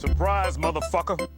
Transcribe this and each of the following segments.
Surprise, motherfucker.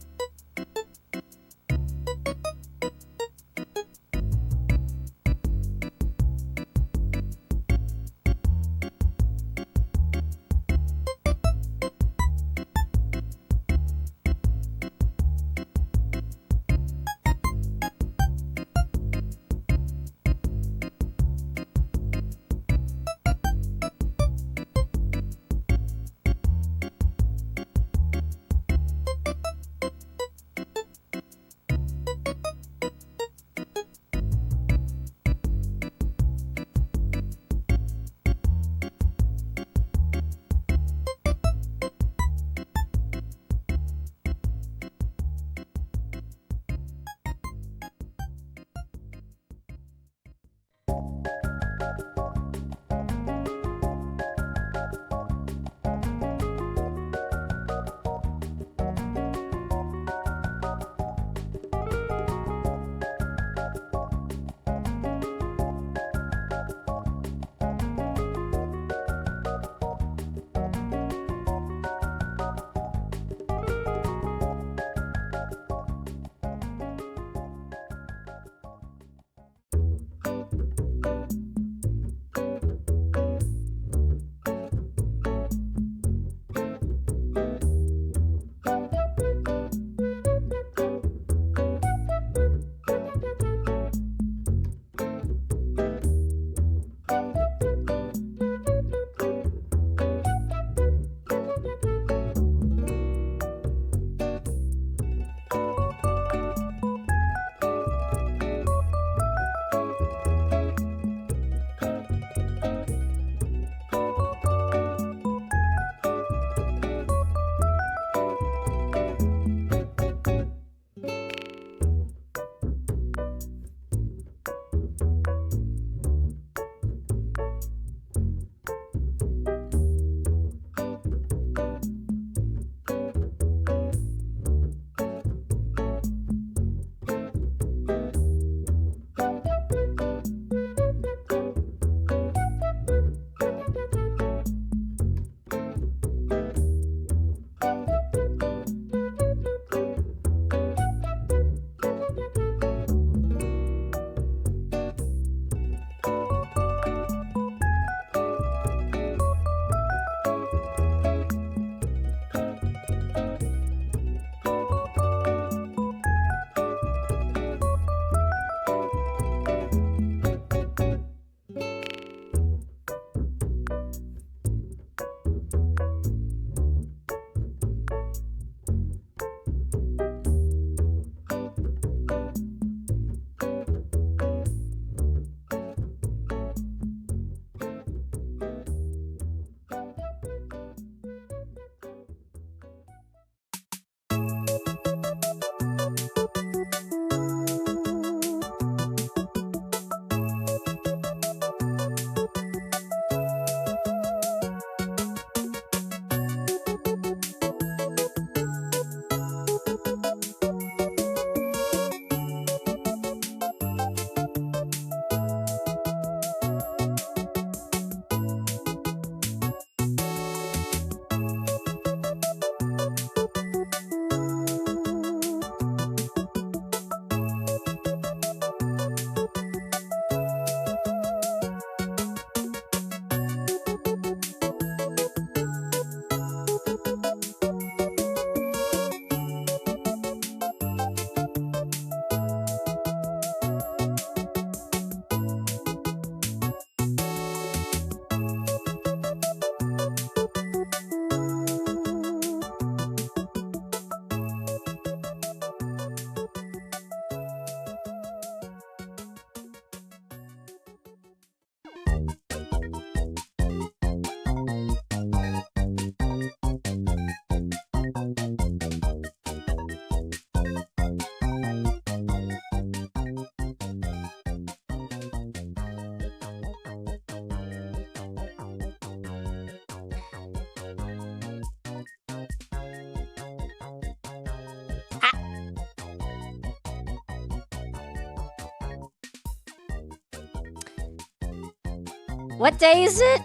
What day is it?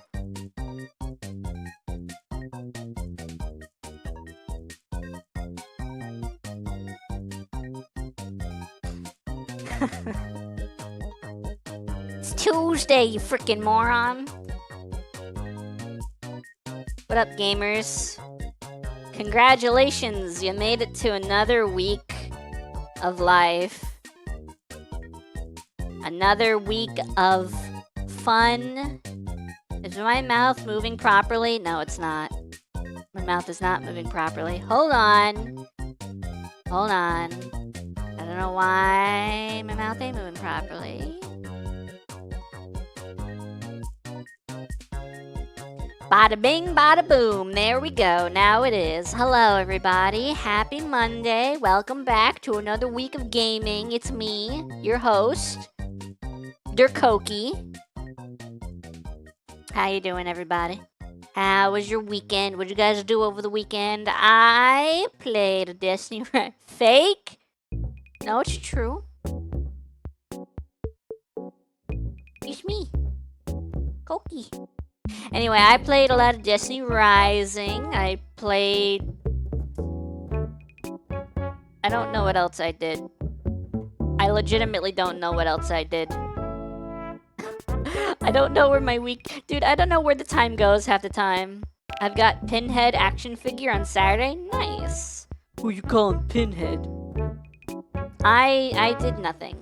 It's Tuesday, you freaking moron. What up, gamers? Congratulations, you made it to another week of life. Another week of fun. Is my mouth moving properly? No, it's not. My mouth is not moving properly. Hold on. Hold on. I don't know why my mouth ain't moving properly. Bada bing, bada boom. There we go. Now it is. Hello, everybody. Happy Monday. Welcome back to another week of gaming. It's me, your host, Dirkoki. How you doing, everybody? How was your weekend? What'd you guys do over the weekend? I played a Destiny fake. No, it's true. It's me, Koki. Anyway, I played a lot of Destiny Rising. I don't know what else I did. I legitimately don't know what else I did. I don't know where my week... Dude, I don't know where the time goes half the time. I've got Pinhead action figure on Saturday. Nice. Who you calling Pinhead? I did nothing.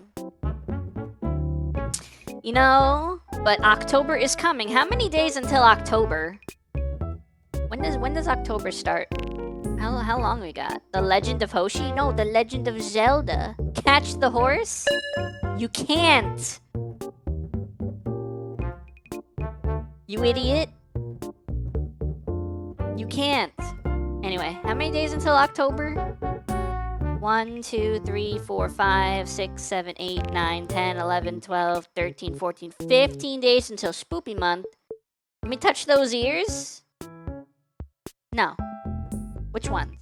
You know, but October is coming. How many days until October? When does October start? How long we got? The Legend of Hoshi? No, The Legend of Zelda. Catch the horse? You can't. You idiot. You can't. Anyway, how many days until October? 1, 2, 3, 4, 5, 6, 7, 8, 9, 10, 11, 12, 13, 14, 15 days until Spoopy Month. Let me touch those ears? No. Which ones?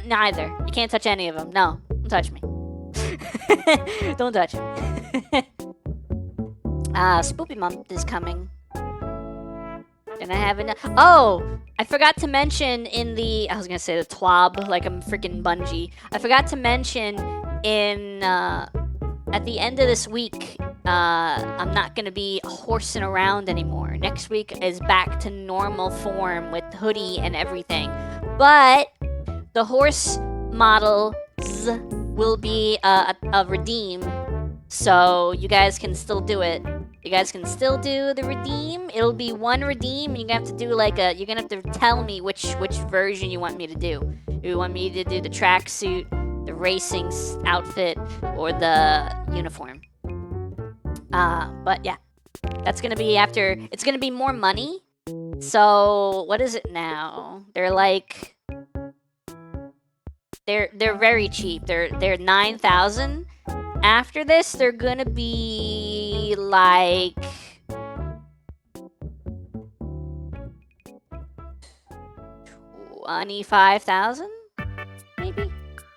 Neither. You can't touch any of them. No. Don't touch me. Don't touch me. Spoopy Month is coming. And I haven't... Oh! I forgot to mention in the... I was gonna say the TWAB, like I'm freaking Bungie. I forgot to mention in... at the end of this week, I'm not gonna be horsing around anymore. Next week is back to normal form with hoodie and everything. But the horse models will be a redeem. So you guys can still do it. You guys can still do the redeem. It'll be one redeem, and you're gonna have to do like a... You're gonna have to tell me which version you want me to do. If you want me to do the tracksuit, the racing outfit, or the uniform. But yeah. That's gonna be after... It's gonna be more money. So, what is it now? They're like... They're very cheap. They're 9,000. After this, they're gonna be like 25,000, maybe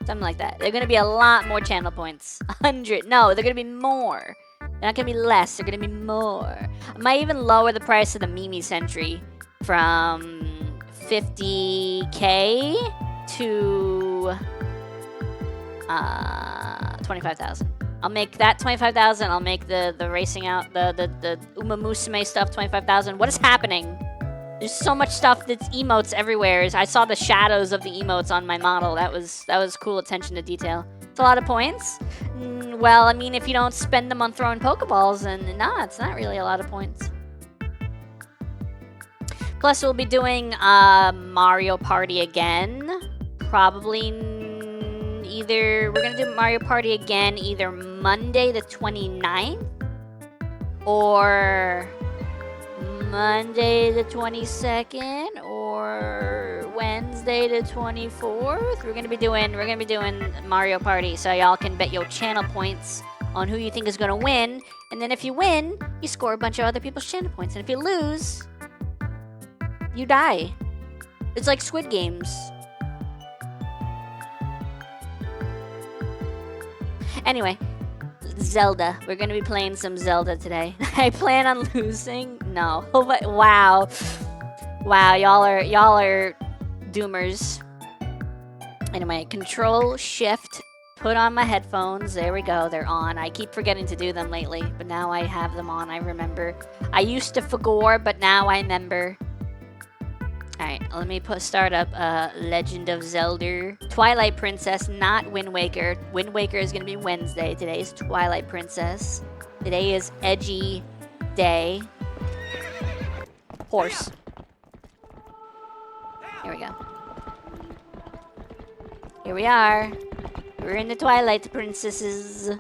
something like that. They're gonna be a lot more channel points. 100. No, they're gonna be more. They're not gonna be less. They're gonna be more. I might even lower the price of the Mimi Sentry from 50K to 25,000. I'll make that 25,000. I'll make the racing out the Uma Musume stuff 25,000. What is happening? There's so much stuff that's emotes everywhere. I saw the shadows of the emotes on my model. That was cool attention to detail. It's a lot of points. Well, I mean, if you don't spend them on throwing Pokeballs, then nah, it's not really a lot of points. Plus, we'll be doing Mario Party again. Probably we're gonna do Mario Party again either Monday the 29th or Monday the 22nd or Wednesday the 24th. We're gonna be doing Mario Party, so y'all can bet your channel points on who you think is gonna win, and then if you win, you score a bunch of other people's channel points, and if you lose, you die. It's like Squid Games. Anyway, Zelda. We're gonna be playing some Zelda today. I plan on losing. No, but wow, y'all are doomers. Anyway, Control Shift put on my headphones. There we go. They're on. I keep forgetting to do them lately, but now I have them on. I remember. I used to forget, but now I remember. Alright, let me start up Legend of Zelda. Twilight Princess, not Wind Waker. Wind Waker is going to be Wednesday. Today is Twilight Princess. Today is Edgy Day. Horse. Here we go. Here we are. We're in the Twilight Princesses.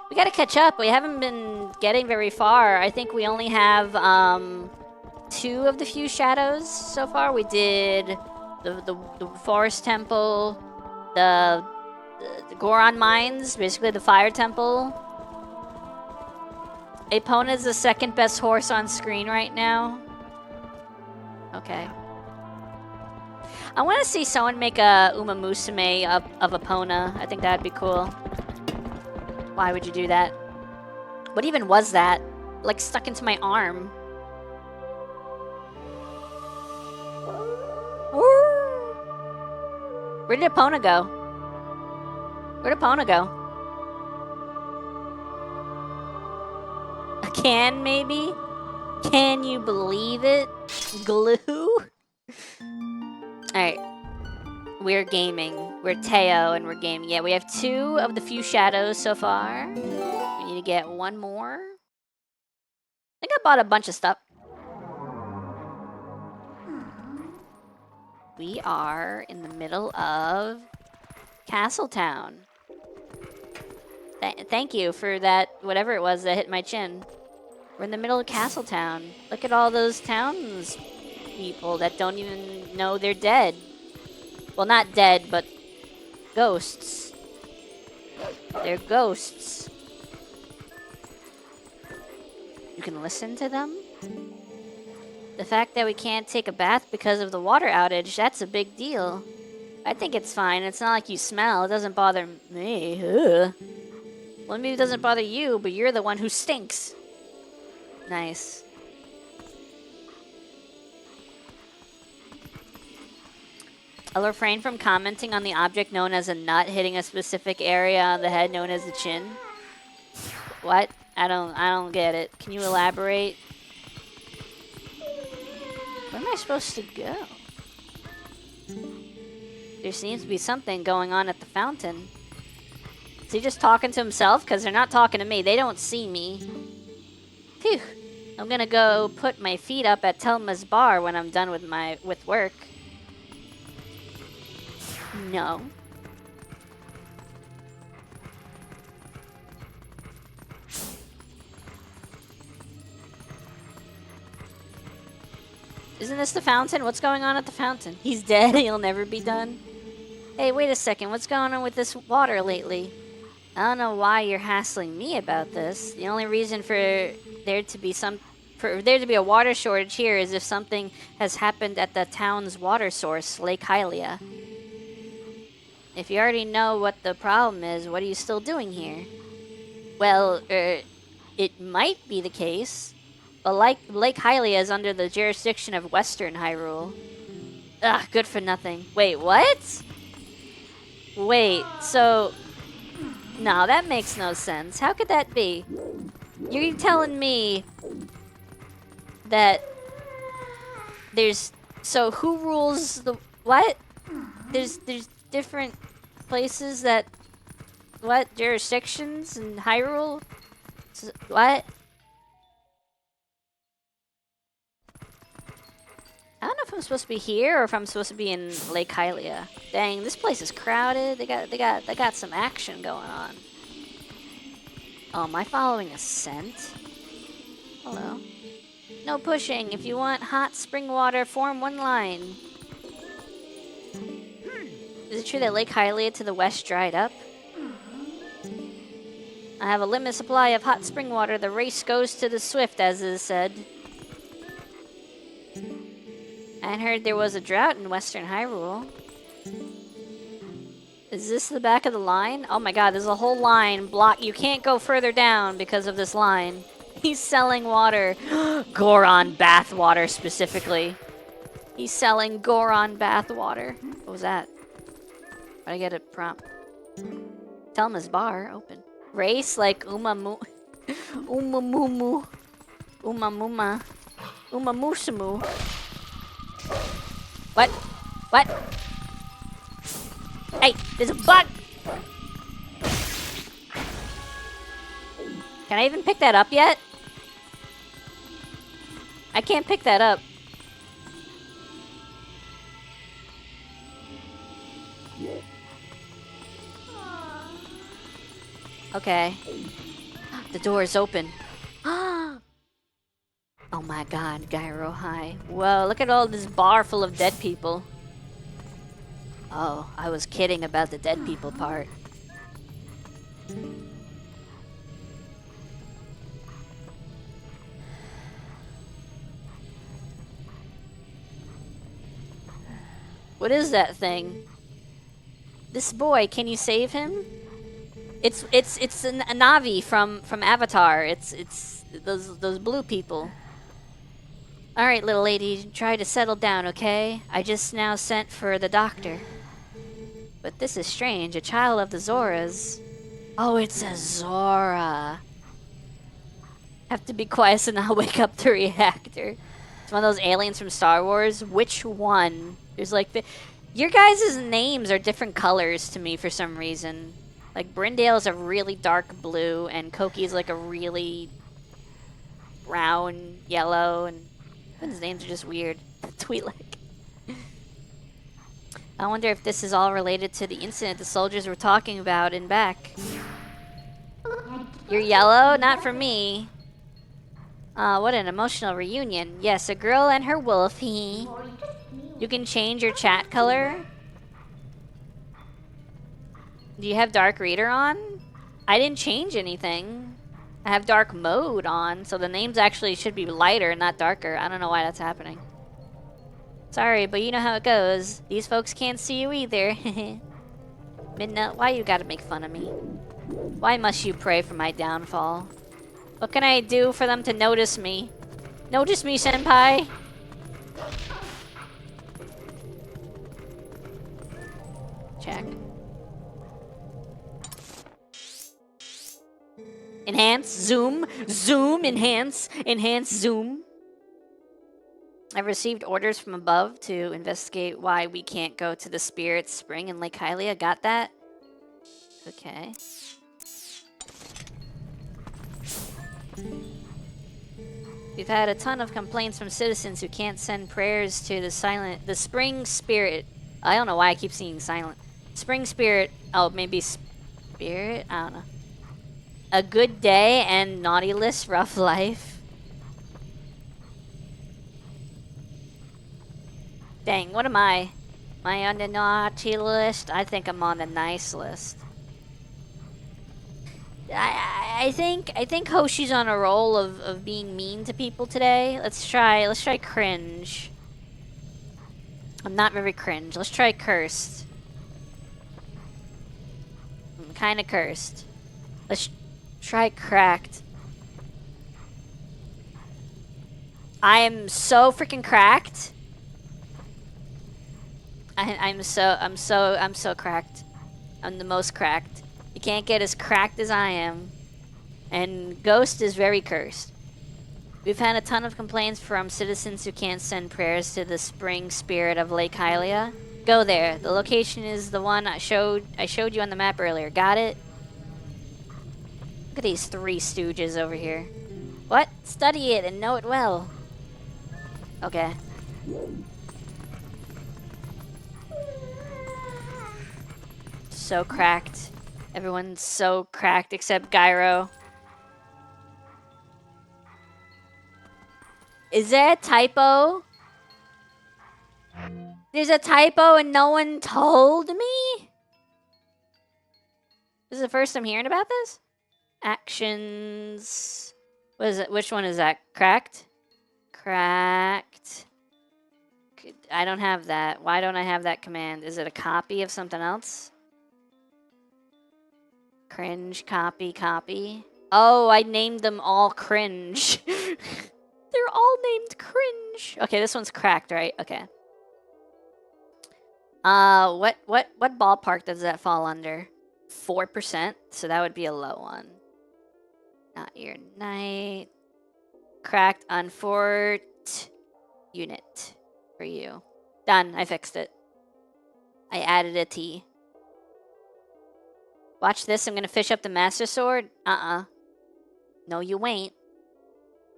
We gotta catch up. We haven't been getting very far. I think we only have 2 of the few shadows so far. We did the Forest Temple, the Goron Mines, basically the Fire Temple. Epona is the second best horse on screen right now. Okay. I want to see someone make a Uma Musume of Epona. I think that'd be cool. Why would you do that? What even was that? Like stuck into my arm. Where did Epona go? Where'd Epona go? A can, maybe? Can you believe it? Glue? Alright. We're gaming. We're Teo and we're gaming. Yeah, we have 2 of the few shadows so far. We need to get 1 more. I think I bought a bunch of stuff. We are in the middle of Castletown. Thank you for that, whatever it was that hit my chin. We're in the middle of Castletown. Look at all those towns people that don't even know they're dead. Well, not dead, but ghosts. They're ghosts. You can listen to them? The fact that we can't take a bath because of the water outage, that's a big deal. I think it's fine. It's not like you smell. It doesn't bother me. Ugh. Well, maybe it doesn't bother you, but you're the one who stinks. Nice. I'll refrain from commenting on the object known as a nut hitting a specific area on the head known as the chin. What? I don't get it. Can you elaborate? Where am I supposed to go? There seems to be something going on at the fountain. Is he just talking to himself? Because they're not talking to me. They don't see me. Phew. I'm gonna go put my feet up at Telma's bar when I'm done with work. No. Isn't this the fountain? What's going on at the fountain? He's dead. He'll never be done. Hey, wait a second. What's going on with this water lately? I don't know why you're hassling me about this. The only reason for there to be a water shortage here is if something has happened at the town's water source, Lake Hylia. If you already know what the problem is, what are you still doing here? Well, it might be the case, but Lake Hylia is under the jurisdiction of Western Hyrule. Ugh, good for nothing. Wait, what? Wait, so... No, that makes no sense. How could that be? You're telling me that there's... So who rules the... What? There's different places that... What? Jurisdictions in Hyrule? What? I don't know if I'm supposed to be here or if I'm supposed to be in Lake Hylia. Dang, this place is crowded. They got some action going on. Oh, am I following a scent? Hello. No pushing. If you want hot spring water, form one line. Is it true that Lake Hylia to the west dried up? I have a limited supply of hot spring water. The race goes to the swift, as is said. I heard there was a drought in Western Hyrule. Is this the back of the line? Oh my god, there's a whole line block. You can't go further down because of this line. He's selling water. Goron bath water specifically. He's selling Goron bathwater. What was that? I get a prompt. Tell him his bar open. Race like Umamu. Umamumu. Umamuma. Umamusumu. What? What? Hey, there's a bug! Can I even pick that up yet? I can't pick that up. Okay. The door is open. Oh my god, Gyro, hi. Whoa, look at all this bar full of dead people. Oh, I was kidding about the dead people part. What is that thing? This boy, can you save him? It's a Navi from Avatar. It's those blue people. All right, little lady, try to settle down, okay? I just now sent for the doctor. But this is strange. A child of the Zoras. Oh, it's a Zora. Have to be quiet so not wake up the reactor. It's one of those aliens from Star Wars. Which one? There's like your guys' names are different colors to me for some reason. Like Brindale's a really dark blue, and Koki's like a really brown yellow, and his names are just weird. Twilight. I wonder if this is all related to the incident the soldiers were talking about in back. You're yellow? Not for me. What an emotional reunion. Yes, a girl and her wolf. You can change your chat color. Do you have Dark Reader on? I didn't change anything. I have dark mode on, so the names actually should be lighter, not darker. I don't know why that's happening. Sorry, but you know how it goes. These folks can't see you either. Midna, why you gotta make fun of me? Why must you pray for my downfall? What can I do for them to notice me? Notice me, senpai! Check. Enhance, zoom, zoom, enhance, zoom. I've received orders from above to investigate why we can't go to the Spirit Spring in Lake Hylia. Got that? Okay. We've had a ton of complaints from citizens who can't send prayers to the Spring Spirit. I don't know why I keep seeing silent. Spring Spirit. Oh, maybe Spirit? I don't know. A good day and naughty list, rough life. Dang, what am I? Am I on the naughty list? I think I'm on the nice list. I think Hoshi's on a roll of being mean to people today. Let's try cringe. I'm not very cringe. Let's try cursed. I'm kinda cursed. Let's try cracked. I am so freaking cracked. I'm so cracked. I'm the most cracked. You can't get as cracked as I am. And Ghost is very cursed. We've had a ton of complaints from citizens who can't send prayers to the Spring Spirit of Lake Hylia. Go there. The location is the one I showed you on the map earlier. Got it? Look at these three stooges over here. What? Study it and know it well. Okay. So cracked. Everyone's so cracked except Gyro. Is there a typo? There's a typo and no one told me? This is the first I'm hearing about this? Actions. What is it? Which one is that? Cracked? Cracked. I don't have that. Why don't I have that command? Is it a copy of something else? Cringe, copy. Oh, I named them all cringe. They're all named cringe. Okay, this one's cracked, right? Okay. What ballpark does that fall under? 4%? So that would be a low one. Not your knight. Cracked on fort unit for you. Done. I fixed it. I added a T. Watch this. I'm gonna fish up the Master Sword. No, you ain't.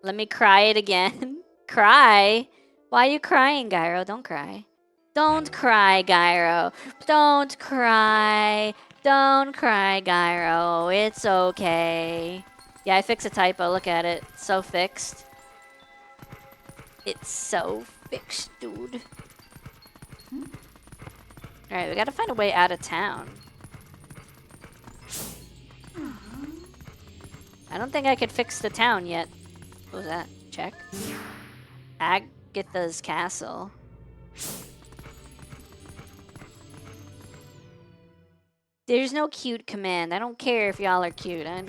Let me cry it again. Cry? Why are you crying, Gyro? Don't cry. Don't cry, Gyro. Don't cry. Don't cry, Gyro. It's okay. Yeah, I fixed a typo. Look at it. So fixed. It's so fixed, dude. Alright, we gotta find a way out of town. I don't think I could fix the town yet. What was that? Check. Agatha's castle. There's no cute command. I don't care if y'all are cute. It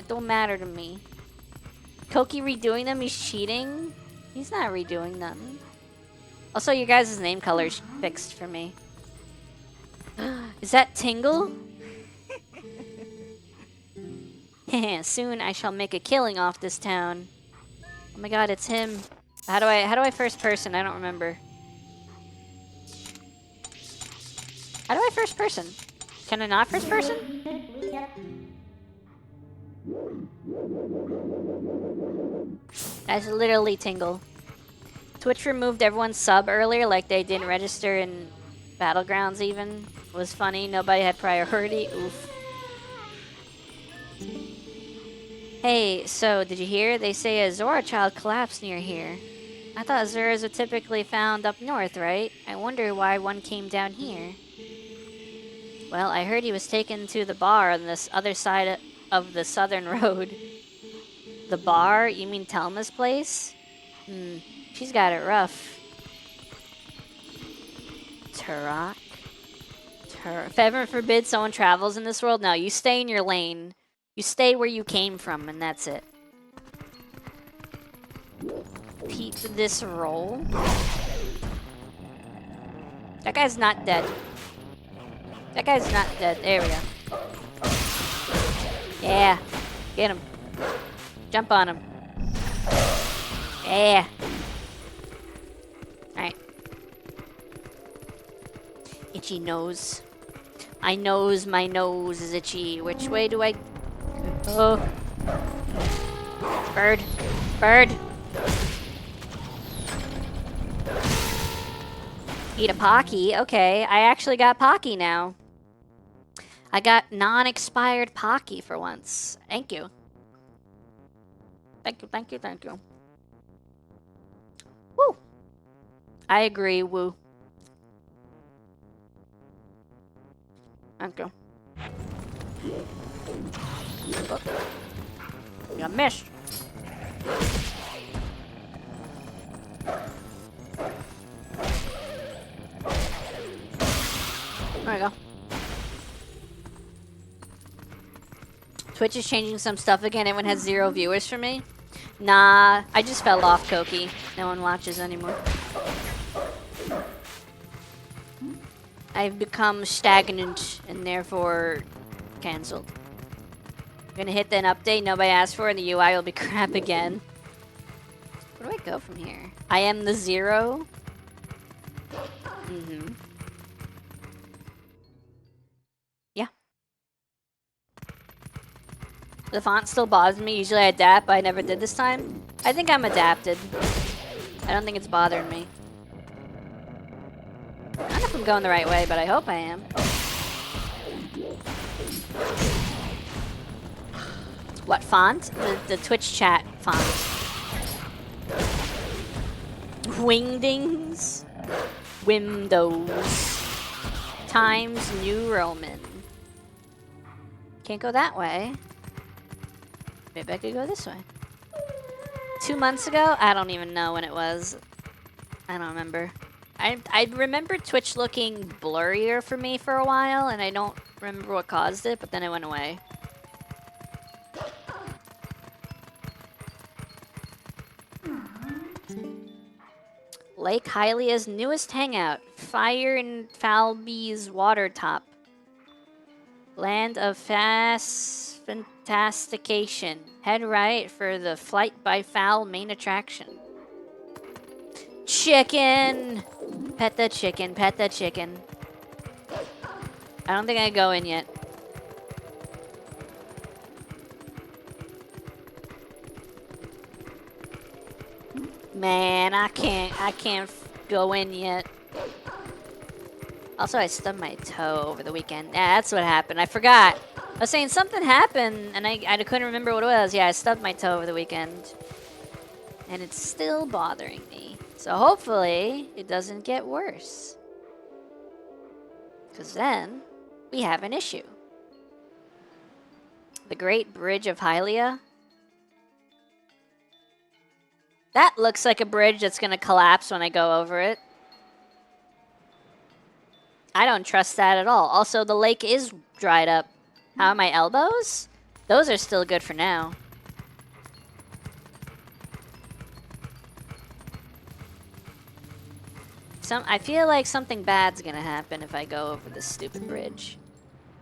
don't matter to me. Koki redoing them? He's cheating? He's not redoing them. Also, your guys' name color's fixed for me. Is that Tingle? Soon I shall make a killing off this town. Oh my god, it's him. How do I first person? I don't remember. How do I first person? Can I not first person? That's literally Tingle. Twitch removed everyone's sub earlier, like they didn't register in Battlegrounds even. It was funny, nobody had priority. Oof. Hey, so did you hear? They say a Zora child collapsed near here. I thought Zoras are typically found up north, right? I wonder why one came down here. Well, I heard he was taken to the bar on this other side of the southern road. The bar? You mean Telma's place? She's got it rough. Turok? If heaven forbid someone travels in this world, no, you stay in your lane. You stay where you came from, and that's it. Peep this roll. That guy's not dead. That guy's not dead. There we go. Yeah. Get him. Jump on him. Yeah. Alright. Itchy nose. I knows my nose is itchy. Which way do I... Oh. Bird. Bird. Eat a Pocky. Okay, I actually got Pocky now. I got non-expired Pocky for once. Thank you. Thank you, thank you, thank you. Woo. I agree, woo. Thank you. Oh. You missed. There we go. Twitch is changing some stuff again. Everyone has 0 viewers for me. Nah, I just fell off, Koki. No one watches anymore. I've become stagnant and therefore cancelled. I'm gonna hit an update nobody asked for and the UI will be crap again. Where do I go from here? I am the 0. Yeah. The font still bothers me. Usually I adapt, but I never did this time. I think I'm adapted. I don't think it's bothering me. I don't know if I'm going the right way, but I hope I am. What font? The Twitch chat font. Wingdings. Windows. Times New Roman. Can't go that way. Maybe I could go this way. 2 months ago? I don't even know when it was. I don't remember. I remember Twitch looking blurrier for me for a while, and I don't remember what caused it, but then it went away. Lake Hylia's newest hangout. Fire in Falby's water top. Land of fast fantastication. Head right for the Flight by Fowl main attraction. Chicken! Pet the chicken, pet the chicken. I don't think I go in yet. Man, I can't go in yet. Also, I stubbed my toe over the weekend. Yeah, that's what happened. I forgot. I was saying something happened, and I couldn't remember what it was. Yeah, I stubbed my toe over the weekend. And it's still bothering me. So hopefully, it doesn't get worse. Because then, we have an issue. The Great Bridge of Hylia. That looks like a bridge that's going to collapse when I go over it. I don't trust that at all. Also, the lake is dried up. How are my elbows? Those are still good for now. I feel like something bad's gonna happen if I go over this stupid bridge.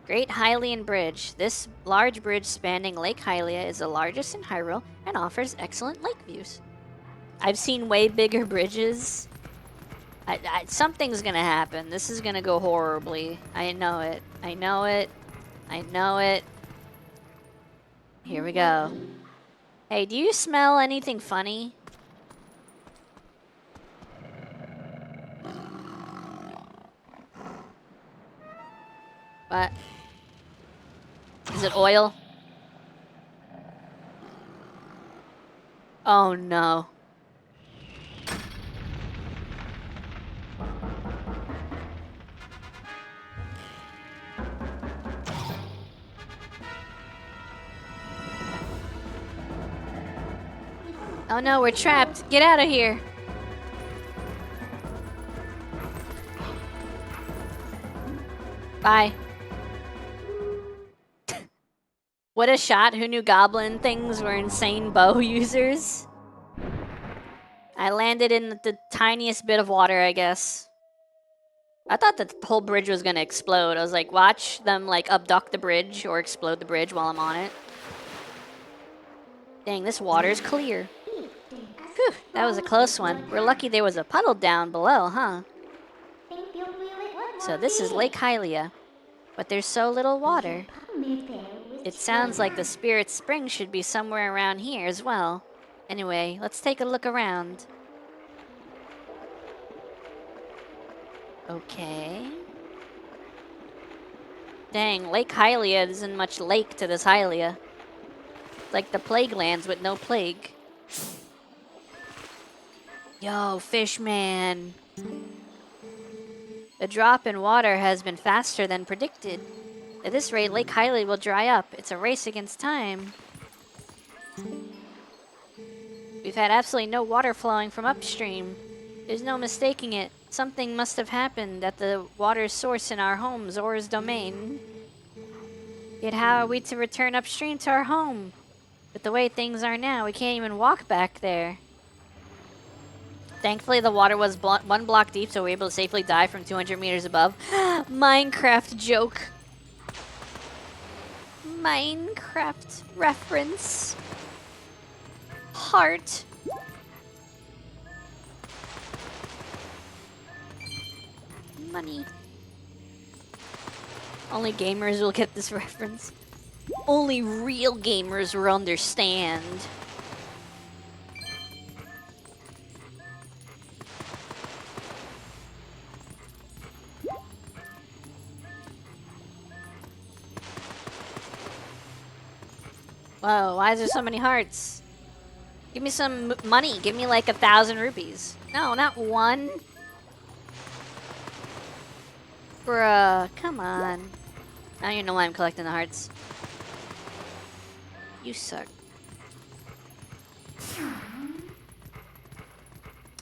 Great Hylian Bridge. This large bridge spanning Lake Hylia is the largest in Hyrule and offers excellent lake views. I've seen way bigger bridges. Something's gonna happen. This is gonna go horribly. I know it. I know it. I know it. Here we go. Hey, do you smell anything funny? What? Is it oil? Oh no. Oh no, we're trapped. Get out of here. Bye. What a shot. Who knew goblin things were insane bow users? I landed in the tiniest bit of water, I guess. I thought the whole bridge was gonna explode. I was like, watch them like abduct the bridge or explode the bridge while I'm on it. Dang, this water's clear. Whew, that was a close one. We're lucky there was a puddle down below, huh? So this is Lake Hylia, but there's so little water. It sounds like the Spirit Spring should be somewhere around here as well. Anyway, let's take a look around. Okay. Dang, Lake Hylia isn't much lake to this Hylia. It's like the Plague Lands with no plague. Yo, Fishman. The drop in water has been faster than predicted. At this rate, Lake Hylia will dry up. It's a race against time. We've had absolutely no water flowing from upstream. There's no mistaking it. Something must have happened at the water source in our home, Zora's domain. Yet how are we to return upstream to our home? With the way things are now, we can't even walk back there. Thankfully, the water was one block deep, so we were able to safely dive from 200 meters above. Minecraft joke. Minecraft reference. Heart. Money. Only gamers will get this reference. Only real gamers will understand. Whoa, why is there so many hearts? Give me some money. Give me like 1,000 rupees. No, not one. Bruh, come on. I don't even know why I'm collecting the hearts. You suck.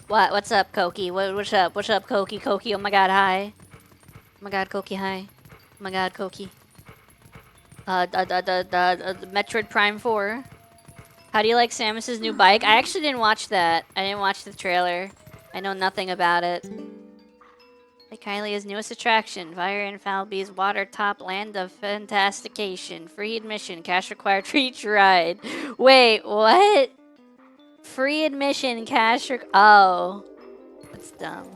What? What's up, Koki? What's up? What's up, Koki? Koki, oh my god, hi. Oh my god, Koki, hi. Oh my god, Koki. Metroid Prime 4. How do you like Samus's new bike? I actually didn't watch that. I didn't watch the trailer. I know nothing about it. Lake Hylia's newest attraction, Fire and Falby's water top land of fantastication. Free admission, cash required for each ride. Wait, what? Free admission, cash oh. That's dumb.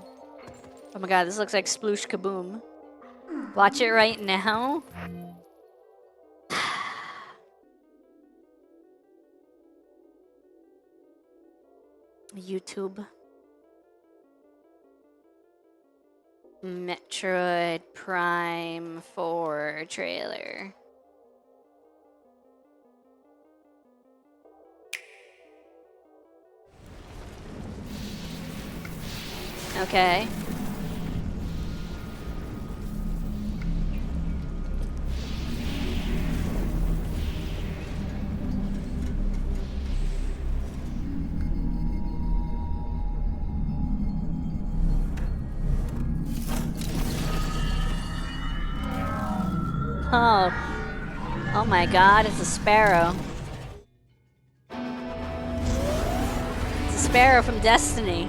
Oh my god, this looks like Sploosh Kaboom. Watch it right now. YouTube. Metroid Prime 4 trailer. Okay. Oh. Oh my god, it's a sparrow. It's a sparrow from Destiny.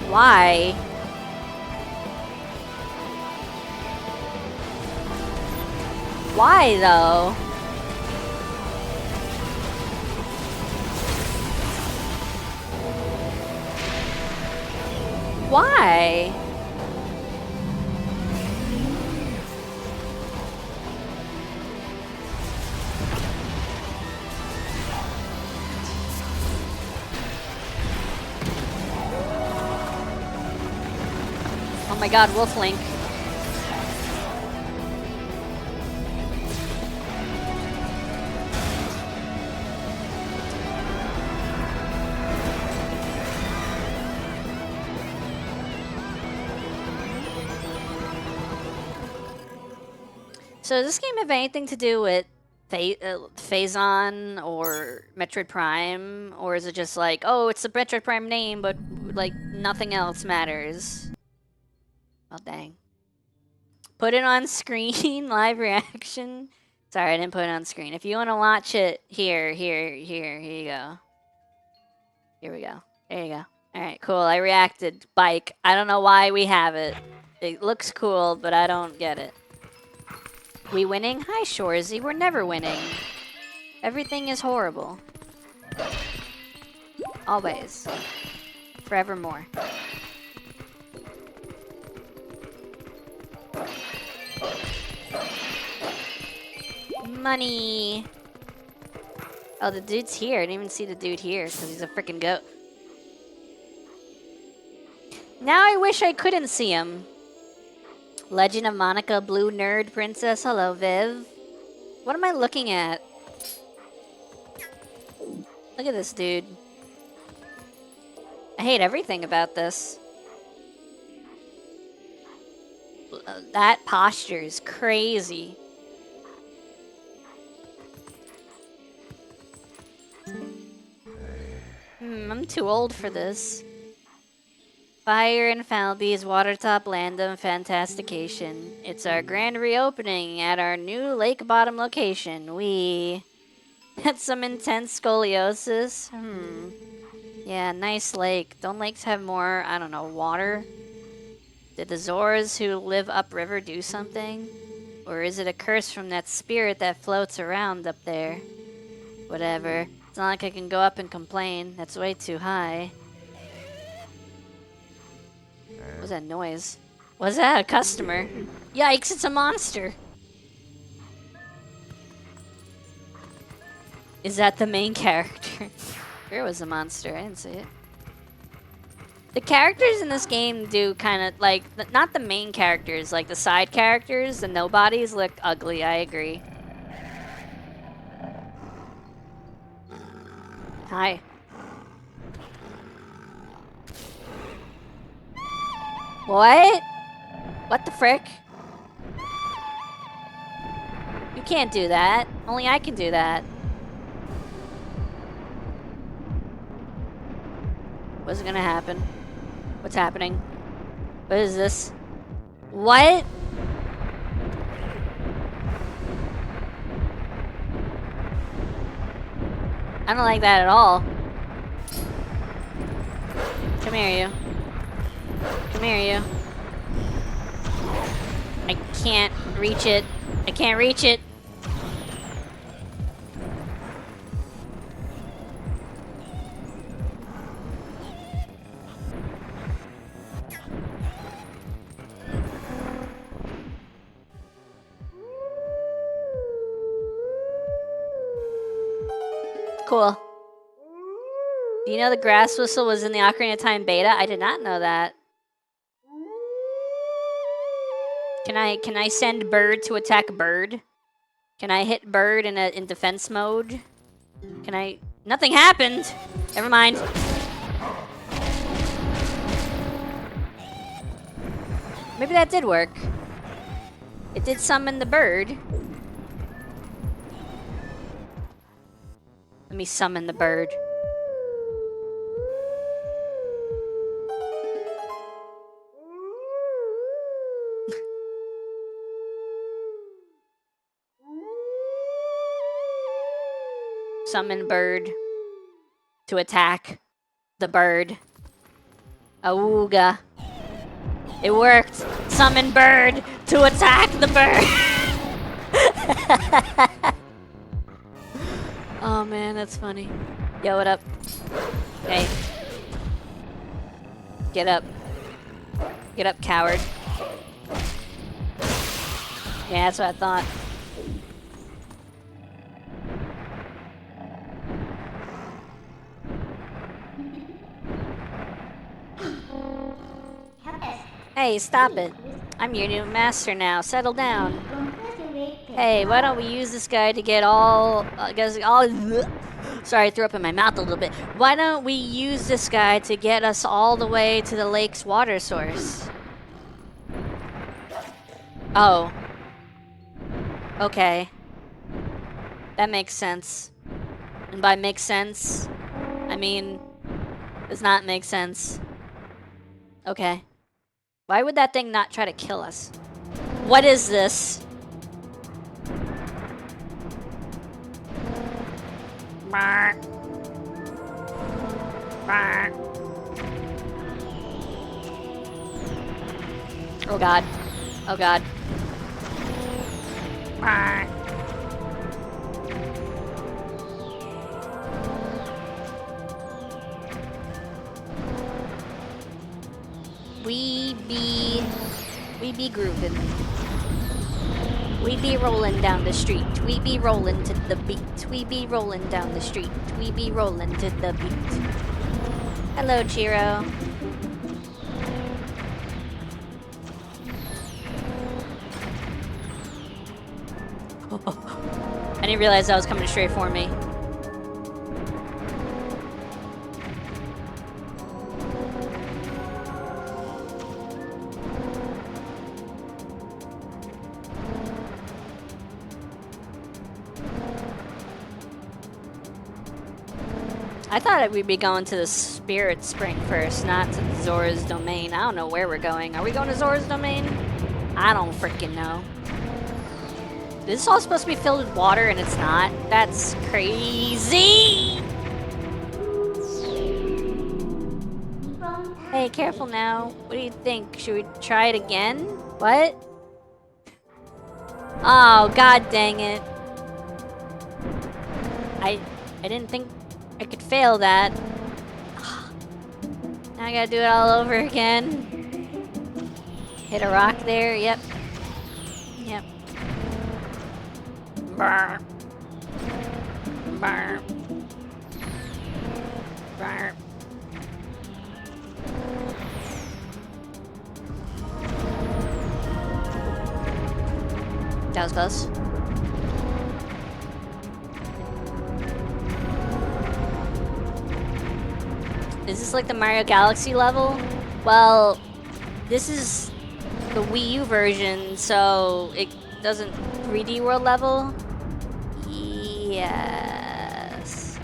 Why? Why though? Why? Oh my god, Wolflink. So does this game have anything to do with Phazon or Metroid Prime? Or is it just like, oh, it's the Metroid Prime name, but like nothing else matters? Oh, dang. Put it on screen, live reaction. Sorry, I didn't put it on screen. If you want to watch it, here you go. Here we go. There you go. Alright, cool. I reacted. Bike. I don't know why we have it. It looks cool, but I don't get it. We winning? Hi, Shorzy. We're never winning. Everything is horrible. Always. Forevermore. Money. Oh, the dude's here. I didn't even see the dude here because he's a freaking goat. Now I wish I couldn't see him. Legend of Monica, Blue Nerd Princess. Hello, Viv. What am I looking at? Look at this dude. I hate everything about this. That posture is crazy. I'm too old for this. Fire and Falby's Watertop Land of Fantastication. It's our grand reopening at our new lake bottom location. We had some intense scoliosis. Yeah, nice lake. Don't lakes have more, I don't know, water? Did the Zors who live upriver do something? Or is it a curse from that spirit that floats around up there? Whatever. It's not like I can go up and complain. That's way too high. What was that noise? Was that a customer? Yikes, it's a monster! Is that the main character? Where was the monster? I didn't see it. The characters in this game do kind of, like, not the main characters, like the side characters, the nobodies look ugly, I agree. Hi. What? What the frick? You can't do that. Only I can do that. What's gonna happen? What's happening? What is this? What? I don't like that at all. Come here, you. Come here, you. I can't reach it. I can't reach it. Cool. Do you know the grass whistle was in the Ocarina of Time beta? I did not know that. Can I send bird to attack bird? Can I hit bird in defense mode? Can I? Nothing happened. Never mind. Maybe that did work. It did summon the bird. Let me summon the bird. Summon bird to attack the bird. Awooga. It worked. Summon bird to attack the bird. Oh man, that's funny. Yo, what up? Hey. Get up. Get up, coward. Yeah, that's what I thought. Hey, stop it. I'm your new master now. Settle down. Hey, why don't we use this guy to get sorry, I threw up in my mouth a little bit. Why don't we use this guy to get us all the way to the lake's water source? Oh. Okay. That makes sense. And by makes sense, I mean, does not make sense. Okay. Why would that thing not try to kill us? What is this? Oh god. Oh god. We be grooving. We be rolling down the street. We be rolling to the beat. We be rolling down the street. We be rolling to the beat. Hello, Chiro. I didn't realize that was coming straight for me. I thought we'd be going to the Spirit Spring first, not to Zora's Domain. I don't know where we're going. Are we going to Zora's Domain? I don't freaking know. Is this all supposed to be filled with water and it's not? That's crazy! Hey, careful now. What do you think? Should we try it again? What? Oh, god dang it. I didn't think I could fail that. Now I gotta do it all over again. Hit a rock there, yep. Yep. Burr. Burr. Burr. That was close. Is this like the Mario Galaxy level? Well, this is the Wii U version, so it doesn't 3D World level. Yes.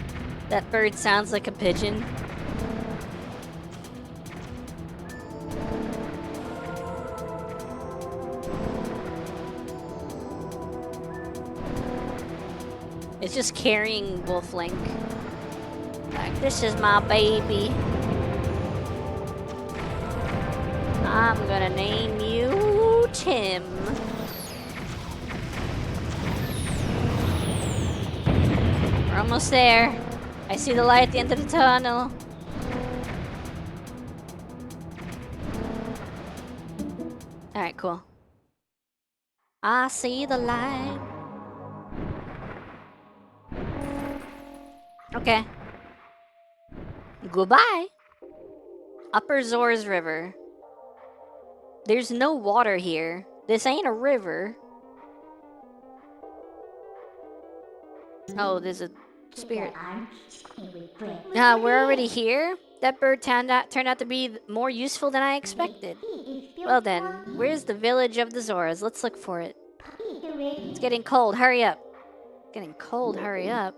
That bird sounds like a pigeon. It's just carrying Wolf Link. Like, this is my baby. I'm gonna name you Tim. We're almost there. I see the light at the end of the tunnel. Alright, cool. I see the light. Okay. Goodbye. Upper Zors River. There's no water here. This ain't a river. Oh, there's a spirit. We're already here? That bird turned out to be more useful than I expected. Well then, where's the village of the Zoras? Let's look for it. It's getting cold, hurry up. It's getting cold, hurry up.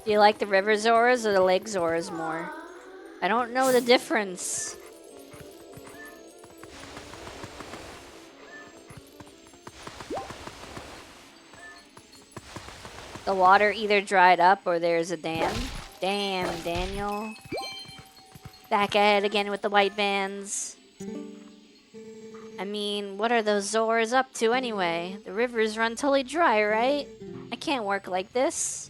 Do you like the river Zoras or the lake Zoras more? I don't know the difference. The water either dried up or there's a dam. Damn, Daniel. Back ahead again with the white vans. I mean, what are those Zoras up to anyway? The rivers run totally dry, right? I can't work like this.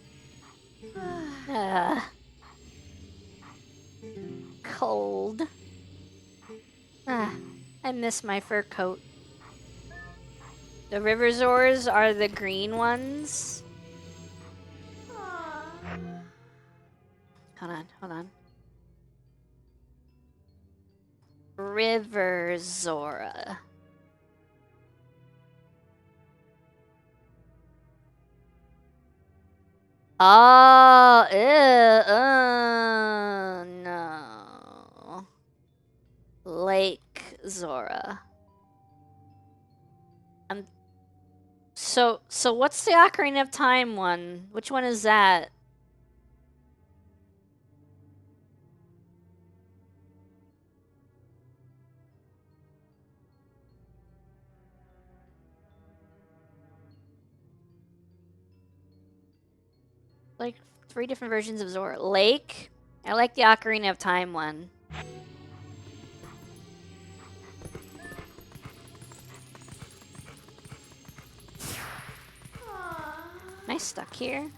Cold. I miss my fur coat. The river Zoras are the green ones. Hold on. River Zora. Oh, no. Lake Zora. So what's the Ocarina of Time one? Which one is that? Like 3 different versions of Zora. Lake? I like the Ocarina of Time one. Am I stuck here?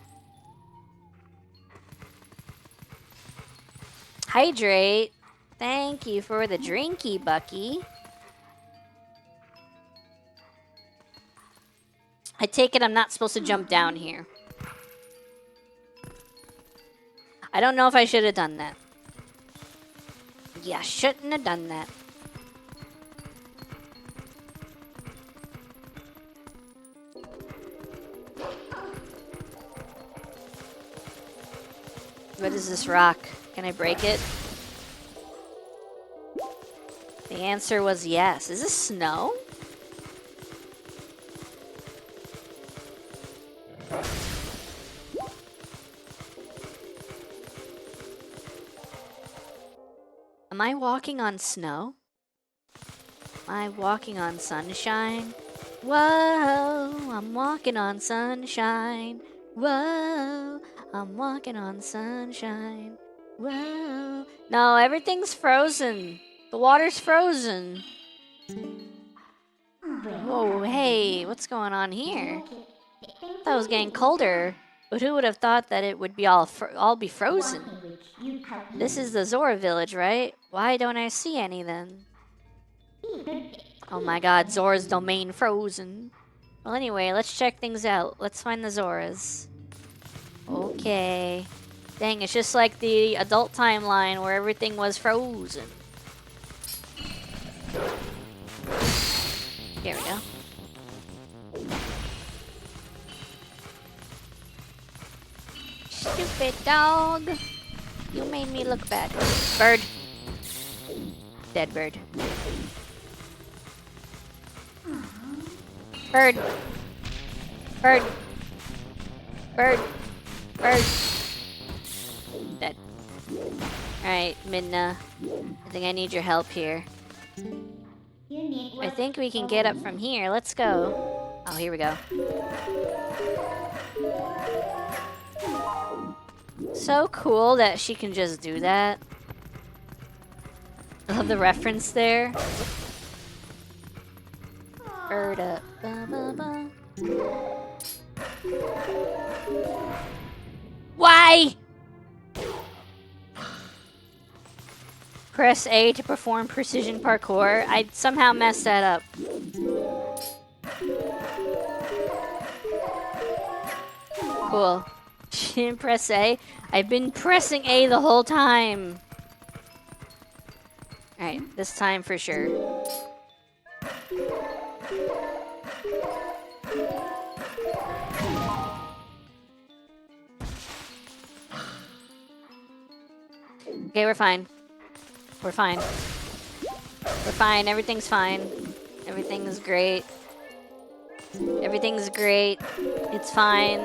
Hydrate. Thank you for the drinky, Bucky. I take it I'm not supposed to jump down here. I don't know if I should have done that. Yeah, shouldn't have done that. What is this rock? Can I break it? The answer was yes. Is this snow? Am I walking on snow? Am I walking on sunshine? Whoa, I'm walking on sunshine. Whoa, I'm walking on sunshine. Whoa. No, everything's frozen. The water's frozen. Whoa, hey, what's going on here? I thought it was getting colder, but who would have thought that it would be all be frozen? This is the Zora village, right? Why don't I see any then? Oh my god, Zora's domain frozen. Well, anyway, let's check things out. Let's find the Zoras. Okay. Dang, it's just like the adult timeline where everything was frozen. Here we go. Stupid dog. You made me look bad. Bird. Dead bird. Bird. Bird. Bird. Bird. Dead. Alright, Midna. I think I need your help here. I think we can get up from here. Let's go. Oh, here we go. So cool that she can just do that. I love the reference there. Erda. Ba, ba, ba. Why? Press A to perform precision parkour. I somehow messed that up. Cool. She didn't press A. I've been pressing A the whole time. Alright, this time for sure. Okay, we're fine. We're fine. We're fine. Everything's fine. Everything's great. Everything's great. It's fine.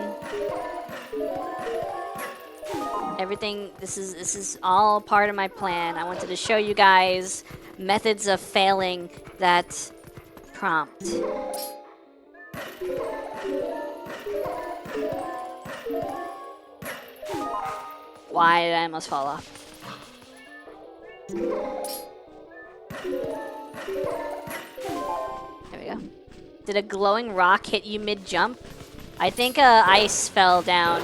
Everything. This is all part of my plan. I wanted to show you guys methods of failing that prompt. Why did I almost fall off? There we go. Did a glowing rock hit you mid-jump? I think ice fell down.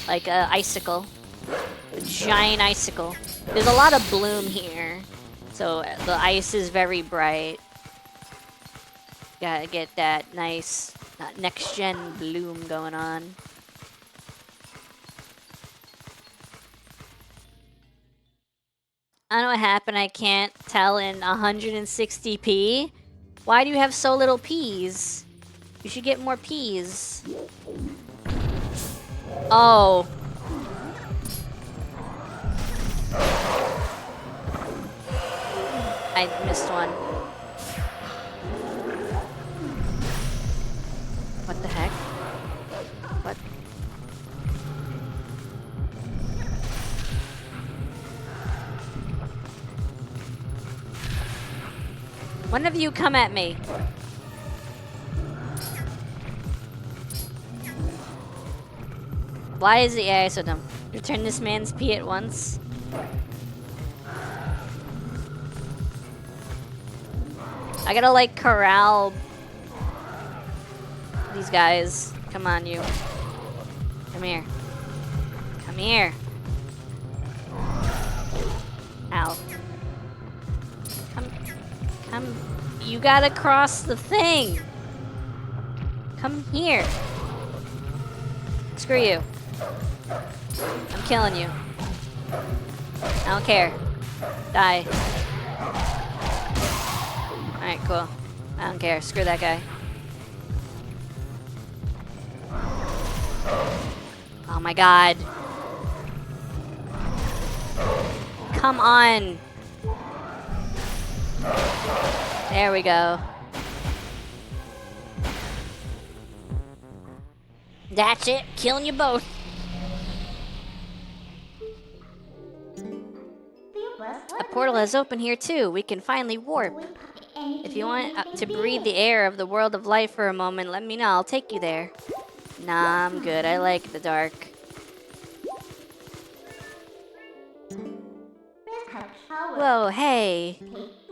Like a icicle. A giant icicle. There's a lot of bloom here. So the ice is very bright. Gotta get that nice next-gen bloom going on. I don't know what happened. I can't tell in 160p. Why do you have so little peas? You should get more peas. Oh. I missed one. What the heck? What? One of you come at me. Why is the AI so dumb? Return this man's pee at once. I gotta like corral these guys. Come on, you. Come here. Come here. Ow. Come. You gotta cross the thing. Come here. Screw you. I'm killing you. I don't care. Die. Alright, cool. I don't care. Screw that guy. Oh my god. Come on. There we go. That's it. Killing you both. A portal has opened here too. We can finally warp. If you want to breathe the air of the world of life for a moment, let me know. I'll take you there. Nah, I'm good. I like the dark. Whoa, hey.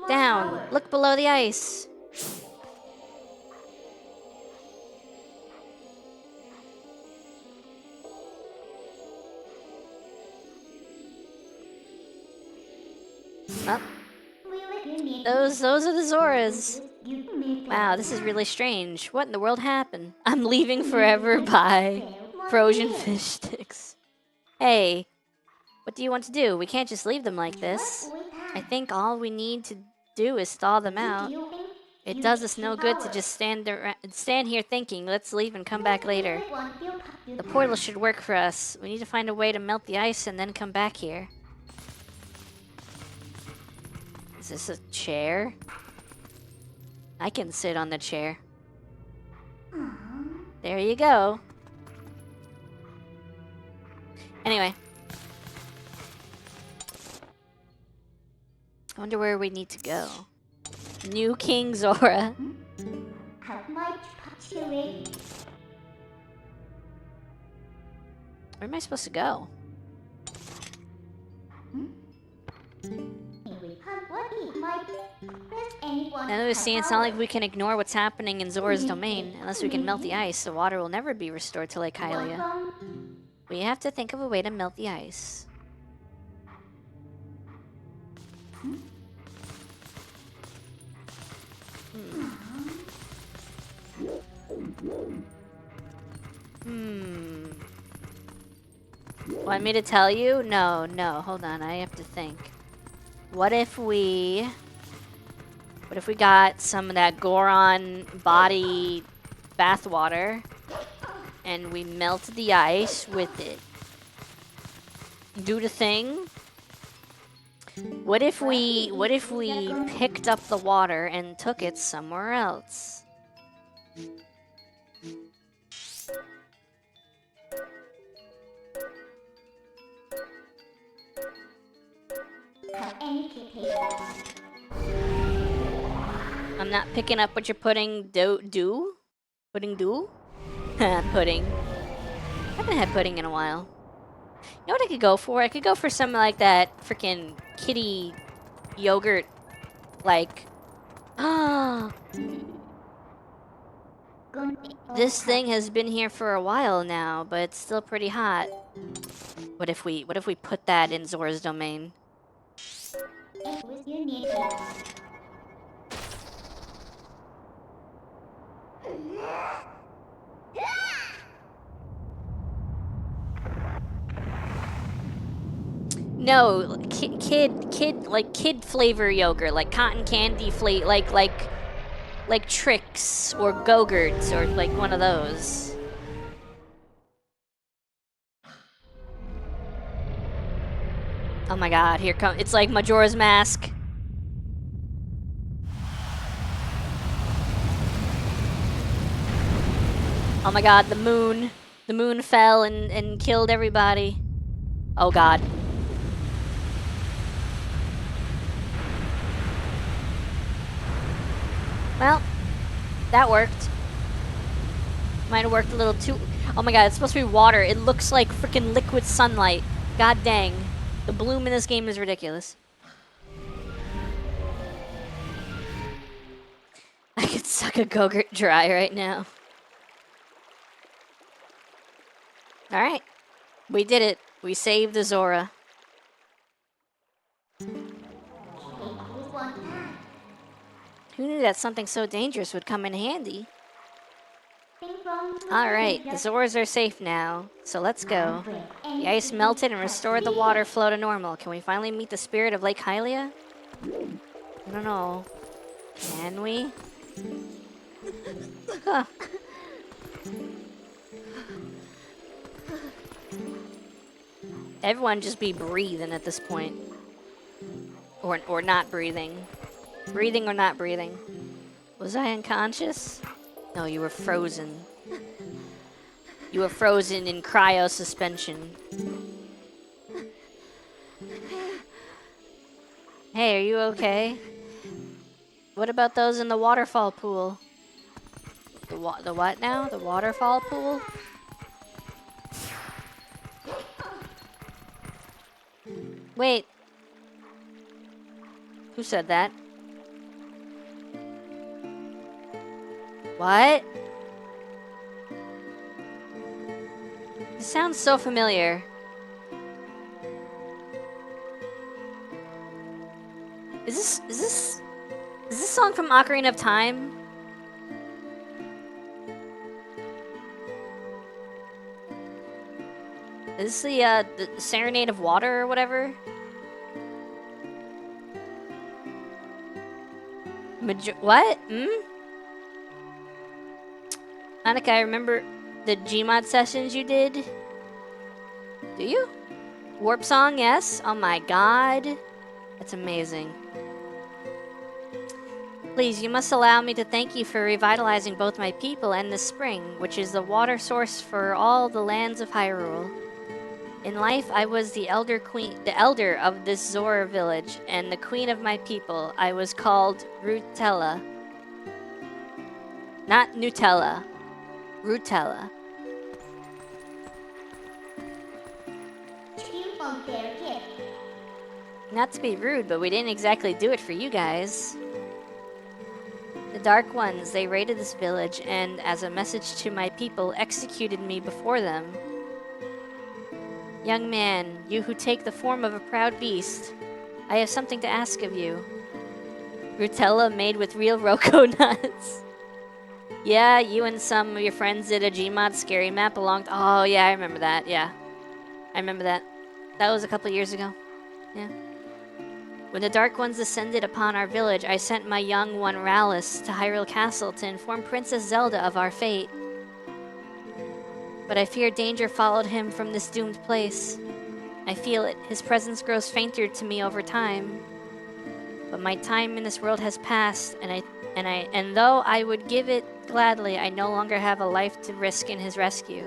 Down. Look below the ice. Oh. Those are the Zoras. Wow, this is really strange. What in the world happened? I'm leaving forever. Bye. Frozen fish sticks. Hey, what do you want to do? We can't just leave them like this. I think all we need to do is thaw them out. It does us no good to just stand here thinking, let's leave and come back later. The portal should work for us. We need to find a way to melt the ice and then come back here. Is this a chair? I can sit on the chair. There you go. Anyway. I wonder where we need to go. New King Zora. Where am I supposed to go? Now we're seeing, it's not like we can ignore what's happening in Zora's domain. Unless we can melt the ice, the water will never be restored to Lake Hylia. We have to think of a way to melt the ice. Want me to tell you? No, hold on, I have to think. What if we got some of that Goron body bathwater and we melted the ice with it? Do the thing? What if we picked up the water and took it somewhere else? I'm not picking up what you're putting. Pudding do? Pudding. I haven't had pudding in a while. You know what I could go for? I could go for something like that freaking kitty yogurt, like. This thing has been here for a while now, but it's still pretty hot. What if we put that in Zora's domain? No, kid flavor yogurt, like cotton candy flavor, like Trix or Go-Gurts or like one of those. Oh my god, here comes, it's like Majora's Mask. Oh my god, the moon fell and killed everybody. Oh god. Well, that worked. Might have worked a little too. Oh my god, it's supposed to be water. It looks like freaking liquid sunlight. God dang. The bloom in this game is ridiculous. I could suck a Go-Gurt dry right now. Alright. We did it. We saved the Zora. Who knew that something so dangerous would come in handy? Alright, the Zoras are safe now, so let's go. The ice melted and restored the water flow to normal. Can we finally meet the spirit of Lake Hylia? I don't know. Can we? Huh. Everyone just be breathing at this point. Or not breathing. Breathing or not breathing. Was I unconscious? No, you were frozen. You were frozen in cryo suspension. Hey, are you okay? What about those in the waterfall pool? The what now? The waterfall pool? Wait. Who said that? What? This sounds so familiar. Is this song from Ocarina of Time? Is this the Serenade of Water or whatever? What? Annika, I remember the Gmod sessions you did. Do you? Warp song, yes? Oh my god. That's amazing. Please, you must allow me to thank you for revitalizing both my people and the spring, which is the water source for all the lands of Hyrule. In life, I was the elder of this Zora village, and the queen of my people. I was called Rutella. Not Nutella. Rutella. Not to be rude, but we didn't exactly do it for you guys. The Dark Ones, they raided this village and, as a message to my people, executed me before them. Young man, you who take the form of a proud beast, I have something to ask of you. Rutella made with real Roko nuts. Yeah, you and some of your friends did a Gmod scary map along... Oh, yeah, I remember that, yeah. I remember that. That was a couple years ago. Yeah. When the Dark Ones descended upon our village, I sent my young one Rallis to Hyrule Castle to inform Princess Zelda of our fate. But I fear danger followed him from this doomed place. I feel it. His presence grows fainter to me over time. But my time in this world has passed, and though I would give it gladly, I no longer have a life to risk in his rescue.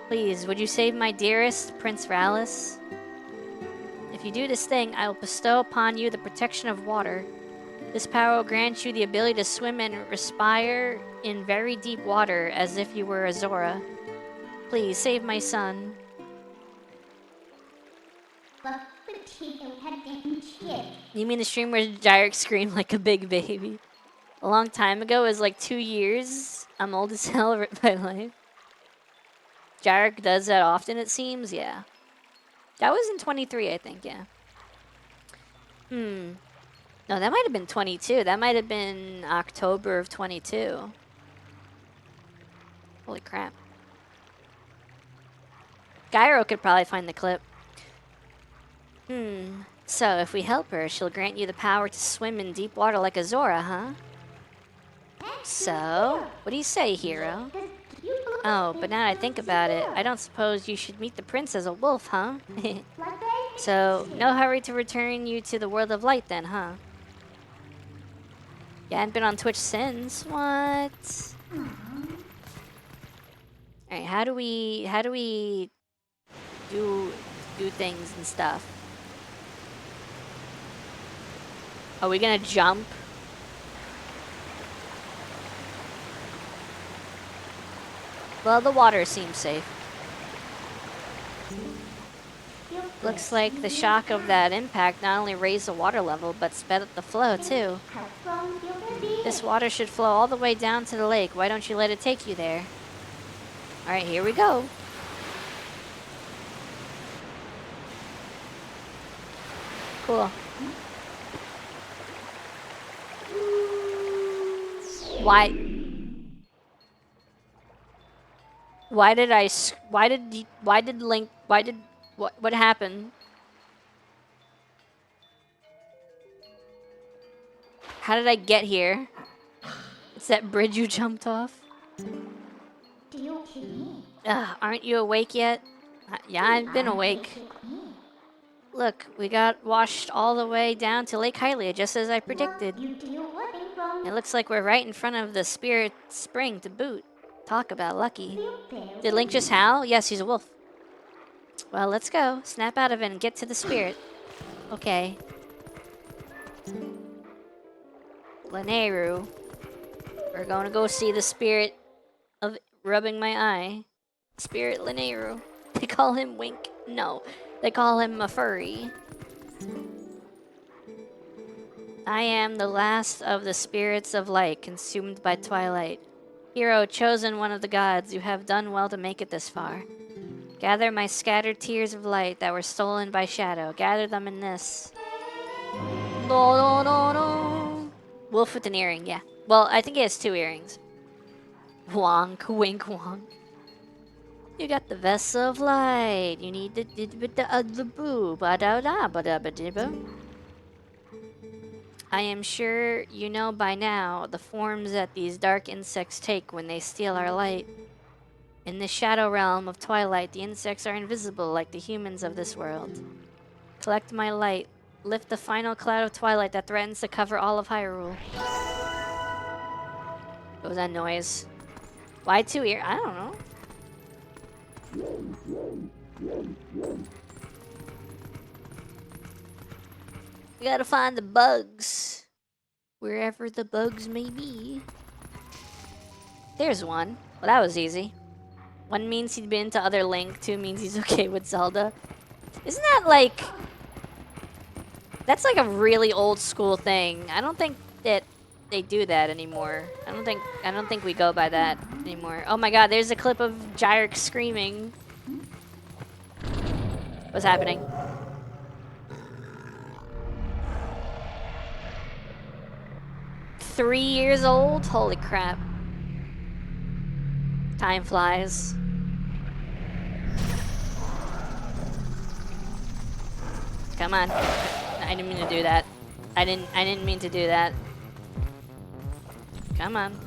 Please, would you save my dearest, Prince Rallis? If you do this thing, I will bestow upon you the protection of water. This power will grant you the ability to swim and respire in very deep water as if you were a Zora. Please, save my son. You mean the stream where Gyrick screamed like a big baby? A long time ago, it was like 2 years. I'm old as hell by life. Gyrick does that often, it seems, yeah. That was in 23, I think, yeah. No, that might have been 22. That might have been October of 22. Holy crap. Gyro could probably find the clip. So, if we help her, she'll grant you the power to swim in deep water like a Zora, huh? So, what do you say, hero? Oh, but now that I think about it, I don't suppose you should meet the prince as a wolf, huh? So, no hurry to return you to the world of light then, huh? You hadn't been on Twitch since? What? Alright, how do we do things and stuff? Are we gonna jump? Well, the water seems safe. Looks like the shock of that impact not only raised the water level, but sped up the flow, too. This water should flow all the way down to the lake. Why don't you let it take you there? Alright, here we go. Cool. What happened? How did I get here? It's that bridge you jumped off? Ugh, aren't you awake yet? Yeah, I've been awake. Look, we got washed all the way down to Lake Hylia, just as I predicted. It looks like we're right in front of the Spirit Spring to boot. Talk about lucky. Did Link just howl? Yes, he's a wolf. Well, let's go. Snap out of it and get to the spirit. Okay. Lanayru. We're going to go see the spirit of rubbing my eye. Spirit Lanayru. They call him Wink. No, they call him a furry. I am the last of the spirits of light consumed by twilight. Hero, chosen one of the gods, you have done well to make it this far. Gather my scattered tears of light that were stolen by shadow. Gather them in this. No, no, no, no. Wolf with an earring, yeah. Well, I think he has 2 earrings. Wonk, wink, wonk. You got the vessel of light. You need the boo. Ba-da-da, ba-da-ba-di-boo. I am sure you know by now the forms that these dark insects take when they steal our light. In the shadow realm of Twilight, the insects are invisible like the humans of this world. Collect my light. Lift the final cloud of Twilight that threatens to cover all of Hyrule. What was that noise? Why 2 ear? I don't know. We gotta find the bugs. Wherever the bugs may be. There's one. Well, that was easy. 1 means he'd been to other Link, 2 means he's okay with Zelda. Isn't that like... That's like a really old school thing. I don't think that they do that anymore. I don't think we go by that anymore. Oh my god, there's a clip of Gyrix screaming. What's happening? Three years old? Holy crap. Time flies. Come on. I didn't mean to do that. I didn't mean to do that. Come on.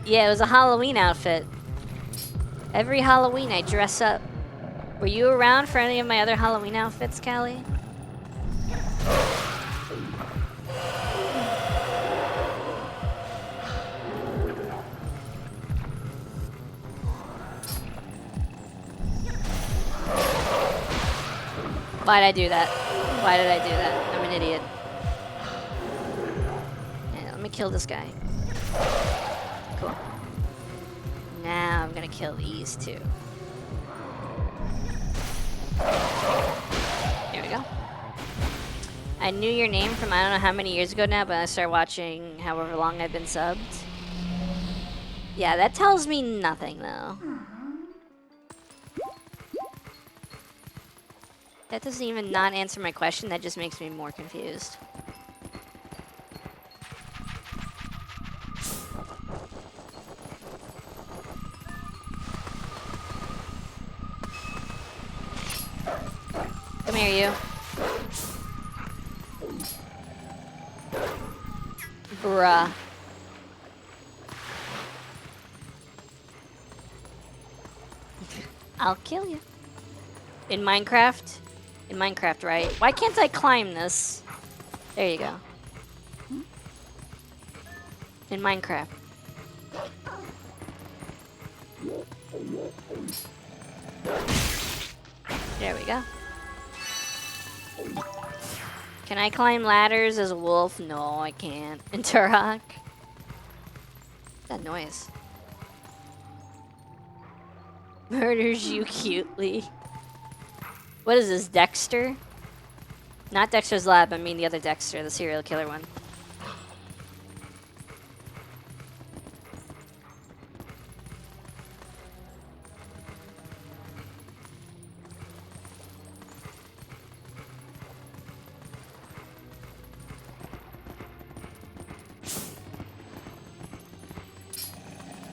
Yeah, it was a Halloween outfit. Every Halloween I dress up. Were you around for any of my other Halloween outfits, Callie? Why'd I do that? Why did I do that? I'm an idiot. Yeah, let me kill this guy. Cool. Now I'm gonna kill these two. There we go. I knew your name from I don't know how many years ago now, but I started watching however long I've been subbed. Yeah, that tells me nothing though. That doesn't even not answer my question, that just makes me more confused. Come here, you. Bruh. I'll kill you. In Minecraft? In Minecraft, right? Why can't I climb this? There you go. In Minecraft. There we go. Can I climb ladders as a wolf? No, I can't. In Turok? What's that noise? Murders you cutely. What is this, Dexter? Not Dexter's Lab, I mean the other Dexter, the serial killer one.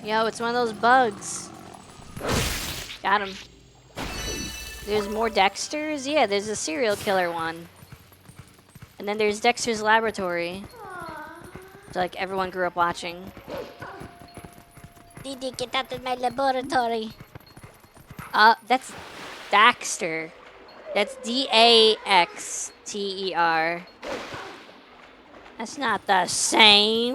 Yo, it's one of those bugs. Got him. There's more Dexters? Yeah, there's a serial killer one. And then there's Dexter's Laboratory. So, like, everyone grew up watching. Didi, get out of my laboratory. That's Daxter. That's D-A-X-T-E-R. That's not the same.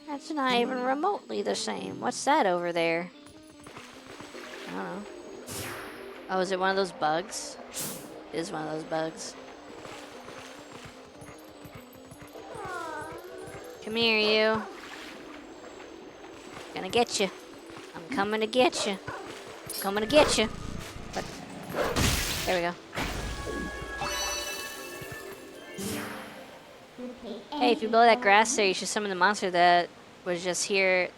That's not even remotely the same. What's that over there? I don't know. Oh, is it one of those bugs? It is one of those bugs. Come here, you. Gonna get you. I'm coming to get you. I'm coming to get you. But there we go. Hey, if you blow that grass there, you should summon the monster that was just here.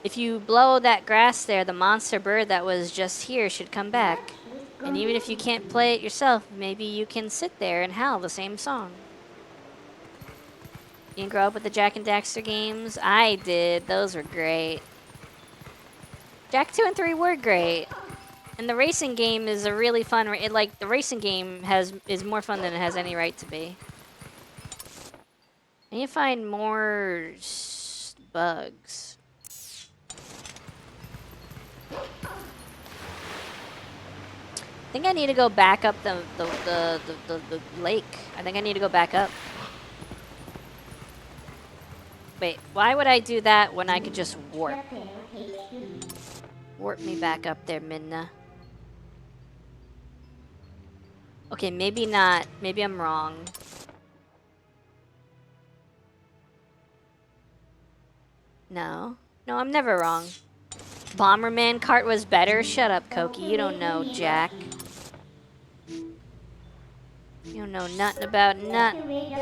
If you blow that grass there, the monster bird that was just here should come back. And even if you can't play it yourself, maybe you can sit there and howl the same song. You didn't grow up with the Jak and Daxter games? I did. Those were great. Jak 2 and 3 were great. And the racing game is a really fun... the racing game is more fun than it has any right to be. I need to find more bugs. I think I need to go back up the lake. I think I need to go back up. Wait, why would I do that when I could just warp? Warp me back up there, Minna. Okay, maybe not. Maybe I'm wrong. No. No, I'm never wrong. Bomberman cart was better? Shut up, Koki. You don't know, Jack. You don't know nothing about nothing.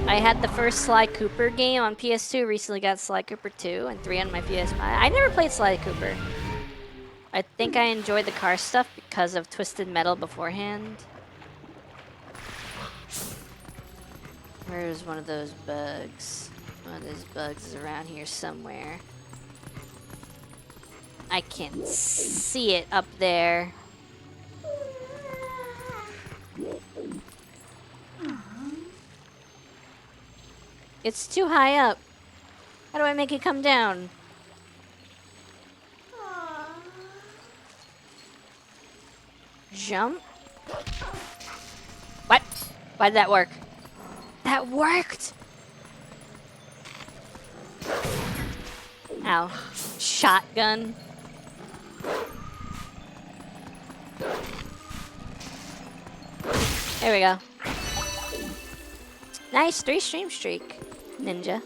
I had the first Sly Cooper game on PS2. Recently got Sly Cooper 2 and 3 on my PS5. I never played Sly Cooper. I think I enjoyed the car stuff because of Twisted Metal beforehand. Where's one of those bugs? One of those bugs is around here somewhere. I can't see it up there. It's too high up. How do I make it come down? Jump? What? Why did that work? That worked! Ow. Shotgun. There we go. Nice, 3 stream streak, Ninja.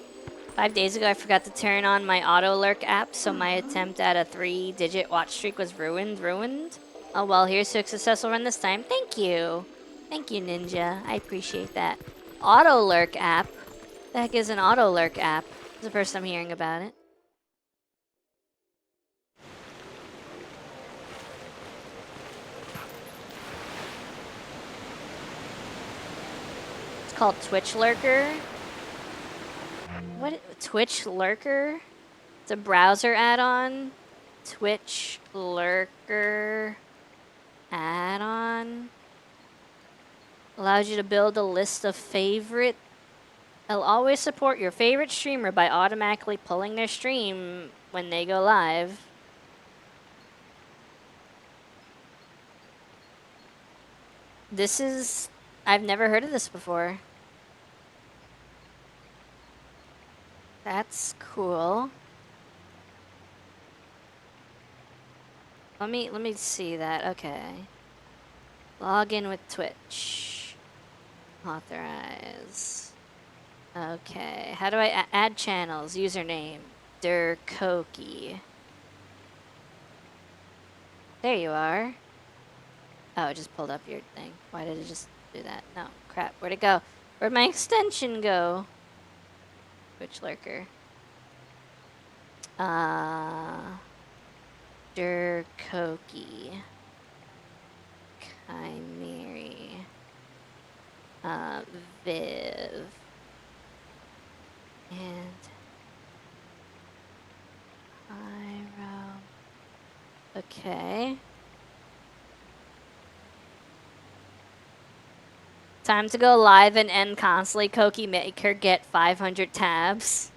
5 days ago, I forgot to turn on my auto lurk app, so my attempt at a 3-digit watch streak was ruined. Oh well, here's to a successful run this time. Thank you. Thank you, Ninja. I appreciate that. Auto lurk app? The heck is an auto lurk app? It's the first time hearing about it. It's called Twitch Lurker. What? Twitch Lurker? It's a browser add-on. Twitch Lurker add-on. Allows you to build a list of favorite. It'll always support your favorite streamer by automatically pulling their stream when they go live. This is... I've never heard of this before. That's cool. Let me see that. Okay. Log in with Twitch. Authorize. Okay. How do I add channels? Username. Durkoki. There you are. Oh, it just pulled up your thing. Why did it just do that? No. Crap. Where'd it go? Where'd my extension go? Twitch Lurker. Durkoki. Chimeri. Viv. And Pyro. Okay. Time to go live and end constantly. Koki, make her get 500 tabs.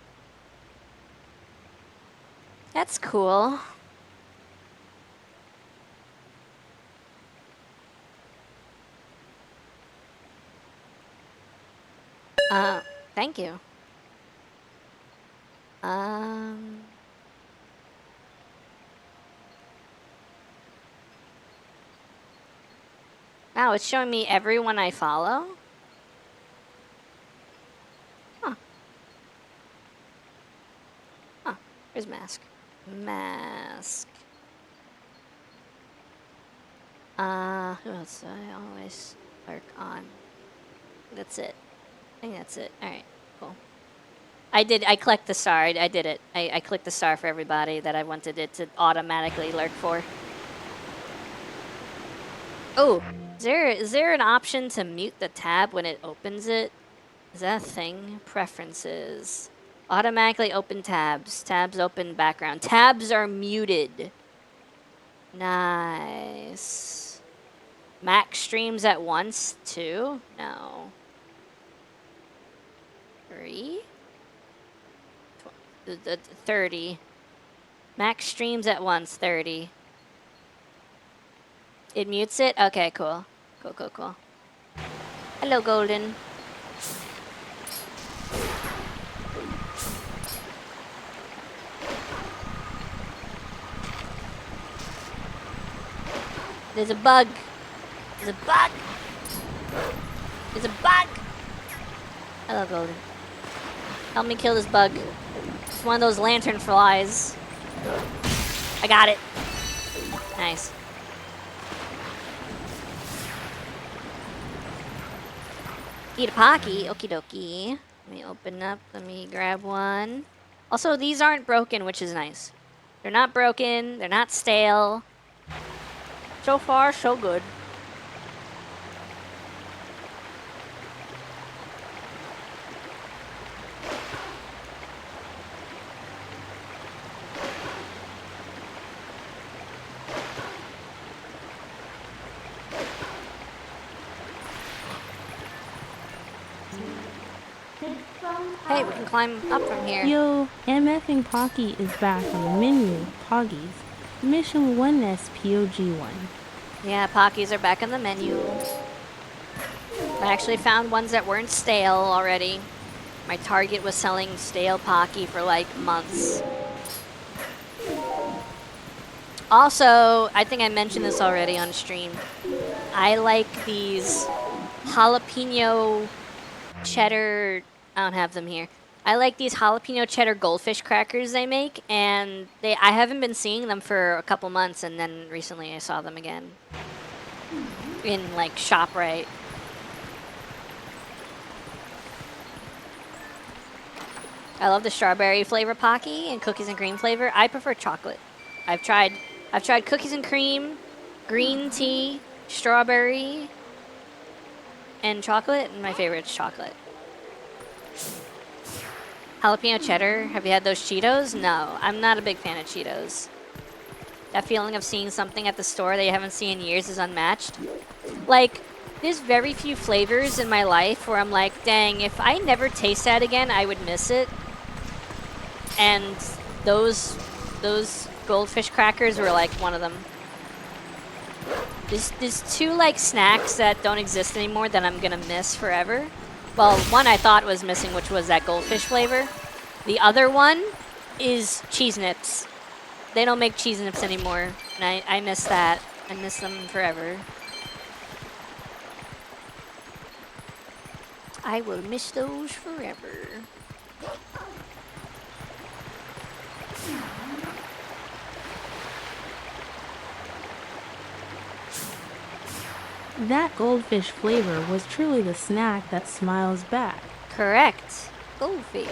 That's cool. Thank you. Wow, it's showing me everyone I follow? Huh. Huh. Where's Mask? Mask. Who else do I always lurk on? That's it. I think that's it. Alright, cool. I clicked the star. I did it. I clicked the star for everybody that I wanted it to automatically lurk for. Oh, is there an option to mute the tab when it opens it? Is that a thing? Preferences. Automatically open tabs. Tabs open background. Tabs are muted. Nice. Max streams at once too? No. 3? 30. Max streams at once, 30. It mutes it? Okay, cool. Cool. Hello, Golden. There's a bug. There's a bug. There's a bug. Hello, Golden. Help me kill this bug. It's one of those lantern flies. I got it. Nice. Eat a Pocky. Okie dokie. Let me open up. Let me grab one. Also, these aren't broken, which is nice. They're not broken. They're not stale. So far, so good. Hey, we can climb up from here. Yo, MFing Pocky is back on the menu. Poggies. Mission 1S POG1. Yeah, Pockies are back on the menu. I actually found ones that weren't stale already. My Target was selling stale Pocky for like months. Also, I think I mentioned this already on stream. I like these jalapeno cheddar, I don't have them here. I like these jalapeno cheddar goldfish crackers they make, and I haven't been seeing them for a couple months, and then recently I saw them again in like ShopRite. I love the strawberry flavor Pocky and cookies and cream flavor. I prefer chocolate. I've tried cookies and cream, green tea, strawberry, and chocolate, and my favorite is chocolate. Jalapeno cheddar, have you had those Cheetos? No, I'm not a big fan of Cheetos. That feeling of seeing something at the store that you haven't seen in years is unmatched. Like, there's very few flavors in my life where I'm like, dang, if I never taste that again, I would miss it. And those goldfish crackers were like one of them. There's two like snacks that don't exist anymore that I'm gonna miss forever. Well, one I thought was missing, which was that goldfish flavor. The other one is cheese nips. They don't make cheese nips anymore, and I miss that. I miss them forever. I will miss those forever. That goldfish flavor was truly the snack that smiles back. Correct. Goldfish.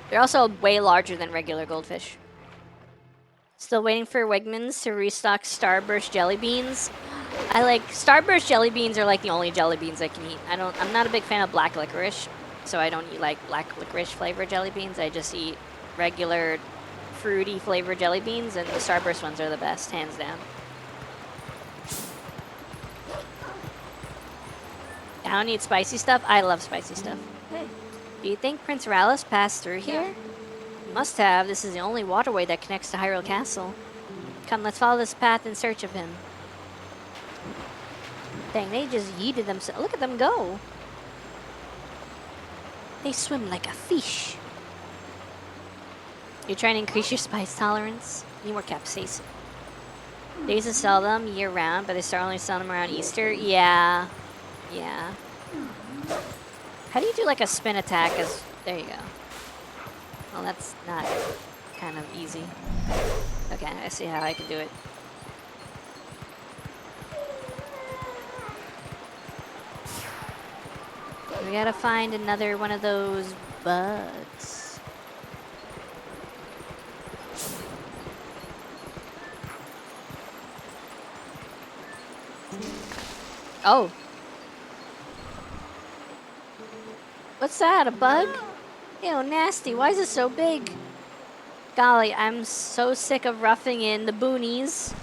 They're also way larger than regular goldfish. Still waiting for Wegmans to restock Starburst jelly beans. I like Starburst jelly beans are like the only jelly beans I can eat. I'm not a big fan of black licorice, so I don't eat like black licorice flavored jelly beans. I just eat regular fruity flavored jelly beans, and the Starburst ones are the best, hands down. I don't eat spicy stuff. I love spicy stuff. Hey, do you think Prince Rallis passed through here? Must have. This is the only waterway that connects to Hyrule Castle. Come, let's follow this path in search of him. Dang, they just yeeted themselves. Look at them go. They swim like a fish. You're trying to increase your spice tolerance? Need more capsaicin. They used to sell them year-round, but they start only selling them around Easter. Yeah. Yeah. How do you do like a spin attack? There you go. Well, that's not kind of easy. Okay, I see how I can do it. We gotta find another one of those bugs. Oh. What's that, a bug? Ew, nasty. Why is it so big? Golly, I'm so sick of roughing in the boonies.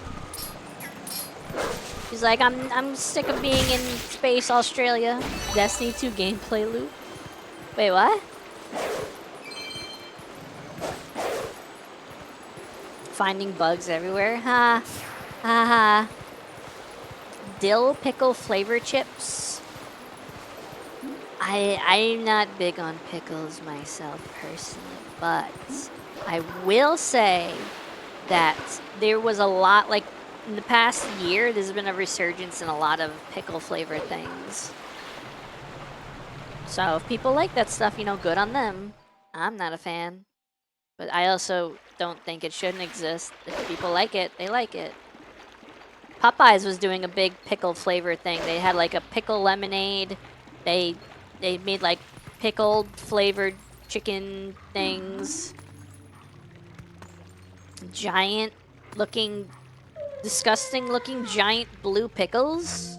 He's like, I'm sick of being in space, Australia. Destiny 2 gameplay loop. Wait, what? Finding bugs everywhere. Ha. Ha ha. Dill pickle flavor chips. I'm not big on pickles myself personally, but I will say that there was a lot, like in the past year, there's been a resurgence in a lot of pickle flavored things. So if people like that stuff, you know, good on them. I'm not a fan. But I also don't think it shouldn't exist. If people like it, they like it. Popeyes was doing a big pickle flavor thing. They had like a pickle lemonade. They made like pickled flavored chicken things. Giant looking, disgusting looking giant blue pickles.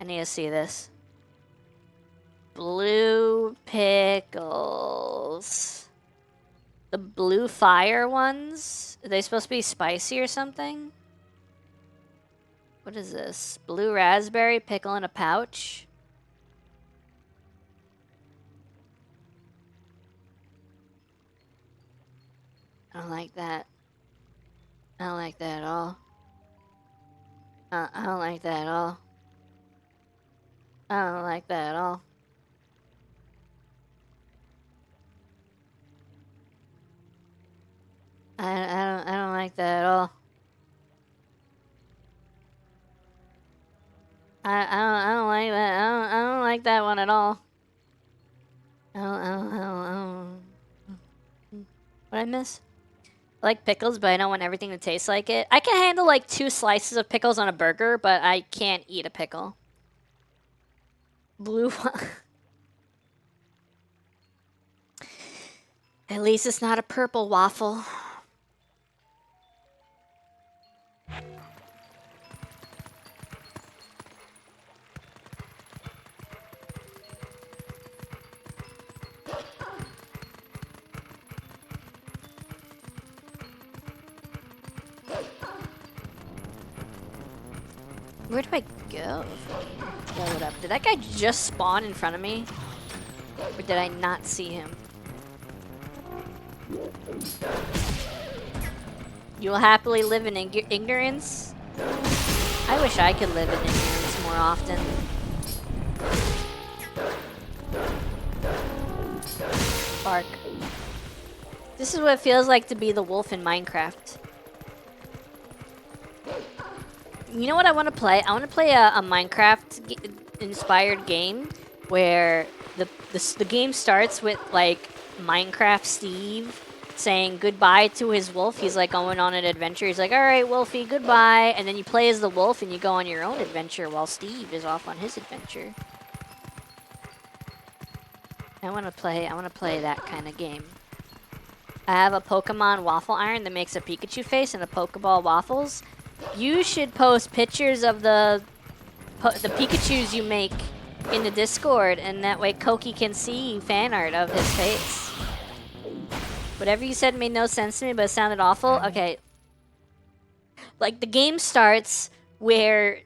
I need to see this. Blue pickles. The blue fire ones? Are they supposed to be spicy or something? What is this? Blue raspberry pickle in a pouch? I don't like that. I don't like that at all. I don't like that at all. I don't like that at all. I don't like that at all. I don't like that. I don't like that one at all. I don't. What I miss? I like pickles, but I don't want everything to taste like it. I can handle like 2 slices of pickles on a burger, but I can't eat a pickle. Blue one. At least it's not a purple waffle. Where do I go? Blow up. Did that guy just spawn in front of me? Or did I not see him? You will happily live in ignorance? I wish I could live in ignorance more often. Bark. This is what it feels like to be the wolf in Minecraft. You know what I want to play? I want to play a Minecraft-inspired game where the game starts with, like, Minecraft Steve saying goodbye to his wolf. He's, like, going on an adventure. He's like, all right, Wolfie, goodbye. And then you play as the wolf and you go on your own adventure while Steve is off on his adventure. I want to play that kind of game. I have a Pokemon waffle iron that makes a Pikachu face and a Pokeball waffles. You should post pictures of the Pikachus you make in the Discord, and that way Koki can see fan art of his face. Whatever you said made no sense to me, but it sounded awful. Okay. Like, the game starts where,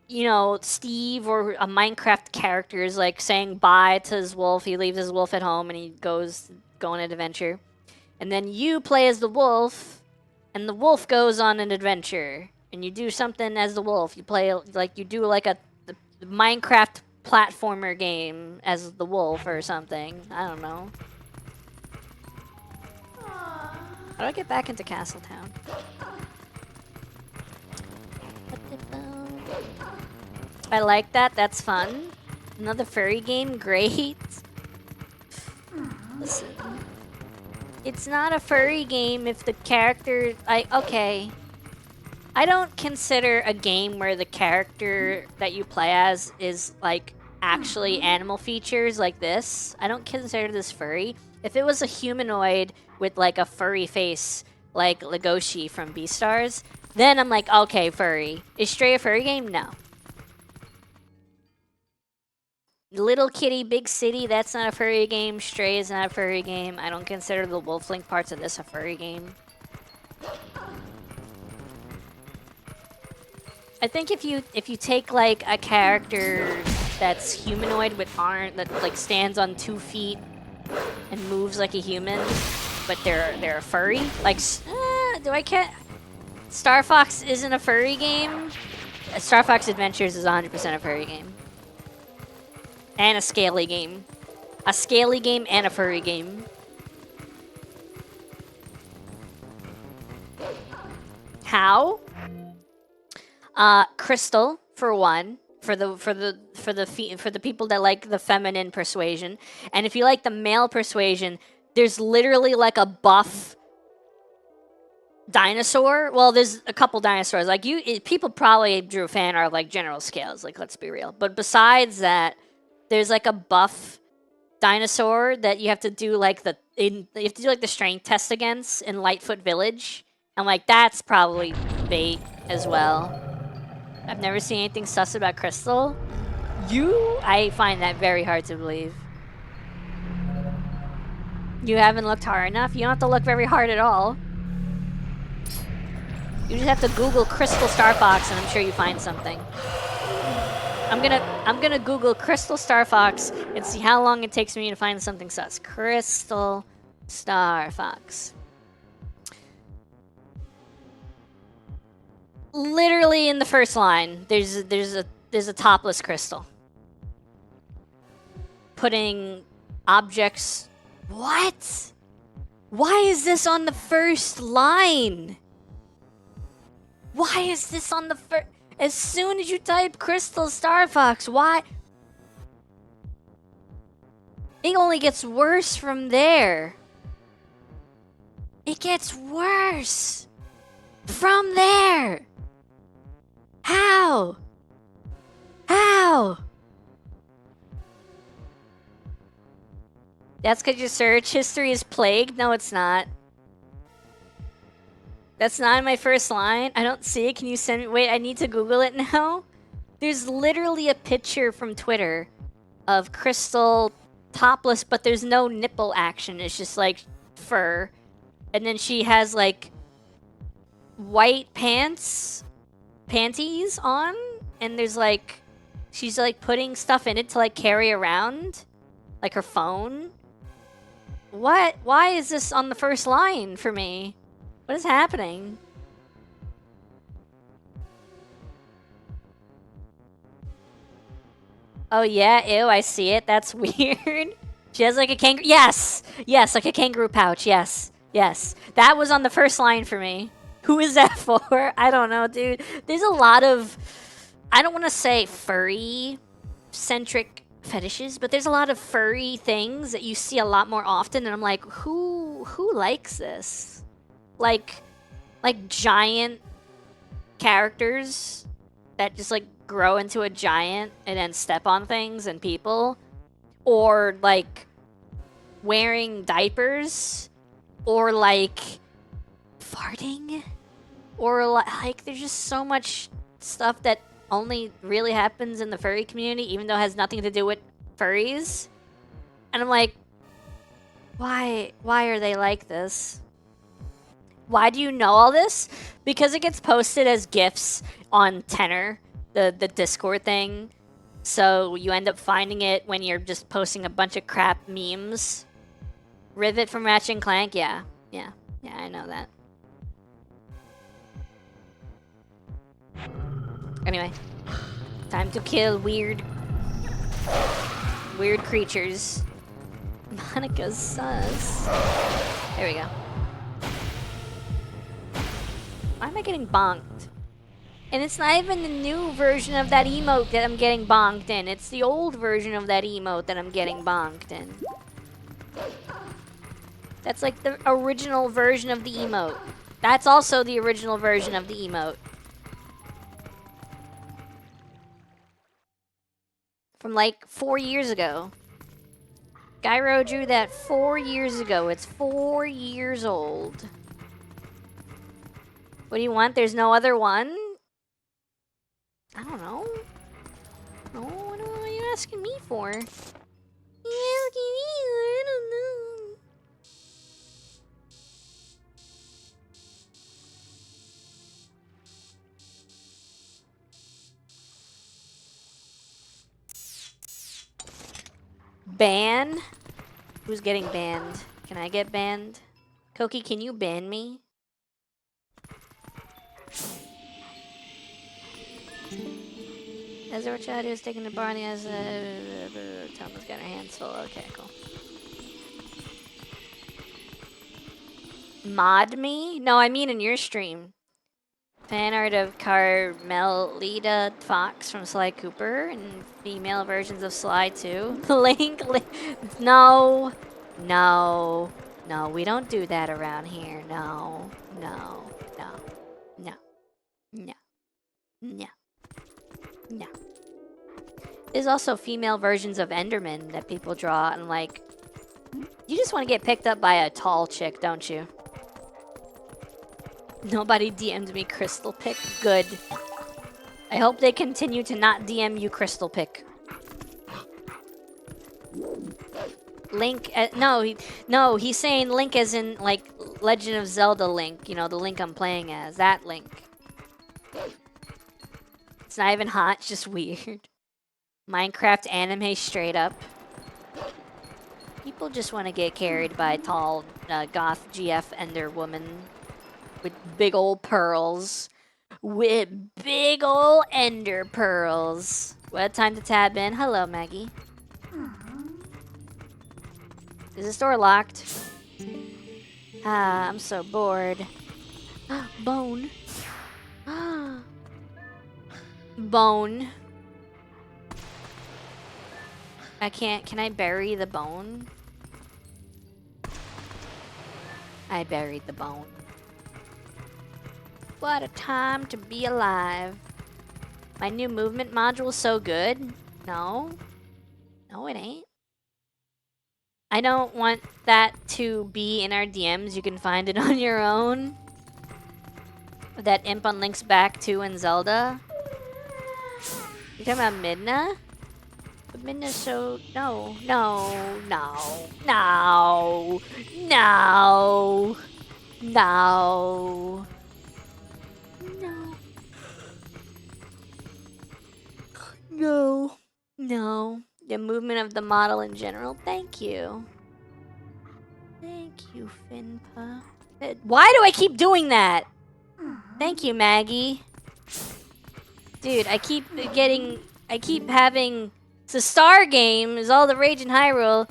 you know, Steve or a Minecraft character is, like, saying bye to his wolf. He leaves his wolf at home, and he goes on an adventure. And then you play as the wolf, and the wolf goes on an adventure. And you do something as the wolf. You play, like, you do, like, the Minecraft platformer game as the wolf or something. I don't know. How do I get back into Castletown? I like that. That's fun. Another furry game? Great. Listen. It's not a furry game if the character... Okay. I don't consider a game where the character that you play as is, like, actually animal features like this. I don't consider this furry. If it was a humanoid with, like, a furry face, like Legoshi from Beastars, then I'm like, okay, furry. Is Stray a furry game? No. Little Kitty, Big City, that's not a furry game. Stray is not a furry game. I don't consider the Wolf Link parts of this a furry game. I think if you take, like, a character that's humanoid with arm that, like, stands on 2 feet and moves like a human, but they're a furry, like, do I can't. Star Fox isn't a furry game. Star Fox Adventures is 100% a furry game. And a scaly game. A scaly game and a furry game. How? Crystal, for one. for the people that like the feminine persuasion. And if you like the male persuasion, there's literally like a buff dinosaur. Well, there's a couple dinosaurs. Like people probably drew fan art of like General Scales. Like, let's be real. But besides that, there's like a buff dinosaur that you have to do like the strength test against in Lightfoot Village, and like that's probably bait as well. I've never seen anything sus about Crystal. I find that very hard to believe. You haven't looked hard enough. You don't have to look very hard at all. You just have to Google Crystal Star Fox, and I'm sure you find something. I'm gonna Google Crystal Star Fox and see how long it takes me to find something sus. Crystal Star Fox. Literally in the first line, there's a topless crystal. Putting objects. What? Why is this on the first line? Why is this on the first? As soon as you type Crystal Star Fox, why? It only gets worse from there. It gets worse from there. How? How? That's because your search history is plagued? No, it's not. That's not in my first line. I don't see it. Can you send me? Wait, I need to Google it now. There's literally a picture from Twitter of Crystal topless, but there's no nipple action. It's just like fur. And then she has like white panties on. And there's like, she's like putting stuff in it to like carry around. Like her phone. What? Why is this on the first line for me? What is happening? Oh yeah, ew, I see it. That's weird. She has like a kangaroo. Yes! Yes, like a kangaroo pouch. Yes. Yes. That was on the first line for me. Who is that for? I don't know, dude. There's a lot of, I don't want to say furry-centric fetishes, but there's a lot of furry things that you see a lot more often, and I'm like, who likes this? Like giant characters that just like grow into a giant and then step on things and people, or like wearing diapers, or like farting, or like there's just so much stuff that only really happens in the furry community, even though it has nothing to do with furries. And I'm like, why are they like this? Why do you know all this? Because it gets posted as GIFs on Tenor, the Discord thing. So you end up finding it when you're just posting a bunch of crap memes. Rivet from Ratchet and Clank? Yeah, I know that. Anyway, time to kill weird creatures. Monica's sus. There we go. Why am I getting bonked? And it's not even the new version of that emote that I'm getting bonked in. It's the old version of that emote that I'm getting bonked in. That's like the original version of the emote. That's also the original version of the emote. From like 4 years ago. Gyro drew that 4 years ago. It's 4 years old. What do you want? There's no other one? I don't know. No, what are you asking me for? You're asking me? I don't know. Ban? Who's getting banned? Can I get banned? Koki, can you ban me? As our child is taking the Barney as Thomas got her hands full. Okay, cool. Mod me? No, I mean in your stream. Fan art of Carmelita Fox from Sly Cooper and female versions of Sly too. Link. No. No. No, we don't do that around here. No. No. No. No. No. No. No. There's also female versions of Enderman that people draw, and like, you just want to get picked up by a tall chick, don't you? Nobody DM'd me Crystal Pick. Good. I hope they continue to not DM you Crystal Pick. Link, no, he's saying Link as in, like, Legend of Zelda Link. You know, the Link I'm playing as. That Link. It's not even hot, it's just weird. Minecraft anime straight up. People just want to get carried by tall, goth GF Ender woman with big old pearls. With big old ender pearls. What time to tab in? Hello, Maggie. Is this door locked? Ah, I'm so bored. Bone. Bone. I can't. Can I bury the bone? I buried the bone. What a time to be alive. My new movement module is so good. No. No, it ain't. I don't want that to be in our DMs. You can find it on your own. That Imp on Link's Back 2 in Zelda. You talking about Midna? But Midna's so... No. No. No. No. No. No. No. No. No. The movement of the model in general. Thank you. Thank you, Finpa. Why do I keep doing that? Thank you, Maggie. Dude, I keep having... It's a star game. Is all the rage in Hyrule.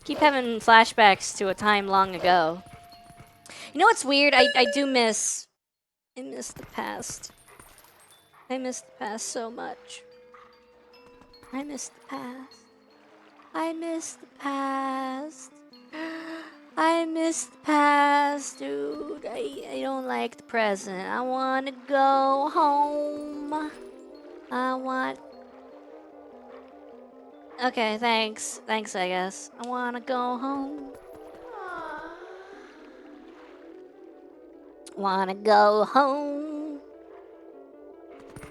Keep having flashbacks to a time long ago. You know what's weird? I do miss... I miss the past. I miss the past so much. I miss the past. I miss the past. I miss the past, dude. I don't like the present. I want to go home. I want... Okay, thanks. Thanks, I guess. I want to go home. Want to go home.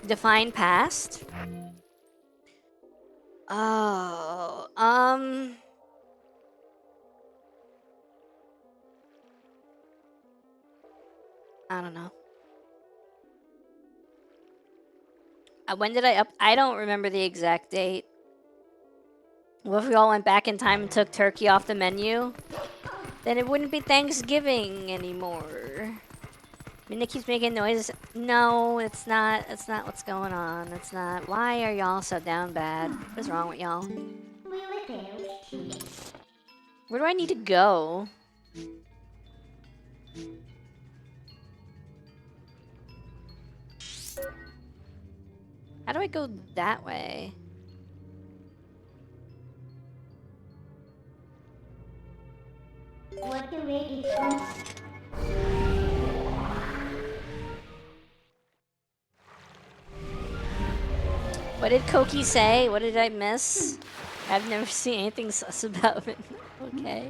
Define past? Oh, I don't know. When did I up? I don't remember the exact date. What if we all went back in time and took turkey off the menu? Then it wouldn't be Thanksgiving anymore. Minna keeps making noises. No, it's not. It's not what's going on. It's not. Why are y'all so down bad? What is wrong with y'all? Where do I need to go? How do I go that way? What the way is What did Koki say? What did I miss? I've never seen anything sus about it. Okay.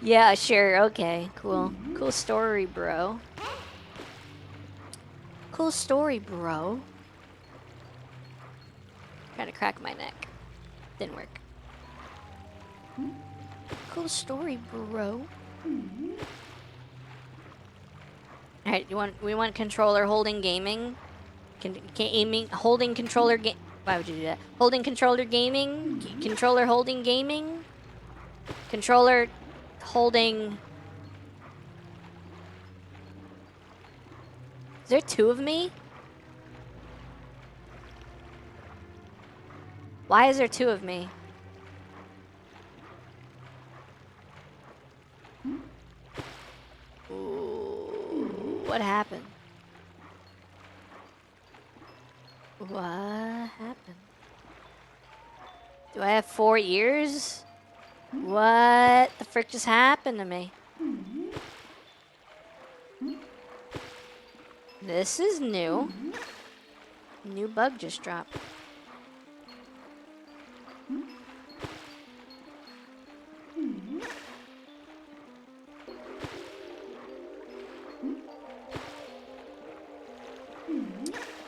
Yeah, sure. Okay. Cool. Cool story, bro. Cool story, bro. Trying to crack my neck. Didn't work. Cool story, bro. Alright, we want controller holding gaming? Holding controller game. Why would you do that? Holding controller gaming? Controller holding gaming? Controller holding... Is there two of me? Why is there two of me? Ooh, what happened? What happened? Do I have 4 ears? What the frick just happened to me? This is new. New bug just dropped.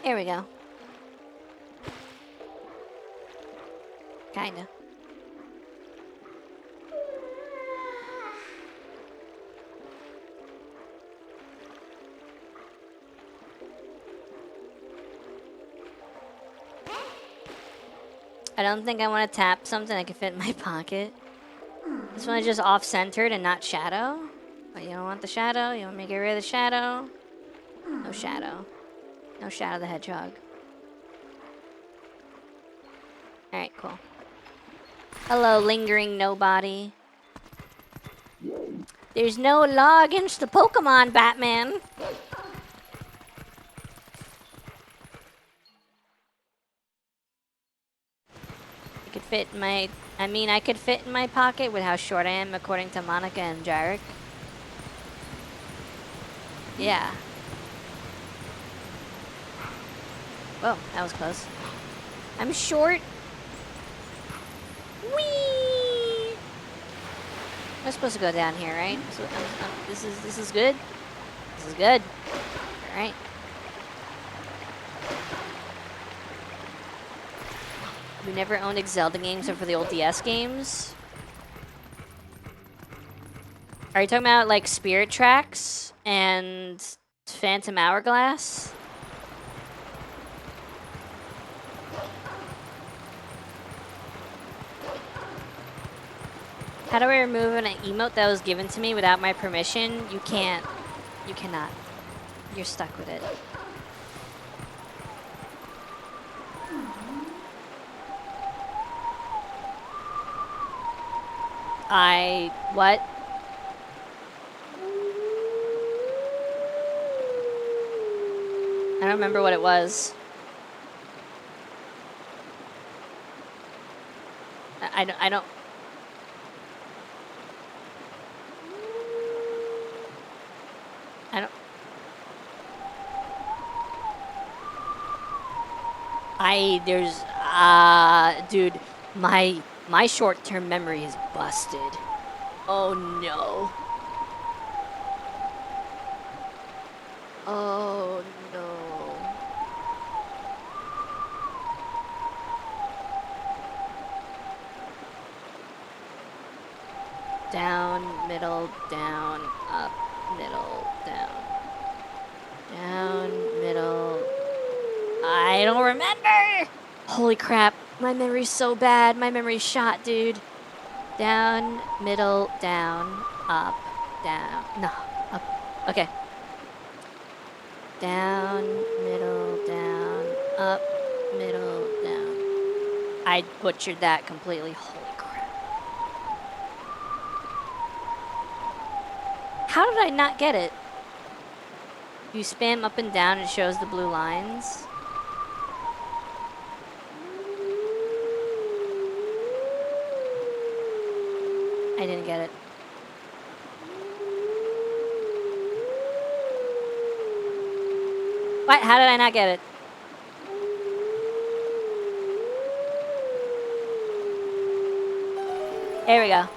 Here we go. Kinda. I don't think I want to tap something that can fit in my pocket. This one is just off-centered and not shadow. But you don't want the shadow? You want me to get rid of the shadow? No shadow. No Shadow the Hedgehog. Alright, cool. Hello, lingering nobody. There's no law against the Pokemon, Batman. I could fit in my... I could fit in my pocket with how short I am, according to Monica and Jarek. Yeah. Whoa, that was close. I'm short. Whee! I'm supposed to go down here, right? So, this is good. This is good. All right. We never owned Zelda games except for the old DS games. Are you talking about like Spirit Tracks and Phantom Hourglass? How do I remove an emote that was given to me without my permission? You can't. You cannot. You're stuck with it. What? I don't remember what it was. I don't. There's, dude, my short-term memory is busted. Oh no. Oh no. Down, middle, down, up, middle, down. Down, middle. I don't remember! Holy crap, my memory's so bad. My memory's shot, dude. Down, middle, down, up, down. No, up. Okay. Down, middle, down, up, middle, down. I butchered that completely. Holy crap. How did I not get it? You spam up and down, it shows the blue lines. I didn't get it. What? How did I not get it? There we go.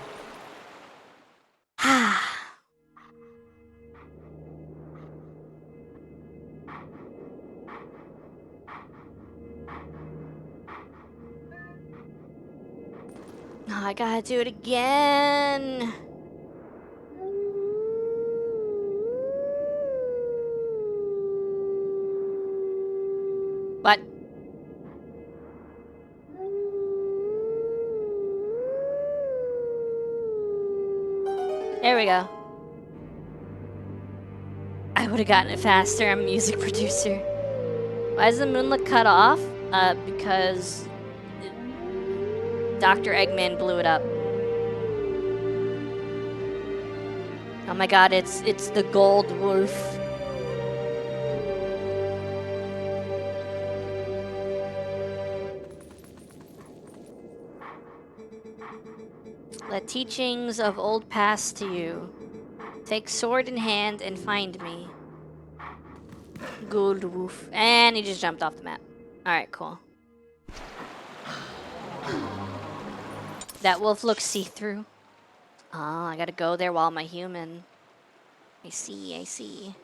Oh, I gotta do it again. What? There we go. I would have gotten it faster. I'm a music producer. Why is the moonlit cut off? Because Dr. Eggman blew it up. Oh my god, it's the gold wolf. Let teachings of old pass to you. Take sword in hand and find me. Gold woof. And he just jumped off the map. Alright, cool. That wolf looks see-through. Oh, I gotta go there while I'm a human. I see, I see.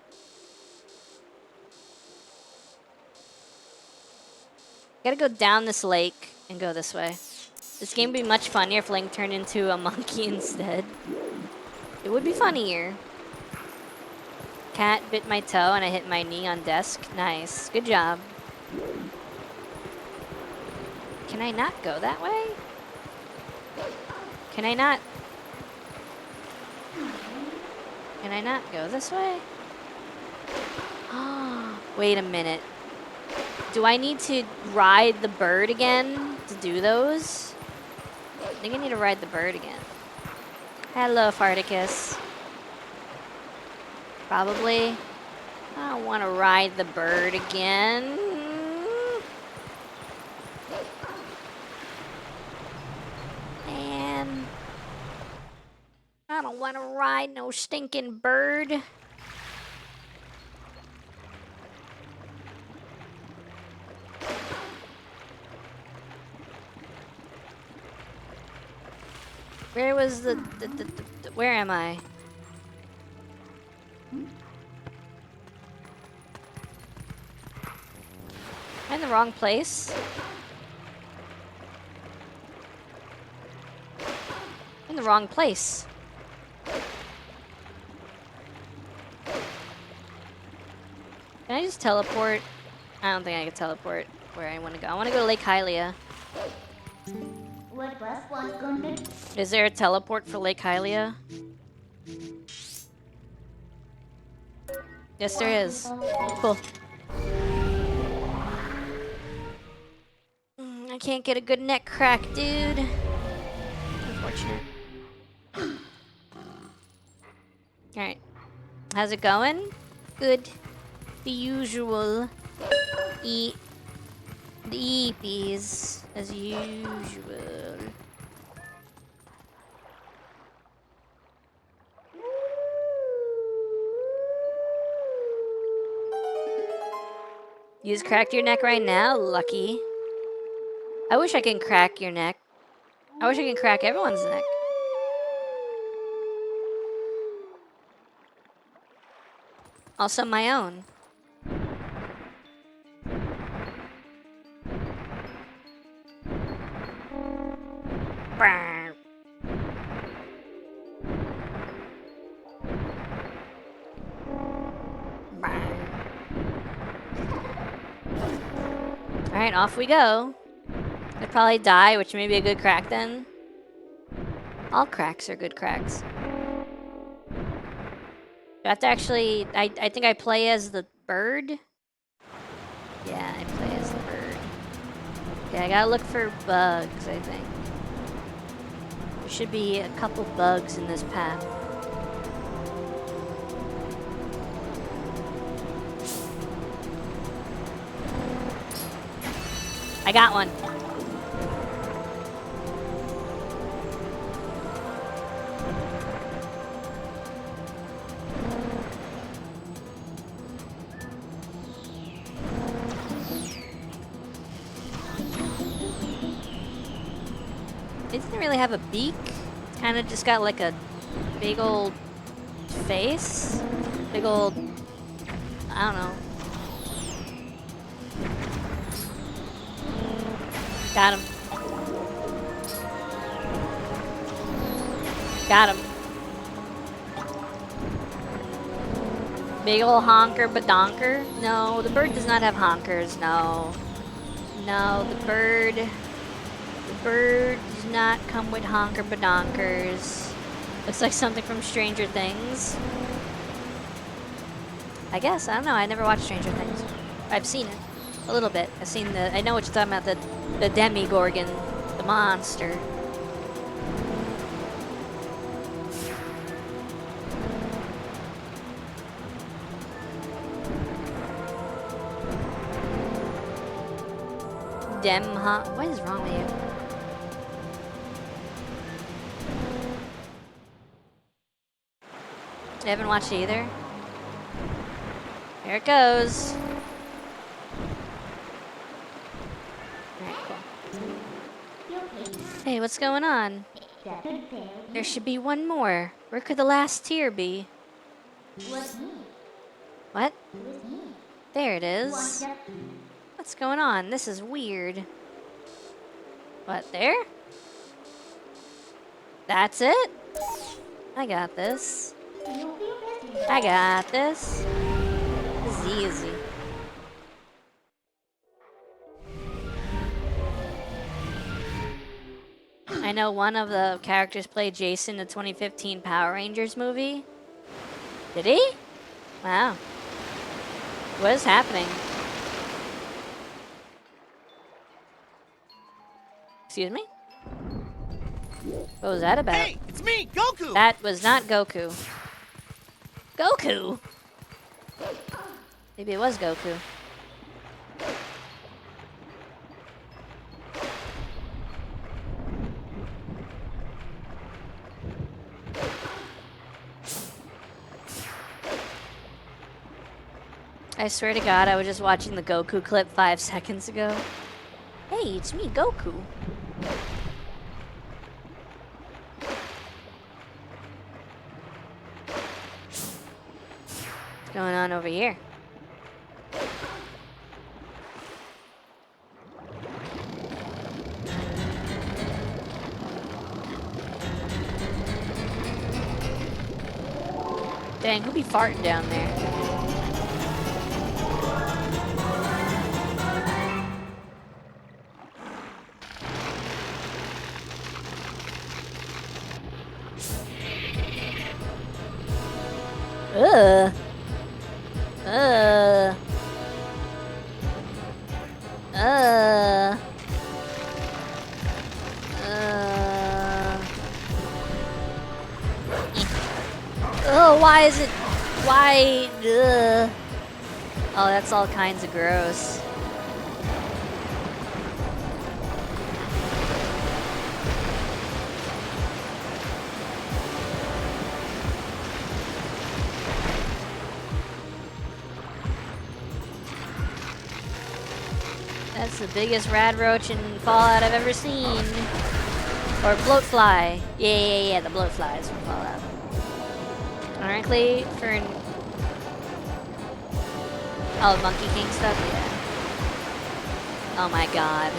Gotta go down this lake and go this way. This game would be much funnier if Link turned into a monkey instead. It would be funnier. Cat bit my toe and I hit my knee on desk. Nice. Good job. Can I not go that way? Can I not? Can I not go this way? Wait a minute. Do I need to ride the bird again to do those? I think I need to ride the bird again. Hello, Farticus. Probably. I don't want to ride the bird again. Man. I don't want to ride no stinking bird. Where was the where am I? Am I in the wrong place? I'm in the wrong place. Can I just teleport? I don't think I can teleport where I want to go. I want to go to Lake Hylia. Is there a teleport for Lake Hylia? Yes, there is. Cool. I can't get a good neck crack, dude. Unfortunate. Alright. How's it going? Good. The usual. Eat the eepies as usual. You just cracked your neck right now? Lucky. I wish I can crack your neck. I wish I can crack everyone's neck. Also my own. Alright, off we go. I'd probably die, which may be a good crack then. All cracks are good cracks. I have to actually... I think I play as the bird. Yeah, I play as the bird. Okay, I gotta look for bugs, I think. There should be a couple bugs in this path. I got one. It doesn't really have a beak. It's kind of just got like a big old face. Big old... I don't know. Got him. Got him. Big ol' honker badonker? No, the bird does not have honkers, no. No, the bird does not come with honker badonkers. Looks like something from Stranger Things. I guess, I don't know, I never watched Stranger Things. I've seen it. A little bit. I know what you're talking about, the Demigorgon, the monster. What is wrong with you? I haven't watched it either. Here it goes. Alright, cool. Hey, what's going on? There should be one more. Where could the last tier be? What? There it is. What's going on? This is weird. What, there? That's it? I got this. I got this. This is easy. I know one of the characters played Jason in the 2015 Power Rangers movie. Did he? Wow. What is happening? Excuse me? What was that about? Hey, it's me, Goku! That was not Goku. Goku? Maybe it was Goku. I swear to God, I was just watching the Goku clip 5 seconds ago. Hey, it's me, Goku. What's going on over here? Dang, who be farting down there? Ugh. Ugh. Ugh. Oh, why is it? Why? Ugh. Oh, that's all kinds of gross. That's the biggest rad roach in Fallout I've ever seen. Or bloatfly. Yeah, the bloatflies from Fallout. Ironically, for an... Oh, Monkey King stuff? Yeah. Oh my god.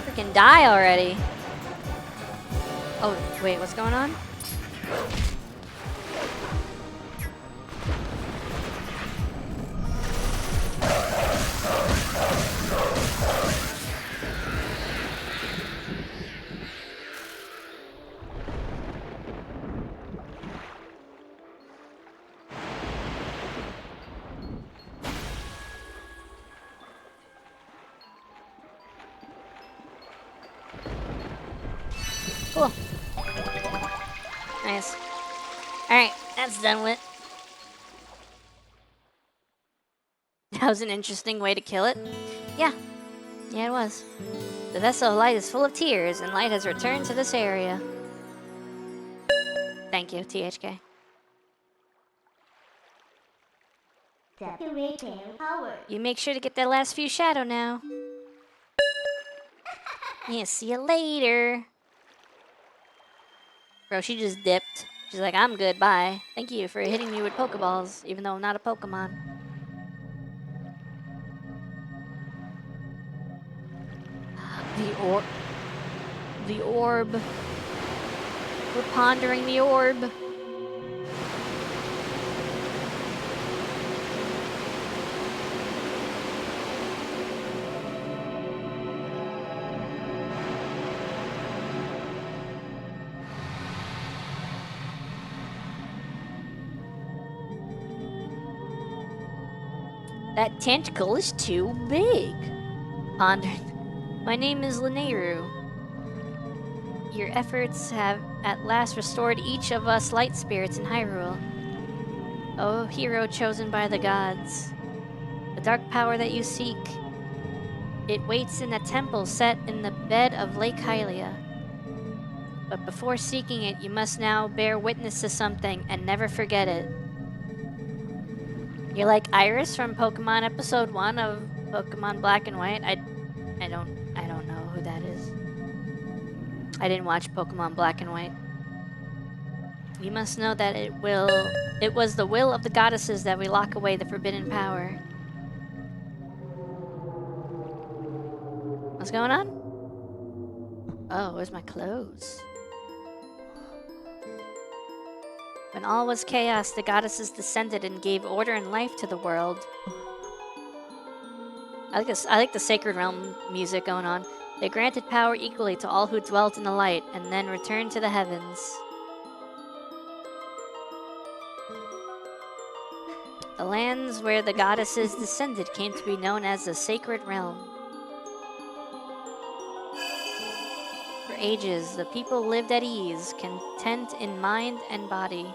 Freaking die already. Oh, wait, what's going on? Cool. Nice. Alright, that's done with. That was an interesting way to kill it. Yeah. Yeah, it was. The vessel of light is full of tears, and light has returned to this area. Thank you, THK. You make sure to get that last few shadow now. Yeah, see you later. Bro, she just dipped. She's like, I'm good, bye. Thank you for hitting me with Pokeballs, even though I'm not a Pokemon. The orb. We're pondering the orb. That tentacle is too big. Pondered. My name is Linneiru. Your efforts have at last restored each of us light spirits in Hyrule. Oh, hero chosen by the gods. dark power that you seek. It waits in a temple set in the bed of Lake Hylia. But before seeking it, you must now bear witness to something and never forget it. You're like Iris from Pokemon Episode 1 of Pokemon Black and White. I don't know who that is. I didn't watch Pokemon Black and White. You must know that it was the will of the goddesses that we lock away the forbidden power. What's going on? Oh, where's my clothes? When all was chaos, the goddesses descended and gave order and life to the world. I like the Sacred Realm music going on. They granted power equally to all who dwelt in the light, and then returned to the heavens. The lands where the goddesses descended came to be known as the Sacred Realm. For ages, the people lived at ease, content in mind and body.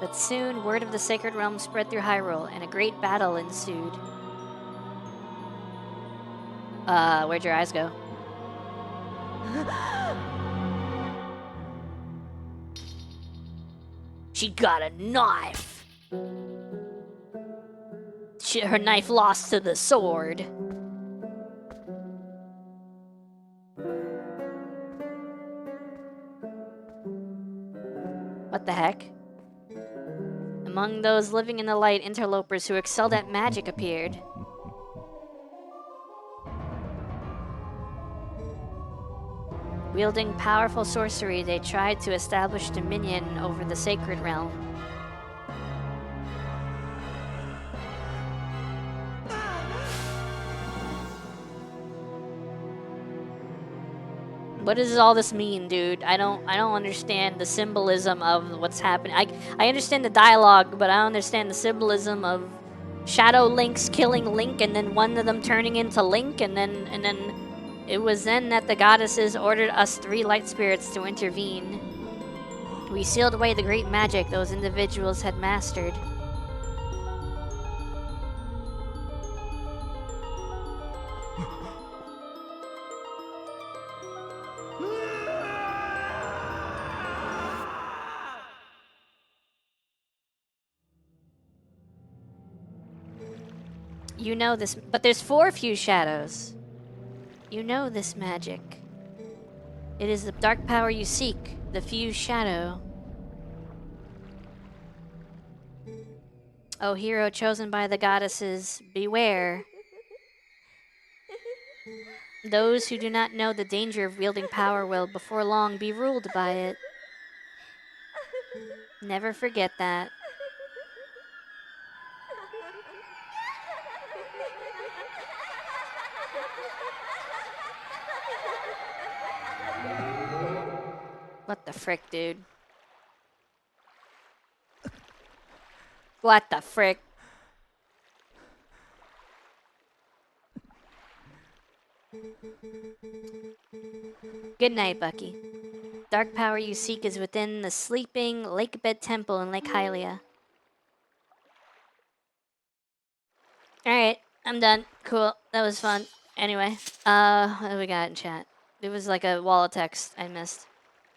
But soon, word of the Sacred Realm spread through Hyrule, and a great battle ensued. Where'd your eyes go? She got a knife! Her knife lost to the sword. What the heck? Among those living in the light, interlopers who excelled at magic appeared. Wielding powerful sorcery, they tried to establish dominion over the Sacred Realm. What does all this mean, dude? I don't understand the symbolism of what's happening. I understand the dialogue, but I don't understand the symbolism of Shadow Link's killing Link and then one of them turning into Link, and then it was then that the goddesses ordered us 3 light spirits to intervene. We sealed away the great magic those individuals had mastered. You know this, but there's 4 fused shadows. You know this magic. It is the dark power you seek, the fused shadow. O hero chosen by the goddesses, beware. Those who do not know the danger of wielding power will, before long, be ruled by it. Never forget that. What the frick, dude? What the frick? Good night, Bucky. Dark power you seek is within the sleeping Lakebed Temple in Lake Hylia. Alright, I'm done. Cool. That was fun. Anyway, what do we got in chat? It was like a wall of text I missed.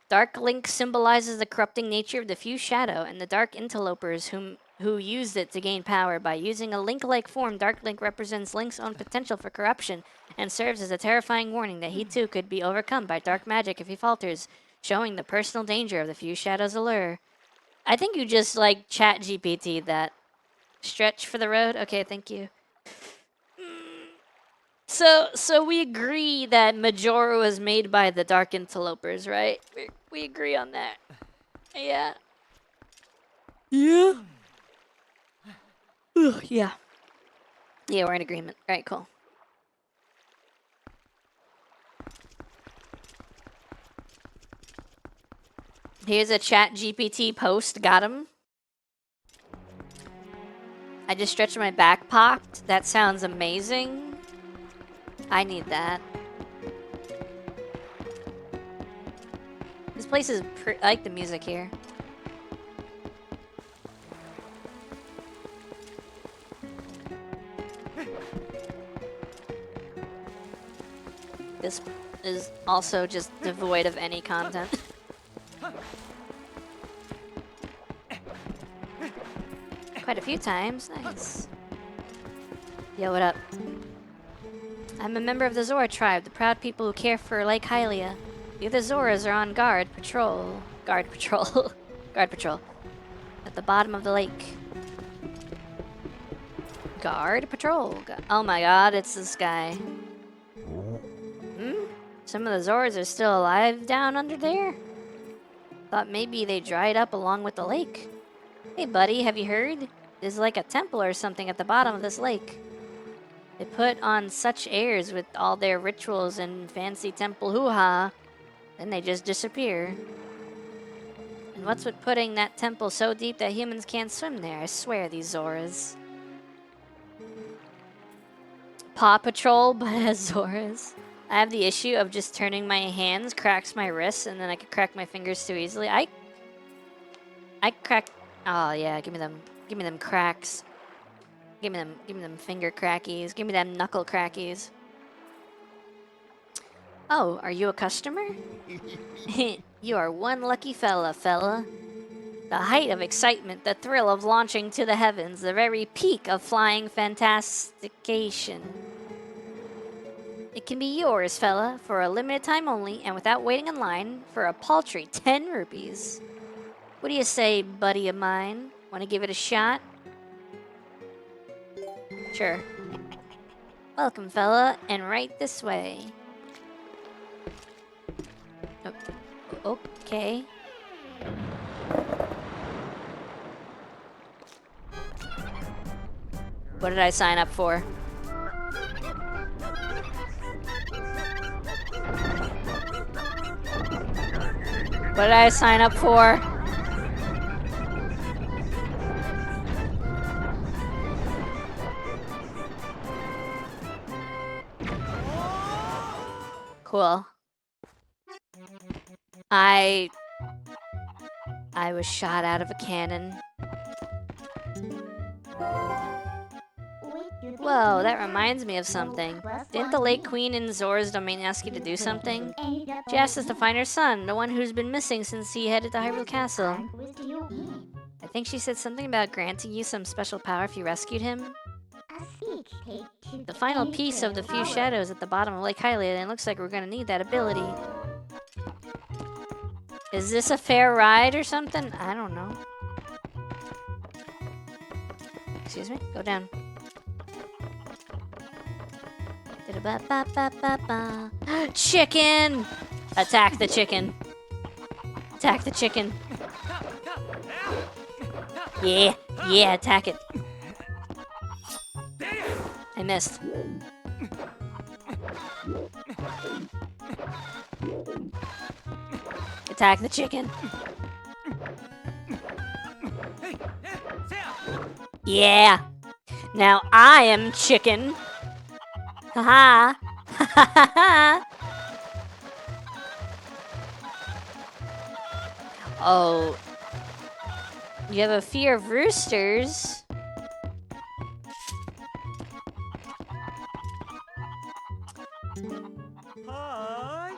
Dark Link symbolizes the corrupting nature of the fused shadow and the dark interlopers who used it to gain power. By using a Link-like form, Dark Link represents Link's own potential for corruption and serves as a terrifying warning that he too could be overcome by dark magic if he falters, showing the personal danger of the fused shadow's allure. I think you just like chat GPT that. Stretch for the road? Okay, thank you. So we agree that Majora was made by the Dark Interlopers, right? We agree on that. Yeah. Yeah. Ugh, yeah. Yeah, we're in agreement. All right, cool. Here's a chat GPT post. Got him. I just stretched my back popped. That sounds amazing. I need that. This place is I like the music here. This is also just devoid of any content. Quite a few times. Nice. Yo, what up? I'm a member of the Zora tribe, the proud people who care for Lake Hylia. The other Zoras are on guard patrol. Guard patrol. Guard patrol. At the bottom of the lake. Guard patrol. Oh my god, it's this guy. Some of the Zoras are still alive down under there? Thought maybe they dried up along with the lake. Hey buddy, have you heard? There's like a temple or something at the bottom of this lake. They put on such airs with all their rituals and fancy temple hoo-ha, then they just disappear. And what's with putting that temple so deep that humans can't swim there? I swear, these Zoras. Paw Patrol, but as Zoras. I have the issue of just turning my hands cracks my wrists, and then I could crack my fingers too easily. I crack. Oh yeah, give me them cracks. Give me them finger crackies. Give me them knuckle crackies. Oh, are you a customer? You are one lucky fella. The height of excitement, the thrill of launching to the heavens, the very peak of flying fantastication. It can be yours, fella, for a limited time only, and without waiting in line, for a paltry 10 rupees. What do you say, buddy of mine? Want to give it a shot? Sure. Welcome, fella, and right this way. Oh, okay. What did I sign up for? What did I sign up for? Cool. I was shot out of a cannon. Whoa, that reminds me of something. Didn't the Lake Queen in Zora's domain ask you to do something? She asked us to find her son, the one who's been missing since he headed to Hyrule Castle. I think she said something about granting you some special power if you rescued him. The final piece of the few shadows at the bottom of Lake Hylia, and it looks like we're gonna need that ability. Is this a fair ride or something? I don't know. Excuse me? Go down. Chicken! Attack the chicken. Attack the chicken. Yeah, yeah, attack it. I missed. Attack the chicken. Yeah. Now I am chicken. Haha. Ha ha ha. Oh. You have a fear of roosters? Hi.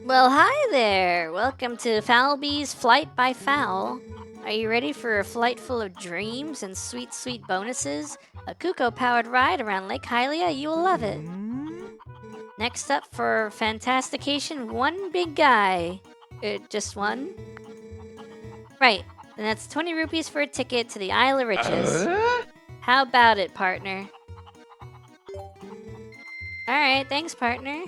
Well, hi there. Welcome to Falby's Flight by Fowl. Are you ready for a flight full of dreams and sweet, sweet bonuses? A Kuko-powered ride around Lake Hylia? You will love it. Next up for Fantastication, one big guy. Just one? Right, and that's 20 rupees for a ticket to the Isle of Riches. How about it, partner? Alright, thanks, partner.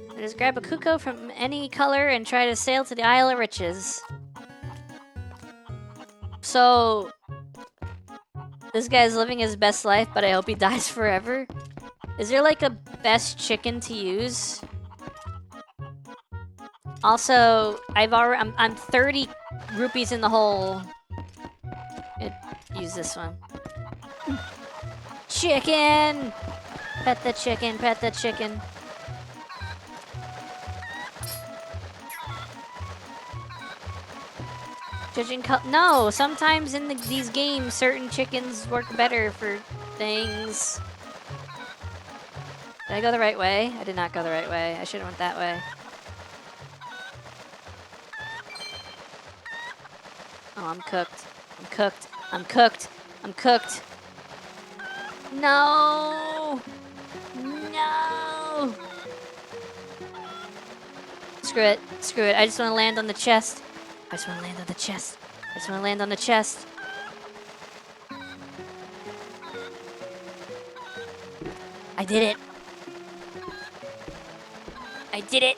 I'll just grab a Kuko from any color and try to sail to the Isle of Riches. So, this guy's living his best life, but I hope he dies forever. Is there like a best chicken to use? Also, I'm 30 rupees in the hole. Use this one. Chicken! Pet the chicken, pet the chicken. Judging no, sometimes in these games, certain chickens work better for things. Did I go the right way? I did not go the right way. I should have went that way. Oh, I'm cooked. I'm cooked. I'm cooked. I'm cooked. No! No! Screw it. Screw it. I just want to land on the chest. I just want to land on the chest. I just want to land on the chest. I did it. I did it.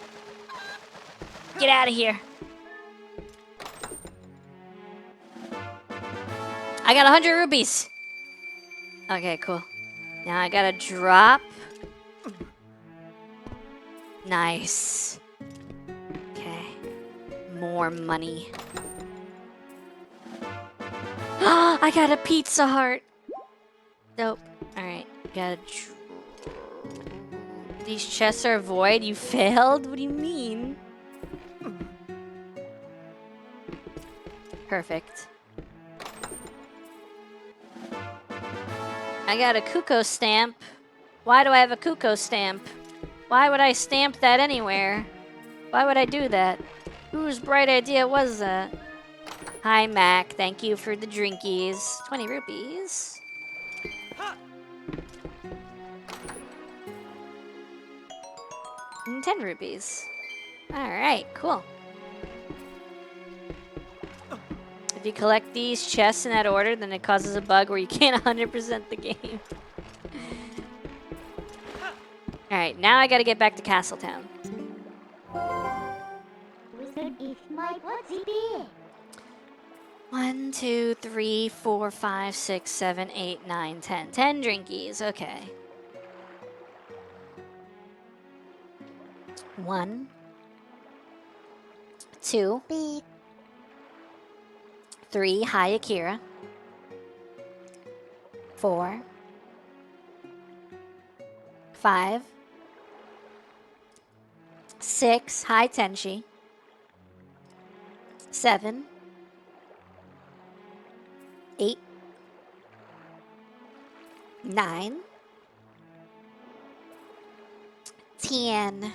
Get out of here. I got 100 rupees. Okay, cool. Now I gotta drop. Nice. Okay. More money. I got a Pizza Hut. Dope. Alright. Gotta. These chests are void? You failed? What do you mean? Perfect. I got a Kuko stamp. Why do I have a Kuko stamp? Why would I stamp that anywhere? Why would I do that? Whose bright idea was that? Hi, Mac. Thank you for the drinkies. 20 rupees. And 10 rupees. Alright, cool. If you collect these chests in that order, then it causes a bug where you can't 100% the game. Alright, now I gotta get back to Castletown. Wizard is my body. 1, 2, 3, 4, 5, 6, 7, 8, 9, 10. 10 drinkies, okay. 1, 2, 3, hi Akira. 4, 5, 6, hi Tenshi. 7, 8, 9, 10.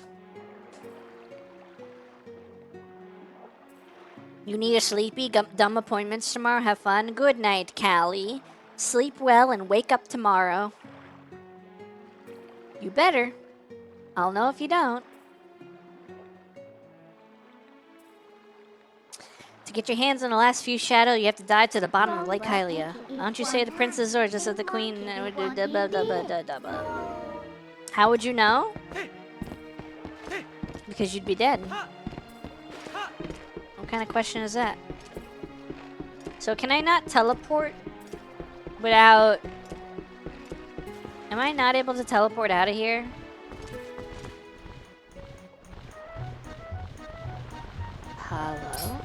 You need a sleepy, dumb appointments tomorrow? Have fun. Good night, Callie. Sleep well and wake up tomorrow. You better. I'll know if you don't. To get your hands on the last few shadow, you have to dive to the bottom of Lake Hylia. Why don't you say the princess or just that the queen... How would you know? Because you'd be dead. What kind of question is that? So can I not teleport without... Am I not able to teleport out of here? Hello?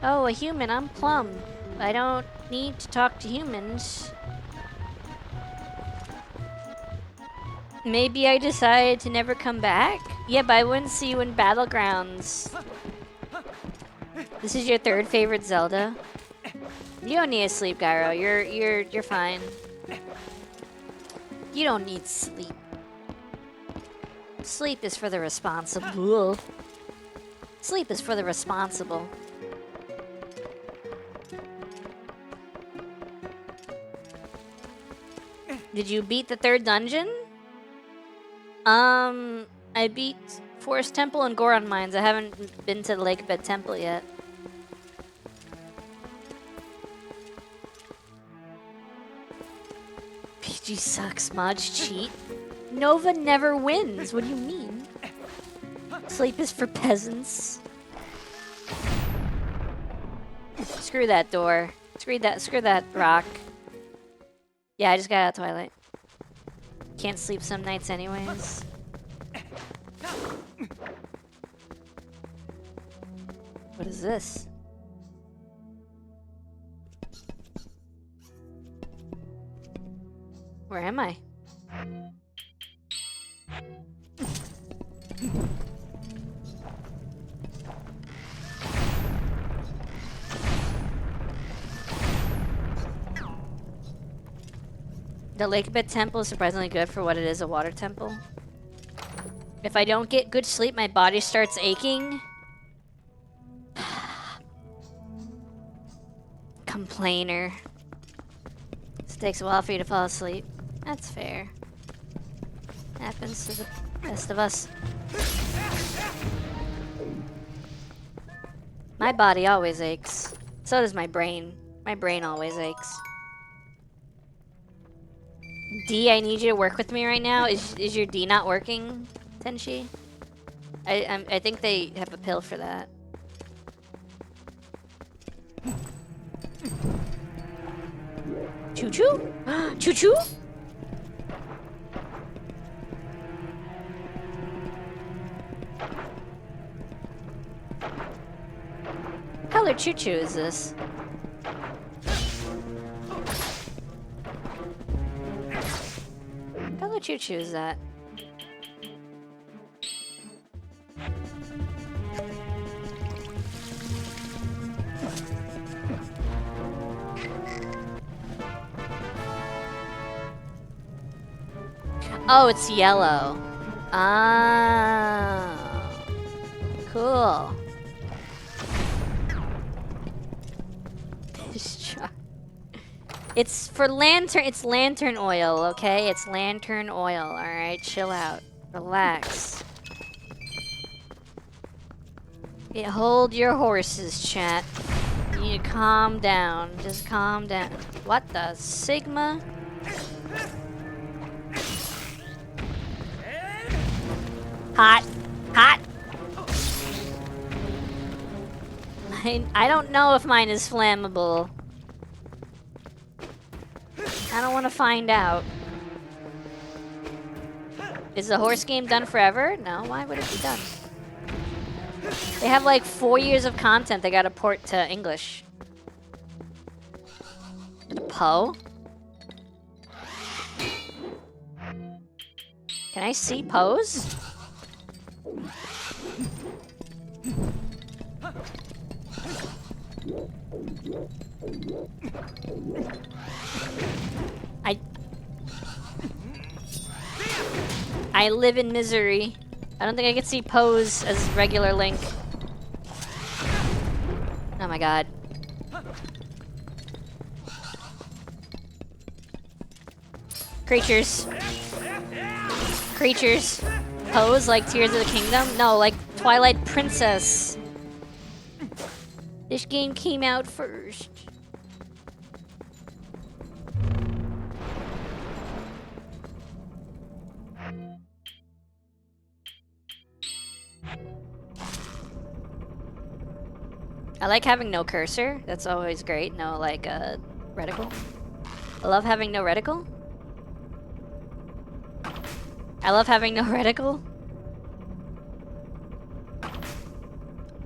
Oh, a human. I'm Plum. I don't need to talk to humans. Maybe I decided to never come back? Yeah, but I wouldn't see you in Battlegrounds. This is your third favorite Zelda? You don't need to sleep, Gyro. You're fine. You don't need sleep. Sleep is for the responsible. Sleep is for the responsible. Did you beat the third dungeon? I beat Forest Temple and Goron Mines. I haven't been to the Lakebed Temple yet. PG sucks, Modge cheat. Nova never wins. What do you mean? Sleep is for peasants. Screw that door. Screw that rock. Yeah, I just got out of Twilight. Can't sleep some nights anyways. What is this? Where am I? The Lake Bed Temple is surprisingly good for what it is, a water temple. If I don't get good sleep, my body starts aching. Complainer. This takes a while for you to fall asleep. That's fair. Happens to the best of us. My body always aches. So does my brain. My brain always aches. D, I need you to work with me right now. Is your D not working, Tenshi? I think they have a pill for that. Choo choo? Choo choo? What color choo choo is this? What color choo choo is that? Oh, it's yellow. Ah, cool. It's for lantern. It's lantern oil, okay? It's lantern oil. All right, chill out, relax. Yeah, hold your horses, chat. You need to calm down. Just calm down. What the Sigma? Hot. Hot. I don't know if mine is flammable. I don't want to find out. Is the horse game done forever? No, why would it be done? They have like 4 years of content they gotta port to English. The Poe? Can I see Poes? I live in misery. I don't think I can see Pose as regular Link. Oh my god. Creatures. Creatures. Pose like Tears of the Kingdom? No, like Twilight Princess. This game came out first. I like having no cursor. That's always great. No, like, reticle. I love having no reticle. I love having no reticle.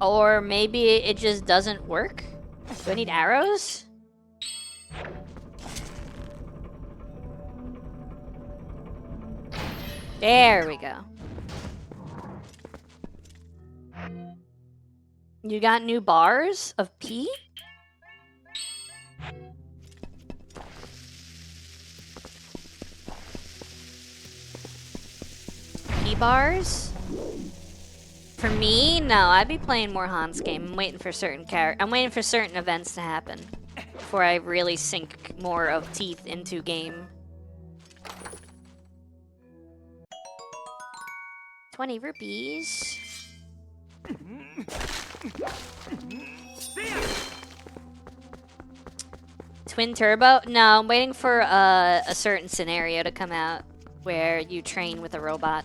Or maybe it just doesn't work? Do I need arrows? There we go. You got new bars of P? P bars? For me? No, I'd be playing more Hans game. I'm waiting for certain I'm waiting for certain events to happen before I really sink more of teeth into game. 20 rupees. Twin turbo? No, I'm waiting for a certain scenario to come out where you train with a robot.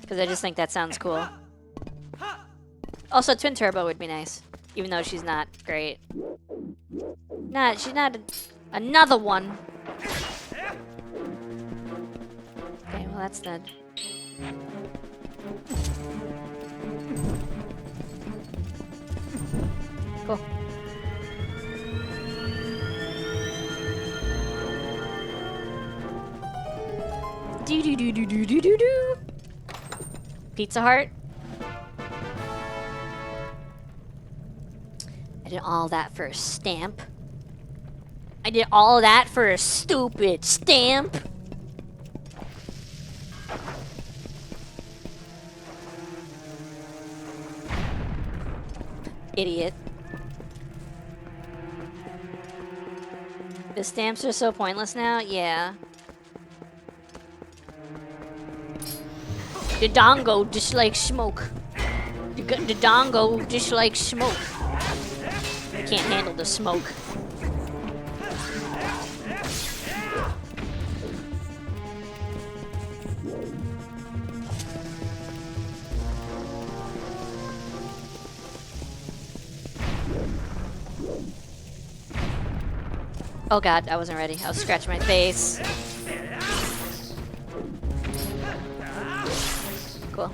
Because I just think that sounds cool. Also, twin turbo would be nice, even though she's not great. Nah, she's not another one. Okay, well that's dead. Cool. Do. Pizza Heart. I did all that for a stamp. I did all that for a stupid stamp. Idiot. The stamps are so pointless now? Yeah. The dongo just like smoke. The dongo just like smoke. I can't handle the smoke. Oh god, I wasn't ready. I was scratching my face. Cool.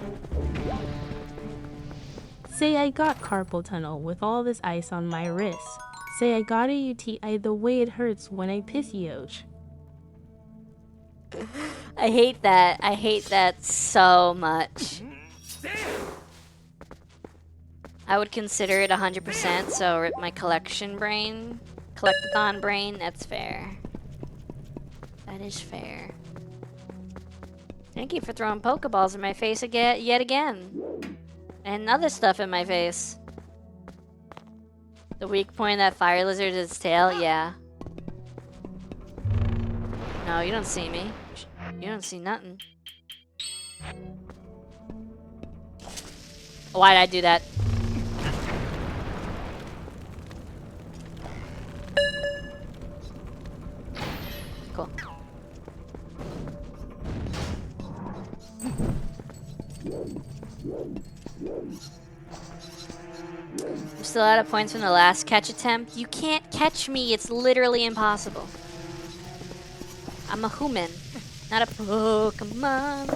Say I got carpal tunnel with all this ice on my wrist. Say I got a UTI the way it hurts when I piss yoch. I hate that. I hate that so much. I would consider it 100%, so rip my collection brain. Collectathon brain, that's fair. That is fair. Thank you for throwing Pokeballs in my face yet again. And other stuff in my face. The weak point of that fire lizard is its tail? Yeah. No, you don't see me. You don't see nothing. Why'd I do that? Cool. I'm still out of points from the last catch attempt. You can't catch me. It's literally impossible. I'm a human, not a Pokemon.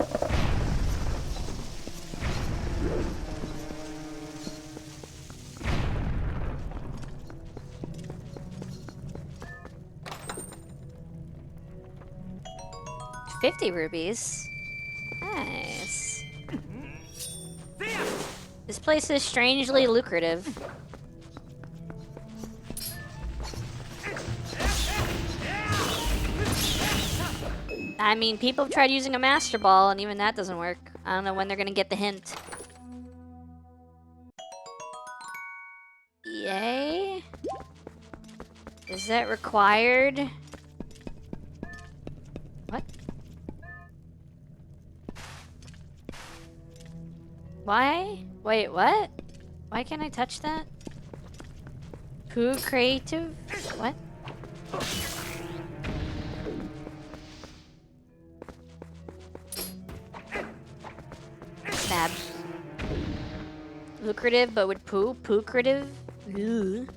$50 rupees. Nice. This place is strangely lucrative. I mean, people have tried using a Master Ball, and even that doesn't work. I don't know when they're gonna get the hint. Yay? Is that required? What? Why? Wait, what? Why can't I touch that? Who creative? What? Bad. Lucrative, but with poo? Poo-crative? Ugh.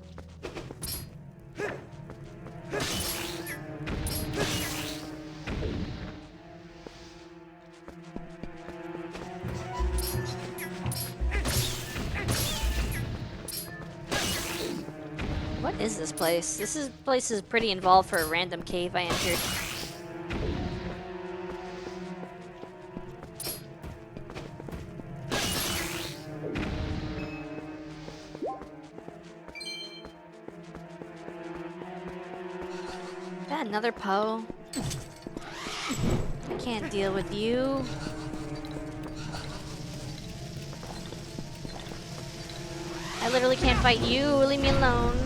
What is this place? This place is pretty involved for a random cave I entered. Got another Poe. I can't deal with you. I literally can't fight you. Leave me alone.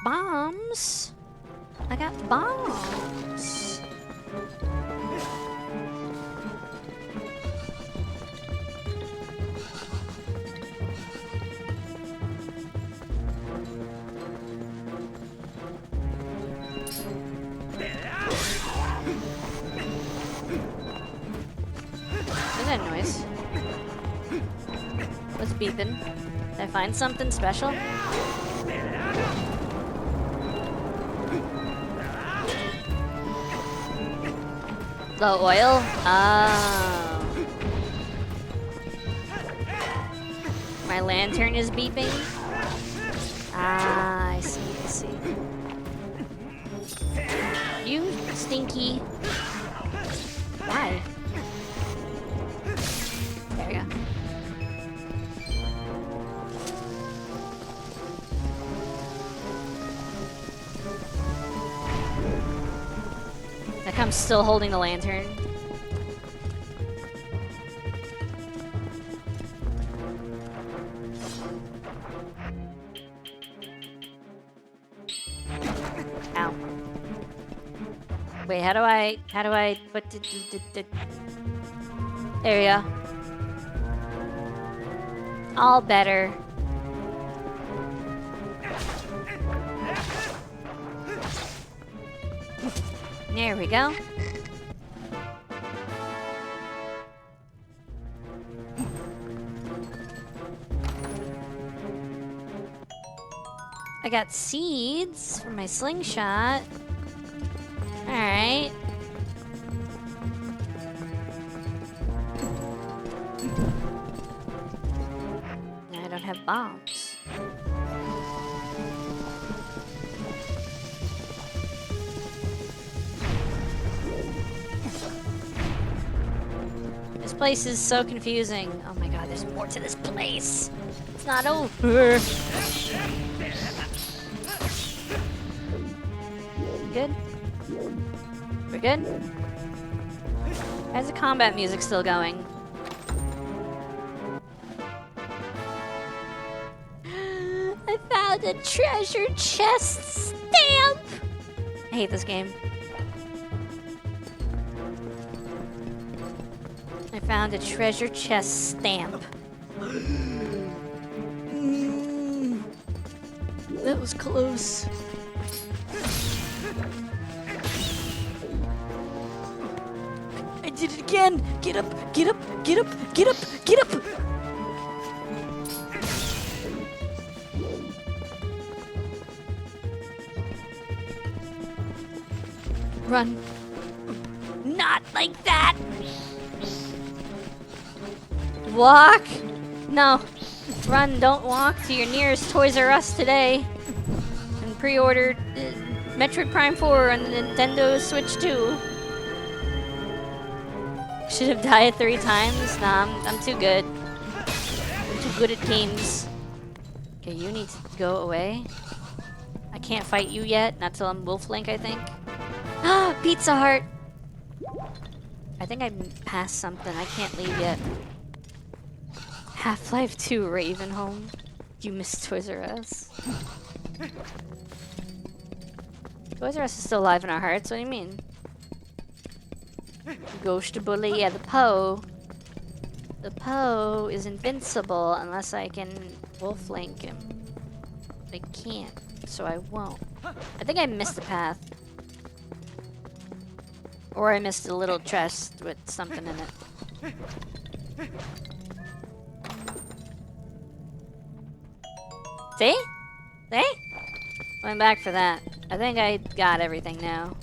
Bombs? I got bombs. What's that noise? What's beeping? Did I find something special? The oil? Oh. My lantern is beeping? Ah, I see, I see. You stinky. Why? There we go. Like I'm still holding the lantern. Ow. Wait, how do I, what did, there we go. All better. There we go. I got seeds for my slingshot. Alright. Now I don't have bombs. This place is so confusing. Oh my god, there's more to this place. It's not over. Good? We're good? How's the combat music still going? I found a treasure chest stamp! I hate this game. I found a treasure chest stamp. That was close. I did it again! Get up! Get up! Get up! Get up! Get up! Run. Not like that! Walk! No. Run, don't walk to your nearest Toys R Us today. And pre-order Metroid Prime 4 on the Nintendo Switch 2. Should have died 3 times? Nah, I'm too good. I'm too good at games. Okay, you need to go away. I can't fight you yet, not till I'm Wolf Link, I think. Ah, Pizza Hut! I think I passed something. I can't leave yet. Half-Life 2 Ravenholm. You missed Toys R Us. Toys R Us is still alive in our hearts. What do you mean? Ghost Bully, yeah, the Poe. The Poe is invincible unless I can Wolf Link him. I can't, so I won't. I think I missed a path. Or I missed a little chest with something in it. See? See? Went back for that. I think I got everything now.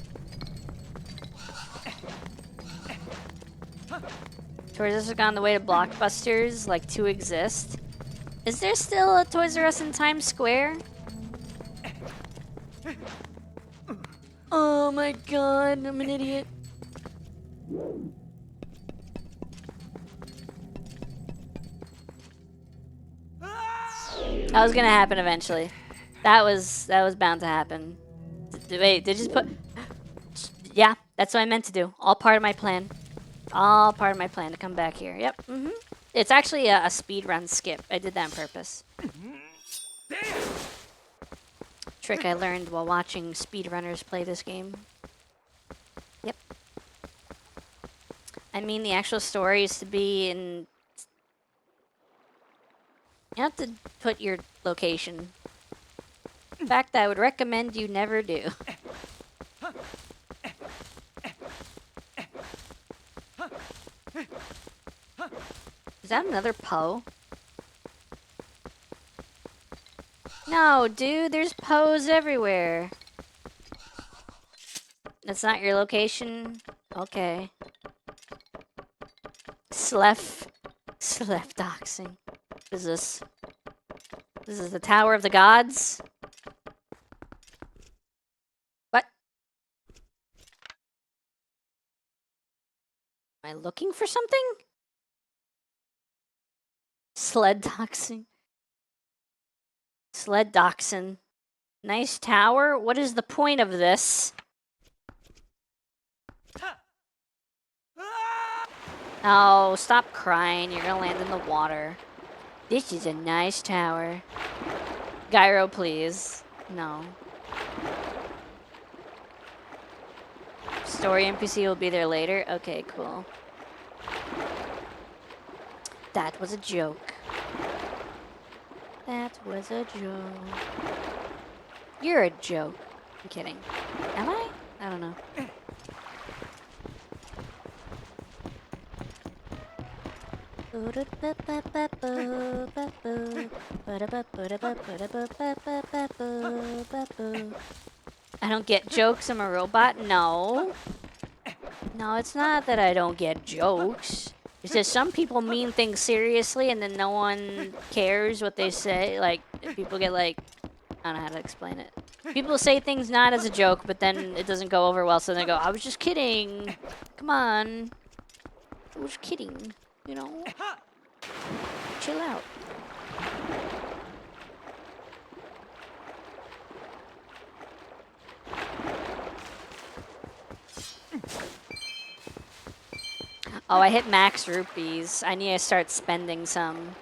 Toys R Us has gone the way to Blockbusters, like to exist. Is there still a Toys R Us in Times Square? Oh my god, I'm an idiot. That was gonna happen eventually. That was bound to happen. Wait, did you just put... Yeah, that's what I meant to do. All part of my plan. All part of my plan to come back here. Yep. It's actually a speedrun skip. I did that on purpose. Trick I learned while watching speedrunners play this game. Yep. I mean, the actual story is to be in... You have to put your location. In fact, I would recommend you never do. Is that another Poe? No, dude, there's Poes everywhere. That's not your location? Okay. Slef doxing. What is this? This is the Tower of the Gods? What? looking for something? Sled doxing. Sled doxing. Nice tower. What is the point of this? Oh, stop crying. You're gonna land in the water. This is a nice tower. Gyro, please. No. Story NPC will be there later. Okay, cool. That was a joke. That was a joke. You're a joke. I'm kidding. Am I? I don't know. I don't get jokes. I'm a robot? No. No, it's not that I don't get jokes. It's just some people mean things seriously and then no one cares what they say. Like, people get like, I don't know how to explain it. People say things not as a joke, but then it doesn't go over well, so they go, I was just kidding. Come on. I was kidding, you know? Chill out. Oh, I hit max rupees. I need to start spending some.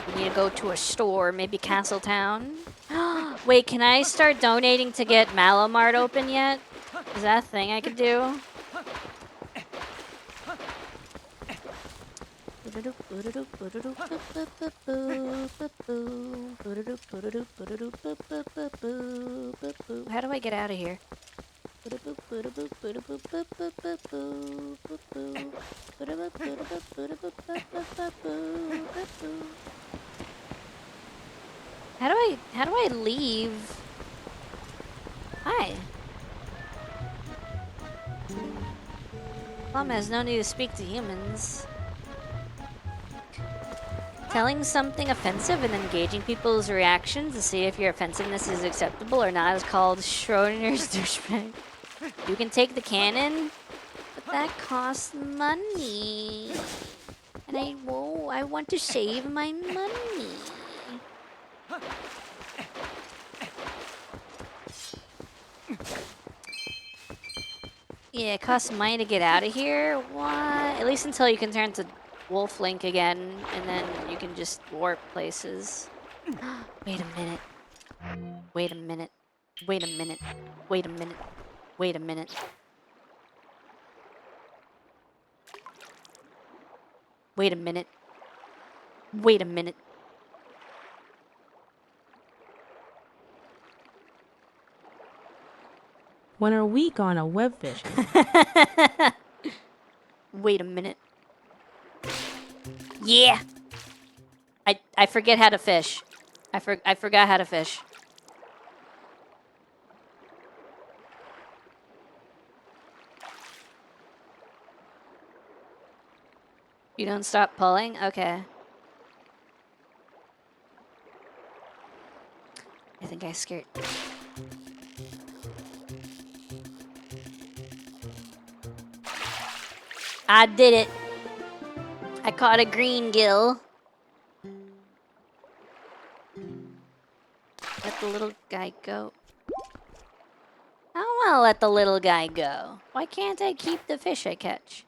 We need to go to a store, maybe Castletown. Wait, can I start donating to get Malomart open yet? Is that a thing I could do? How do I get out of here? How do I leave? Hi. Mom has no need to speak to humans. Telling something offensive and then gauging people's reactions to see if your offensiveness is acceptable or not is called Schrodinger's douchebag. You can take the cannon, but that costs money. And I want to save my money. Yeah, it costs money to get out of here. What? At least until you can turn to Wolf Link again, and then you can just warp places. Wait a minute. Wait a minute. Wait a minute. Wait a minute. Wait a minute. Wait a minute. Wait a minute. When are we gonna web fish? Wait a minute. Yeah. I forget how to fish. I forgot how to fish. You don't stop pulling? Okay. I think I scared. I did it. I caught a green gill. Let the little guy go. I don't want to let the little guy go. Why can't I keep the fish I catch?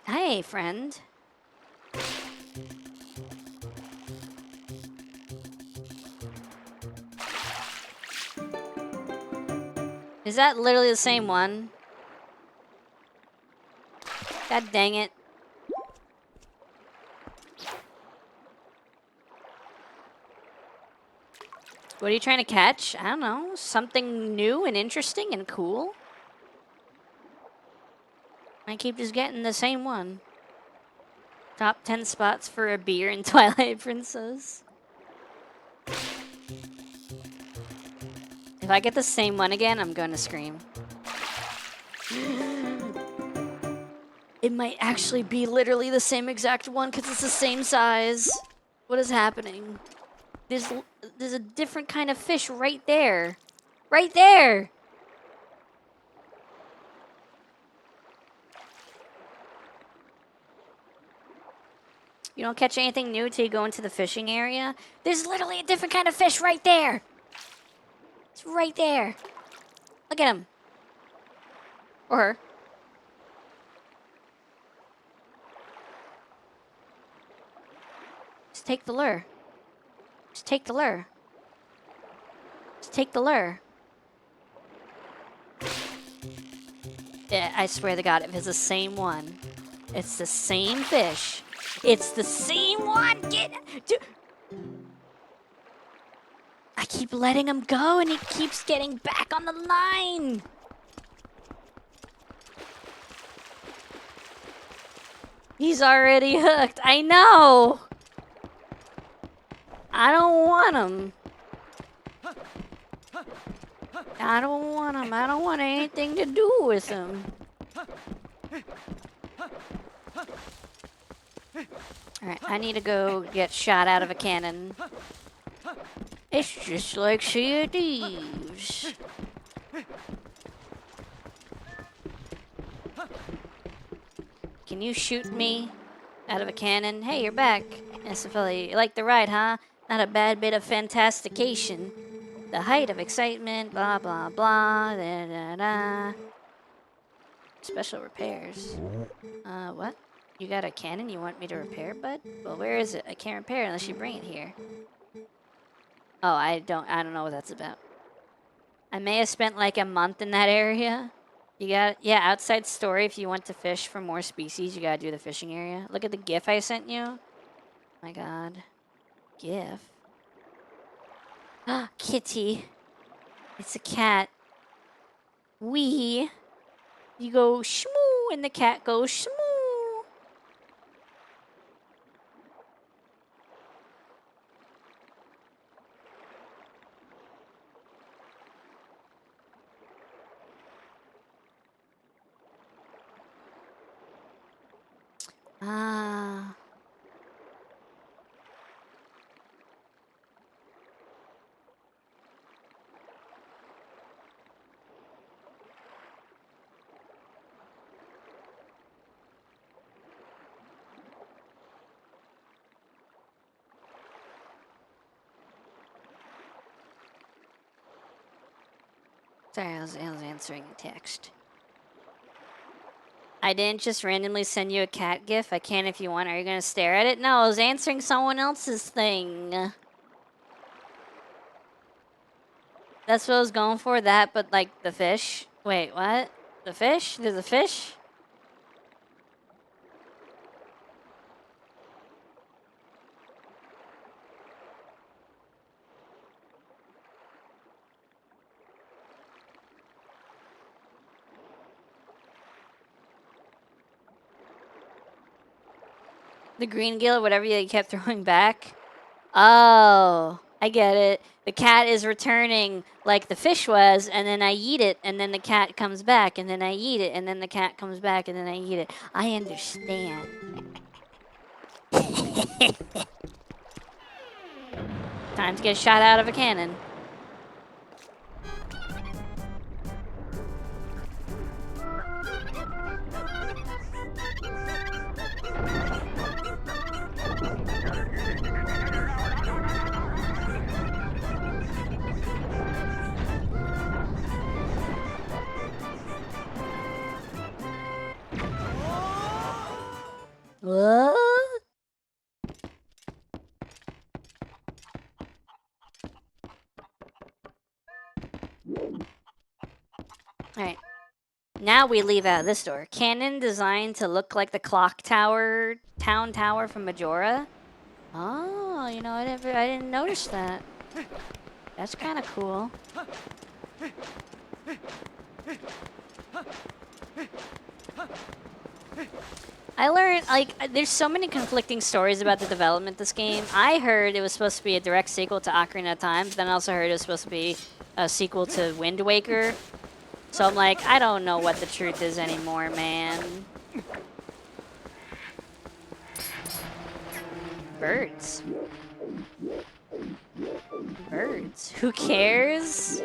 Hey, friend. Is that literally the same one? God dang it. What are you trying to catch? I don't know. Something new and interesting and cool? I keep just getting the same one. Top 10 spots for a beer in Twilight Princess. If I get the same one again, I'm going to scream. It might actually be literally the same exact one because it's the same size. What is happening? There's a different kind of fish right there. Right there! You don't catch anything new until you go into the fishing area? There's literally a different kind of fish right there! It's right there. Look at him. Or her. Just take the lure. Just take the lure. Just take the lure. Yeah, I swear to God, if it's the same one, it's the same fish. It's the same one. Dude. I keep letting him go, and he keeps getting back on the line. He's already hooked. I know. I don't want him. I don't want him. I don't want anything to do with him. Alright, I need to go get shot out of a cannon. It's just like Sea of Thieves. Can you shoot me out of a cannon? Hey, you're back. Isafili, you like the ride, huh? Not a bad bit of fantastication. The height of excitement, blah, blah, blah, da, da, da. Special repairs. What? You got a cannon you want me to repair, bud? Well, where is it? I can't repair it unless you bring it here. Oh, I don't know what that's about. I may have spent like a month in that area. You got, yeah, outside story. If you want to fish for more species, you gotta do the fishing area. Look at the GIF I sent you. Oh my God. GIF? Ah, kitty. It's a cat. Wee. You go shmoo, and the cat goes shmoo. Ah. Sorry, I was answering text. I didn't just randomly send you a cat gif. I can if you want. Are you gonna stare at it? No, I was answering someone else's thing. That's what I was going for, that, but like the fish. Wait, what? The fish? There's a fish? The green gill, whatever you kept throwing back? Oh, I get it. The cat is returning like the fish was, and then I eat it, and then the cat comes back, and then I eat it, and then the cat comes back, and then I eat it. I understand. Time to get shot out of a cannon. What? Alright. Now we leave out this door. Cannon designed to look like the clock tower, town tower from Majora. Oh, you know, I didn't notice that. That's kind of cool. I learned, like, there's so many conflicting stories about the development of this game. I heard it was supposed to be a direct sequel to Ocarina of Time, but then I also heard it was supposed to be a sequel to Wind Waker. So I'm like, I don't know what the truth is anymore, man. Birds. Birds. Who cares?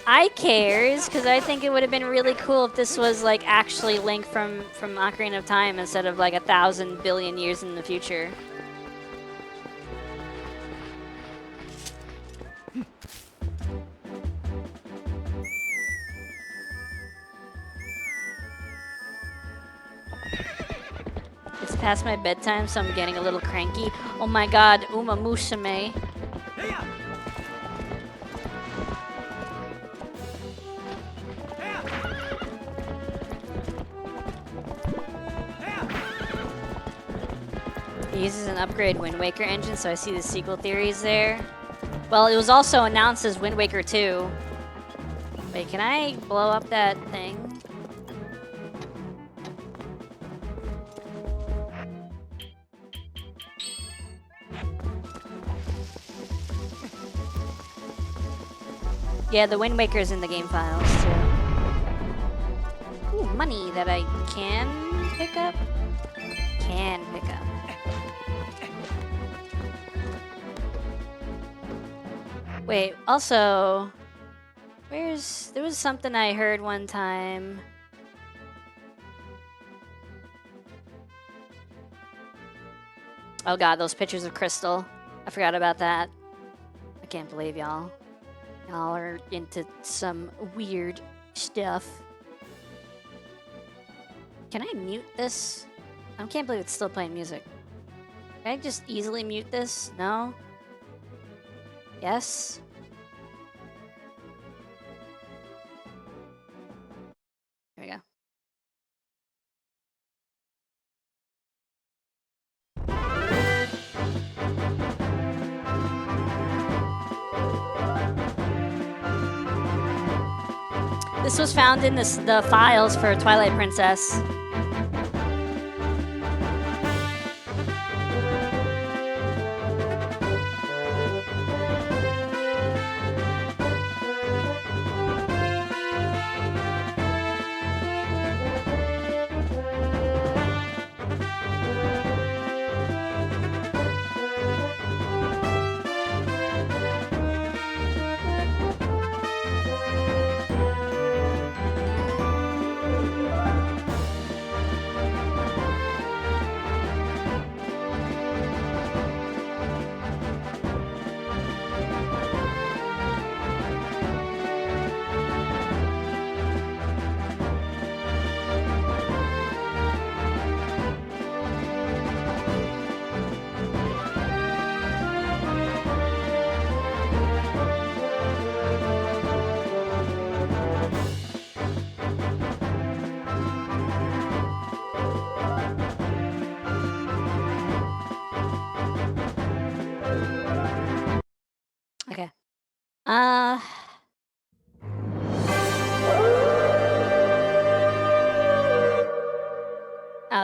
I cares, because I think it would have been really cool if this was like actually Link from Ocarina of Time instead of like 1,000 billion years in the future. It's past my bedtime, so I'm getting a little cranky. Oh my god, Uma Musume. It uses an upgrade Wind Waker engine, so I see the sequel theories there. Well, it was also announced as Wind Waker 2. Wait, can I blow up that thing? Yeah, the Wind Waker's in the game files, too. Ooh, money that I can pick up? Can pick up. Wait, also, there was something I heard one time. Oh god, those pictures of Crystal. I forgot about that. I can't believe y'all. Y'all are into some weird stuff. Can I mute this? I can't believe it's still playing music. Can I just easily mute this? No? Yes? There we go. This was found in the files for Twilight Princess. Okay. Oh,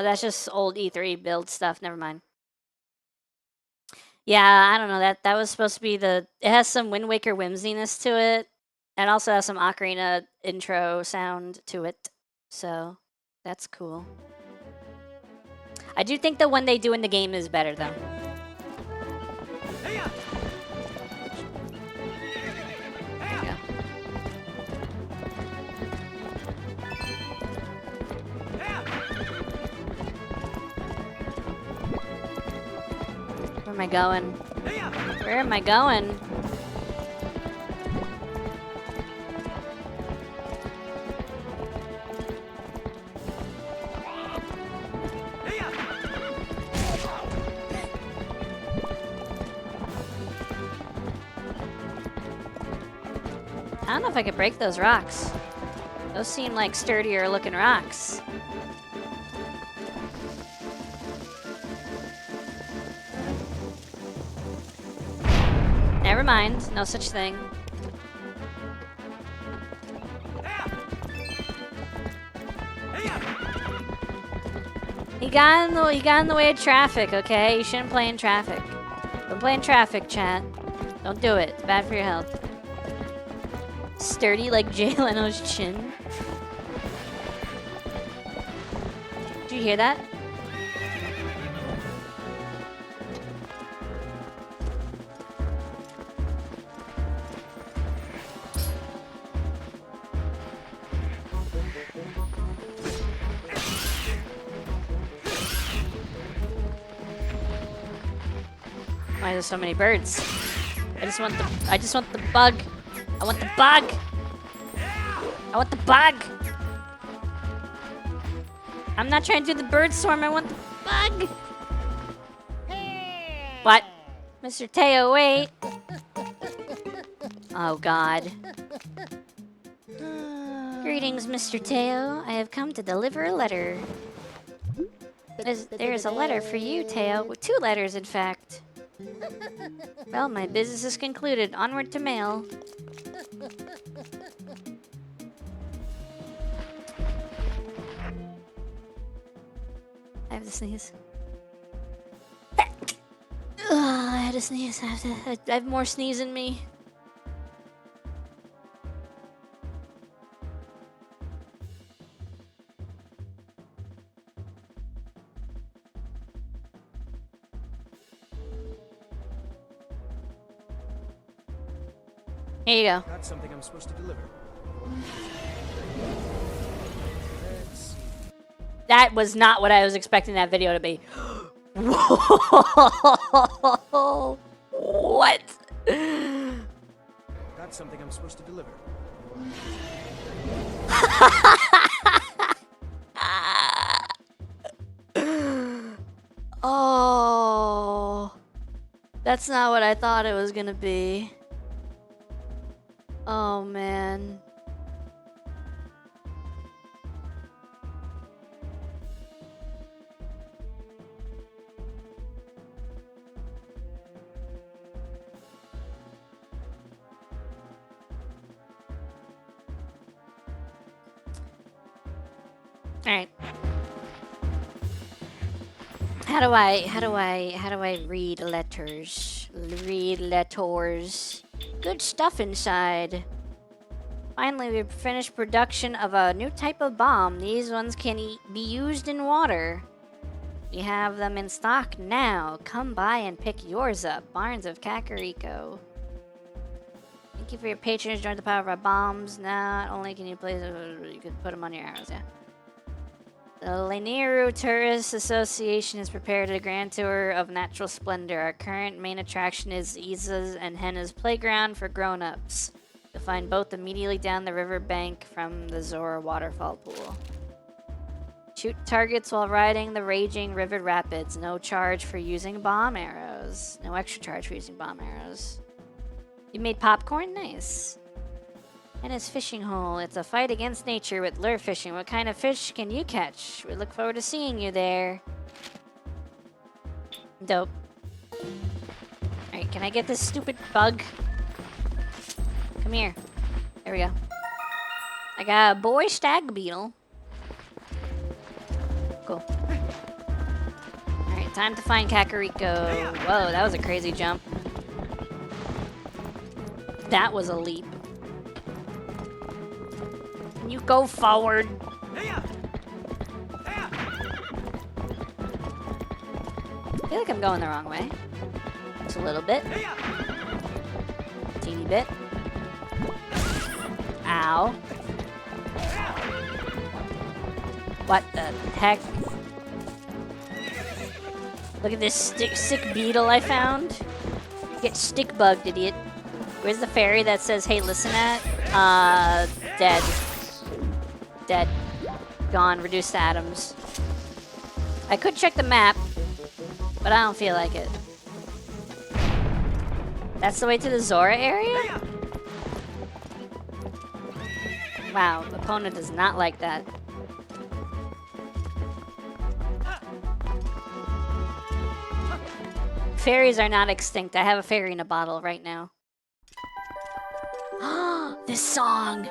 that's just old E3 build stuff. Never mind. Yeah, I don't know. That was supposed to be the... It has some Wind Waker whimsiness to it. And also has some Ocarina intro sound to it. So, that's cool. I do think the one they do in the game is better, though. Where am I going? Where am I going? I don't know if I could break those rocks. Those seem like sturdier looking rocks. Never mind, no such thing. He got in the way of traffic, okay? You shouldn't play in traffic. Don't play in traffic, chat. Don't do it. It's bad for your health. Sturdy like Jay Leno's chin. Did you hear that? Why are there so many birds? I just want the bug. I want the bug. I want the bug. I'm not trying to do the bird swarm. I want the bug. What? Mr. Teo, wait. Oh, God. Greetings, Mr. Teo. I have come to deliver a letter. There's a letter for you, Teo. With 2 letters, in fact. Well, my business is concluded. Onward to mail. I have to sneeze. I had to sneeze. I have more sneeze in me. Here you go. That's something I'm supposed to deliver. Let's see. That was not what I was expecting that video to be. Whoa! What? That's something I'm supposed to deliver. Oh. That's not what I thought it was gonna be. Oh, man. All right. How do I read letters? Read letters. Good stuff inside. Finally, we've finished production of a new type of bomb. These ones can be used in water. We have them in stock now. Come by and pick yours up. Barnes of Kakariko. Thank you for your patronage. Join the power of our bombs. Not only can you place you can put them on your arrows, yeah. The Laniru Tourist Association has prepared a grand tour of natural splendor. Our current main attraction is Isa's and Henna's playground for grown-ups. You'll find both immediately down the river bank from the Zora waterfall pool. Shoot targets while riding the raging river rapids. No charge for using bomb arrows. No extra charge for using bomb arrows. You made popcorn? Nice. Henna's fishing hole. It's a fight against nature with lure fishing. What kind of fish can you catch? We look forward to seeing you there. Dope. Alright, can I get this stupid bug? Come here. There we go. I got a boy stag beetle. Cool. Alright, time to find Kakariko. Whoa, that was a crazy jump. That was a leap. Can you go forward? I feel like I'm going the wrong way. Just a little bit. Teeny bit. Ow. What the heck? Look at this sick beetle I found. Get stick bugged, idiot. Where's the fairy that says, hey, listen at? Dead. Dead. Gone. Reduced to atoms. I could check the map, but I don't feel like it. That's the way to the Zora area? Wow, the opponent does not like that. Fairies are not extinct. I have a fairy in a bottle right now. This song!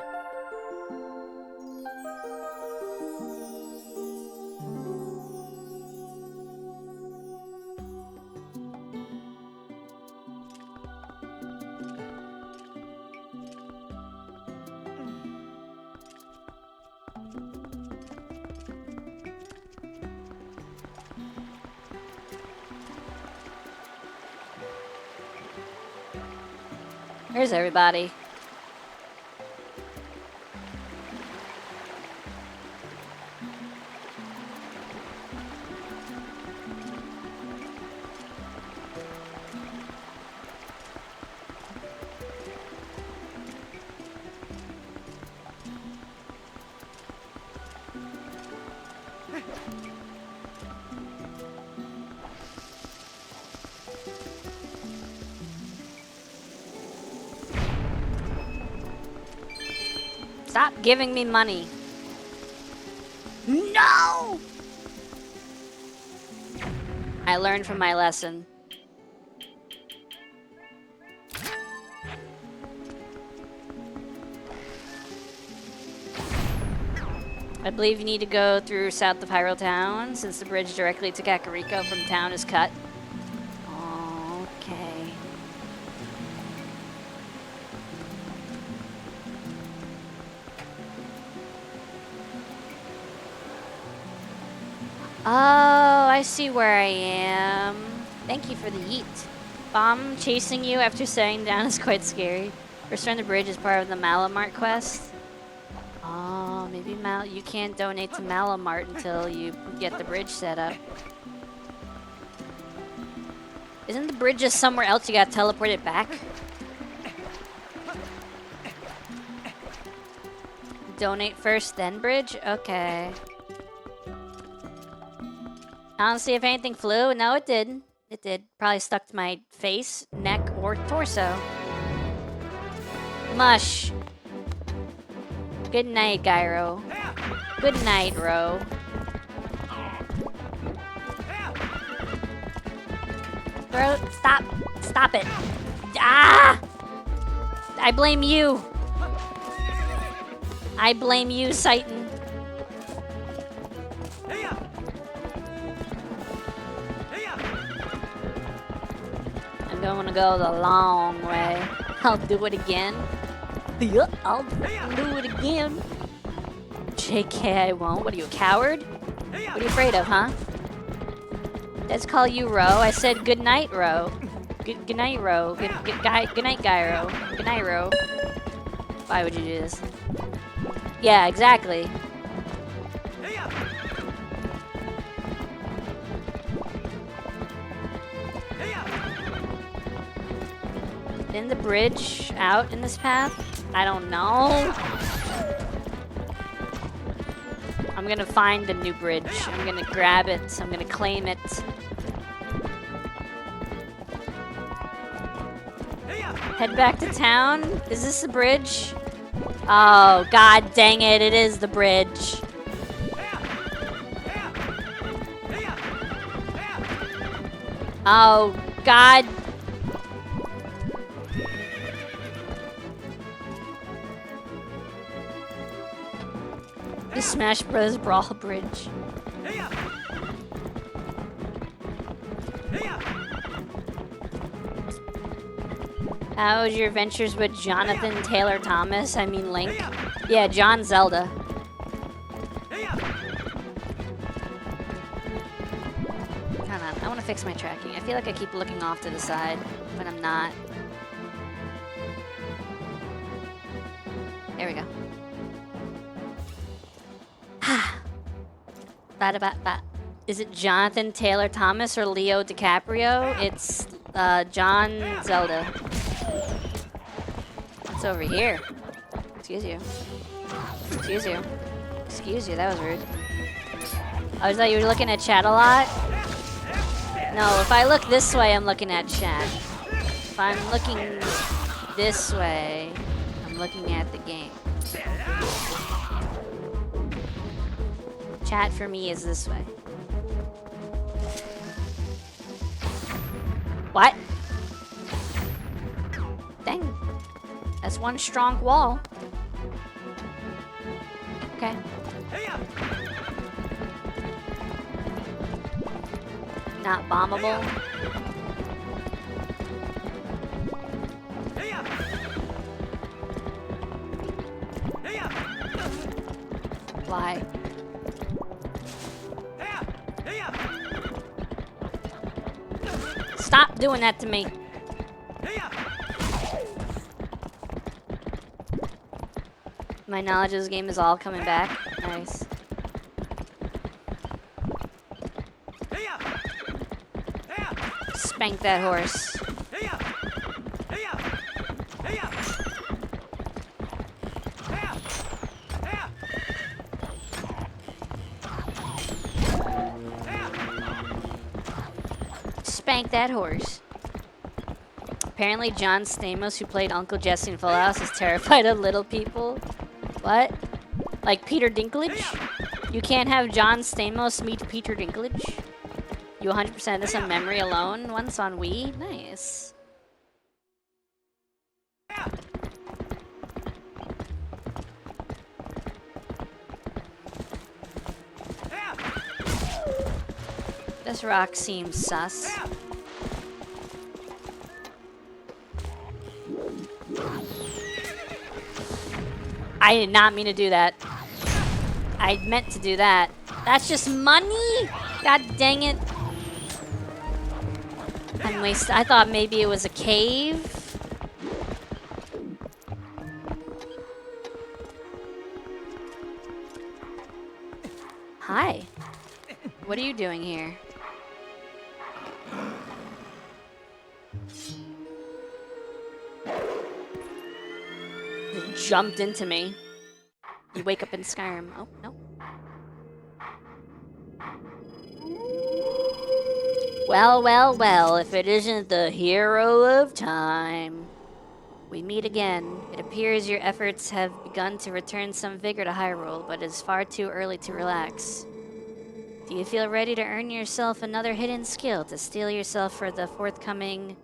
Where's everybody? Stop giving me money. No! I learned from my lesson. I believe you need to go through south of Hyrule Town since the bridge directly to Kakariko from town is cut. Okay. Oh, I see where I am. Thank you for the yeet. Bomb chasing you after setting down is quite scary. Restoring the bridge is part of the Malamart quest. Oh, maybe you can't donate to Malamart until you get the bridge set up. Isn't the bridge just somewhere else? You gotta teleport it back? Donate first, then bridge? Okay. I don't see if anything flew. No, it didn't. It did. Probably stuck to my face, neck, or torso. Mush. Good night, Gyro. Good night, Ro. Bro, stop. Stop it. Ah! I blame you. I blame you, Satan. I'm going to go the long way. I'll do it again. I'll do it again. JK, I won't. What are you, a coward? What are you afraid of, huh? Let's call you Ro. I said good night, Ro. Good night, Ro. Good night, Gyro. Good night, Ro. Why would you do this? Yeah, exactly. Isn't the bridge out in this path? I don't know. I'm gonna find the new bridge. I'm gonna grab it. I'm gonna claim it. Head back to town. Is this the bridge? Oh, god dang it. It is the bridge. Oh, god. The Smash Bros. Brawl bridge. How was your adventures with Jonathan Taylor Thomas? I mean Link. Yeah, John Zelda. Hold on, I want to fix my tracking. I feel like I keep looking off to the side, but I'm not. There we go. Is it Jonathan Taylor Thomas or Leo DiCaprio? It's John Zelda. What's over here? Excuse you. Excuse you. Excuse you, that was rude. Oh, is that you were looking at chat a lot? No, if I look this way, I'm looking at chat. If I'm looking this way, I'm looking at the game. Chat for me is this way. What? Dang. That's one strong wall. Okay. Not bombable. Why? Stop doing that to me. My knowledge of this game is all coming back. Nice. Spank that horse. Spank that horse. Apparently John Stamos, who played Uncle Jesse in Full House, is terrified of little people. What? Like Peter Dinklage? You can't have John Stamos meet Peter Dinklage? You 100% this on memory alone once on Wii? Nice. This rock seems sus. I did not mean to do that. I meant to do that. That's just money? God dang it. I'm wasted. I thought maybe it was a cave. Hi. What are you doing here? Just jumped into me. You wake up in Skyrim. Oh, no. Well, well, well, if it isn't the hero of time. We meet again. It appears your efforts have begun to return some vigor to Hyrule, but it is far too early to relax. Do you feel ready to earn yourself another hidden skill to steel yourself for the forthcoming...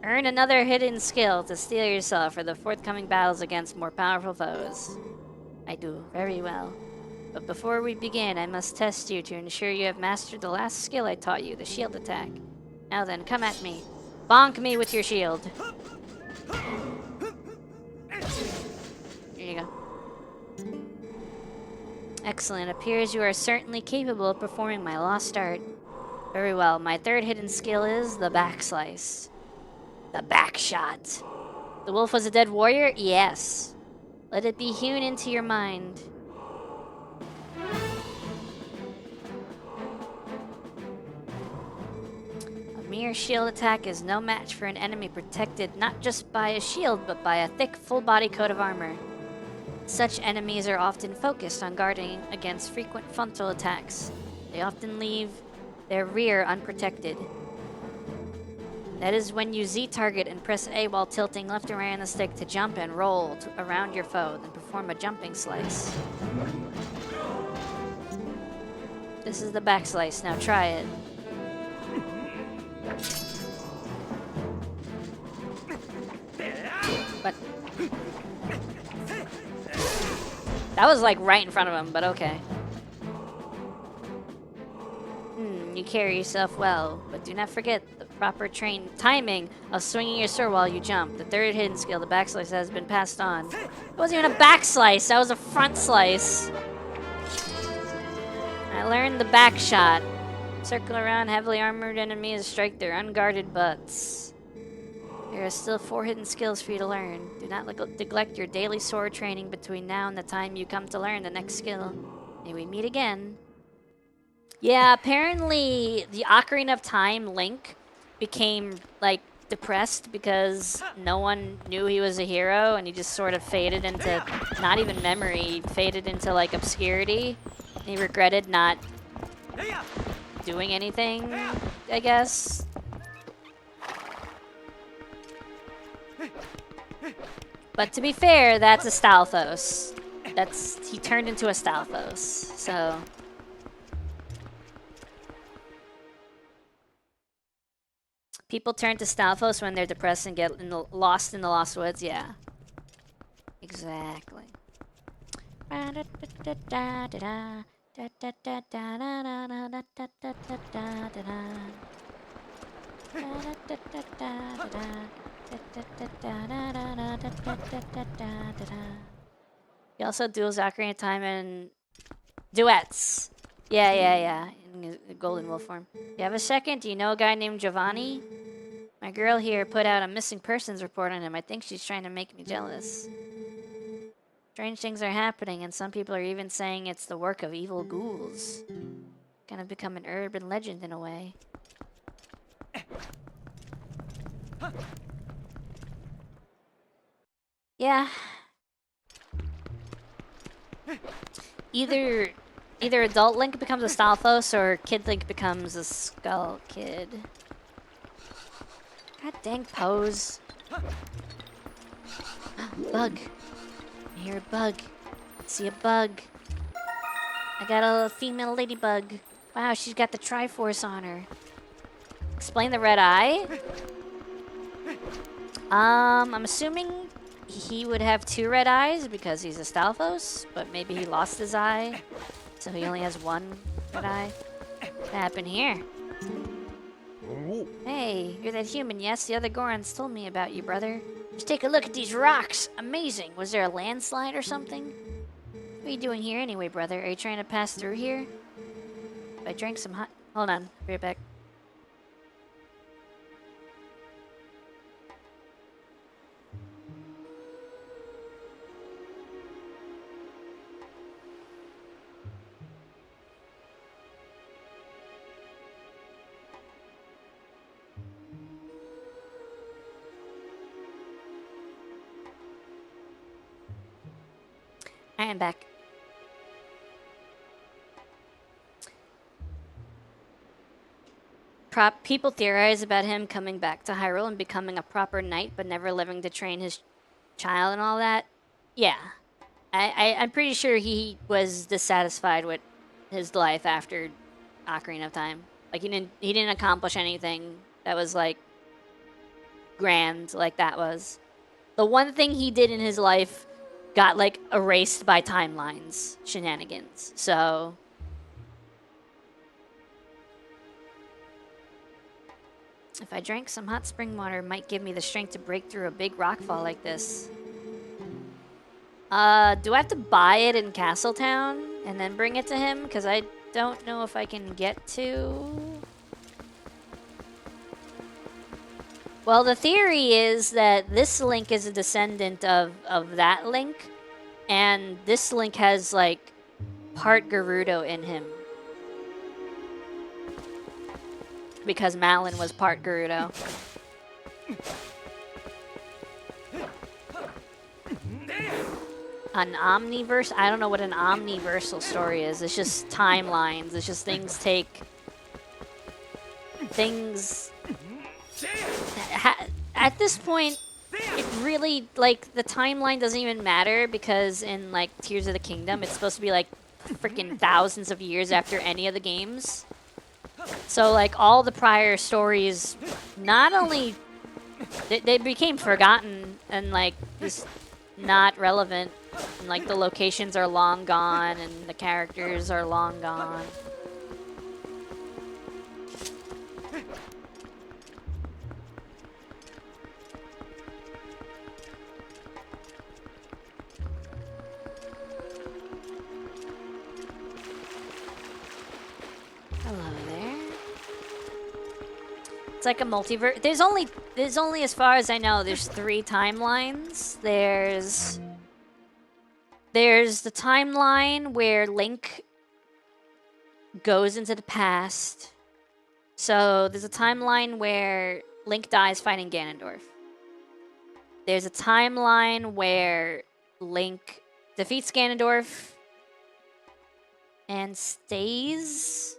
Earn another hidden skill to steel yourself for the forthcoming battles against more powerful foes. I do. Very well. But before we begin, I must test you to ensure you have mastered the last skill I taught you, the shield attack. Now then, come at me. Bonk me with your shield. Here you go. Excellent. Appears you are certainly capable of performing my lost art. Very well. My third hidden skill is the backslice. The backshot. The wolf was a dead warrior? Yes. Let it be hewn into your mind. A mere shield attack is no match for an enemy protected not just by a shield, but by a thick, full-body coat of armor. Such enemies are often focused on guarding against frequent frontal attacks. They often leave their rear unprotected. That is when you Z-target and press A while tilting left and right on the stick to jump and roll around your foe, then perform a jumping slice. This is the back slice. Now try it. But that was like right in front of him, but okay. You carry yourself well, but do not forget the proper timing of swinging your sword while you jump. The third hidden skill, the backslice, has been passed on. It wasn't even a backslice, that was a front slice. I learned the back shot. Circle around heavily armored enemies, strike their unguarded butts. There are still 4 hidden skills for you to learn. Do not neglect your daily sword training between now and the time you come to learn the next skill. May we meet again. Yeah, apparently the Ocarina of Time Link became, like, depressed because no one knew he was a hero and he just sort of faded into, not even memory, he faded into, like, obscurity. And he regretted not doing anything, I guess. But to be fair, that's a Stalfos. He turned into a Stalfos, so... People turn to Stalfos when they're depressed and get lost in the Lost Woods, yeah. Exactly. He also duels Ocarina of Time and duets. Yeah. In the Golden Wolf form. You have a second? Do you know a guy named Giovanni? My girl here put out a missing persons report on him. I think she's trying to make me jealous. Strange things are happening, and some people are even saying it's the work of evil ghouls. Gonna become an urban legend in a way. Yeah. Either adult Link becomes a Stalfos or Kid Link becomes a Skull Kid. God dang pose. Bug. I hear a bug. I see a bug. I got a female ladybug. Wow, she's got the Triforce on her. Explain the red eye. I'm assuming he would have 2 red eyes because he's a Stalfos, but maybe he lost his eye, so he only has 1 red eye. What happened here? Hey, you're that human, yes? The other Gorons told me about you, brother. Just take a look at these rocks. Amazing. Was there a landslide or something? What are you doing here anyway, brother? Are you trying to pass through here? I drank some hot... Hold on. Be right back. I am back. People theorize about him coming back to Hyrule and becoming a proper knight, but never living to train his child and all that. Yeah. I'm pretty sure he was dissatisfied with his life after Ocarina of Time. Like, he didn't accomplish anything that was, like, grand like that was. The one thing he did in his life got, like, erased by timelines shenanigans. So... if I drank some hot spring water, it might give me the strength to break through a big rockfall like this. Do I have to buy it in Castletown and then bring it to him? Because I don't know if I can get to... Well, the theory is that this Link is a descendant of that Link. And this Link has, like, part Gerudo in him. Because Malin was part Gerudo. An omniverse? I don't know what an omniversal story is. It's just timelines. It's just things take... things... At this point, it really, like, the timeline doesn't even matter because in, like, Tears of the Kingdom, it's supposed to be, like, freaking thousands of years after any of the games. So, like, all the prior stories, not only... They became forgotten and, like, just not relevant. And, like, the locations are long gone and the characters are long gone. Hello there. It's like a multiverse. There's only, as far as I know, there's 3 timelines. There's the timeline where Link goes into the past. So there's a timeline where Link dies fighting Ganondorf. There's a timeline where Link defeats Ganondorf and stays.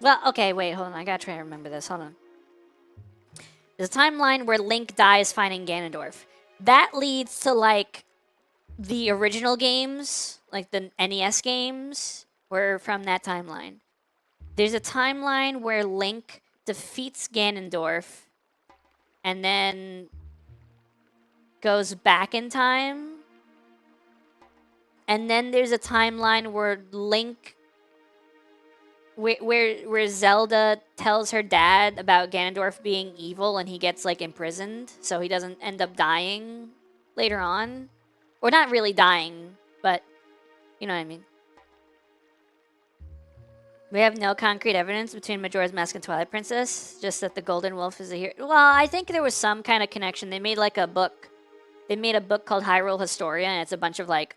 Well, okay, wait, hold on. I gotta try to remember this. Hold on. There's a timeline where Link dies fighting Ganondorf. That leads to, like, the original games, like the NES games, were from that timeline. There's a timeline where Link defeats Ganondorf and then goes back in time. And then there's a timeline where Link... Where Zelda tells her dad about Ganondorf being evil and he gets, like, imprisoned, so he doesn't end up dying later on. Or not really dying, but you know what I mean. We have no concrete evidence between Majora's Mask and Twilight Princess, just that the Golden Wolf is a hero. Well, I think there was some kind of connection. They made, like, a book. They made a book called Hyrule Historia, and it's a bunch of, like,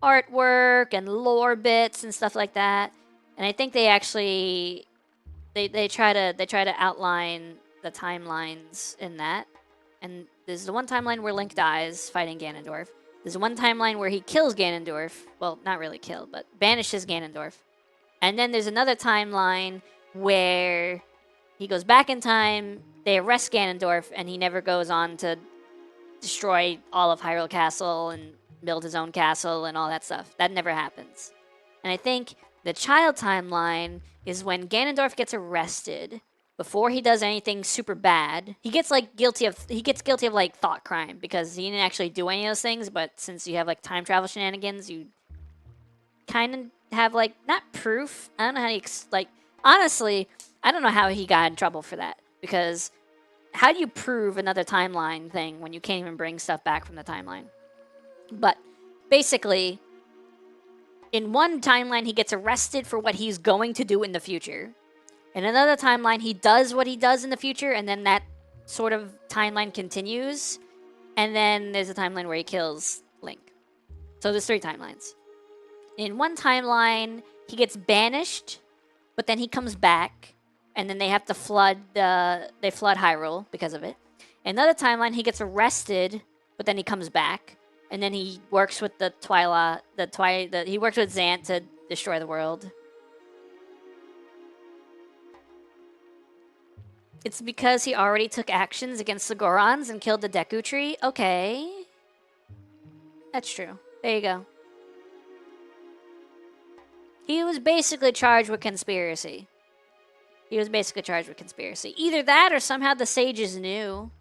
artwork and lore bits and stuff like that. And I think they actually they try to outline the timelines in that. And there's the one timeline where Link dies fighting Ganondorf. There's one timeline where he kills Ganondorf. Well, not really kill, but banishes Ganondorf. And then there's another timeline where he goes back in time, they arrest Ganondorf, and he never goes on to destroy all of Hyrule Castle and build his own castle and all that stuff. That never happens. And I think the child timeline is when Ganondorf gets arrested before he does anything super bad. He gets guilty of like thought crime because he didn't actually do any of those things, but since you have like time travel shenanigans, you kind of have like not proof. I don't know how you honestly, I don't know how he got in trouble for that because how do you prove another timeline thing when you can't even bring stuff back from the timeline? But basically, in one timeline, he gets arrested for what he's going to do in the future. In another timeline, he does what he does in the future, and then that sort of timeline continues. And then there's a timeline where he kills Link. So there's 3 timelines. In one timeline, he gets banished, but then he comes back, and then they have to flood Hyrule because of it. In another timeline, he gets arrested, but then he comes back, and then he works with he works with Zant to destroy the world. It's because he already took actions against the Gorons and killed the Deku Tree? Okay. That's true. There you go. He was basically charged with conspiracy. Either that or somehow the sages knew.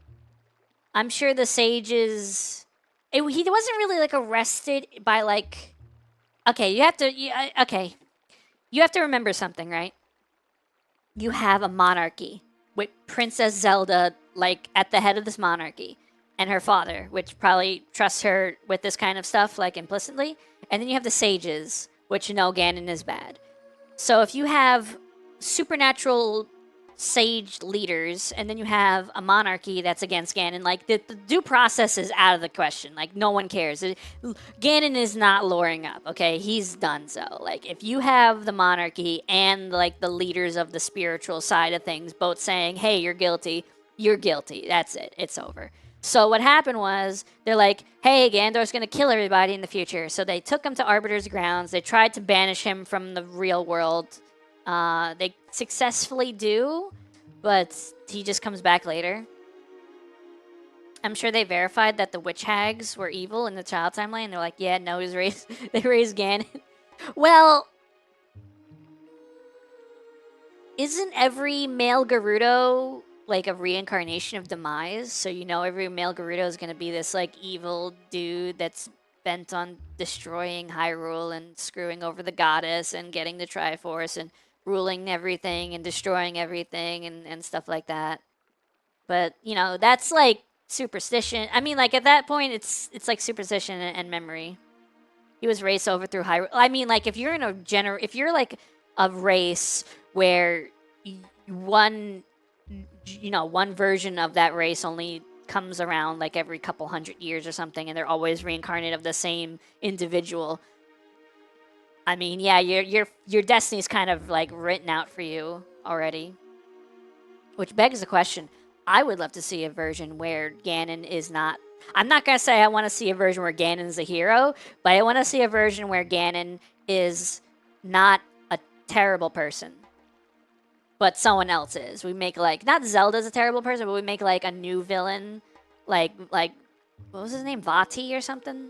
I'm sure the sages... he wasn't really, like, arrested by, like... Okay, you have to... You have to remember something, right? You have a monarchy with Princess Zelda, like, at the head of this monarchy. And her father, which probably trusts her with this kind of stuff, like, implicitly. And then you have the sages, which know Ganon is bad. So if you have supernatural sage leaders, and then you have a monarchy that's against Ganon, like, the due process is out of the question. Like, no one cares. Ganon is not luring up, okay? He's done so. Like, if you have the monarchy and, like, the leaders of the spiritual side of things both saying, hey, you're guilty, that's it. It's over. So what happened was, they're like, hey, Ganondorf's going to kill everybody in the future. So they took him to Arbiter's Grounds. They tried to banish him from the real world. They successfully do, but he just comes back later. I'm sure they verified that the witch hags were evil in the child timeline. They're like, yeah, no, they raised Ganon. Well, isn't every male Gerudo like a reincarnation of Demise? So you know every male Gerudo is going to be this like evil dude that's bent on destroying Hyrule and screwing over the goddess and getting the Triforce and ruling everything and destroying everything and stuff like that. But, you know, that's like superstition. I mean, like at that point it's like superstition and memory. He was raced over through Hyrule. I mean, like if you're like a race where one version of that race only comes around like every couple hundred years or something, and they're always reincarnated of the same individual. I mean, yeah, your destiny's kind of like written out for you already. Which begs the question, I would love to see a version where Ganon is not... I'm not going to say I want to see a version where Ganon's a hero, but I want to see a version where Ganon is not a terrible person, but someone else is. We make like... Not Zelda's a terrible person, but we make like a new villain. Like what was his name? Vati or something?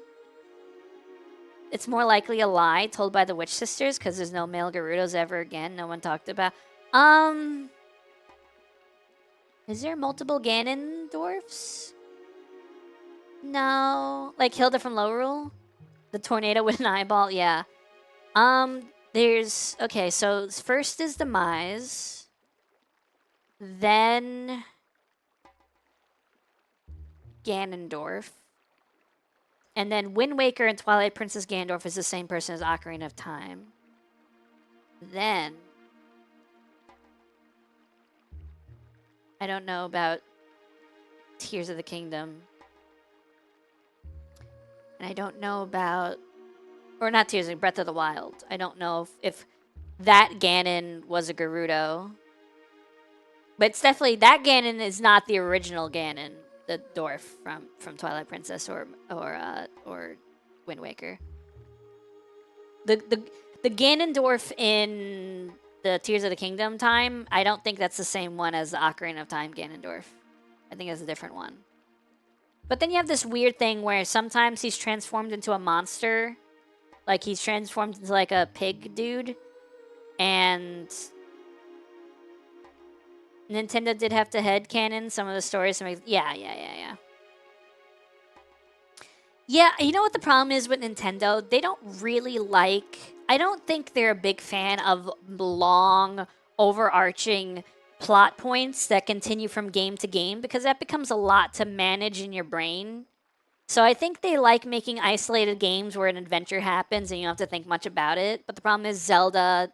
It's more likely a lie told by the Witch Sisters because there's no male Gerudos ever again. No one talked about... Is there multiple Ganon dwarfs? No. Like Hilda from Lorule? The tornado with an eyeball? Yeah. There's... Okay, so first is Demise. Then... Ganondorf. And then Wind Waker and Twilight Princess Ganondorf is the same person as Ocarina of Time. Then... I don't know about Tears of the Kingdom. And I don't know about... Or not Tears of Breath of the Wild. I don't know if that Ganon was a Gerudo. But it's definitely... That Ganon is not the original Ganon. The dwarf from Twilight Princess or Wind Waker. The Ganondorf in the Tears of the Kingdom time, I don't think that's the same one as the Ocarina of Time Ganondorf. I think it's a different one. But then you have this weird thing where sometimes he's transformed into a monster. Like, he's transformed into, like, a pig dude. And Nintendo did have to headcanon some of the stories to make... Yeah. Yeah, you know what the problem is with Nintendo? They don't really like... I don't think they're a big fan of long, overarching plot points that continue from game to game, because that becomes a lot to manage in your brain. So I think they like making isolated games where an adventure happens and you don't have to think much about it. But the problem is Zelda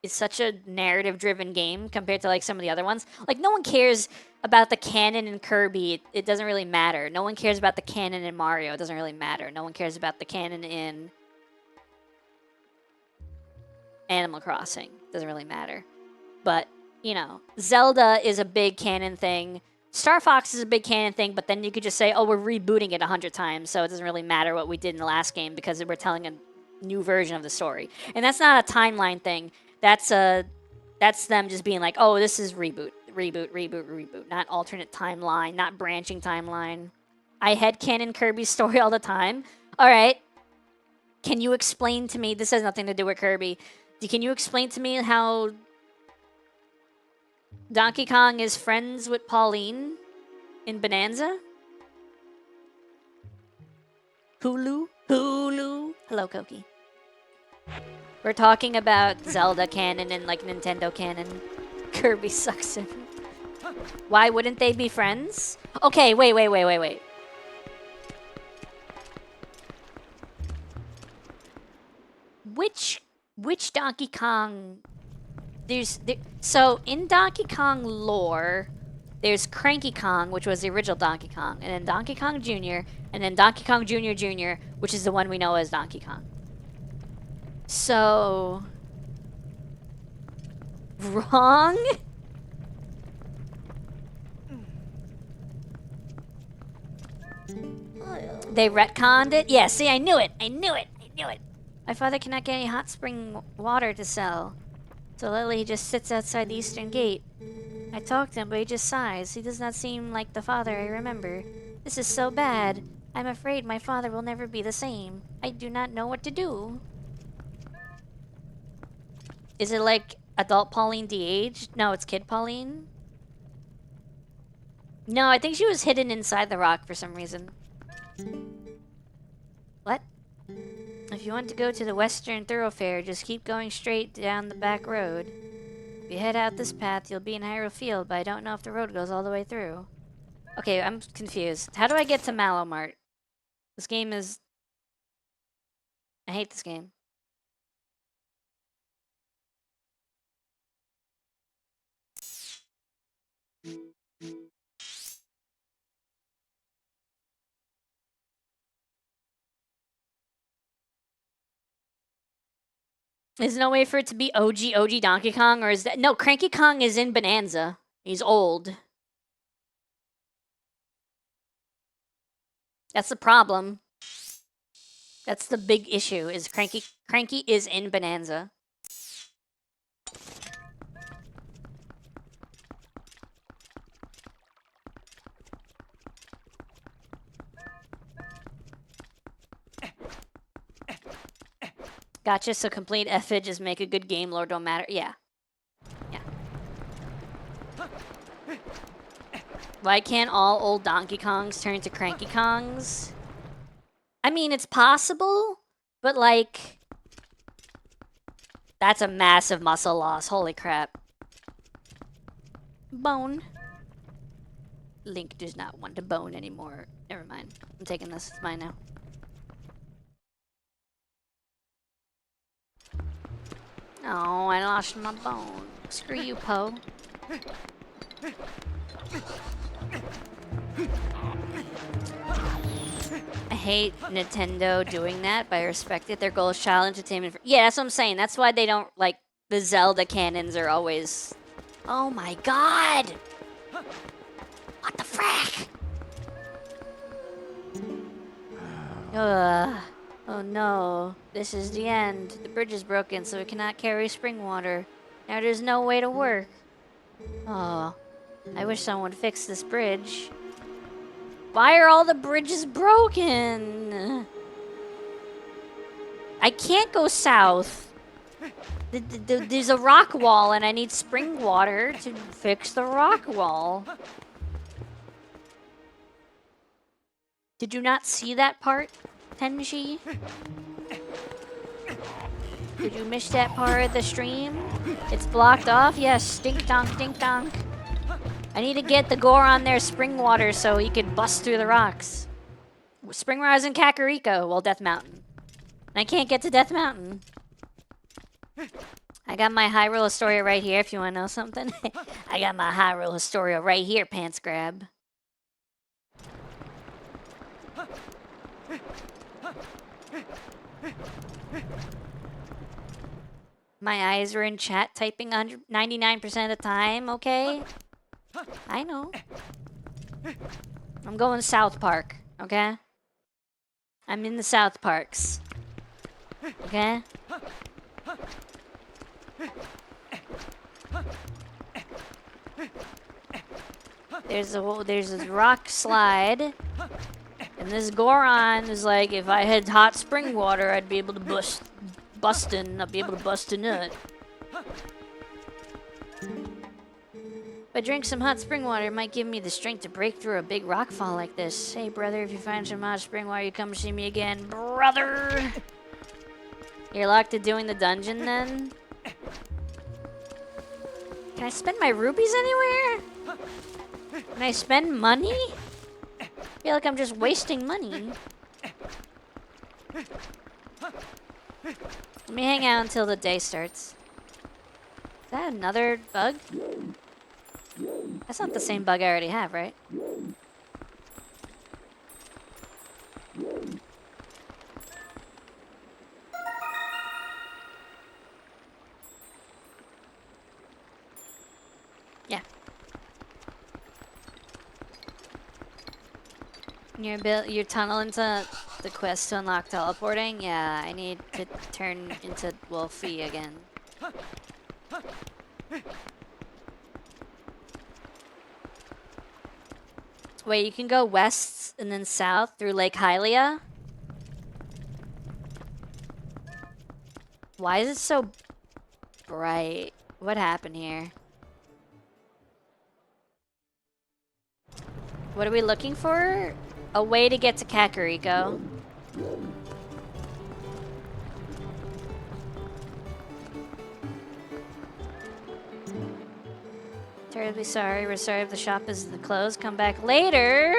is such a narrative-driven game compared to like some of the other ones. Like, no one cares about the canon in Kirby. It doesn't really matter. No one cares about the canon in Mario. It doesn't really matter. No one cares about the canon in Animal Crossing. It doesn't really matter. But, you know, Zelda is a big canon thing. Star Fox is a big canon thing, but then you could just say, oh, we're rebooting it 100 times, so it doesn't really matter what we did in the last game because we're telling a new version of the story. And that's not a timeline thing. That's them just being like, oh, this is reboot, not alternate timeline, not branching timeline. I headcanon Kirby's story all the time. All right. Can you explain to me, this has nothing to do with Kirby, can you explain to me how Donkey Kong is friends with Pauline in Bonanza? Hulu? Hello, Koki. We're talking about Zelda canon and like Nintendo canon. Kirby sucks in. Why wouldn't they be friends? Okay, wait. Which Donkey Kong? So in Donkey Kong lore, there's Cranky Kong, which was the original Donkey Kong, and then Donkey Kong Jr., and then Donkey Kong Jr., which is the one we know as Donkey Kong. So... wrong? They retconned it? Yeah, see, I knew it. My father cannot get any hot spring water to sell. So lately he just sits outside the eastern gate. I talk to him, but he just sighs. He does not seem like the father I remember. This is so bad. I'm afraid my father will never be the same. I do not know what to do. Is it like adult Pauline de-aged? No, it's kid Pauline. No, I think she was hidden inside the rock for some reason. What? If you want to go to the western thoroughfare, just keep going straight down the back road. If you head out this path, you'll be in Hyrule Field, but I don't know if the road goes all the way through. Okay, I'm confused. How do I get to Mallow Mart? This game is... I hate this game. There's no way for it to be OG Donkey Kong, or is that... No, Cranky Kong is in Bonanza. He's old. That's the problem. That's the big issue, is Cranky is in Bonanza. Gotcha, so complete F-id, just make a good game, lore don't matter. Yeah. Why can't all old Donkey Kongs turn into Cranky Kongs? I mean, it's possible, but like... That's a massive muscle loss, holy crap. Bone. Link does not want to bone anymore. Never mind. I'm taking this, it's mine now. Oh, I lost my bone. Screw you, Poe. I hate Nintendo doing that, but I respect it. Their goal is child entertainment. Yeah, that's what I'm saying. That's why they don't, like, the Zelda canons are always... Oh my god! What the frack? Ugh. Oh no, this is the end. The bridge is broken, so we cannot carry spring water. Now there's no way to work. Oh, I wish someone would fix this bridge. Why are all the bridges broken? I can't go south. There's a rock wall and I need spring water to fix the rock wall. Did you not see that part, Tenji? Did you miss that part of the stream? It's blocked off? Yes, stink donk, dink donk. I need to get the Goron there spring water so he can bust through the rocks. Spring water's in Kakariko, well, Death Mountain. And I can't get to Death Mountain. I got my Hyrule Historia right here if you want to know something. I got my Hyrule Historia right here, pants grab. My eyes were in chat typing 99% of the time, okay? I know. I'm going South Park, okay? I'm in the South Parks. Okay? There's a rock slide. And this Goron is like, if I had hot spring water, I'd be able to bust I'd be able to bust a nut. If I drink some hot spring water, it might give me the strength to break through a big rock fall like this. Hey, brother, if you find some hot spring water, you come see me again. Brother! You're locked to doing the dungeon, then? Can I spend my rupees anywhere? Can I spend money? I feel like I'm just wasting money. Let me hang out until the day starts. Is that another bug? That's not the same bug I already have, right? Yeah. Your tunnel into the quest to unlock teleporting? Yeah, I need to turn into Wolfie again. Wait, you can go west and then south through Lake Hylia? Why is it so bright? What happened here? What are we looking for? A way to get to Kakariko. Terribly sorry. We're sorry if the shop is closed. Come back later.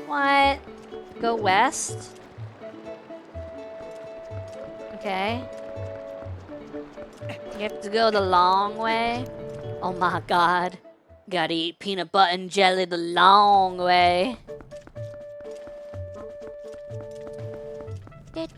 What? Go west? Okay. You have to go the long way? Oh my god. Gotta eat peanut butter and jelly the long way. Did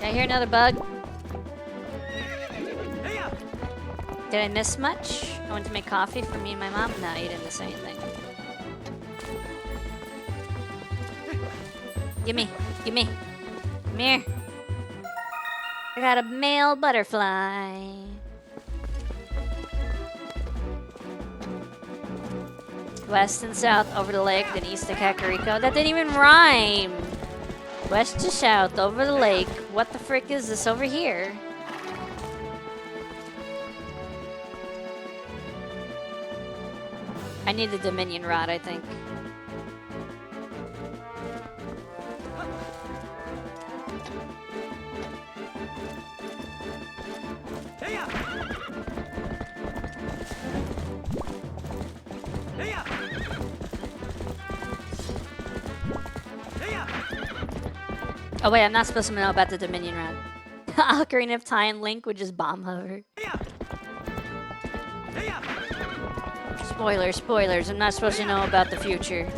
I hear another bug? Did I miss much? I went to make coffee for me and my mom. No, you didn't miss anything. Gimme. Gimme. Come here. I got a male butterfly. West and south over the lake, then east to Kakariko. That didn't even rhyme! West to south over the lake. What the frick is this over here? I need the Dominion Rod, I think. Oh wait, I'm not supposed to know about the Dominion Rod. Ocarina of Time Link would just bomb hover. Spoilers, spoilers. I'm not supposed to know about the future.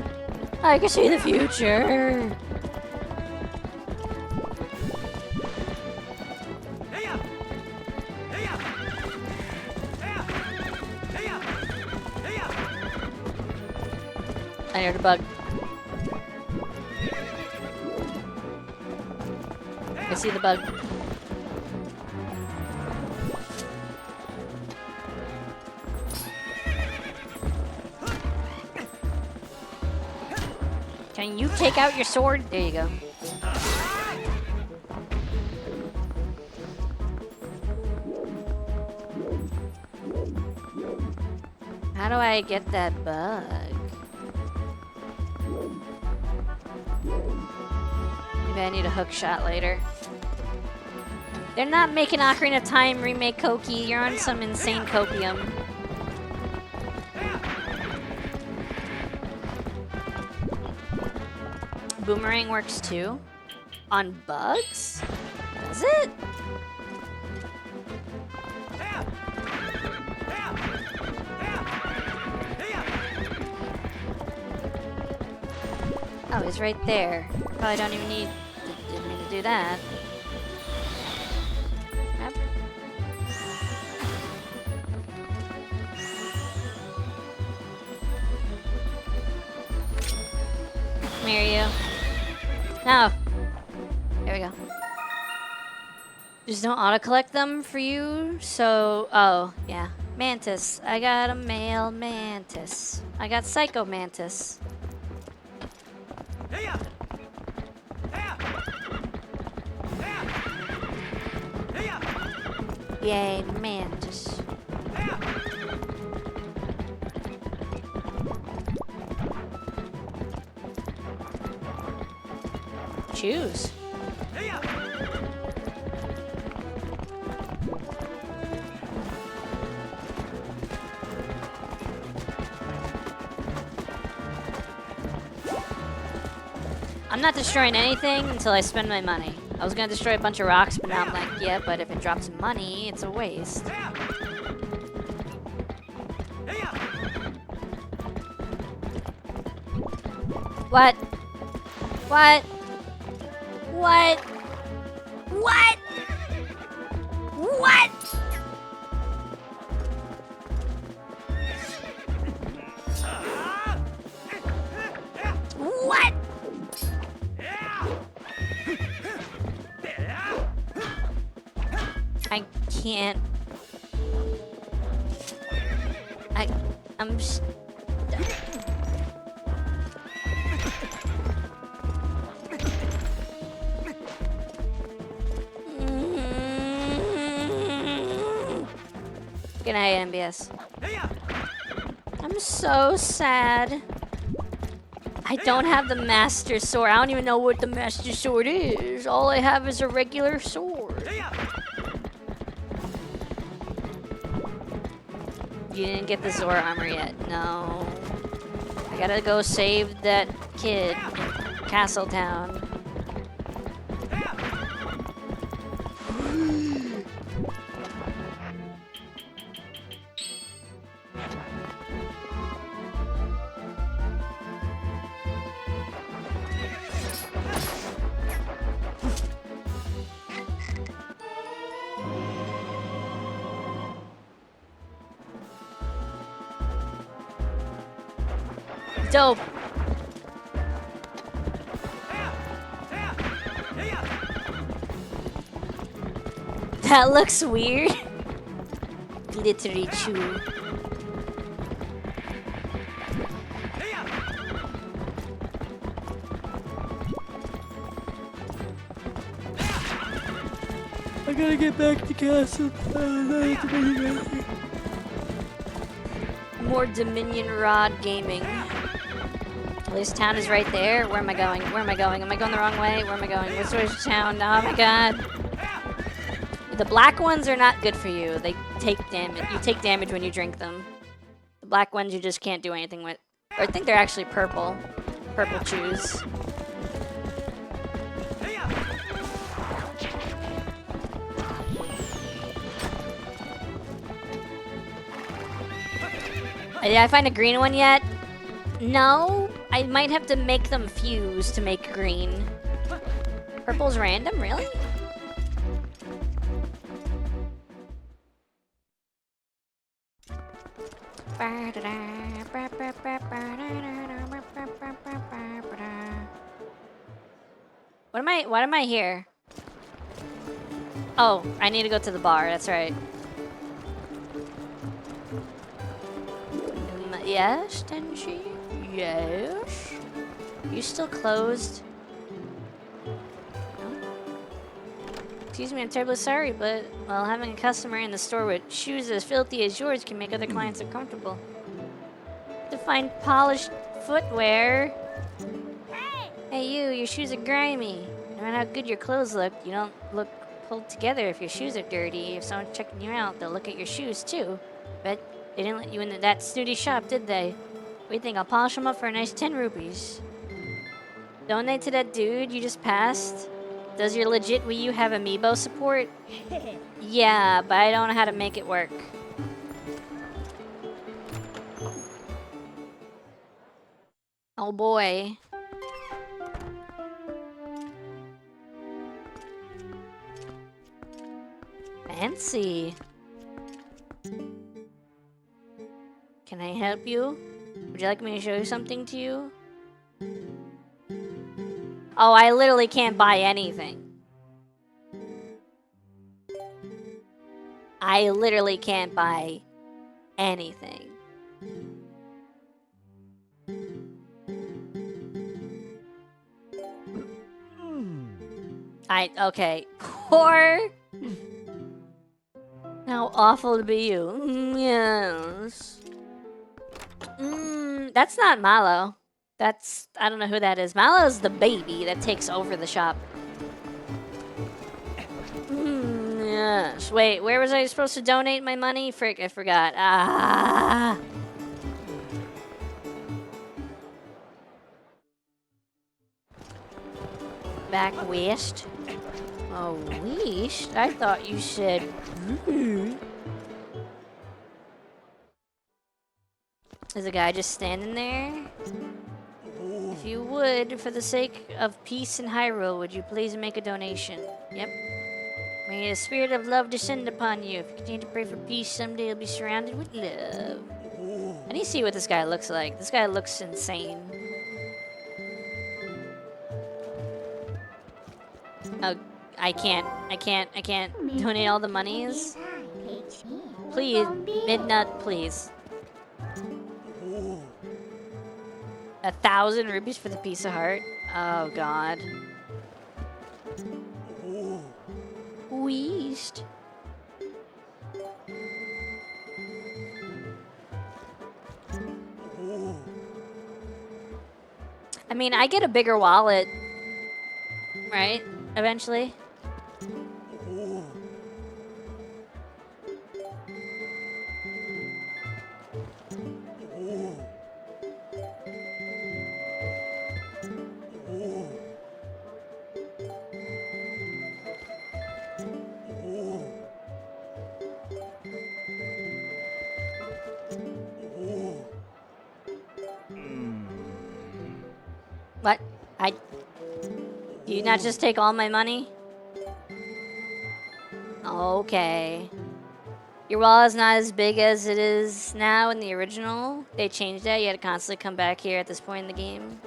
I can see the future. I heard a bug. I see the bug. Can you take out your sword? There you go. How do I get that bug? Maybe I need a hook shot later. They're not making Ocarina of Time remake, Koki. You're on some insane copium. Boomerang works too? On bugs? Does it? Oh, he's right there. Probably don't even need to do that. Yep. Come here, you. No. There we go. Just don't auto-collect them for you, so... Oh, yeah. Mantis. I got a male mantis. I got Psycho Mantis. Yay, mantis. Choose. I'm not destroying anything until I spend my money. I was gonna destroy a bunch of rocks, but now I'm like, yeah, but if it drops money, it's a waste. What? What? What? What? What? What? I can't. I'm just. Good night, MBS. I'm so sad. I don't have the Master Sword. I don't even know what the Master Sword is. All I have is a regular sword. You didn't get the Zora armor yet. No. I gotta go save that kid in Castletown. Dope. That looks weird. Glittery chew. I gotta get back to castle. More Dominion Rod Gaming. This town is right there. Where am I going? Where am I going? Am I going the wrong way? Where am I going? Which way is town? Oh my god. The black ones are not good for you. They take damage. You take damage when you drink them. The black ones you just can't do anything with. Or I think they're actually purple. Purple chews. Did I find a green one yet? No. I might have to make them fuse to make green. Purple's random, really? Why am I here? Oh, I need to go to the bar. That's right. Yes, Tenchi? Yes? You still closed? No? Excuse me, I'm terribly sorry, but, well, having a customer in the store with shoes as filthy as yours can make other clients uncomfortable. To find polished footwear. Hey you, your shoes are grimy. No matter how good your clothes look, you don't look pulled together if your shoes are dirty. If someone's checking you out, they'll look at your shoes too. Bet they didn't let you into that snooty shop, did they? What do you think? I'll polish them up for a nice 10 rupees. Donate to that dude you just passed? Does your legit Wii U have amiibo support? Yeah, but I don't know how to make it work. Oh boy. Fancy. Can I help you? Would you like me to show you something to you? Oh, I literally can't buy anything. I literally can't buy anything. Okay. Poor. How awful to be you. Yes. That's not Mallow. That's, I don't know who that is. Mallow's the baby that takes over the shop. Yes. Wait, where was I supposed to donate my money? Frick, I forgot. Ah. Back west. Oh, west? I thought you said. Is a guy just standing there? If you would, for the sake of peace in Hyrule, would you please make a donation? Yep. May the spirit of love descend upon you. If you continue to pray for peace, someday you'll be surrounded with love. I need to see what this guy looks like. This guy looks insane. Oh, I can't donate all the monies. Please, Midnut, please. 1,000 rupees for the piece of heart? Oh, God. Weast. I mean, I get a bigger wallet, right? Eventually. What? Do you not just take all my money? Okay. Your wallet's not as big as it is now in the original. They changed that. You had to constantly come back here at this point in the game.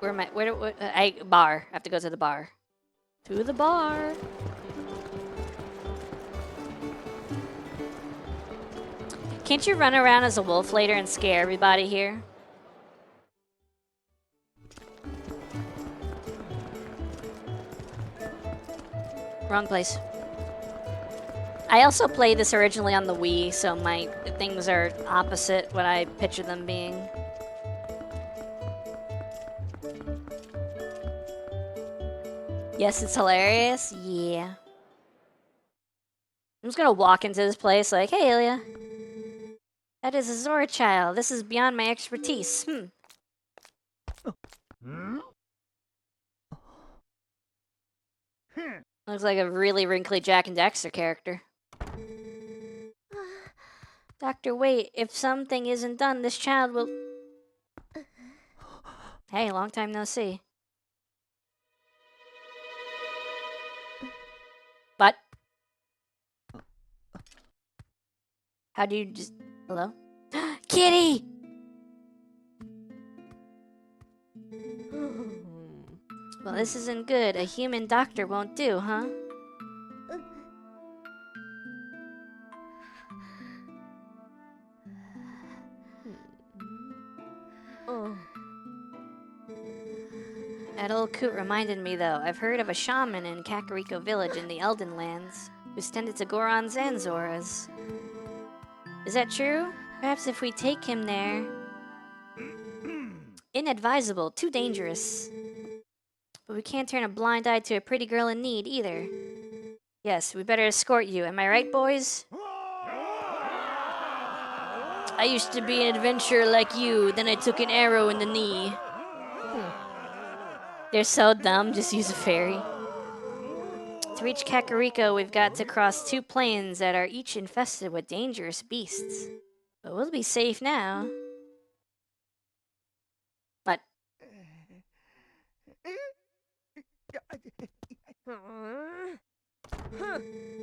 Where am I? Bar. I have to go to the bar. To the bar. Can't you run around as a wolf later and scare everybody here? Wrong place. I also played this originally on the Wii, so my things are opposite what I picture them being. Yes, it's hilarious. Yeah. I'm just gonna walk into this place like, hey, Ilya. That is a Zora child. This is beyond my expertise. Looks like a really wrinkly Jack and Dexter character. Doctor, wait. If something isn't done, this child will... Hey, long time no see. What? How do you just... Hello? Kitty! Well, this isn't good. A human doctor won't do, huh? That old coot reminded me, though. I've heard of a shaman in Kakariko Village in the Elden Lands who's tended to Goron Zanzoras. Is that true? Perhaps if we take him there... Inadvisable, too dangerous. But we can't turn a blind eye to a pretty girl in need, either. Yes, we better escort you. Am I right, boys? I used to be an adventurer like you, then I took an arrow in the knee. They're so dumb, just use a ferry. To reach Kakariko, we've got to cross 2 plains that are each infested with dangerous beasts. But we'll be safe now. What?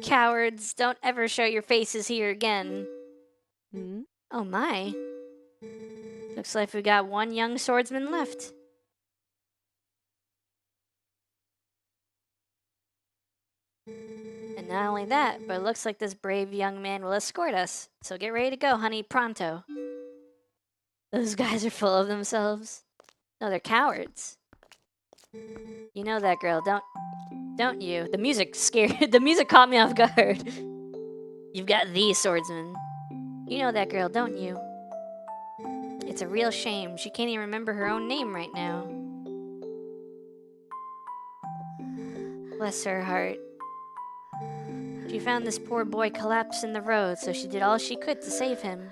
Cowards, don't ever show your faces here again. Oh my. Looks like we got 1 young swordsman left. And not only that, but it looks like this brave young man will escort us. So get ready to go, honey, pronto. Those guys are full of themselves. No, they're cowards. You know that girl, don't you? The music scared. The music caught me off guard. You've got the swordsman. You know that girl, don't you? It's a real shame. She can't even remember her own name right now. Bless her heart. She found this poor boy collapsed in the road, so she did all she could to save him.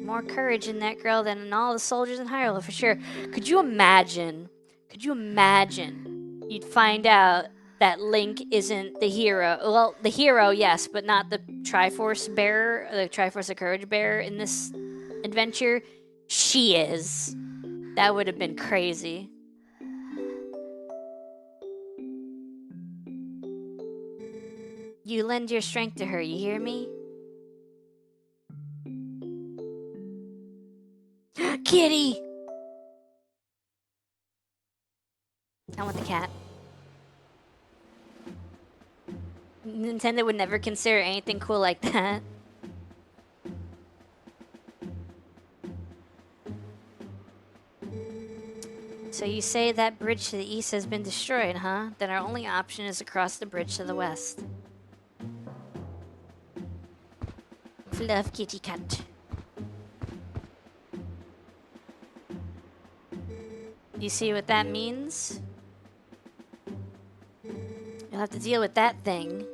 More courage in that girl than in all the soldiers in Hyrule, for sure. Could you imagine? Could you imagine? You'd find out that Link isn't the hero. Well, the hero, yes, but not the Triforce bearer, the Triforce of Courage bearer in this adventure. She is. That would have been crazy. You lend your strength to her, you hear me? Kitty! I want the cat. Nintendo would never consider anything cool like that. So you say that bridge to the east has been destroyed, huh? Then our only option is to cross the bridge to the west. Love kitty cat. You see what that means? You'll have to deal with that thing.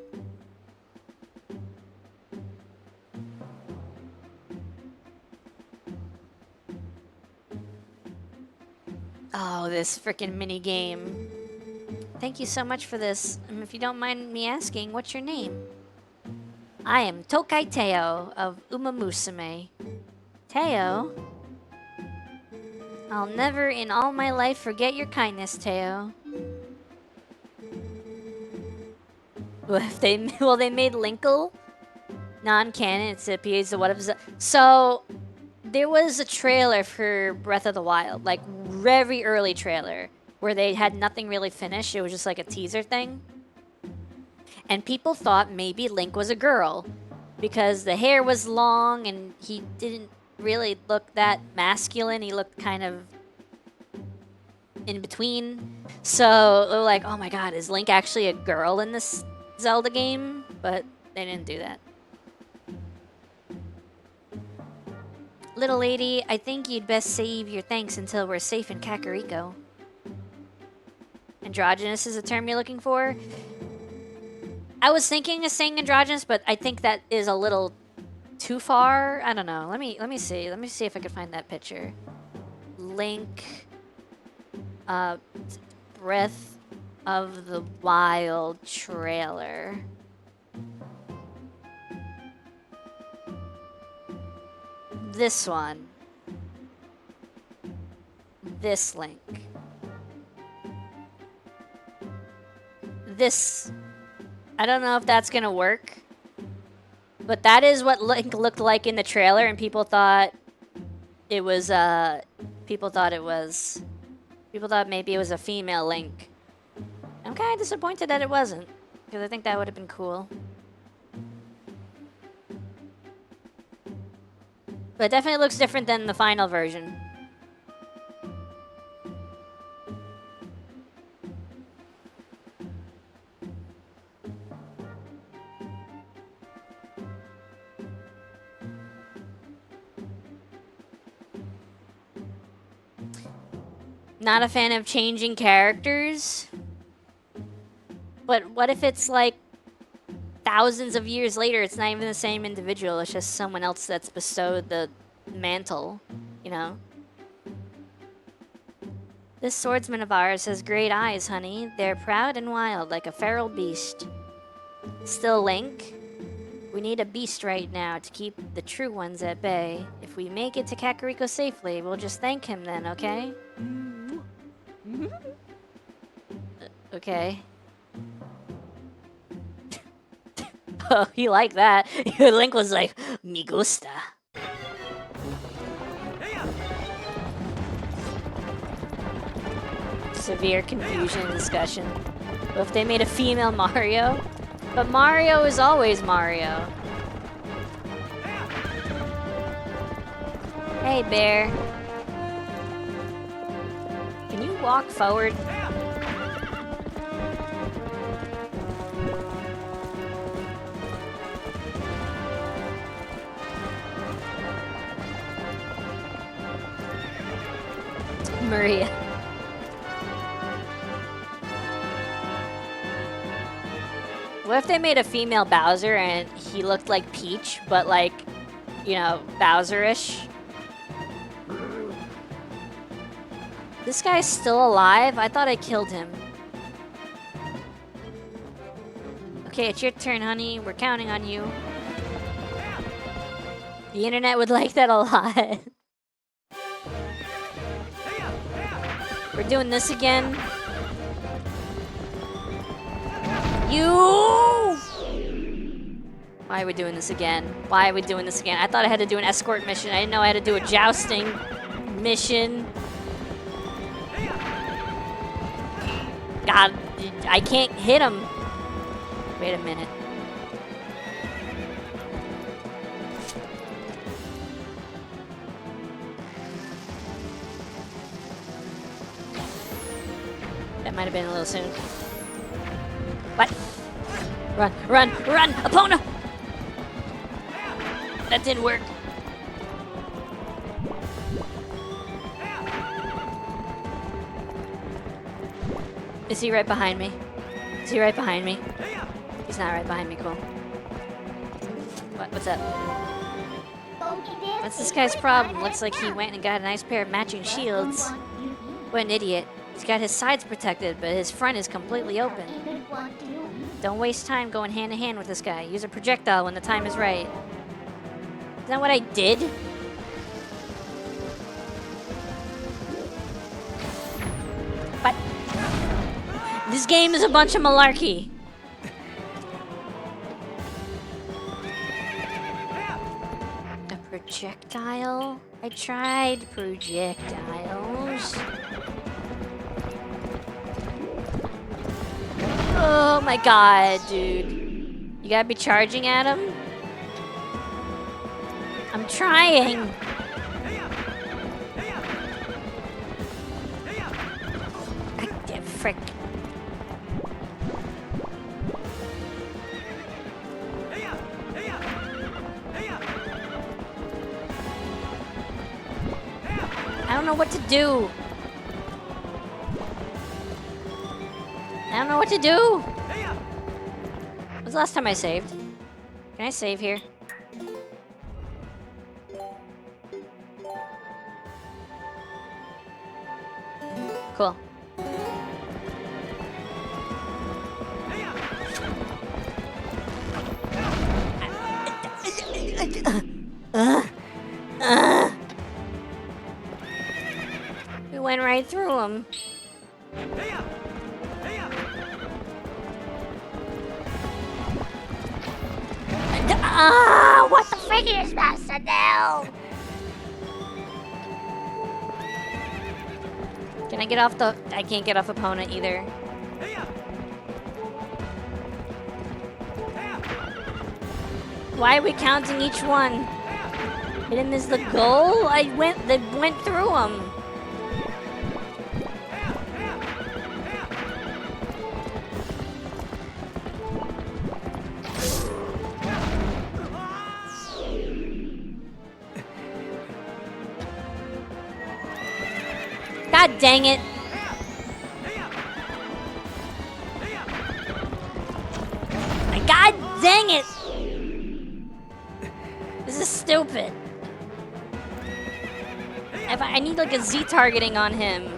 Oh, this frickin' mini game. Thank you so much for this. If you don't mind me asking, what's your name? I am Tokai Teo of Umamusume. Teo? I'll never in all my life forget your kindness, Teo. They made Linkle non-canon. It appears to what of so there was a trailer for Breath of the Wild, like very early trailer, where they had nothing really finished. It was just like a teaser thing. And people thought maybe Link was a girl because the hair was long and he didn't really look that masculine. He looked kind of in between. So they were like, oh my god, is Link actually a girl in this Zelda game? But they didn't do that. Little lady, I think you'd best save your thanks until we're safe in Kakariko. Androgynous is the term you're looking for? I was thinking of saying androgynous, but I think that is a little too far. I don't know. Let me see. Let me see if I can find that picture. Link, Breath of the Wild trailer. This one. This Link. This. I don't know if that's gonna work. But that is what Link looked like in the trailer, and people thought it was people thought it was. People thought maybe it was a female Link. I'm kind of disappointed that it wasn't, because I think that would have been cool. But it definitely looks different than the final version. Not a fan of changing characters. But what if it's like thousands of years later, it's not even the same individual, it's just someone else that's bestowed the mantle, you know? This swordsman of ours has great eyes, honey. They're proud and wild, like a feral beast. Still, Link, we need a beast right now to keep the true ones at bay. If we make it to Kakariko safely, we'll just thank him then, okay? Okay. Oh, he liked that. Link was like, me gusta. Severe confusion and discussion. What if they made a female Mario? But Mario is always Mario. Hey, bear. Can you walk forward? Maria. What if they made a female Bowser and he looked like Peach, but like, you know, Bowser-ish? This guy's still alive? I thought I killed him. Okay, it's your turn, honey. We're counting on you. The internet would like that a lot. We're doing this again. Why are we doing this again? Why are we doing this again? I thought I had to do an escort mission. I didn't know I had to do a jousting mission. God, I can't hit him. Wait a minute. That might have been a little soon. What? Run, run, run! Epona! That didn't work. Is he right behind me? Is he right behind me? He's not right behind me, cool. What's up? What's this guy's problem? Looks like he went and got a nice pair of matching shields. What an idiot. He's got his sides protected, but his front is completely open. Don't waste time going hand in hand with this guy. Use a projectile when the time is right. Is that what I did? But this game is a bunch of malarkey. A projectile? I tried projectiles. Oh my god, dude. You gotta be charging at him? I'm trying. Frick. I don't know what to do. I don't know what to do. When's the last time I saved? Can I save here? Cool. We went right through him. What the frick are you supposed to do? Can I get off the... I can't get off opponent either. Why are we counting each one? Didn't miss the goal? They went through them. God dang it. God dang it. This is stupid. I need like a Z targeting on him.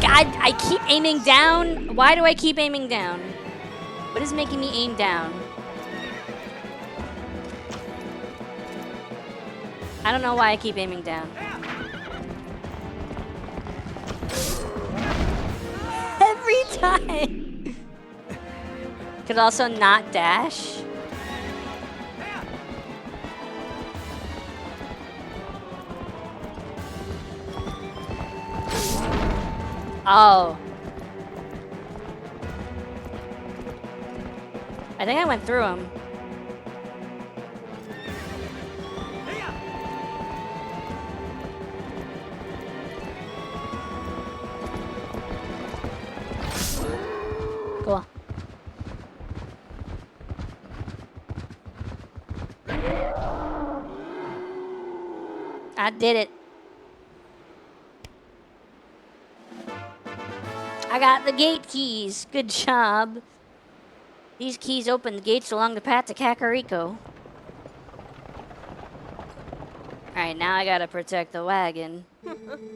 God, I keep aiming down. Why do I keep aiming down? What is making me aim down? I don't know why I keep aiming down. Every time. Could also not dash. Oh. I think I went through him. Cool. I did it. I got the gate keys. Good job. These keys open the gates along the path to Kakariko. Alright, now I gotta protect the wagon.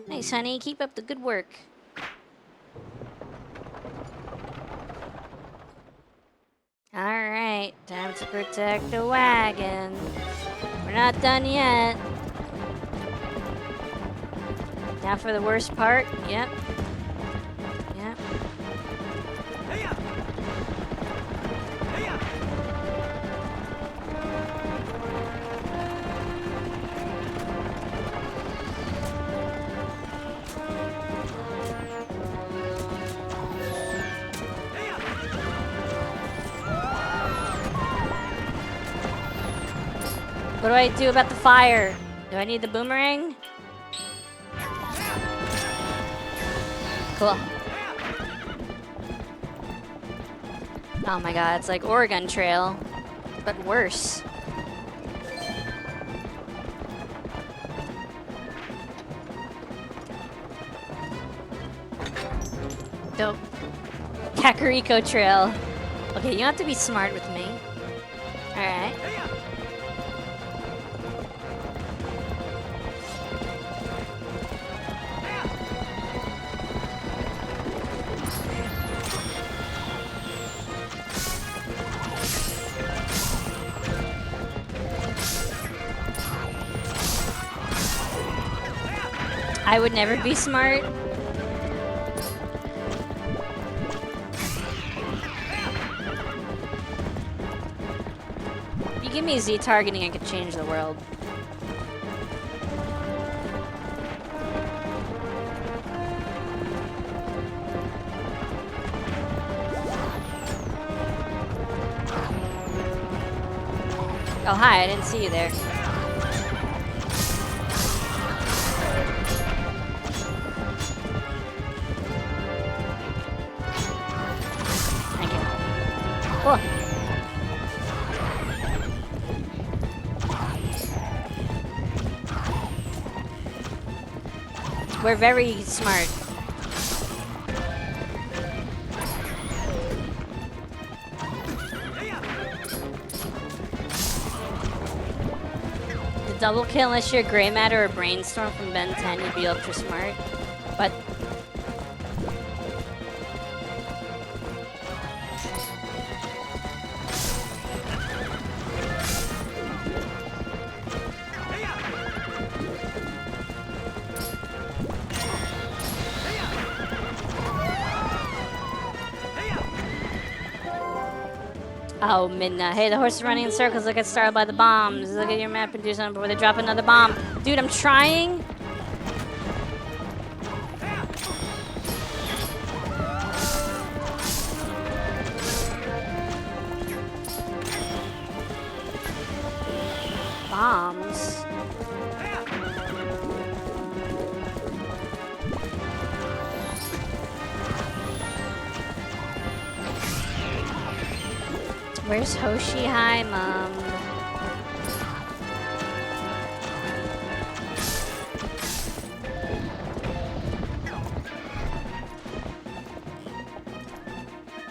Nice, honey. Keep up the good work. Alright, time to protect the wagon. We're not done yet. Now for the worst part. Yep. Yep. What do I do about the fire? Do I need the boomerang? Cool. Oh my god, it's like Oregon Trail, but worse. Dope. Kakariko Trail. Okay, you have to be smart with me. Alright. I would never be smart. If you give me Z targeting, I could change the world. Oh, hi, I didn't see you there. Cool. We're very smart. The double kill unless you're Gray Matter or Brainstorm from Ben 10, you'd be ultra smart. But oh, Midna. Hey, the horse is running in circles. Look at startled by the bombs. Look at your map and do something before they drop another bomb. Dude, I'm trying. bombs. Where's Hoshi? Hi, Mom.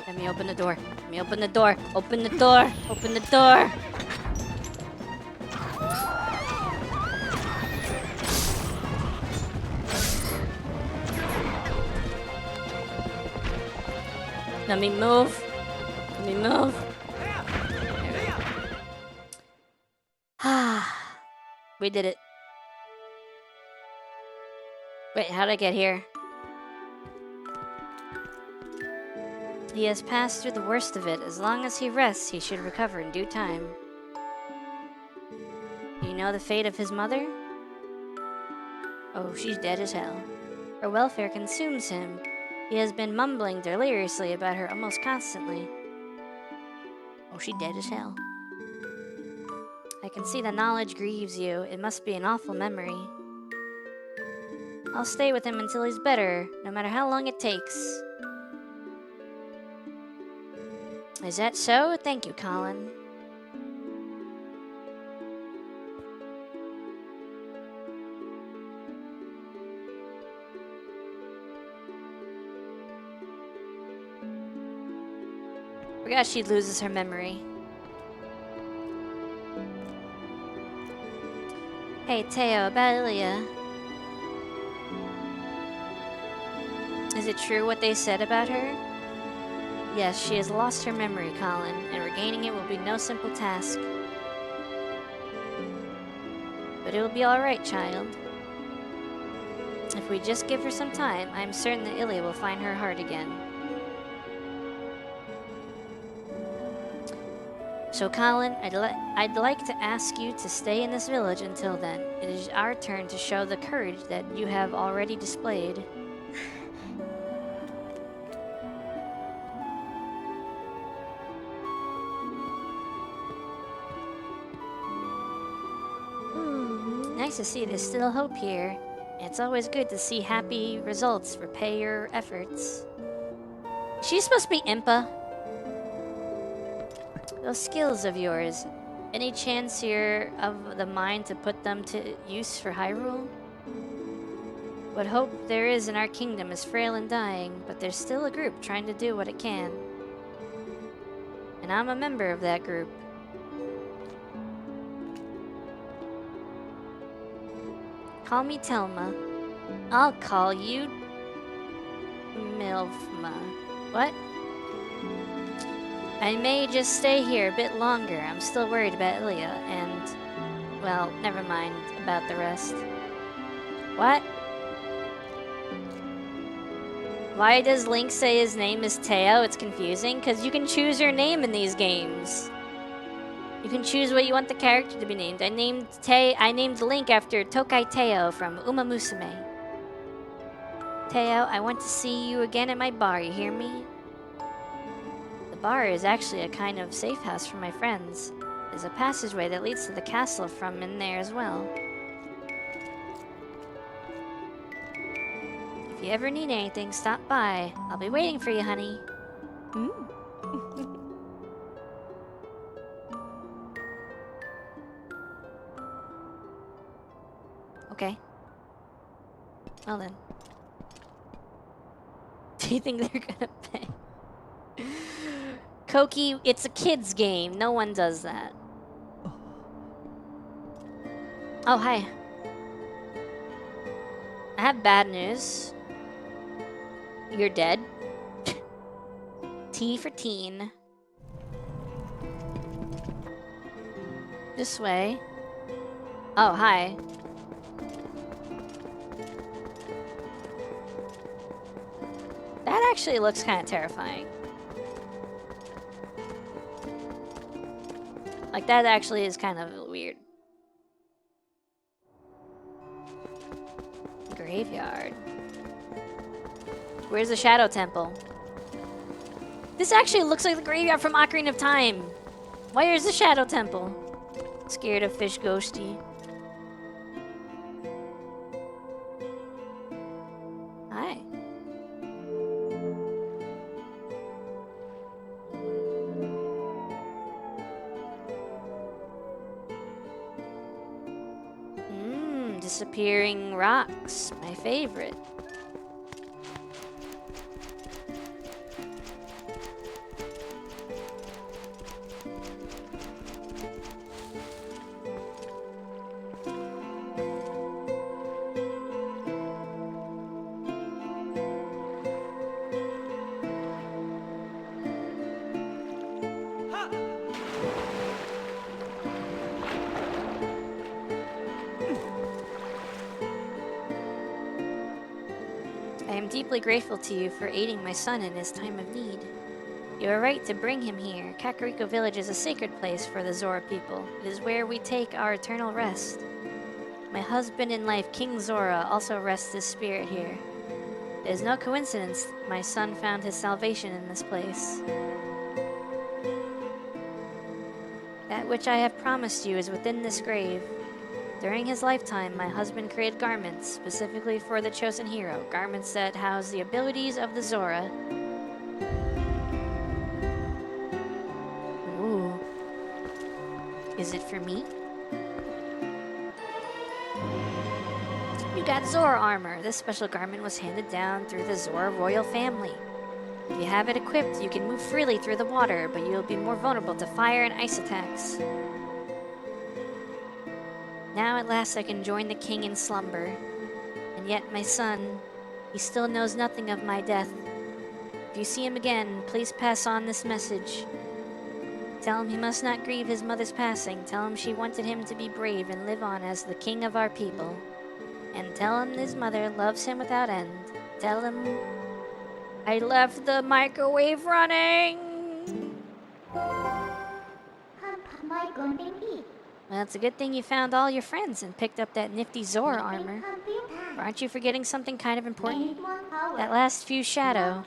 Let me open the door. Let me open the door. Open the door. Open the door. Let me move. Let me move. Ah, we did it. Wait, how'd I get here? He has passed through the worst of it. As long as he rests, he should recover in due time. Do you know the fate of his mother? Oh, she's dead as hell. Her welfare consumes him. He has been mumbling deliriously about her almost constantly. Oh, she's dead as hell. I can see the knowledge grieves you. It must be an awful memory. I'll stay with him until he's better, no matter how long it takes. Is that so? Thank you, Colin. Forgot she loses her memory. Hey, Teo, about Ilya. Is it true what they said about her? Yes, she has lost her memory, Colin, and regaining it will be no simple task. But it will be alright, child. If we just give her some time, I am certain that Ilya will find her heart again. So, Colin, I'd like to ask you to stay in this village until then. It is our turn to show the courage that you have already displayed. Nice to see there's still hope here. It's always good to see happy results repay your efforts. She's supposed to be Impa. Those skills of yours, any chance here of the mind to put them to use for Hyrule? What hope there is in our kingdom is frail and dying, but there's still a group trying to do what it can. And I'm a member of that group. Call me Telma. I'll call you Milfma. What? I may just stay here a bit longer. I'm still worried about Ilya and, well, never mind about the rest. What? Why does Link say his name is Teo? It's confusing, because you can choose your name in these games. You can choose what you want the character to be named. I named Link after Tokai Teo from Uma Musume. Teo, I want to see you again at my bar, you hear me? The bar is actually a kind of safe house for my friends. There's a passageway that leads to the castle from in there as well. If you ever need anything, stop by. I'll be waiting for you, honey. Okay. Well then. Do you think they're gonna pay? Koki, it's a kid's game. No one does that. Oh, hi. I have bad news. You're dead. T for teen. This way. Oh, hi. That actually looks kind of terrifying. Like, that actually is kind of weird. Graveyard. Where's the Shadow Temple? This actually looks like the graveyard from Ocarina of Time. Where's the Shadow Temple? Scared of fish ghosty. Hi. Disappearing rocks. My favorite. I am deeply grateful to you for aiding my son in his time of need. You are right to bring him here. Kakariko Village is a sacred place for the Zora people. It is where we take our eternal rest. My husband in life, King Zora, also rests his spirit here. It is no coincidence my son found his salvation in this place. That which I have promised you is within this grave. During his lifetime, my husband created garments specifically for the chosen hero, garments that house the abilities of the Zora. Ooh. Is it for me? You got Zora armor. This special garment was handed down through the Zora royal family. If you have it equipped, you can move freely through the water, but you'll be more vulnerable to fire and ice attacks. Now at last I can join the king in slumber. And yet my son, he still knows nothing of my death. If you see him again, please pass on this message. Tell him he must not grieve his mother's passing. Tell him she wanted him to be brave and live on as the king of our people. And tell him his mother loves him without end. Tell him I left the microwave running. My golden key. Well, it's a good thing you found all your friends and picked up that nifty Zora armor. Or aren't you forgetting something kind of important? That last few shadow.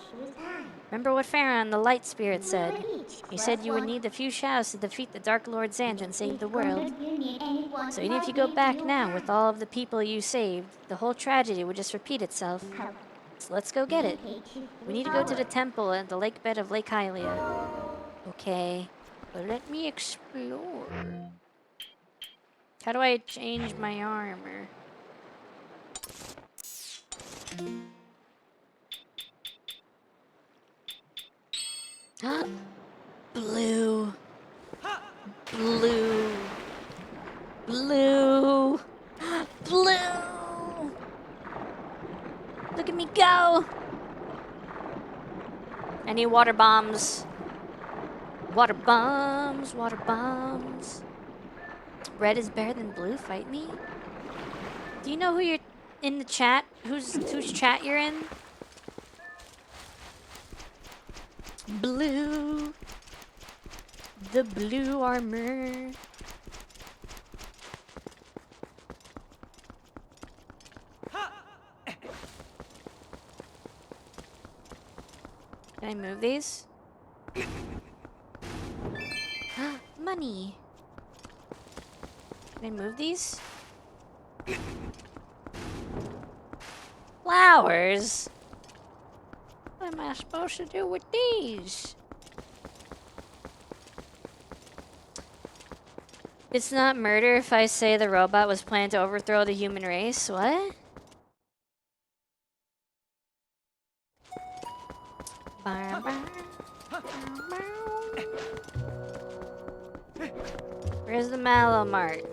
Remember what Pharaoh, the light spirit, said? He said you would need the few shadows to defeat the Dark Lord Zant and save the world. So even if you go back now with all of the people you saved, the whole tragedy would just repeat itself. So let's go get it. We need to go to the temple at the lake bed of Lake Hylia. Okay, but let me explore. How do I change my armor? Blue. Blue. Blue. Blue. Look at me go. I need water bombs. Water bombs. Water bombs. Red is better than blue. Fight me. Do you know who you're in the chat? Whose chat you're in? Blue. The blue armor. Can I move these? Money. Can I move these? Flowers? What am I supposed to do with these? It's not murder if I say the robot was planned to overthrow the human race. What? Where's the Mallow Mart?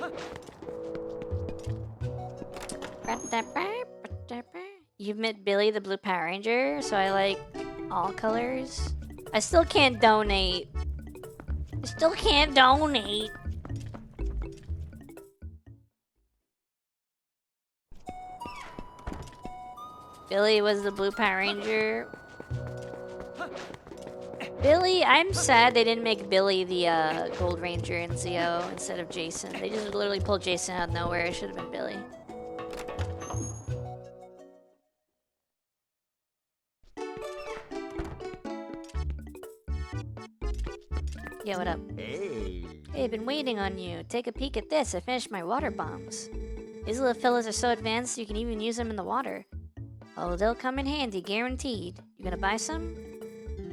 You've met Billy the Blue Power Ranger, so I like all colors. I still can't donate. I still can't donate. Billy was the Blue Power Ranger. Billy, I'm sad they didn't make Billy the Gold Ranger in ZO instead of Jason. They just literally pulled Jason out of nowhere. It should have been Billy. Yeah, what up? Hey. Hey, been waiting on you. Take a peek at this. I finished my water bombs. These little fellas are so advanced you can even use them in the water. Oh, they'll come in handy, guaranteed. You gonna buy some?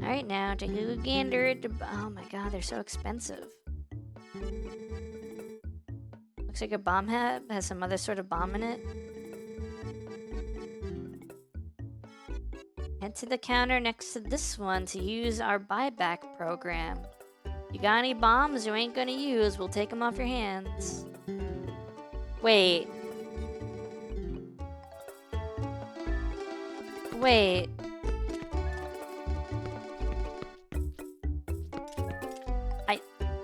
Alright now, take a good gander at the... Oh my god, they're so expensive. Looks like a bomb has some other sort of bomb in it. Head to the counter next to this one to use our buyback program. You got any bombs you ain't gonna use, we'll take them off your hands. Wait. Wait.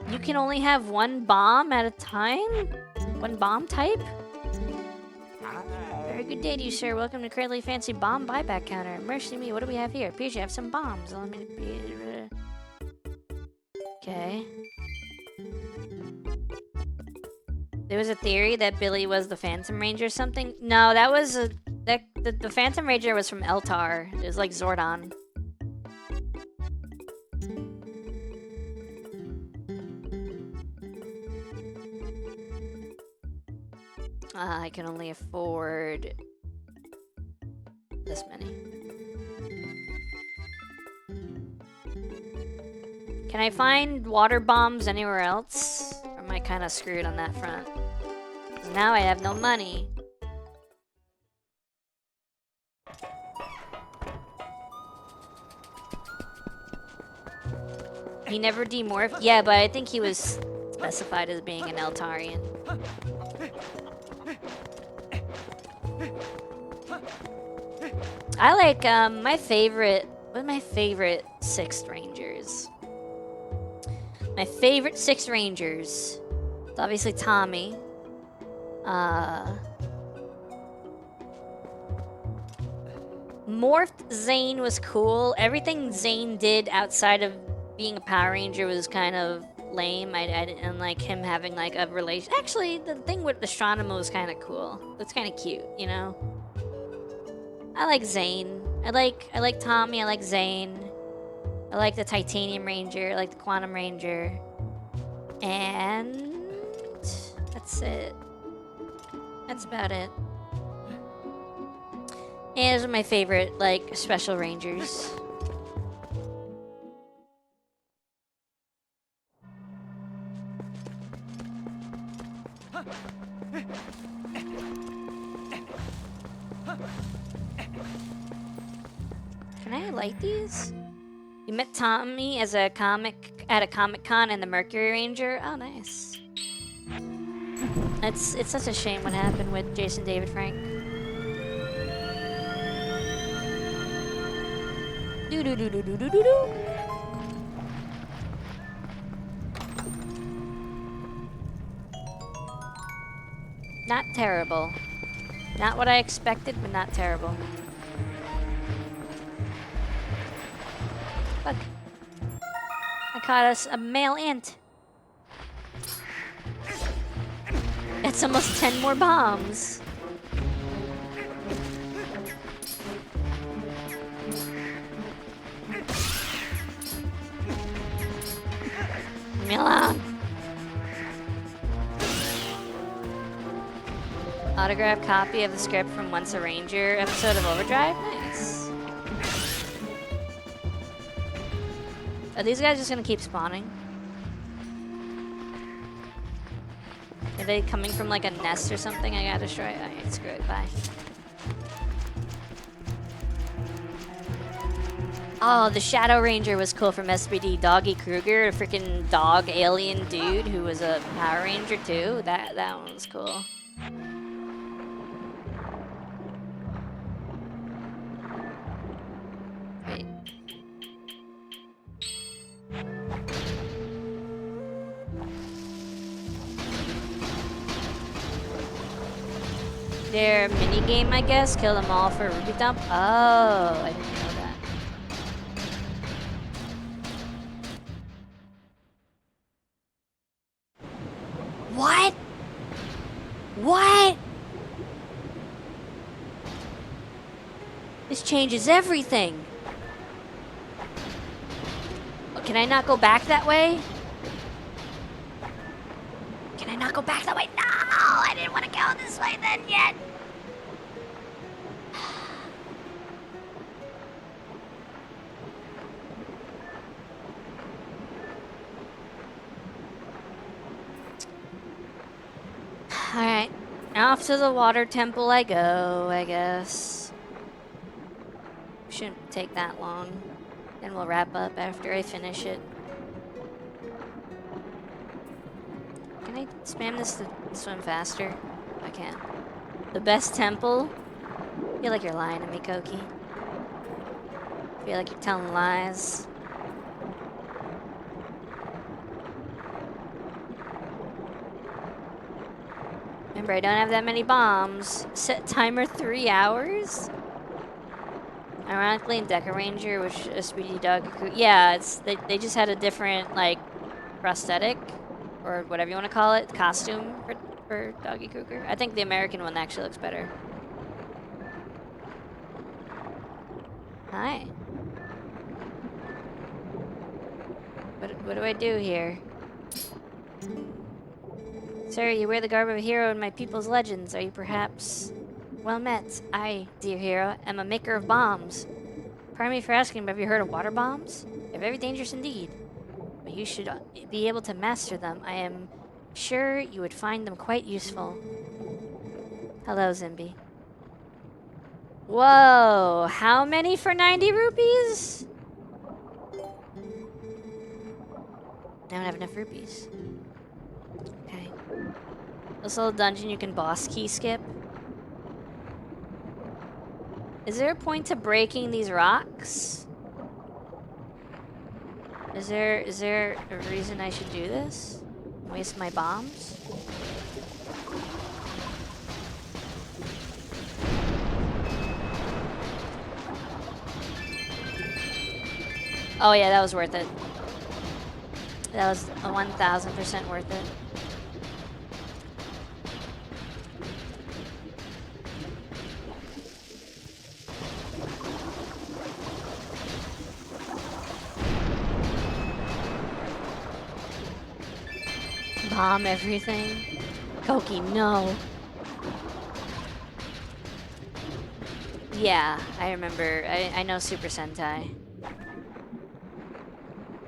You can only have one bomb at a time? One bomb type? Very good day to you, sir. Welcome to Cradley Fancy Bomb Buyback Counter. Mercy me, what do we have here? Appears you have some bombs. Let me... Okay. There was a theory that Billy was the Phantom Ranger or something. No, that was a... The Phantom Ranger was from Eltar. It was like Zordon. I can only afford this many. Can I find water bombs anywhere else? Or am I kind of screwed on that front? 'Cause now I have no money. He never demorphed? Yeah, but I think he was specified as being an Eltarian. I like, my favorite... What are my favorite 6th Rangers? My favorite 6 Rangers. It's obviously Tommy. Morphed Zane was cool. Everything Zane did outside of being a Power Ranger was kind of lame. I didn't like him having like a relation. Actually, the thing with Astronema was kind of cool. It's kind of cute, you know? I like Zane. I like Tommy. I like Zane. I like the Titanium Ranger. I like the Quantum Ranger. And that's it. That's about it. And those are my favorite, like, special rangers. Can I light these? You met Tommy as a at a Comic-Con and the Mercury Ranger? Oh, nice. It's such a shame what happened with Jason David Frank. Do do do do do do do do. Not terrible. Not what I expected, but not terrible. Look. I caught us a male ant. That's almost 10 more bombs. Leave me alone. Autographed copy of the script from Once a Ranger episode of Overdrive? Nice. Are these guys just gonna keep spawning? Are they coming from like a nest or something I gotta destroy? Alright, screw it, bye. Oh, the Shadow Ranger was cool from SBD. Doggy Kruger, a freaking dog alien dude who was a Power Ranger too. That one was cool. Wait. Their minigame, I guess, kill them all for Ruby Dump. Oh, I didn't know that. What? What? This changes everything. Oh, can I not go back that way? not go back that way? No, I didn't want to go this way then yet. Alright, off to the water temple I go, I guess. Shouldn't take that long. Then we'll wrap up after I finish it. Can I spam this to swim faster? I can. The best temple? I feel like you're lying to me, Koki. I feel like you're telling lies. Remember, I don't have that many bombs. Set timer 3 hours? Ironically, in Deca Ranger, which is Speedy Dog, yeah, it's they just had a different like prosthetic or whatever you want to call it, costume for Doggy Cougar. I think the American one actually looks better. Hi. What do I do here? Sir, you wear the garb of a hero in my people's legends. Are you perhaps... Well met. I, dear hero, am a maker of bombs. Pardon me for asking, but have you heard of water bombs? They're very dangerous indeed. But you should be able to master them. I am sure you would find them quite useful. Hello, Zimby. Whoa! How many for 90 rupees? I don't have enough rupees. Okay. This little dungeon you can boss key skip. Is there a point to breaking these rocks? Is there a reason I should do this? Waste my bombs? Oh yeah, that was worth it. That was 1000% worth it. Bomb everything. Koki, no. Yeah, I remember. I know Super Sentai.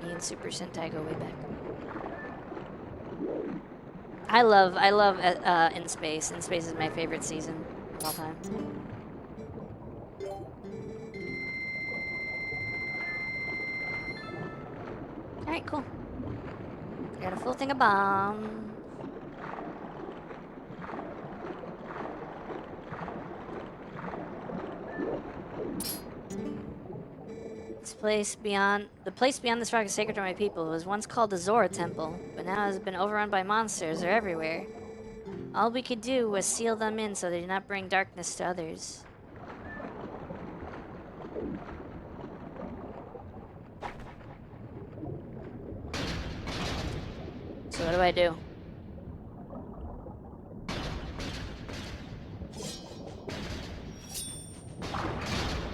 Me and Super Sentai go way back. I love In Space. In Space is my favorite season of all time. Alright, cool. Got a full thing of bombs. The place beyond this rock is sacred to my people. It was once called the Zora Temple, but now has been overrun by monsters. They're everywhere. All we could do was seal them in so they did not bring darkness to others. So what do I do?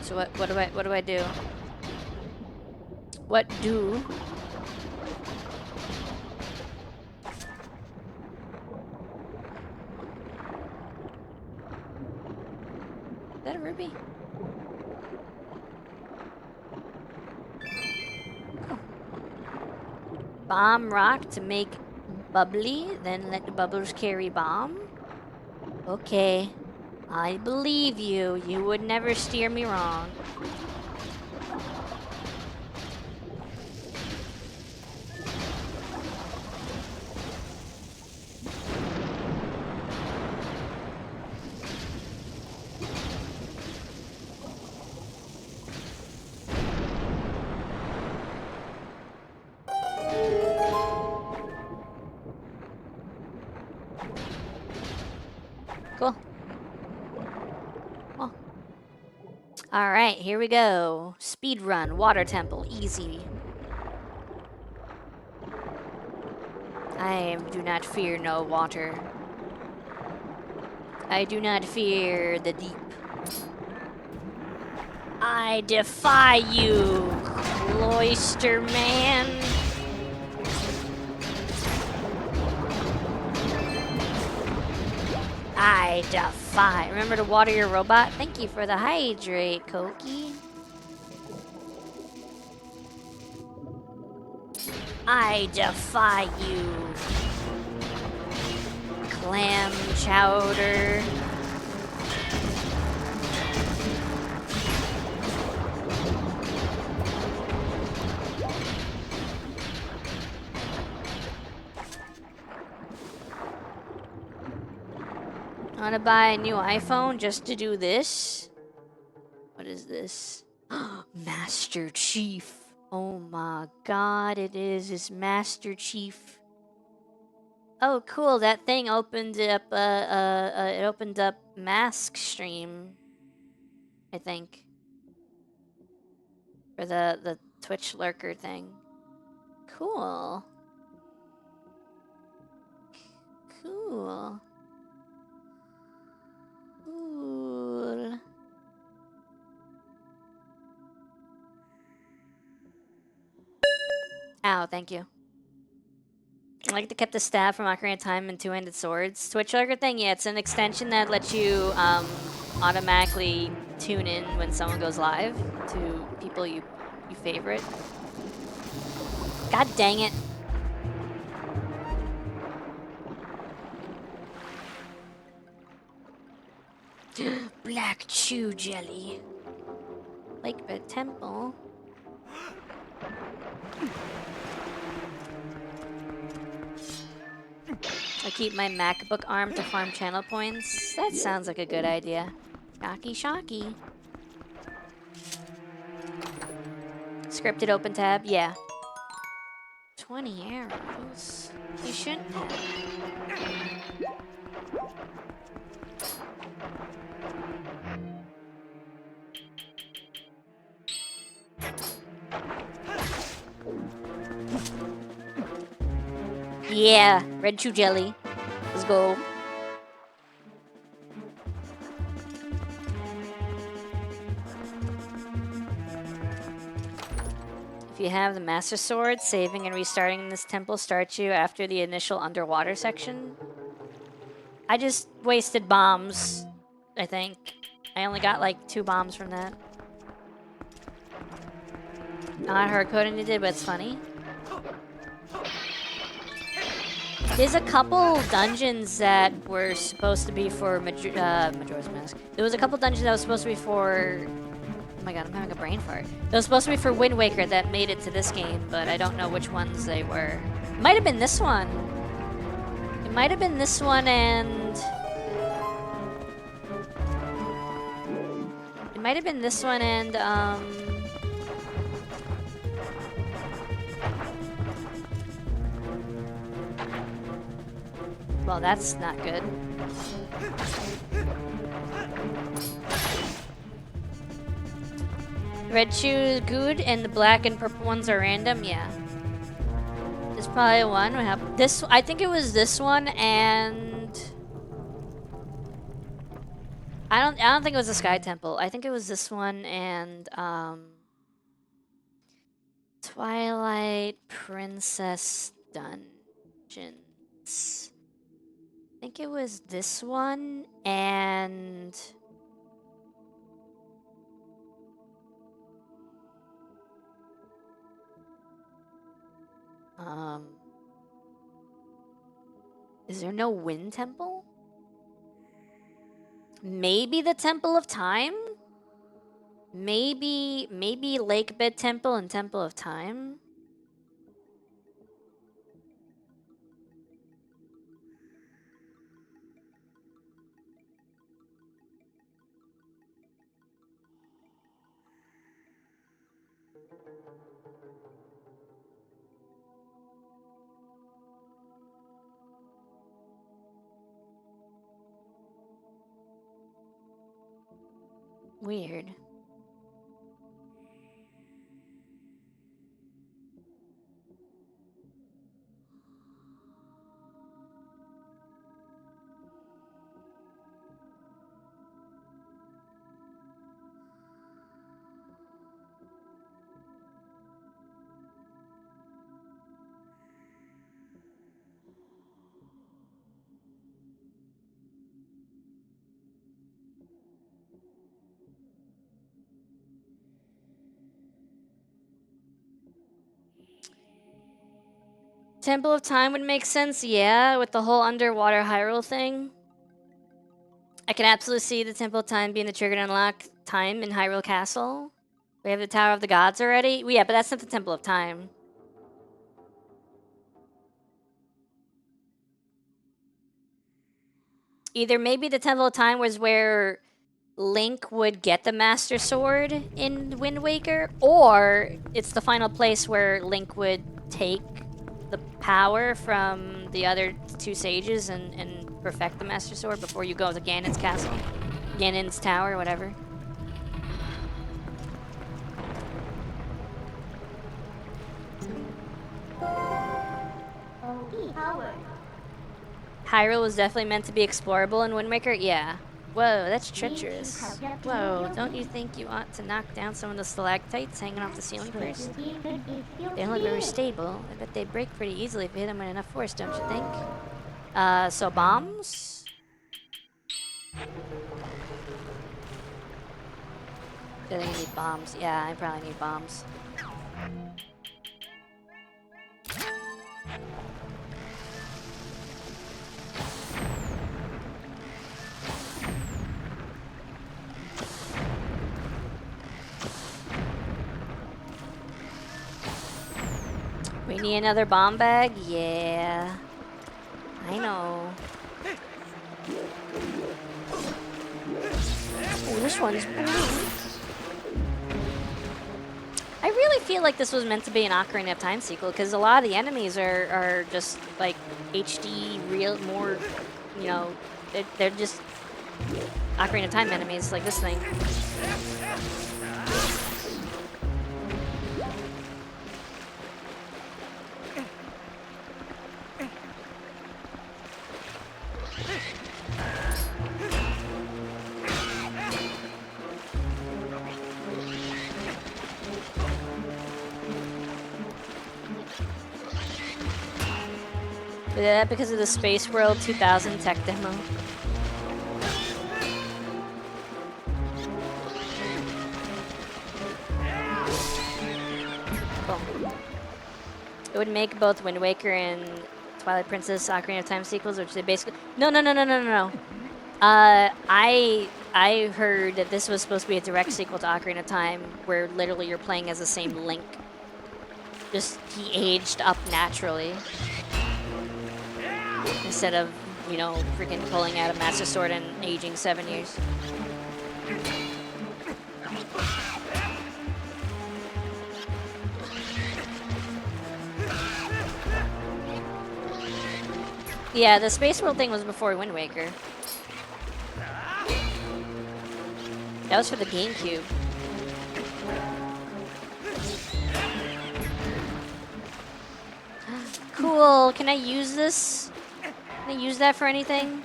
So what do I do? What do? Is that a ruby? Cool. Bomb rock to make bubbly, then let the bubbles carry bomb? Okay. I believe you. You would never steer me wrong. Cool. Oh. Alright, here we go. Speed run, water temple, easy. I do not fear no water. I do not fear the deep. I defy you, cloister man. I defy. Remember to water your robot? Thank you for the hydrate, Koki. I defy you. Clam chowder. I want to buy a new iPhone just to do this. What is this? Master Chief. Oh my god, it is. It's Master Chief. Oh, cool. That thing opened up, it opened up Mask Stream, I think. For the Twitch lurker thing. Cool. Cool. Cool. Ow, thank you. I like to keep the staff from Ocarina of Time and two-handed swords. Twitch lurker thing, yeah, it's an extension that lets you automatically tune in when someone goes live to people you favorite. God dang it. Black chew jelly. Lakebed Temple. I keep my MacBook arm to farm channel points. That sounds like a good idea. Shocky shocky. Scripted open tab? Yeah. 20 arrows? You shouldn't have. Yeah, red chew jelly. Let's go. If you have the Master Sword, saving and restarting this temple starts you after the initial underwater section. I just wasted bombs, I think. I only got like 2 bombs from that. Not hard coding you did, but it's funny. There's a couple dungeons that were supposed to be for Majora's Mask. There was a couple dungeons that was supposed to be for... Oh my god, I'm having a brain fart. It was supposed to be for Wind Waker that made it to this game, but I don't know which ones they were. It might have been this one. It might have been this one and... It might have been this one and, well, that's not good. Red shoe good, and the black and purple ones are random. Yeah, there's probably one. We have this. I think it was this one, and I don't think it was the Sky Temple. I think it was this one and Twilight Princess Dungeons. I think it was this one and is there no Wind Temple? Maybe the Temple of Time? Maybe Lakebed Temple and Temple of Time? Weird. Temple of Time would make sense, yeah, with the whole underwater Hyrule thing. I can absolutely see the Temple of Time being the trigger to unlock time in Hyrule Castle. We have the Tower of the Gods already. Well, yeah, but that's not the Temple of Time. Either maybe the Temple of Time was where Link would get the Master Sword in Wind Waker, or it's the final place where Link would take the power from the other two sages and perfect the Master Sword before you go to Ganon's castle. Ganon's tower, whatever. Okay, Howard. Hyrule was definitely meant to be explorable in Wind Waker? Yeah. Whoa, that's treacherous. Whoa, don't you think you ought to knock down some of the stalactites hanging off the ceiling first? They don't look very stable. I bet they break pretty easily if you hit them with enough force, don't you think? So bombs? I think I need bombs. Yeah, I probably need bombs. We need another bomb bag? Yeah. I know. Oh, this one's blue. I really feel like this was meant to be an Ocarina of Time sequel, because a lot of the enemies are just, like, HD, real, more, you know, they're just Ocarina of Time enemies, like this thing. Yeah, because of the Space World 2000 tech demo. Boom. It would make both Wind Waker and Twilight Princess Ocarina of Time sequels, which they basically... No. I heard that this was supposed to be a direct sequel to Ocarina of Time, where literally you're playing as the same Link. Just, he aged up naturally. Instead of, you know, freaking pulling out a Master Sword and aging 7 years. Yeah, the Space World thing was before Wind Waker. That was for the GameCube. Cool, can I use this? Can I use that for anything?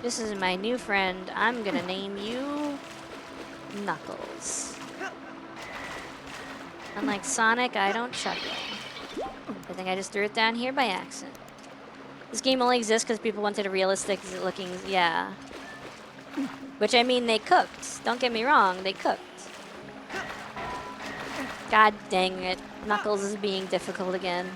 This is my new friend. I'm gonna name you Knuckles. Unlike Sonic, I don't chuckle. I think I just threw it down here by accident. This game only exists because people wanted a realistic looking, yeah. Which, I mean, they cooked. Don't get me wrong, they cooked. God dang it. Knuckles is being difficult again.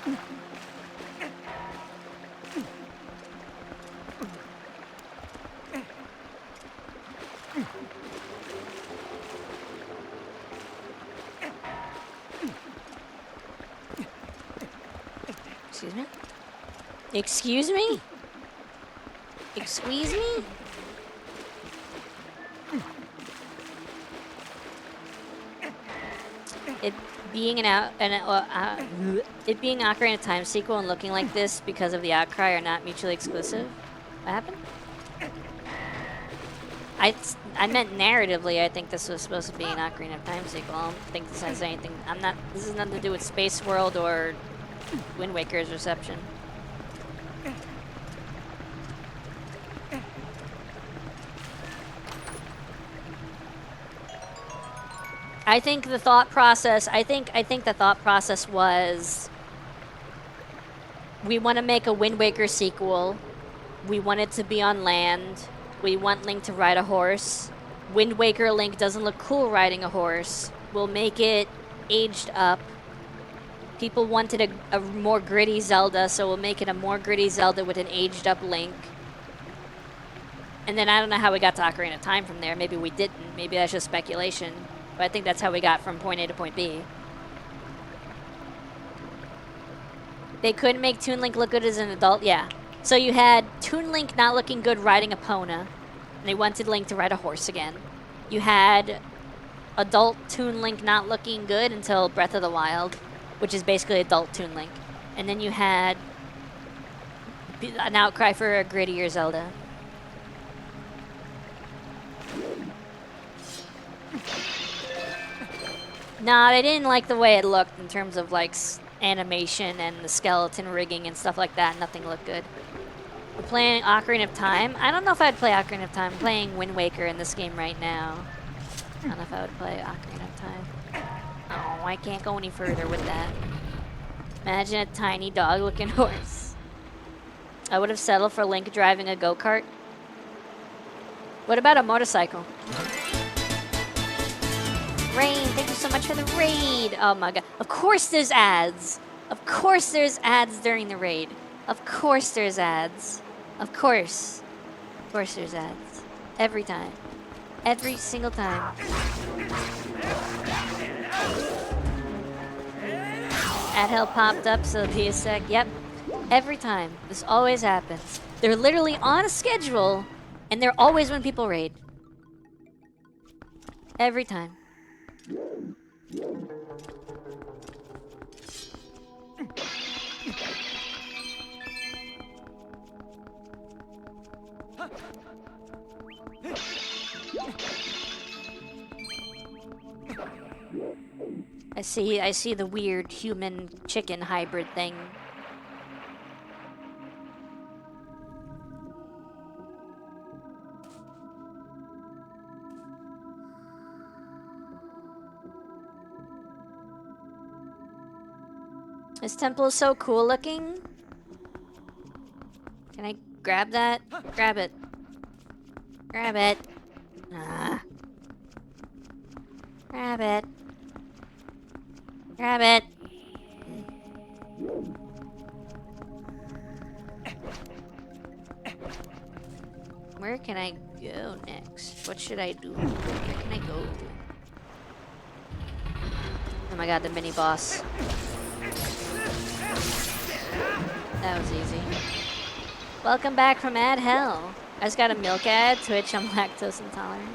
Excuse me? Excuse me? Excuse me? It being it being Ocarina of Time sequel and looking like this because of the outcry are not mutually exclusive. What happened? I meant narratively. I think this was supposed to be an Ocarina of Time sequel. I don't think this has anything. This has nothing to do with Space World or Wind Waker's reception. I think the thought process. I think the thought process was We want to make a Wind Waker sequel. We want it to be on land. We want Link to ride a horse. Wind Waker Link doesn't look cool riding a horse. We'll make it aged up. People wanted a more gritty Zelda, so we'll make it a more gritty Zelda with an aged up Link. And then I don't know how we got to Ocarina of Time from there. Maybe we didn't. Maybe that's just speculation. But I think that's how we got from point A to point B. They couldn't make Toon Link look good as an adult? Yeah. So you had Toon Link not looking good riding a Pona. And they wanted Link to ride a horse again. You had adult Toon Link not looking good until Breath of the Wild, which is basically adult Toon Link. And then you had an outcry for a grittier Zelda. Nah, they didn't like the way it looked in terms of like animation and the skeleton rigging and stuff like that. Nothing looked good. We're playing Ocarina of Time. I don't know if I'd play Ocarina of Time. I'm playing Wind Waker in this game right now. I don't know if I would play Ocarina of Time. Oh, I can't go any further with that. Imagine a tiny dog-looking horse. I would have settled for Link driving a go-kart. What about a motorcycle? Rain, thank you so much for the raid. Oh my god. Of course there's ads. Of course there's ads during the raid. Of course there's ads. Of course. Of course there's ads. Every time. Every single time. Ad help popped up, so it'll be a sec. Yep. Every time. This always happens. They're literally on a schedule, and they're always when people raid. Every time. I see the weird human chicken hybrid thing. This temple is so cool looking. Can I grab that? Grab it. Grab it. Ah. Grab it. Grab it. Where can I go next? What should I do? Where can I go? Oh my god, the mini boss. That was easy. Welcome back from ad hell. I just got a milk ad. Twitch, I'm lactose intolerant.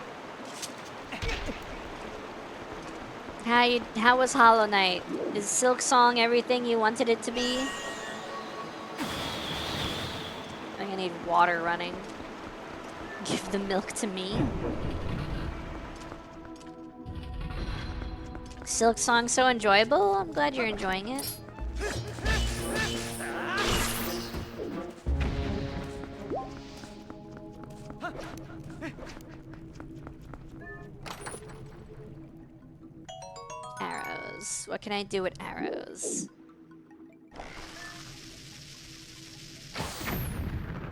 How was Hollow Knight? Is Silk Song everything you wanted it to be? I'm gonna need water running. Give the milk to me. Silk Song so enjoyable? I'm glad you're enjoying it. Arrows. What can I do with arrows?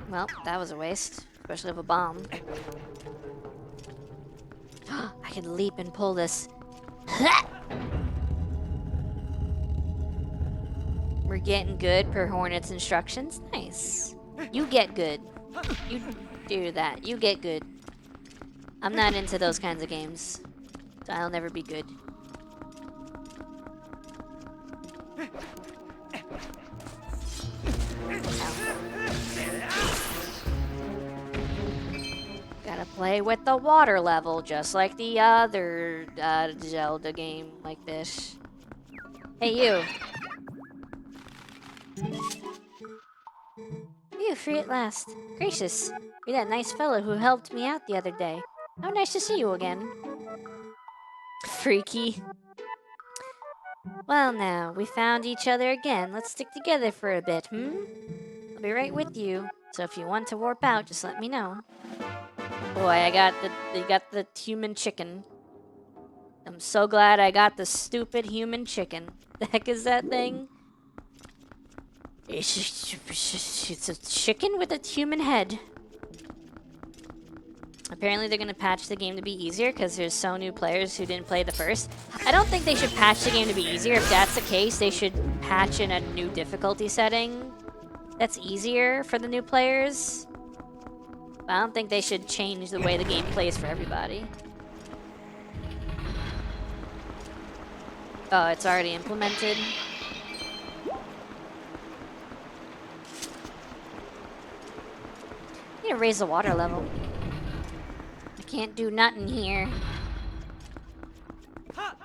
Well, that was a waste, especially of a bomb. I can leap and pull this. We're getting good per Hornet's instructions. Nice. You get good. You do that. You get good. I'm not into those kinds of games, so I'll never be good. Gotta play with the water level, just like the other Zelda game like this. Hey, you. You, free at last. Gracious, you're that nice fellow who helped me out the other day. How nice to see you again. Freaky. Well now, we found each other again. Let's stick together for a bit, I'll be right with you. So if you want to warp out, just let me know. Boy, you got the human chicken. I'm so glad I got the stupid human chicken. The heck is that thing? It's a chicken with a human head. Apparently they're gonna patch the game to be easier because there's so new players who didn't play the first. I don't think they should patch the game to be easier. If that's the case, they should patch in a new difficulty setting that's easier for the new players. But I don't think they should change the way the game plays for everybody. Oh, it's already implemented. I need to raise the water level. I can't do nothing here. I'm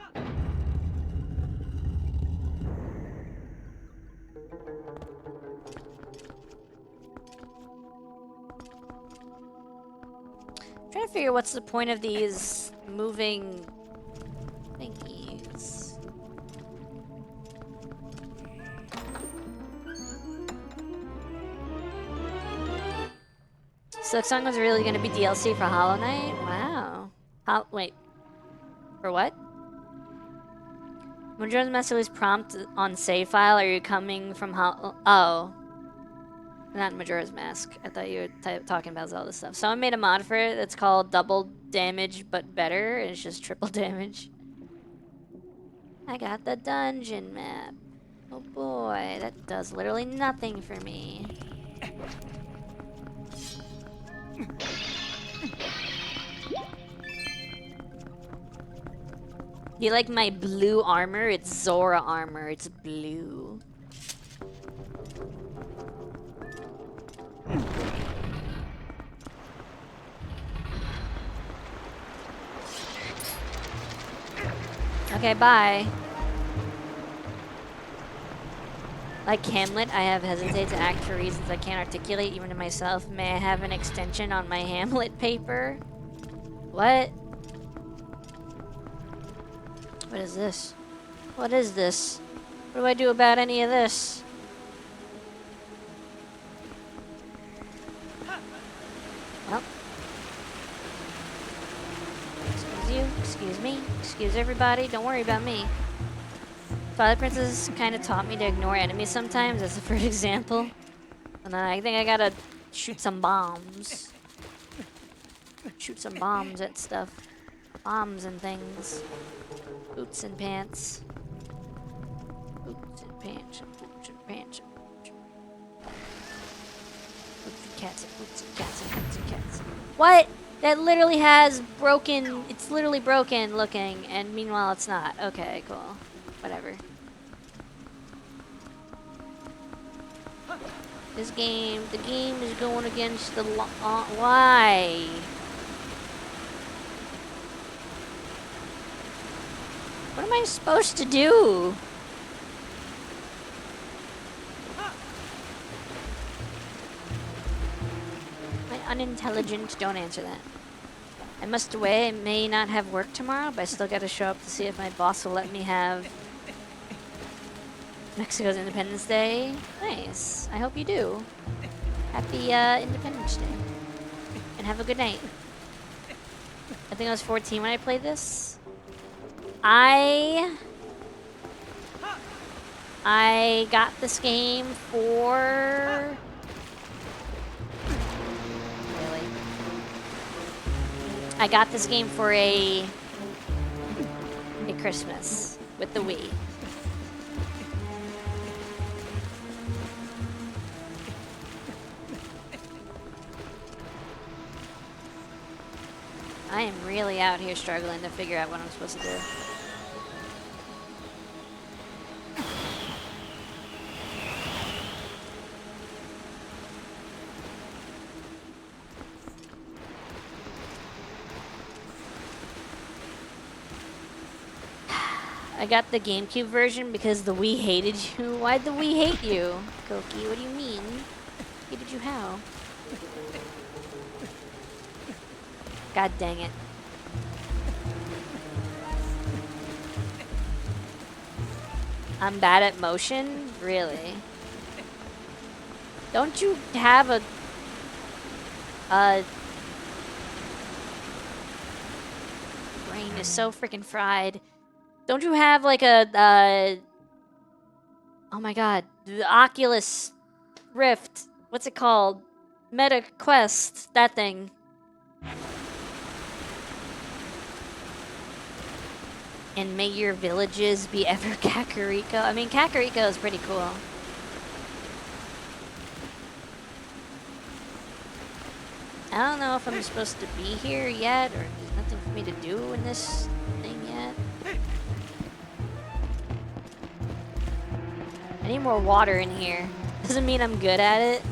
trying to figure what's the point of these moving thingies. So Song was really gonna be DLC for Hollow Knight? Wow. Wait. For what? Majora's Mask release prompt on save file. Are you coming from Oh. Not Majora's Mask. I thought you were talking about Zelda stuff. Someone made a mod for it that's called double damage but better. And it's just triple damage. I got the dungeon map. Oh boy, that does literally nothing for me. You like my blue armor? It's Zora armor. It's blue. Okay, bye. Like Hamlet, I have hesitated to act for reasons I can't articulate even to myself. May I have an extension on my Hamlet paper? What? What is this? What is this? What do I do about any of this? Well. Excuse you. Excuse me. Excuse everybody. Don't worry about me. Twilight Princess kind of taught me to ignore enemies sometimes, as a first example. And then I think I gotta shoot some bombs. Shoot some bombs at stuff. Bombs and things. Boots and pants. Boots and pants. Boots and pants. Boots and cats. Boots and cats. Boots and cats. What? That literally has broken. It's literally broken looking, and meanwhile it's not. Okay, cool. Whatever. This game, the game is going against the law. Why? What am I supposed to do? Am I unintelligent? Don't answer that. I must away. I may not have work tomorrow, but I still gotta show up to see if my boss will let me have Mexico's Independence Day. Nice. I hope you do. Happy Independence Day. And have a good night. I think I was 14 when I played this. I got this game for... Really? I got this game for a Christmas with the Wii. I am really out here struggling to figure out what I'm supposed to do. I got the GameCube version because the Wii hated you. Why'd the Wii hate you, Koki? What do you mean? Hated you how? God dang it. I'm bad at motion? Really? Don't you have a... brain is so freaking fried. Don't you have like a... oh my god. The Oculus Rift. What's it called? Meta Quest. That thing. And may your villages be ever Kakariko. I mean, Kakariko is pretty cool. I don't know if I'm supposed to be here yet, or there's nothing for me to do in this thing yet. I need more water in here. Doesn't mean I'm good at it.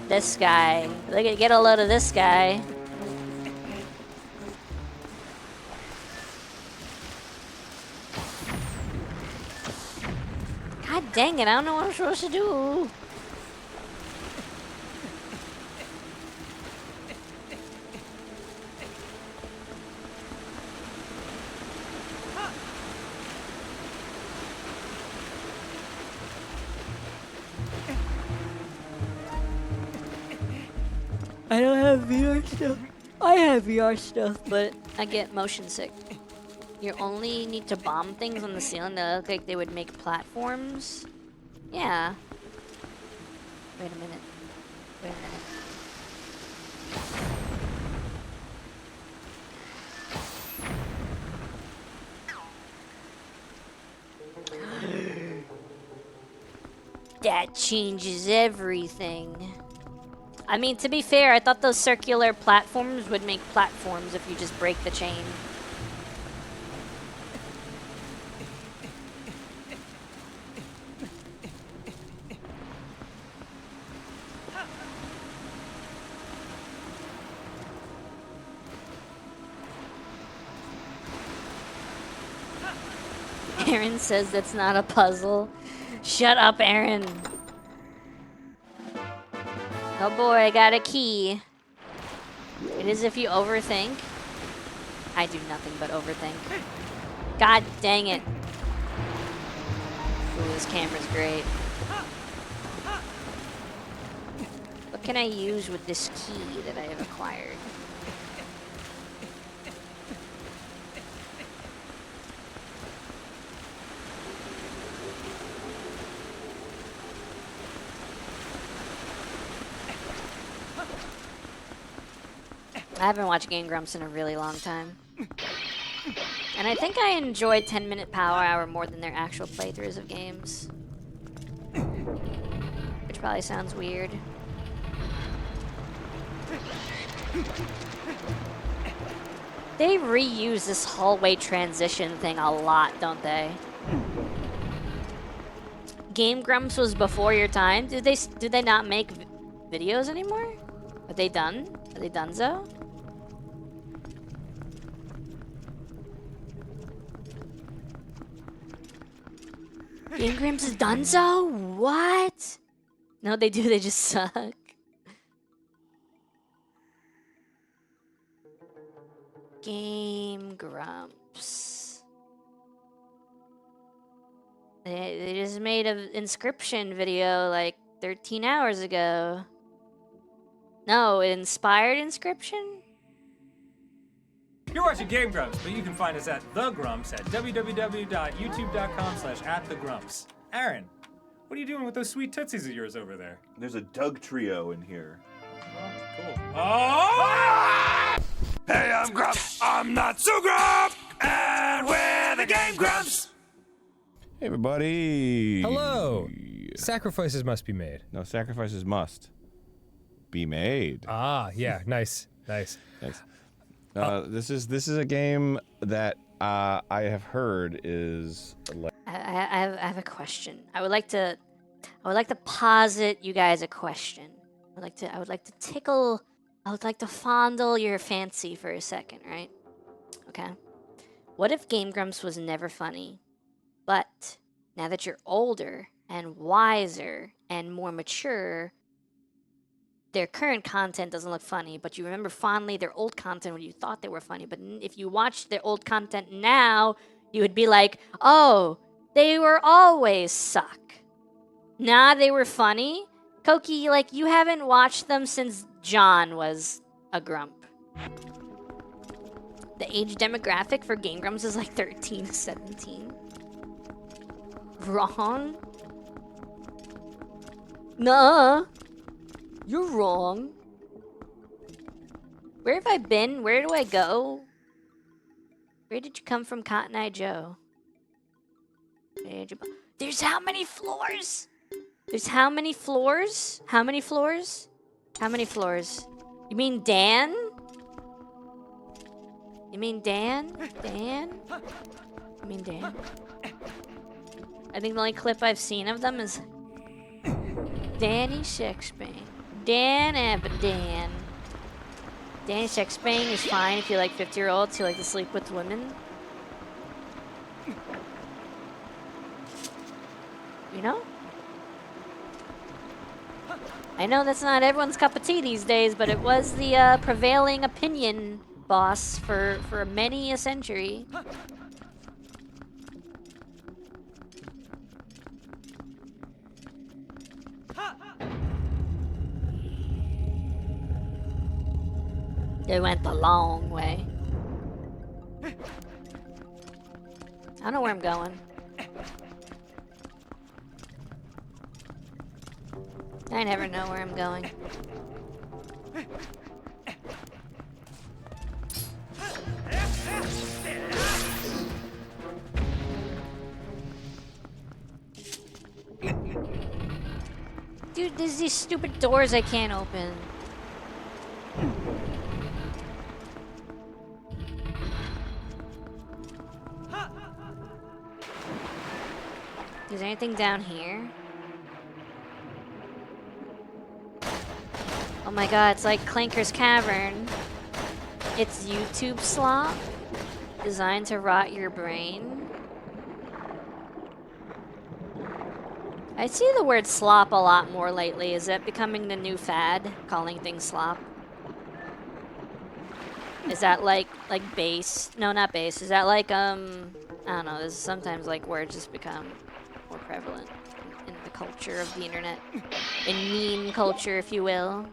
This guy. Look at, get a load of this guy. God dang it, I don't know what I'm supposed to do. I don't have VR stuff. I have VR stuff, but I get motion sick. You only need to bomb things on the ceiling that look like they would make platforms. Yeah. Wait a minute. Wait a minute. That changes everything. I mean, to be fair, I thought those circular platforms would make platforms if you just break the chain. Aaron says that's not a puzzle. Shut up, Aaron. Oh boy, I got a key. It is if you overthink. I do nothing but overthink. God dang it. Ooh, this camera's great. What can I use with this key that I have acquired? I haven't watched Game Grumps in a really long time. And I think I enjoy 10-minute Power Hour more than their actual playthroughs of games. Which probably sounds weird. They reuse this hallway transition thing a lot, don't they? Game Grumps was before your time. Did they not make videos anymore? Are they done? Are they donezo? Game Grumps is donezo? What? No, they do. They just suck. Game Grumps. They just made an Inscription video like 13 hours ago. No, it inspired Inscription? You're watching Game Grumps, but you can find us at The Grumps at www.youtube.com/@thegrumps. Aaron, what are you doing with those sweet tootsies of yours over there? There's a Doug trio in here. Cool. Oh! Hey, I'm Grump. I'm not so Grump. And we're the Game Grumps. Hey, everybody. Hello. Sacrifices must be made. No, sacrifices must be made. Ah, yeah, nice, nice. Thanks. This is a game that I have heard is. I have a question. I would like to posit you guys a question. I would like to fondle your fancy for a second, right? Okay. What if Game Grumps was never funny, but now that you're older and wiser and more mature, their current content doesn't look funny, but you remember fondly their old content when you thought they were funny. But if you watch their old content now, you would be like, oh, they were always suck. Nah, they were funny. Koki, like, you haven't watched them since John was a grump. The age demographic for Game Grumps is like 13 to 17. Wrong? Nuh-uh. You're wrong. Where have I been? Where do I go? Where did you come from, Cotton Eye Joe? There's how many floors? There's how many floors? How many floors? How many floors? You mean Dan? You mean Dan? Dan? You mean Dan? I think the only clip I've seen of them is Danny Sexbang. Dan Abadan. Danny Sexbang is fine if you like 50-year-olds who like to sleep with women. You know? I know that's not everyone's cup of tea these days, but it was the prevailing opinion, boss, for many a century. They went the long way. I don't know where I'm going. I never know where I'm going. Dude, there's these stupid doors I can't open. Is there anything down here? Oh my god, it's like Clanker's Cavern. It's YouTube slop, designed to rot your brain. I see the word slop a lot more lately. Is that becoming the new fad, calling things slop? Is that like base? No, not base. Is that like, I don't know, there's sometimes like words just become more prevalent in the culture of the internet. In meme culture, if you will.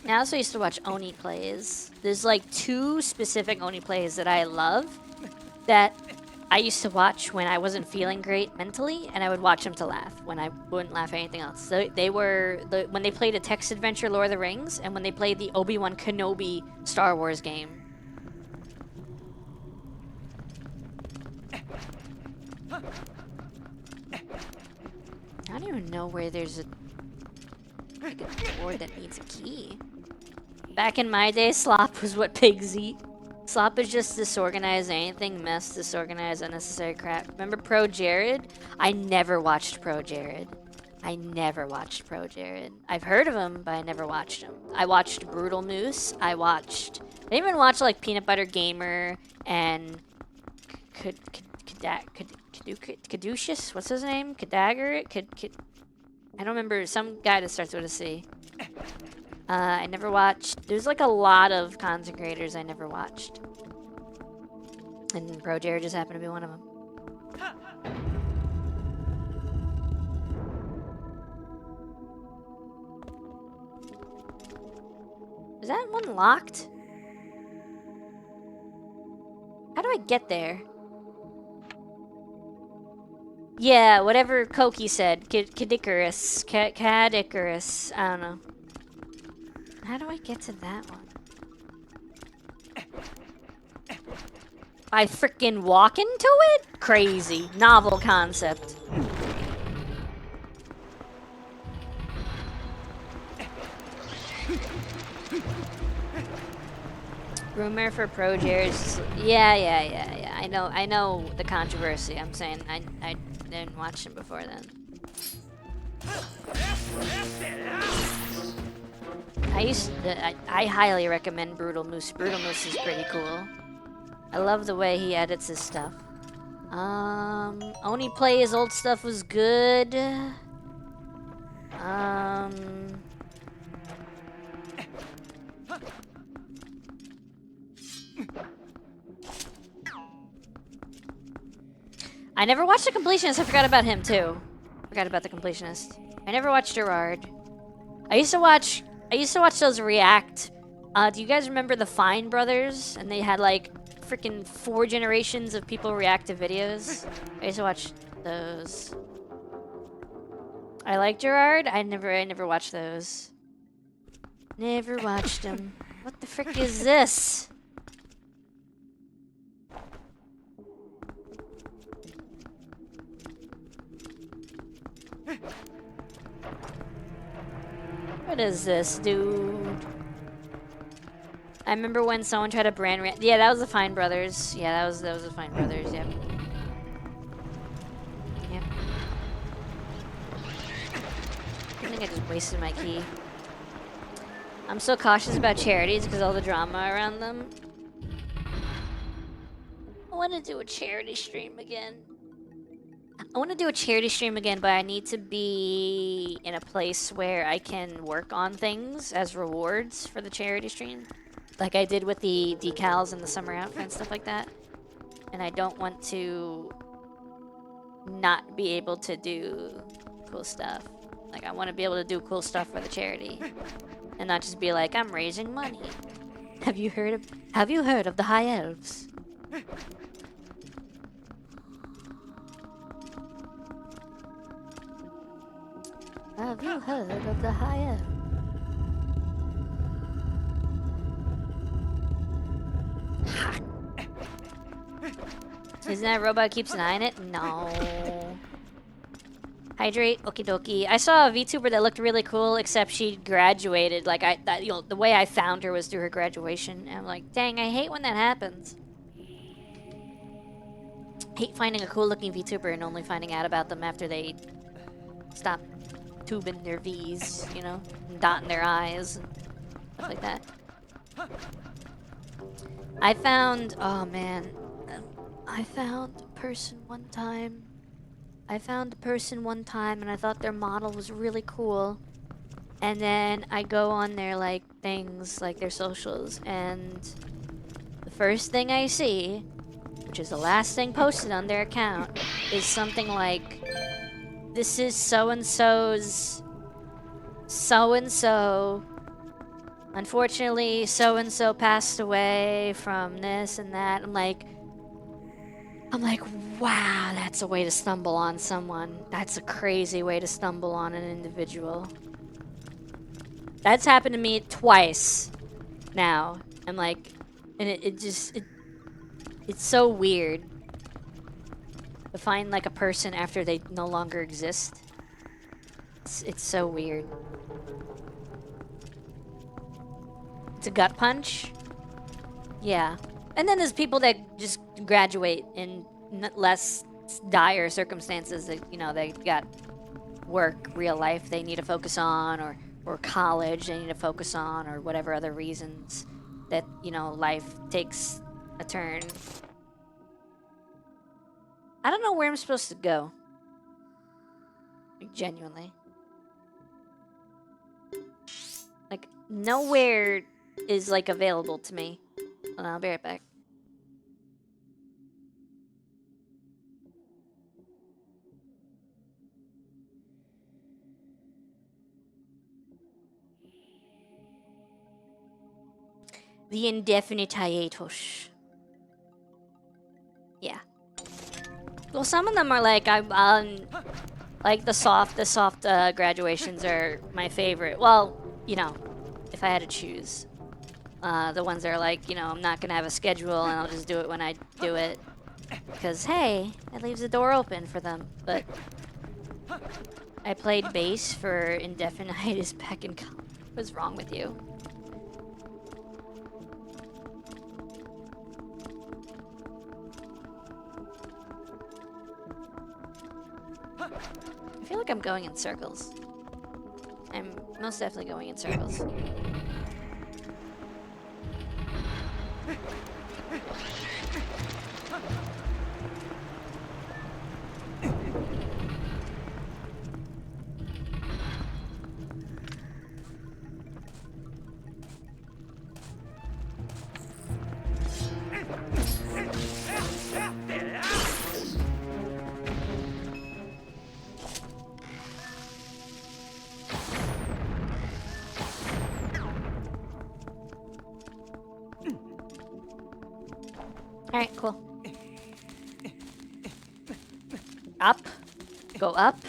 I also used to watch Oni plays. There's like 2 specific Oni plays that I love that I used to watch when I wasn't feeling great mentally, and I would watch them to laugh when I wouldn't laugh at anything else. So they were when they played a text adventure Lord of the Rings, and when they played the Obi-Wan Kenobi Star Wars game. I don't even know where there's like a door that needs a key. Back in my day, slop was what pigs eat. Slop is just disorganized anything, mess, disorganized, unnecessary crap. Remember Pro Jared? I never watched Pro Jared. I've heard of him, but I never watched him. I watched Brutal Moose. I didn't even watch like Peanut Butter Gamer and Caduceus? What's his name? Cadagger? I don't remember. Some guy that starts with a C. I never watched. There's like a lot of content creators I never watched. And Pro Jared just happened to be one of them. Is that one locked? How do I get there? Yeah, whatever Koki said. Cadicarus. Cadicarus. I don't know. How do I get to that one? I frickin' walk into it? Crazy. Novel concept. Rumor for Pro Jared's. Yeah. I know the controversy. I'm saying I didn't watch him before then. I highly recommend Brutal Moose. Brutal Moose is pretty cool. I love the way he edits his stuff. Oni Play his old stuff was good. I never watched The Completionist. I forgot about him too. Forgot about The Completionist. I never watched Gerard. I used to watch those React. Do you guys remember the Fine Brothers? And they had like freaking 4 generations of people react to videos. I used to watch those. I like Gerard. I never watched those. Never watched them. What the frick is this? What is this, dude? I remember when someone tried to yeah, that was the Fine Brothers. Yeah, that was the Fine Brothers. Yep. Yep. I think I just wasted my key. I'm so cautious about charities because all the drama around them. I want to do a charity stream again. I want to do a charity stream again, but I need to be in a place where I can work on things as rewards for the charity stream. Like I did with the decals and the summer outfit and stuff like that. And I don't want to not be able to do cool stuff. Like I want to be able to do cool stuff for the charity. And not just be like, I'm raising money. Have you heard of the High Elves? Have you heard of the High Elves? Isn't that robot keeps an eye on it? No. Hydrate, okie dokie. I saw a VTuber that looked really cool, except she graduated. Like the way I found her was through her graduation. And I'm like, dang, I hate when that happens. Hate finding a cool looking VTuber and only finding out about them after they stop tubing their V's, you know, and dotting their I's and stuff like that. I found, oh man, I found a person one time and I thought their model was really cool. And then I go on their like things, like their socials, and the first thing I see, which is the last thing posted on their account, is something like, this is so-and-so's so-and-so. Unfortunately, so-and-so passed away from this and that. I'm like, wow, that's a way to stumble on someone. That's a crazy way to stumble on an individual. That's happened to me twice now. I'm like, and it's so weird to find like a person after they no longer exist. It's so weird. It's a gut punch. Yeah. And then there's people that just graduate in less dire circumstances that, you know, they got work, real life they need to focus on, or college they need to focus on, or whatever other reasons that, you know, life takes a turn. I don't know where I'm supposed to go. Like, genuinely. Like, nowhere is, like, available to me. Hold on, I'll be right back. The indefinite hiatus. Yeah. Well, some of them are like, like the soft graduations are my favorite. Well, you know, if I had to choose. The ones that are like, you know, I'm not gonna have a schedule and I'll just do it when I do it. Because, hey, it leaves the door open for them. But I played bass for indefinitus back in college. What's wrong with you? I feel like I'm going in circles. I'm most definitely going in circles. Alright, cool. Up. Go up.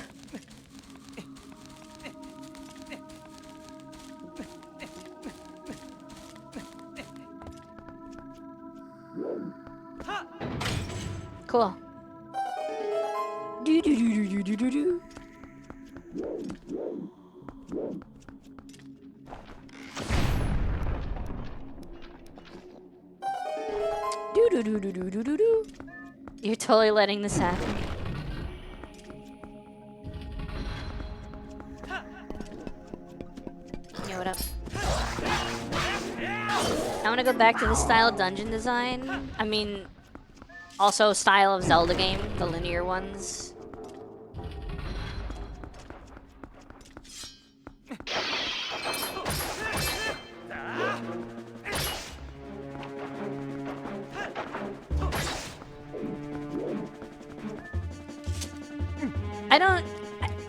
Cool. Do do do do do do do. Do do do do do do do do. You're totally letting this happen. Yo, what up? I want to go back to the style of dungeon design. I mean, also style of Zelda game, the linear ones.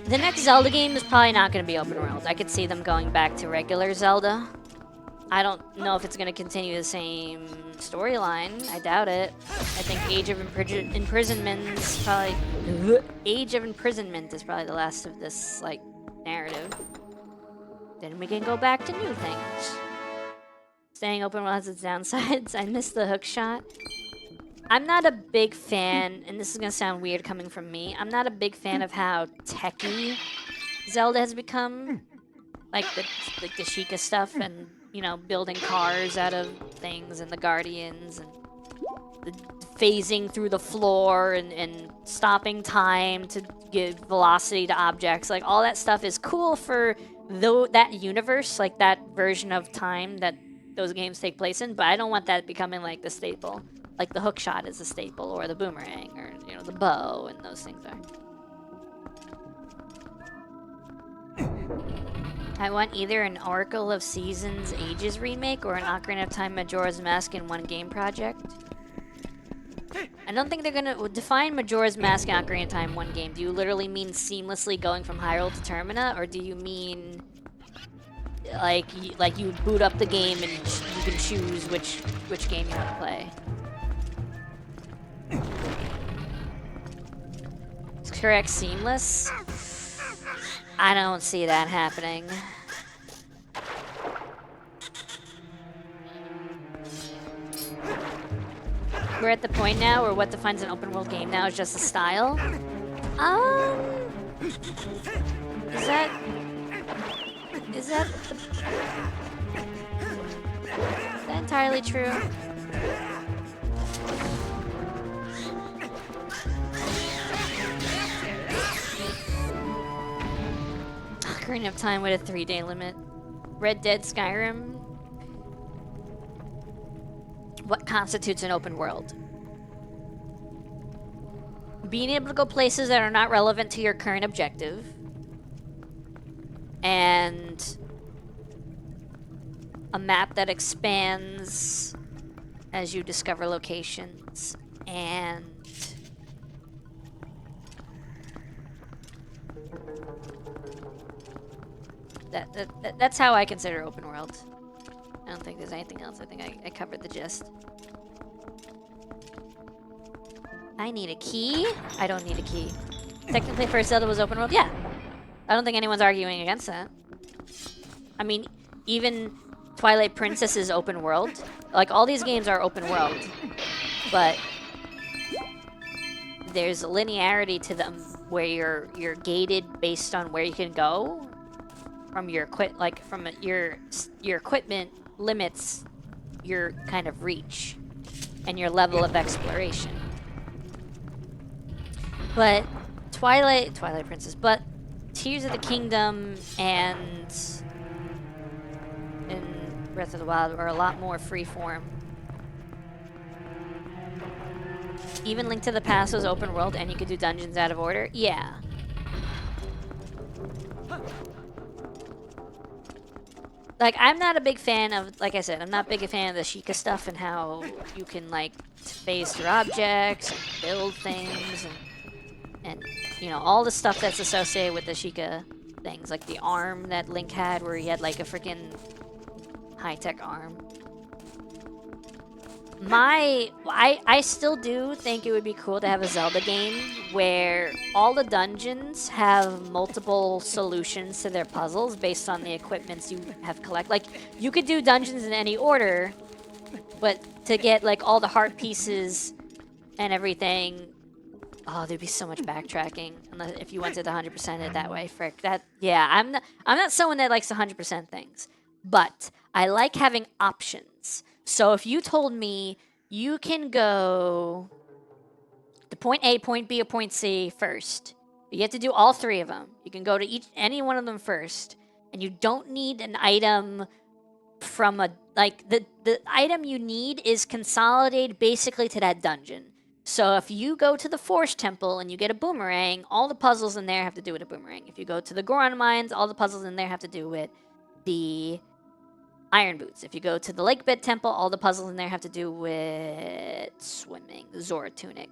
The next Zelda game is probably not going to be open world. I could see them going back to regular Zelda. I don't know if it's going to continue the same storyline. I doubt it. I think Age of Imprisonment is probably the last of this like narrative. Then we can go back to new things. Staying open world has its downsides. I missed the hook shot. I'm not a big fan, and this is gonna sound weird coming from me. I'm not a big fan of how techy Zelda has become, like the Sheikah stuff, and you know, building cars out of things, and the Guardians, and the phasing through the floor, and stopping time to give velocity to objects. Like all that stuff is cool for that universe, like that version of time that those games take place in. But I don't want that becoming like the staple. Like the hook shot is a staple, or the boomerang, or you know, the bow, and those things are. I want either an Oracle of Seasons Ages remake or an Ocarina of Time Majora's Mask in one game project. I don't think they're gonna define Majora's Mask and Ocarina of Time one game. Do you literally mean seamlessly going from Hyrule to Termina, or do you mean like you boot up the game and you can choose which game you want to play? Is correct seamless? I don't see that happening. We're at the point now where what defines an open world game now is just the style. Is that entirely true? Ocarina of Time with a 3-day limit. Red Dead, Skyrim. What constitutes an open world? Being able to go places that are not relevant to your current objective. And a map that expands as you discover locations. And that's how I consider open world. I don't think there's anything else. I think I covered the gist. I need a key? I don't need a key. Technically, first Zelda was open world? Yeah. I don't think anyone's arguing against that. I mean, even Twilight Princess is open world. Like, all these games are open world. But there's a linearity to them where you're gated based on where you can go. From your your equipment limits your kind of reach and your level of exploration. But Twilight Princess, but Tears of the Kingdom and Breath of the Wild are a lot more freeform. Even Link to the Past was open world and you could do dungeons out of order. Yeah. Like, I'm not a big fan of, like I said, I'm not a big fan of the Sheikah stuff and how you can, like, phase through objects and build things and you know, all the stuff that's associated with the Sheikah things. Like the arm that Link had where he had, like, a freaking high-tech arm. I still do think it would be cool to have a Zelda game where all the dungeons have multiple solutions to their puzzles based on the equipments you have collected. Like, you could do dungeons in any order, but to get like all the heart pieces and everything, oh, there'd be so much backtracking unless if you wanted to 100% it that way. Frick, that yeah, I'm not someone that likes 100% things, but I like having options. So if you told me you can go to point A, point B, or point C first, you have to do all three of them. You can go to any one of them first, and you don't need an item from a like the item you need is consolidated basically to that dungeon. So if you go to the Force Temple and you get a boomerang, all the puzzles in there have to do with a boomerang. If you go to the Goron Mines, all the puzzles in there have to do with the Iron Boots. If you go to the Lakebed Temple, all the puzzles in there have to do with swimming, the Zora Tunic.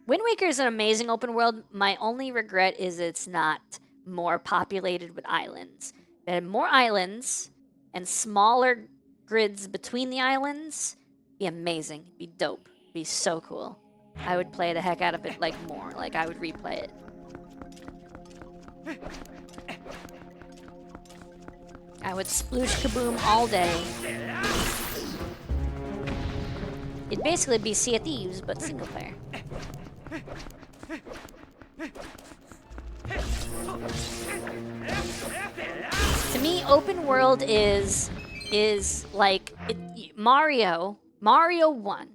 Wind Waker is an amazing open world. My only regret is it's not more populated with islands. If it had more islands and smaller grids between the islands, it'd be amazing. It'd be dope. It'd be so cool. I would play the heck out of it like more. Like I would replay it. I would sploosh kaboom all day. It'd basically be Sea of Thieves, but single player. To me, open world is like Mario 1.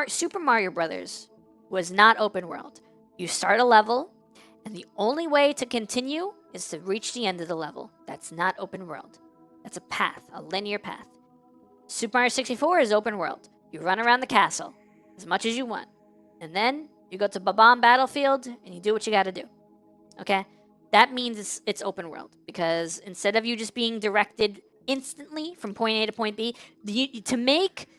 Super Mario Brothers was not open world. You start a level, and the only way to continue is to reach the end of the level. That's not open world. That's a path, a linear path. Super Mario 64 is open world. You run around the castle as much as you want. And then you go to Babam Battlefield and you do what you gotta do. Okay? That means it's open world. Because instead of you just being directed instantly from point A to point B, to make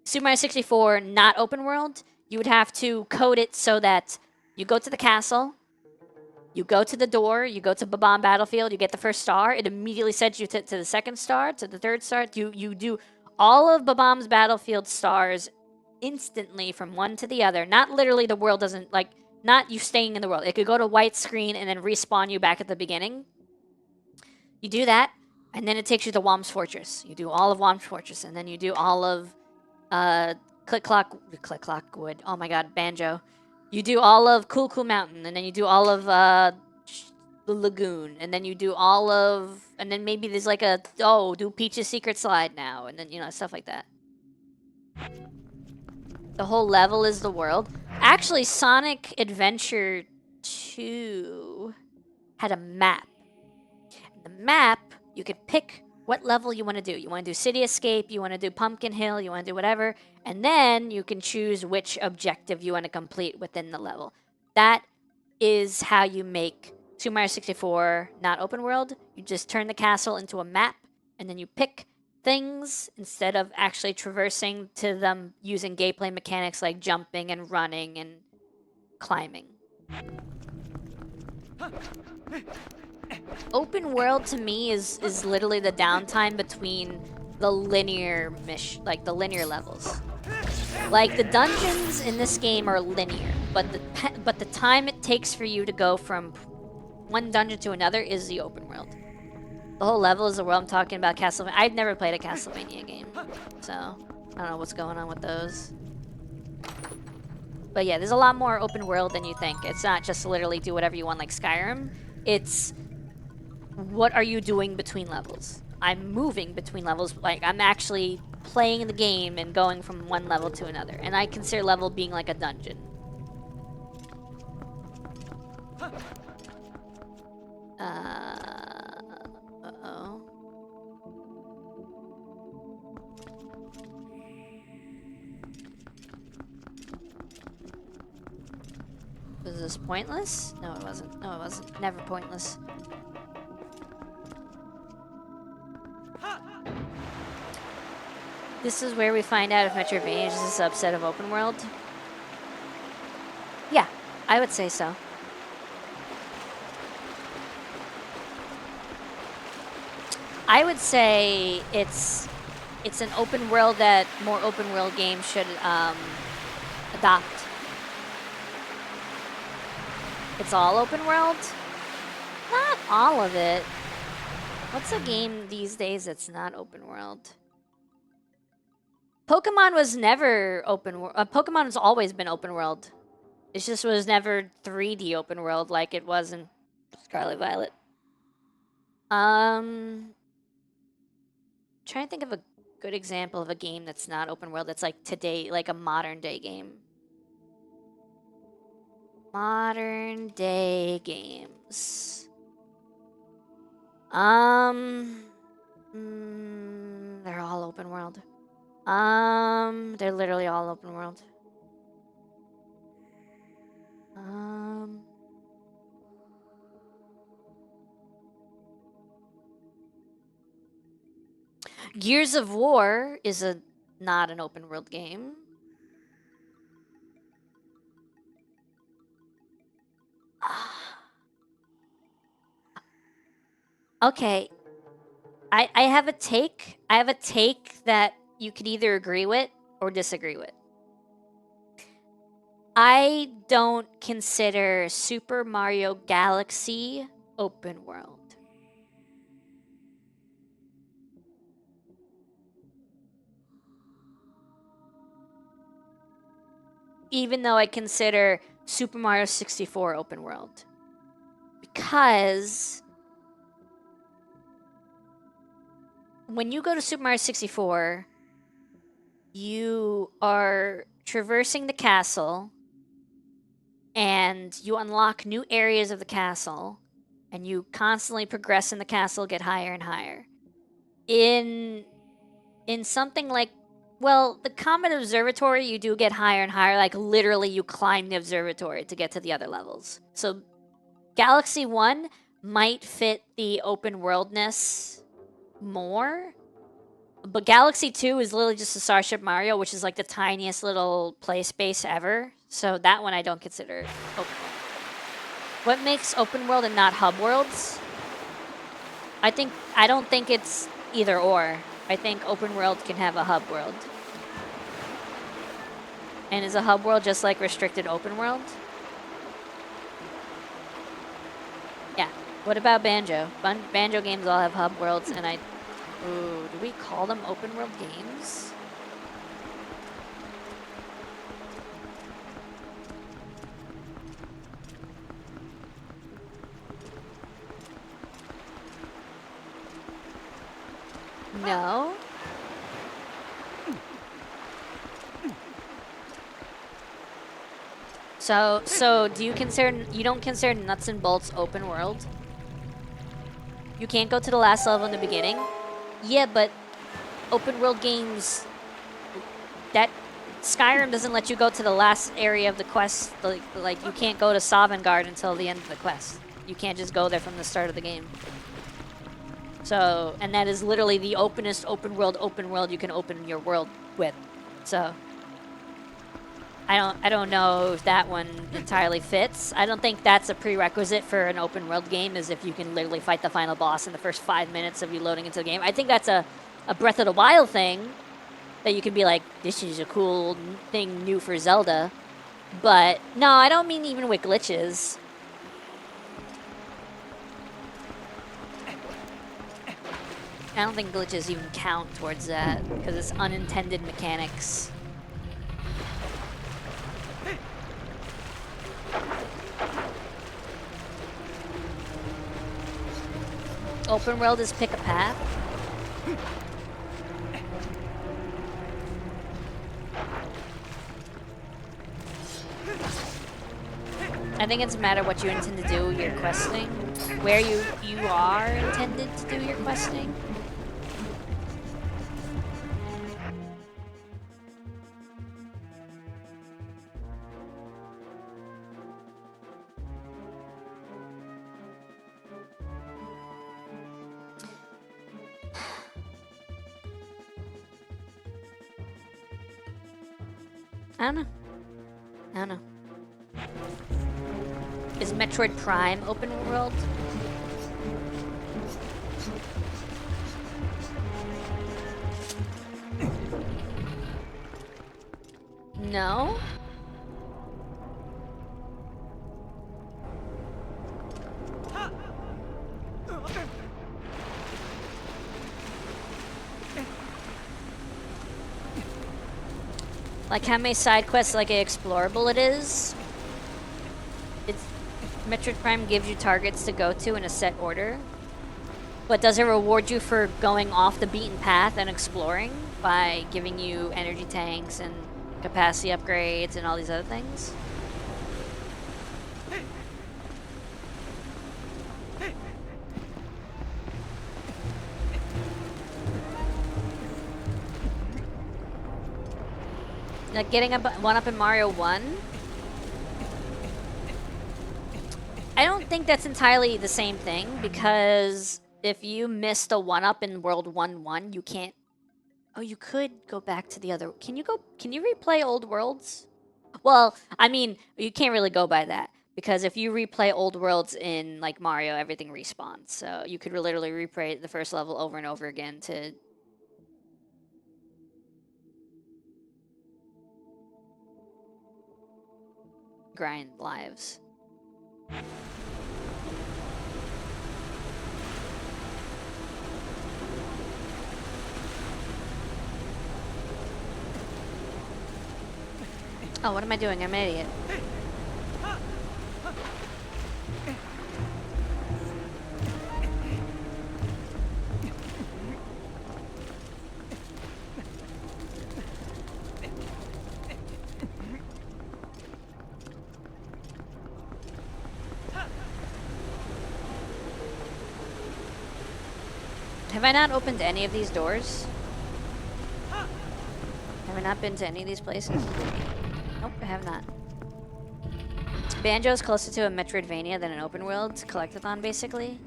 Super Mario 64 not open world, you would have to code it so that you go to the castle, you go to the door, you go to Babam Battlefield, you get the first star, it immediately sends you to the second star, to the third star. You do all of Babam's Battlefield stars instantly from one to the other. Not literally the world doesn't, like, not you staying in the world. It could go to white screen and then respawn you back at the beginning. You do that, and then it takes you to Wom's Fortress. You do all of Wom's Fortress, and then you do all of Click Clock Wood. Oh my god, Banjo. You do all of Cool Cool Mountain, and then you do all of the Lagoon, and then you do all of, and then maybe there's like a, do Peach's Secret Slide now, and then, you know, stuff like that. The whole level is the world. Actually, Sonic Adventure 2 had a map. The map, you could pick what level you want to do. You want to do City Escape, you want to do Pumpkin Hill, you want to do whatever, and then you can choose which objective you want to complete within the level. That is how you make Super Mario 64 not open world. You just turn the castle into a map, and then you pick things instead of actually traversing to them using gameplay mechanics like jumping and running and climbing. Open world to me is literally the downtime between the linear the linear levels. Like the dungeons in this game are linear, but the time it takes for you to go from one dungeon to another is the open world. The whole level is the world. I'm talking about Castlevania. I've never played a Castlevania game, so I don't know what's going on with those. But yeah, there's a lot more open world than you think. It's not just literally do whatever you want like Skyrim. It's what are you doing between levels? I'm moving between levels. Like, I'm actually playing the game and going from one level to another. And I consider level being like a dungeon. Uh-oh. Was this pointless? No, it wasn't. No, it wasn't. Never pointless. This is where we find out if Metroidvania is a subset of open world. Yeah, I would say so. I would say it's an open world that more open world games should adopt. It's all open world? Not all of it. What's a game these days that's not open world? Pokemon was never open world. Pokemon has always been open world. It just was never 3D open world like it was in Scarlet Violet. Trying to think of a good example of a game that's not open world that's like today, like a modern day game. Modern day games. They're all open world. They're literally all open world. Gears of War is not an open world game. Okay. I have a take. I have a take that you could either agree with or disagree with. I don't consider Super Mario Galaxy open world. Even though I consider Super Mario 64 open world. Because when you go to Super Mario 64, you are traversing the castle and you unlock new areas of the castle and you constantly progress in the castle, get higher and higher. In something like, well, the Comet Observatory, you do get higher and higher. Like, literally, you climb the observatory to get to the other levels. So, Galaxy 1 might fit the open worldness more. But Galaxy 2 is literally just a Starship Mario, which is like the tiniest little play space ever. So, that one I don't consider open world. What makes open world and not hub worlds? I don't think it's either or. I think open world can have a hub world. And is a hub world just like restricted open world? Yeah. What about Banjo? Banjo games all have hub worlds, and ooh, do we call them open world games? No. So do you don't consider Nuts and Bolts open world? You can't go to the last level in the beginning? Yeah, but open world games, that Skyrim doesn't let you go to the last area of the quest. Like you can't go to Sovngarde until the end of the quest. You can't just go there from the start of the game. So, and that is literally the openest open world you can open your world with. So, I don't know if that one entirely fits. I don't think that's a prerequisite for an open world game, is if you can literally fight the final boss in the first 5 minutes of you loading into the game. I think that's a Breath of the Wild thing, that you can be like, this is a cool thing new for Zelda. But, no, I don't mean even with glitches. I don't think glitches even count towards that, because it's unintended mechanics. Open world is pick a path. I think it's a matter of what you intend to do with your questing. Where you are intended to do your questing. I don't know. Is Metroid Prime open world? No? Like how many side quests like explorable it is? It's Metroid Prime gives you targets to go to in a set order. But does it reward you for going off the beaten path and exploring by giving you energy tanks and capacity upgrades and all these other things? Like getting a one up in Mario 1? I don't think that's entirely the same thing, because if you missed a one up in World 1-1, you can't. Oh, you could go back to the other. Can you replay old worlds? Well, I mean, you can't really go by that, because if you replay old worlds in like Mario, everything respawns. So you could literally replay the first level over and over again to grind lives. Oh, what am I doing? I'm an idiot. Have I not opened any of these doors? Have I not been to any of these places? Nope, I have not. Banjo's closer to a Metroidvania than an open world collectathon, basically.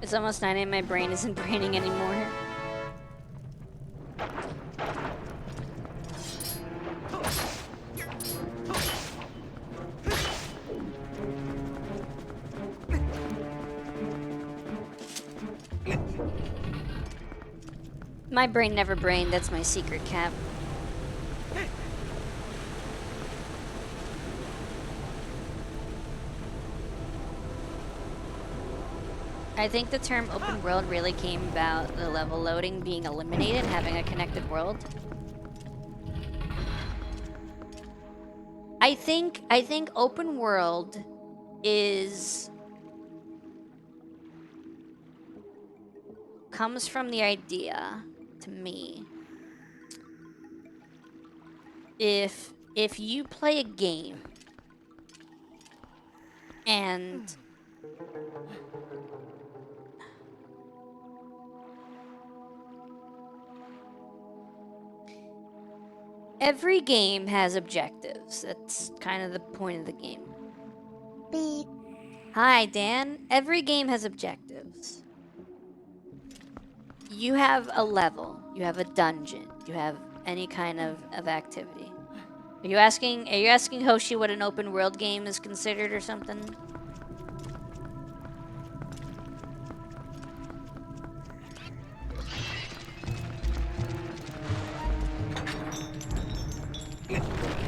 It's almost 9 AM, my brain isn't braining anymore. My brain never brained, that's my secret, Cap. I think the term open world really came about the level loading being eliminated and having a connected world. I think open world comes from the idea, to me, if you play a game and every game has objectives. That's kind of the point of the game. Beep. Hi, Dan. Every game has objectives. You have a level. You have a dungeon. You have any kind of activity. Are you asking Hoshi what an open world game is considered or something?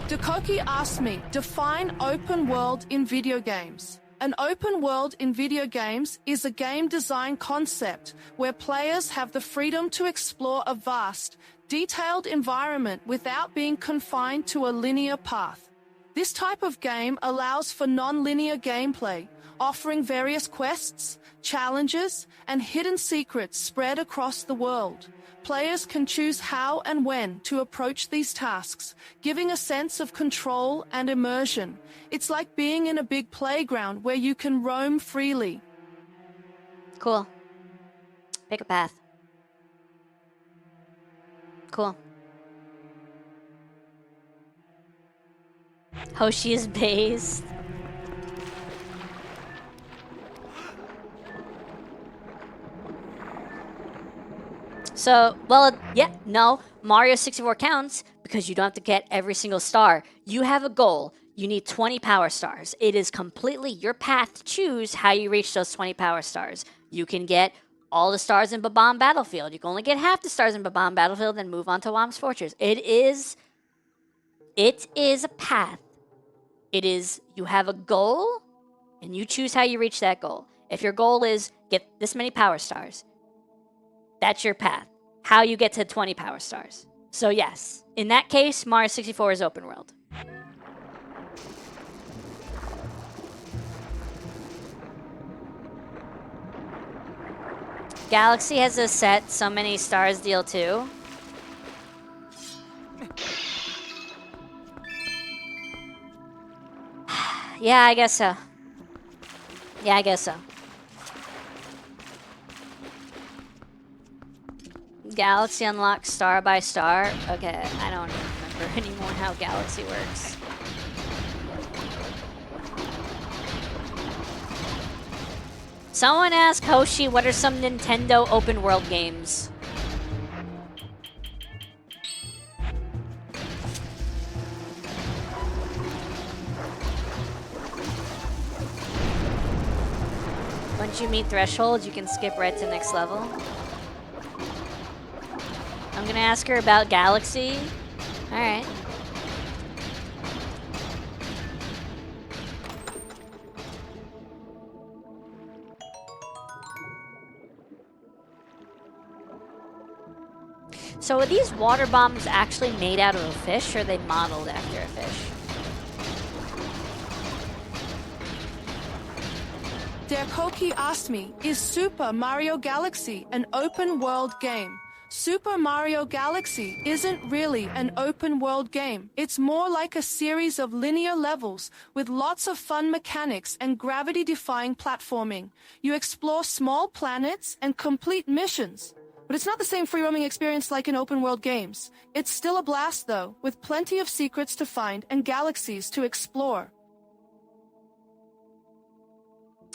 Dakoki asked me, define open world in video games. An open world in video games is a game design concept where players have the freedom to explore a vast, detailed environment without being confined to a linear path. This type of game allows for non-linear gameplay, offering various quests, challenges, and hidden secrets spread across the world. Players can choose how and when to approach these tasks, giving a sense of control and immersion. It's like being in a big playground where you can roam freely. Cool. Pick a path. Cool. Hoshi is based. So, well, yeah, no, Mario 64 counts because you don't have to get every single star. You have a goal. You need 20 power stars. It is completely your path to choose how you reach those 20 power stars. You can get all the stars in Bob-omb Battlefield. You can only get half the stars in Bob-omb Battlefield and move on to Womb's Fortress. It is a path. It is, you have a goal, and you choose how you reach that goal. If your goal is get this many power stars, that's your path. How you get to 20 power stars. So yes, in that case, Mario 64 is open world. Galaxy has a set so many stars deal too. Yeah, I guess so. Yeah, I guess so. Galaxy unlocks star by star. Okay, I don't even remember anymore how Galaxy works. Someone asked Hoshi what are some Nintendo open world games. Once you meet thresholds, you can skip right to the next level. I'm gonna ask her about Galaxy. Alright. So are these water bombs actually made out of a fish, or are they modeled after a fish? Koki asked me, is Super Mario Galaxy an open world game? Super Mario Galaxy isn't really an open world game. It's more like a series of linear levels with lots of fun mechanics and gravity-defying platforming. You explore small planets and complete missions. But it's not the same free-roaming experience like in open world games. It's still a blast though, with plenty of secrets to find and galaxies to explore.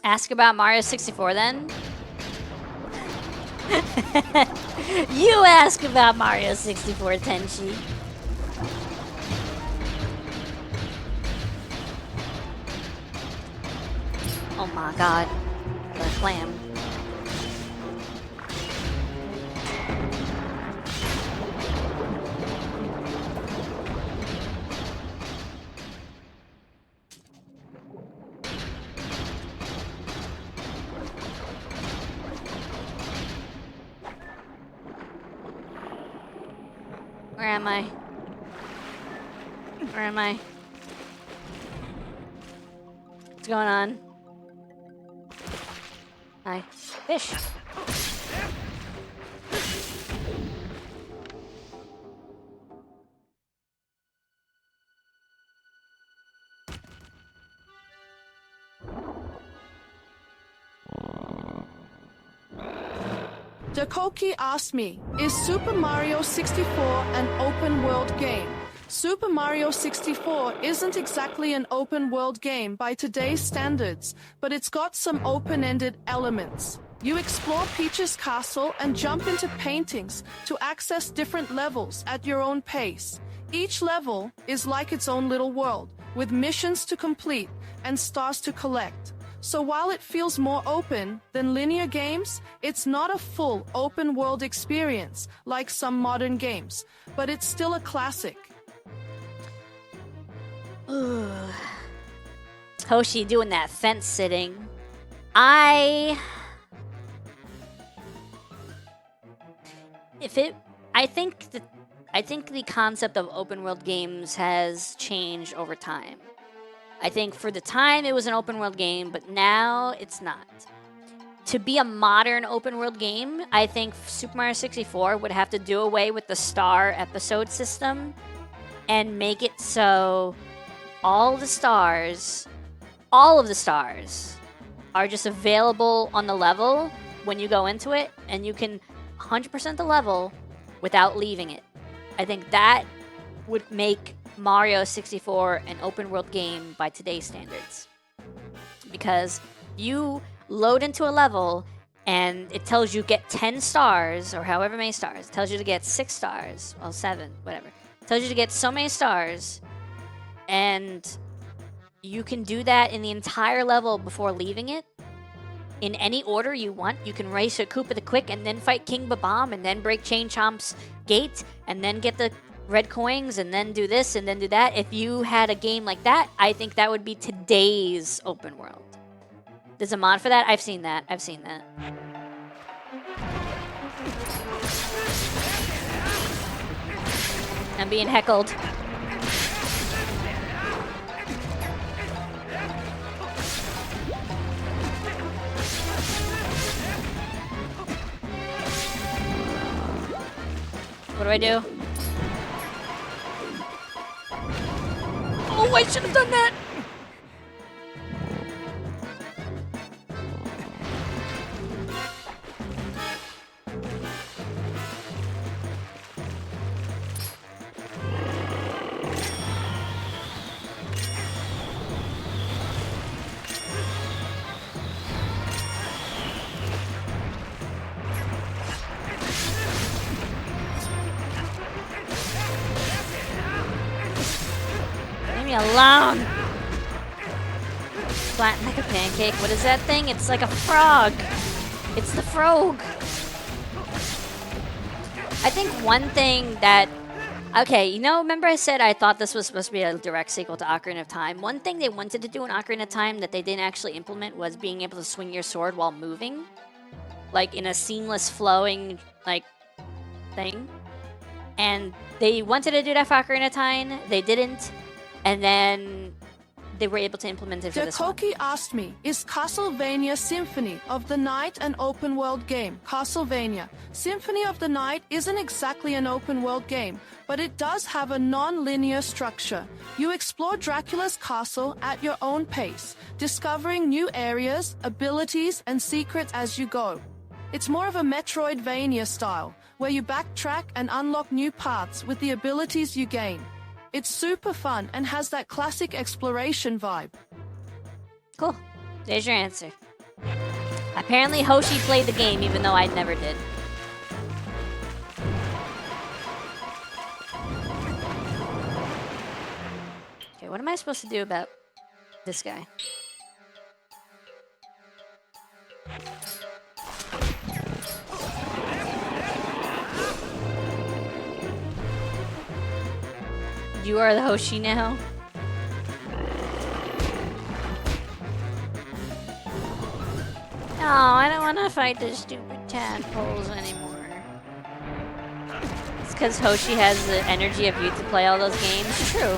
Ask about Mario 64 then? You ask about Mario 64, Tenchi. Oh my god. The clam. Where am I? Where am I? What's going on? Hi. Fish. Dakoki asked me, is Super Mario 64 an open world game? Super Mario 64 isn't exactly an open world game by today's standards, but it's got some open-ended elements. You explore Peach's castle and jump into paintings to access different levels at your own pace. Each level is like its own little world, with missions to complete and stars to collect. So while it feels more open than linear games, it's not a full open world experience like some modern games, but it's still a classic. Hoshi doing that fence sitting. I think the concept of open world games has changed over time. I think for the time it was an open world game, but now it's not. To be a modern open world game, I think Super Mario 64 would have to do away with the star episode system and make it so all of the stars are just available on the level when you go into it, and you can 100% the level without leaving it. I think that would make Mario 64 an open world game by today's standards. Because you load into a level and it tells you get 10 stars or however many stars. It tells you to get 6 stars, well 7, whatever. It tells you to get so many stars, and you can do that in the entire level before leaving it. In any order you want. You can race a Koopa the Quick and then fight King Babam and then break Chain Chomp's gate and then get the red coins and then do this and then do that. If you had a game like that, I think that would be today's open world. There's a mod for that? I've seen that. I'm being heckled. What do I do? Oh, I should have done that! Leave me alone! Flat like a pancake. What is that thing? It's like a frog. It's the frog. I think one thing that... Okay, you know, remember I said I thought this was supposed to be a direct sequel to Ocarina of Time? One thing they wanted to do in Ocarina of Time that they didn't actually implement was being able to swing your sword while moving. Like, in a seamless, flowing, like, thing. And they wanted to do that for Ocarina of Time. They didn't. And then they were able to implement it for this one. Koki asked me, is Castlevania Symphony of the Night an open world game? Castlevania Symphony of the Night isn't exactly an open world game, but it does have a non-linear structure. You explore Dracula's castle at your own pace, discovering new areas, abilities, and secrets as you go. It's more of a Metroidvania style, where you backtrack and unlock new paths with the abilities you gain. It's super fun and has that classic exploration vibe. Cool. There's your answer. Apparently Hoshi played the game even though I never did. Okay, what am I supposed to do about this guy? You are the Hoshi now? No, I don't want to fight the stupid tadpoles anymore. It's because Hoshi has the energy of youth to play all those games. True.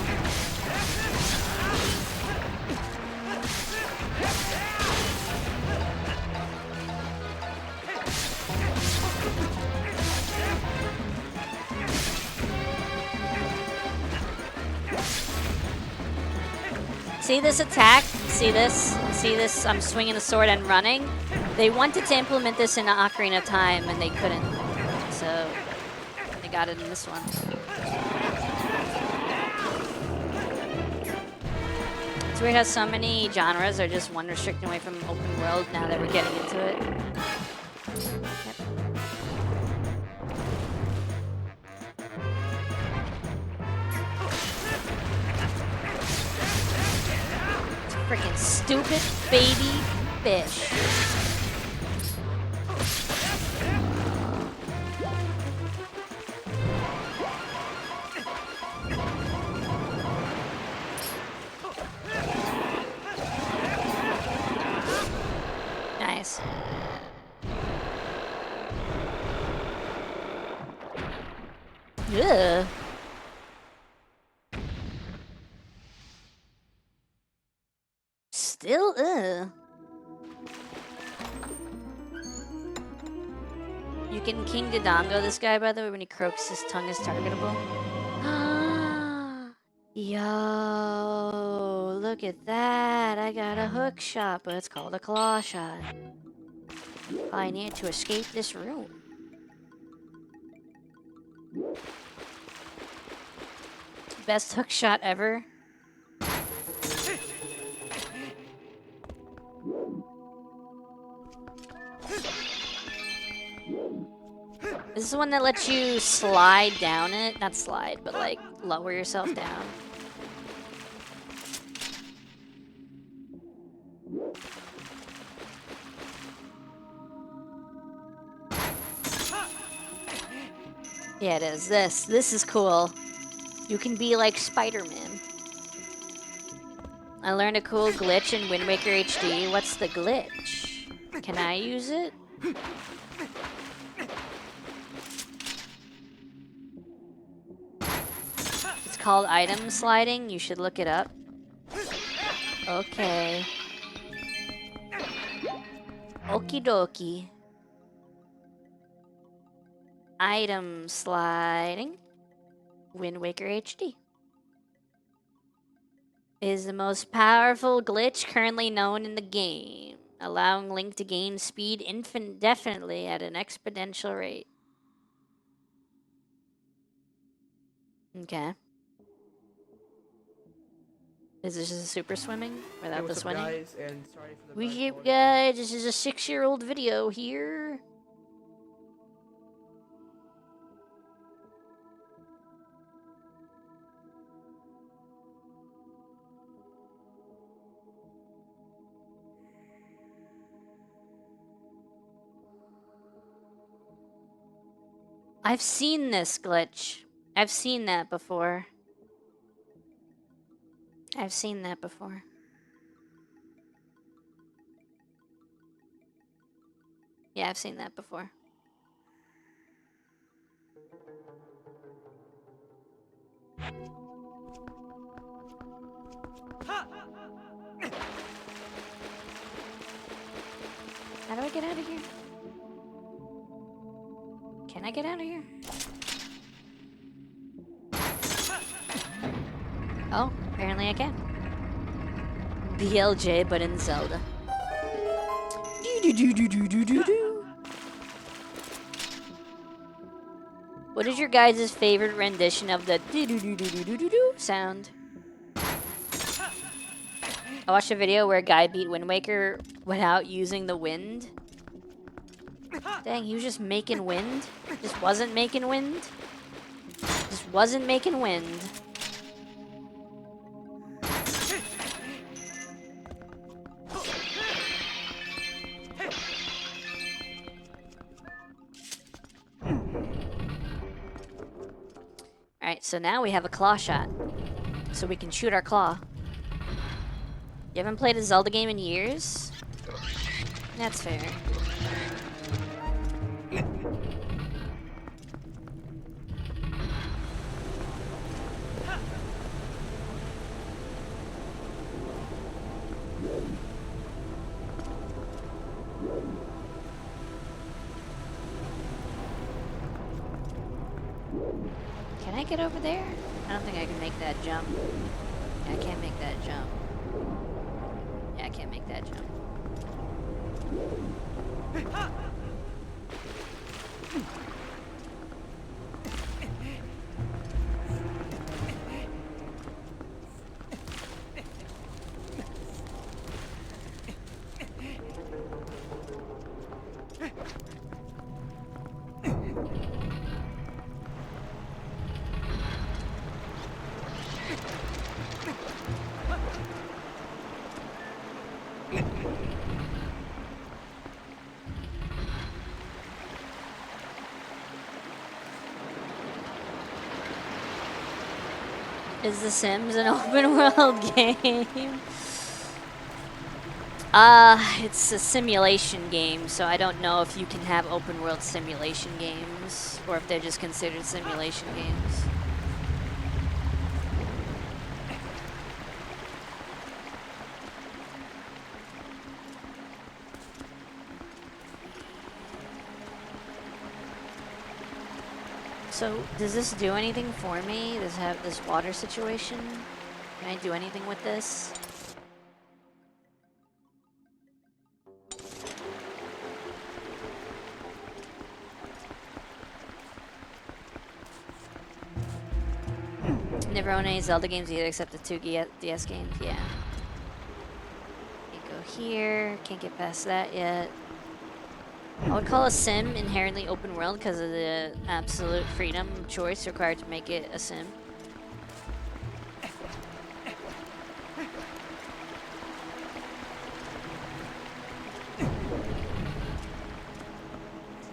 See this attack? See this? See this? I'm swinging the sword and running. They wanted to implement this in Ocarina of Time and they couldn't. So they got it in this one. It's weird how so many genres are just one restricting away from open world now that we're getting into it. Yep. Freaking stupid baby fish. Nice. Ugh. Still, You can King Dodongo this guy, by the way, when he croaks, his tongue is targetable. Yo, look at that. I got a hook shot, but it's called a claw shot. I need to escape this room. Best hook shot ever. This is the one that lets you slide down it. Not slide, but like lower yourself down. Yeah, it is. This is cool. You can be like Spider-Man. I learned a cool glitch in Wind Waker HD. What's the glitch? Can I use it? It's called item sliding. You should look it up. Okay. Okie dokie. Item sliding. Wind Waker HD is the most powerful glitch currently known in the game, allowing Link to gain speed indefinitely at an exponential rate. Okay. Is this just a super swimming without the swimming? Guys, and sorry for the We guys, this is a 6-year-old video here. I've seen this glitch. I've seen that before. I've seen that before. Yeah, I've seen that before. How do I get out of here? Can I get out of here? Oh, apparently I can. BLJ, but in Zelda. What is your guys' favorite rendition of the sound? I watched a video where a guy beat Wind Waker without using the wind. Dang, he was just making wind. Just wasn't making wind. Just wasn't making wind. Alright, so now we have a claw shot. So we can shoot our claw. You haven't played a Zelda game in years? That's fair. Can I get over there? I don't think I can make that jump. Yeah, I can't make that jump. Yeah, I can't make that jump. Is The Sims an open world game? It's a simulation game, so I don't know if you can have open world simulation games, or if they're just considered simulation games. So, does this do anything for me? Does it have this water situation? Can I do anything with this? Never owned any Zelda games either except the 2 DS games, yeah. Can't go here, can't get past that yet. I would call a sim inherently open world because of the absolute freedom of choice required to make it a sim.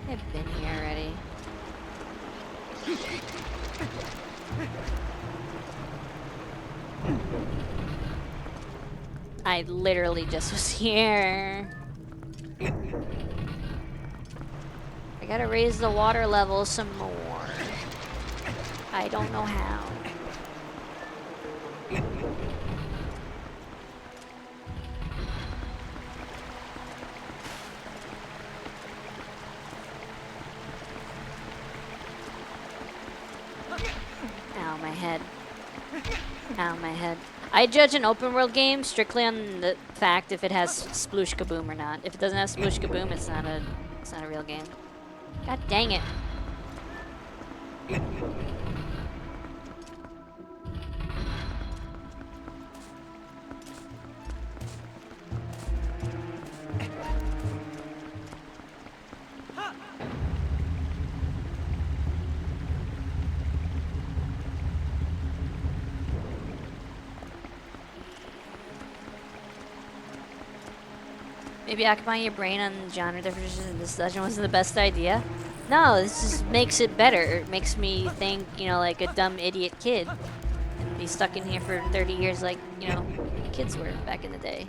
I've been here already. I literally just was here. I gotta raise the water level some more. I don't know how. Ow, my head. Ow, my head. I judge an open world game strictly on the fact if it has sploosh kaboom or not. If it doesn't have sploosh kaboom, it's not a real game. God dang it. Maybe occupying your brain on genre differences in this dungeon wasn't the best idea. No, this just makes it better. It makes me think, you know, like a dumb idiot kid. And be stuck in here for 30 years like, you know, kids were back in the day.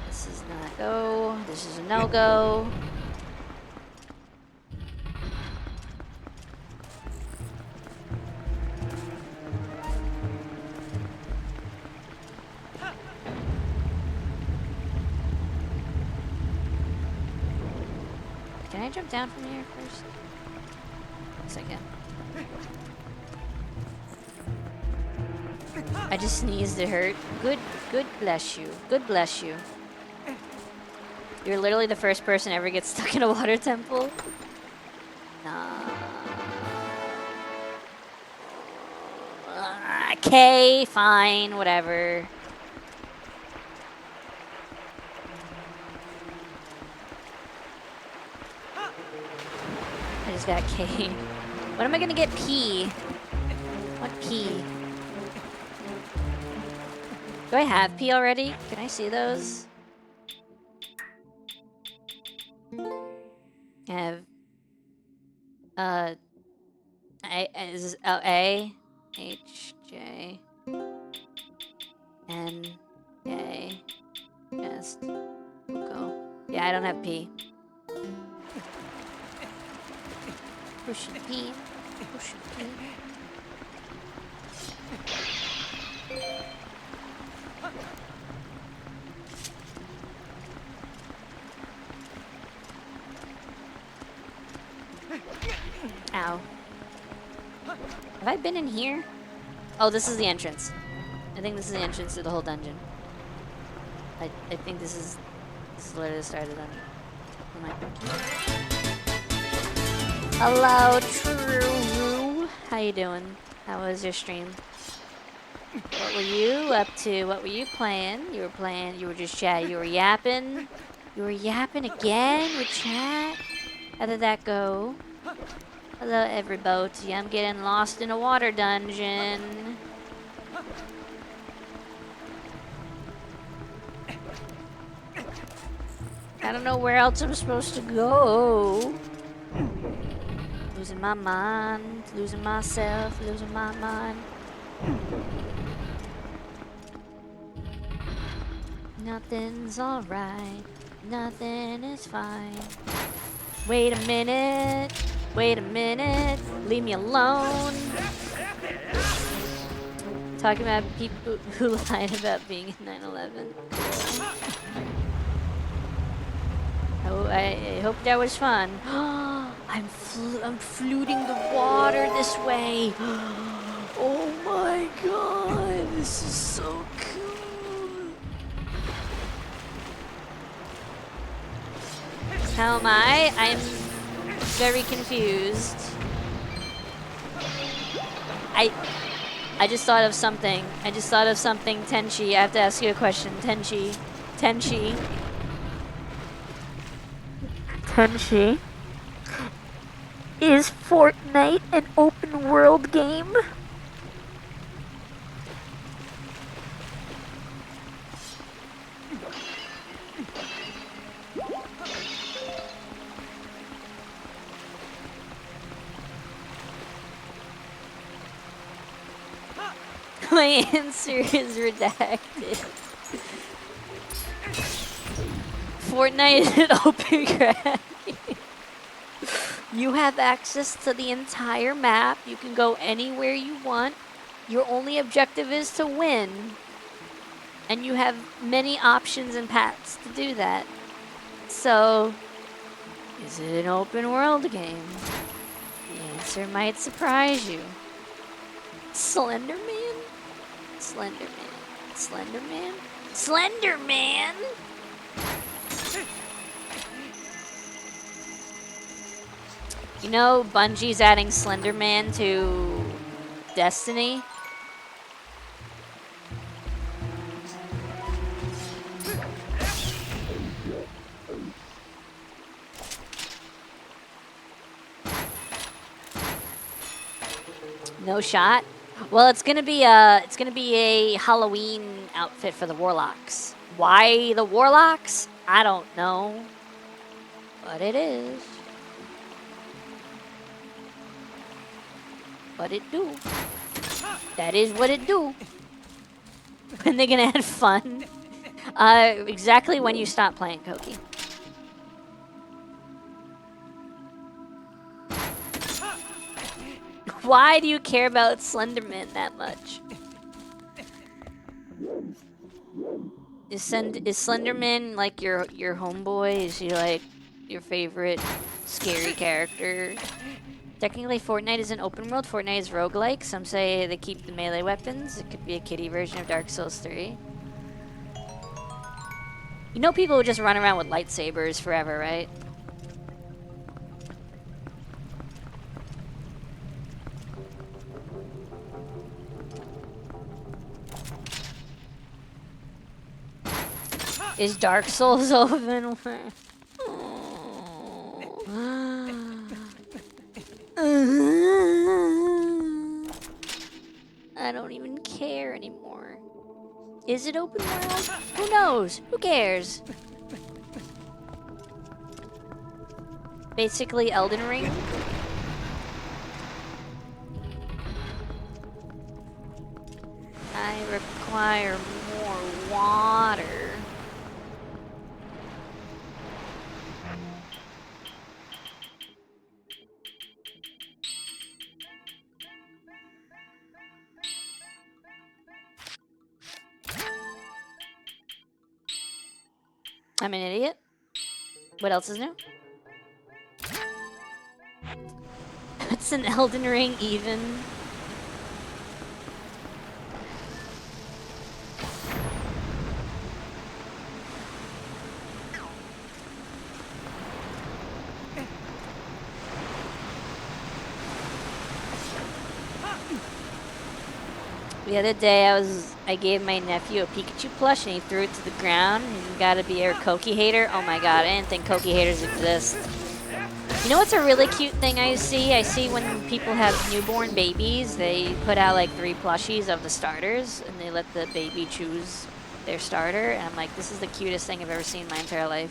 This is not a go. This is a no-go. Can I jump down from here first? Yes, I can. I just sneezed, it hurt. Good bless you. Good bless you. You're literally the first person ever gets stuck in a water temple? Nah. Okay, fine, whatever. I just got K. When am I gonna get P? What P? Do I have P already? Can I see those? I have A H J N K S go. Yeah, I don't have P. Push P. Push P. Ow. Have I been in here? Oh, this is the entrance. I think this is the entrance to the whole dungeon. I think this is literally the start of the dungeon. Am I thinking? Hello, True. How you doing? How was your stream? What were you up to? What were you playing? You were just chatting. You were yapping. You were yapping again with chat? How did that go? Hello, everybody. I'm getting lost in a water dungeon. I don't know where else I'm supposed to go. Losing my mind, losing myself, losing my mind. Nothing's alright. Nothing is fine. Wait a minute. Wait a minute. Leave me alone. Talking about people who lied about being in 9/11. Oh, I hope that was fun. I'm fluting the water this way. Oh my god, this is so cool. How am I? I'm very confused. I just thought of something. Tenchi. I have to ask you a question. Tenchi. Is Fortnite an open world game? My answer is redacted. Fortnite is an open crack. You have access to the entire map. You can go anywhere you want. Your only objective is to win. And you have many options and paths to do that. So, is it an open world game? The answer might surprise you. Slenderman? Slenderman? You know, Bungie's adding Slenderman to Destiny. No shot. Well, it's gonna be a Halloween outfit for the Warlocks. Why the Warlocks? I don't know, but it is. What it do? That is what it do. When they gonna add fun? Exactly when you stop playing, Koki. Why do you care about Slenderman that much? Is Slenderman like your homeboy? Is he like your favorite scary character? Technically, Fortnite is an open world. Fortnite is roguelike. Some say they keep the melee weapons. It could be a kiddie version of Dark Souls 3. You know people who just run around with lightsabers forever, right? Is Dark Souls open? I don't even care anymore. Is it open world? Who knows? Who cares? Basically Elden Ring. I require more water. I'm an idiot. What else is new? It's an Elden Ring even. The other day I gave my nephew a Pikachu plush and he threw it to the ground. He's gotta be a Koki hater. Oh my god, I didn't think Koki haters exist. You know what's a really cute thing I see? I see when people have newborn babies, they put out like 3 plushies of the starters and they let the baby choose their starter. And I'm like, this is the cutest thing I've ever seen in my entire life.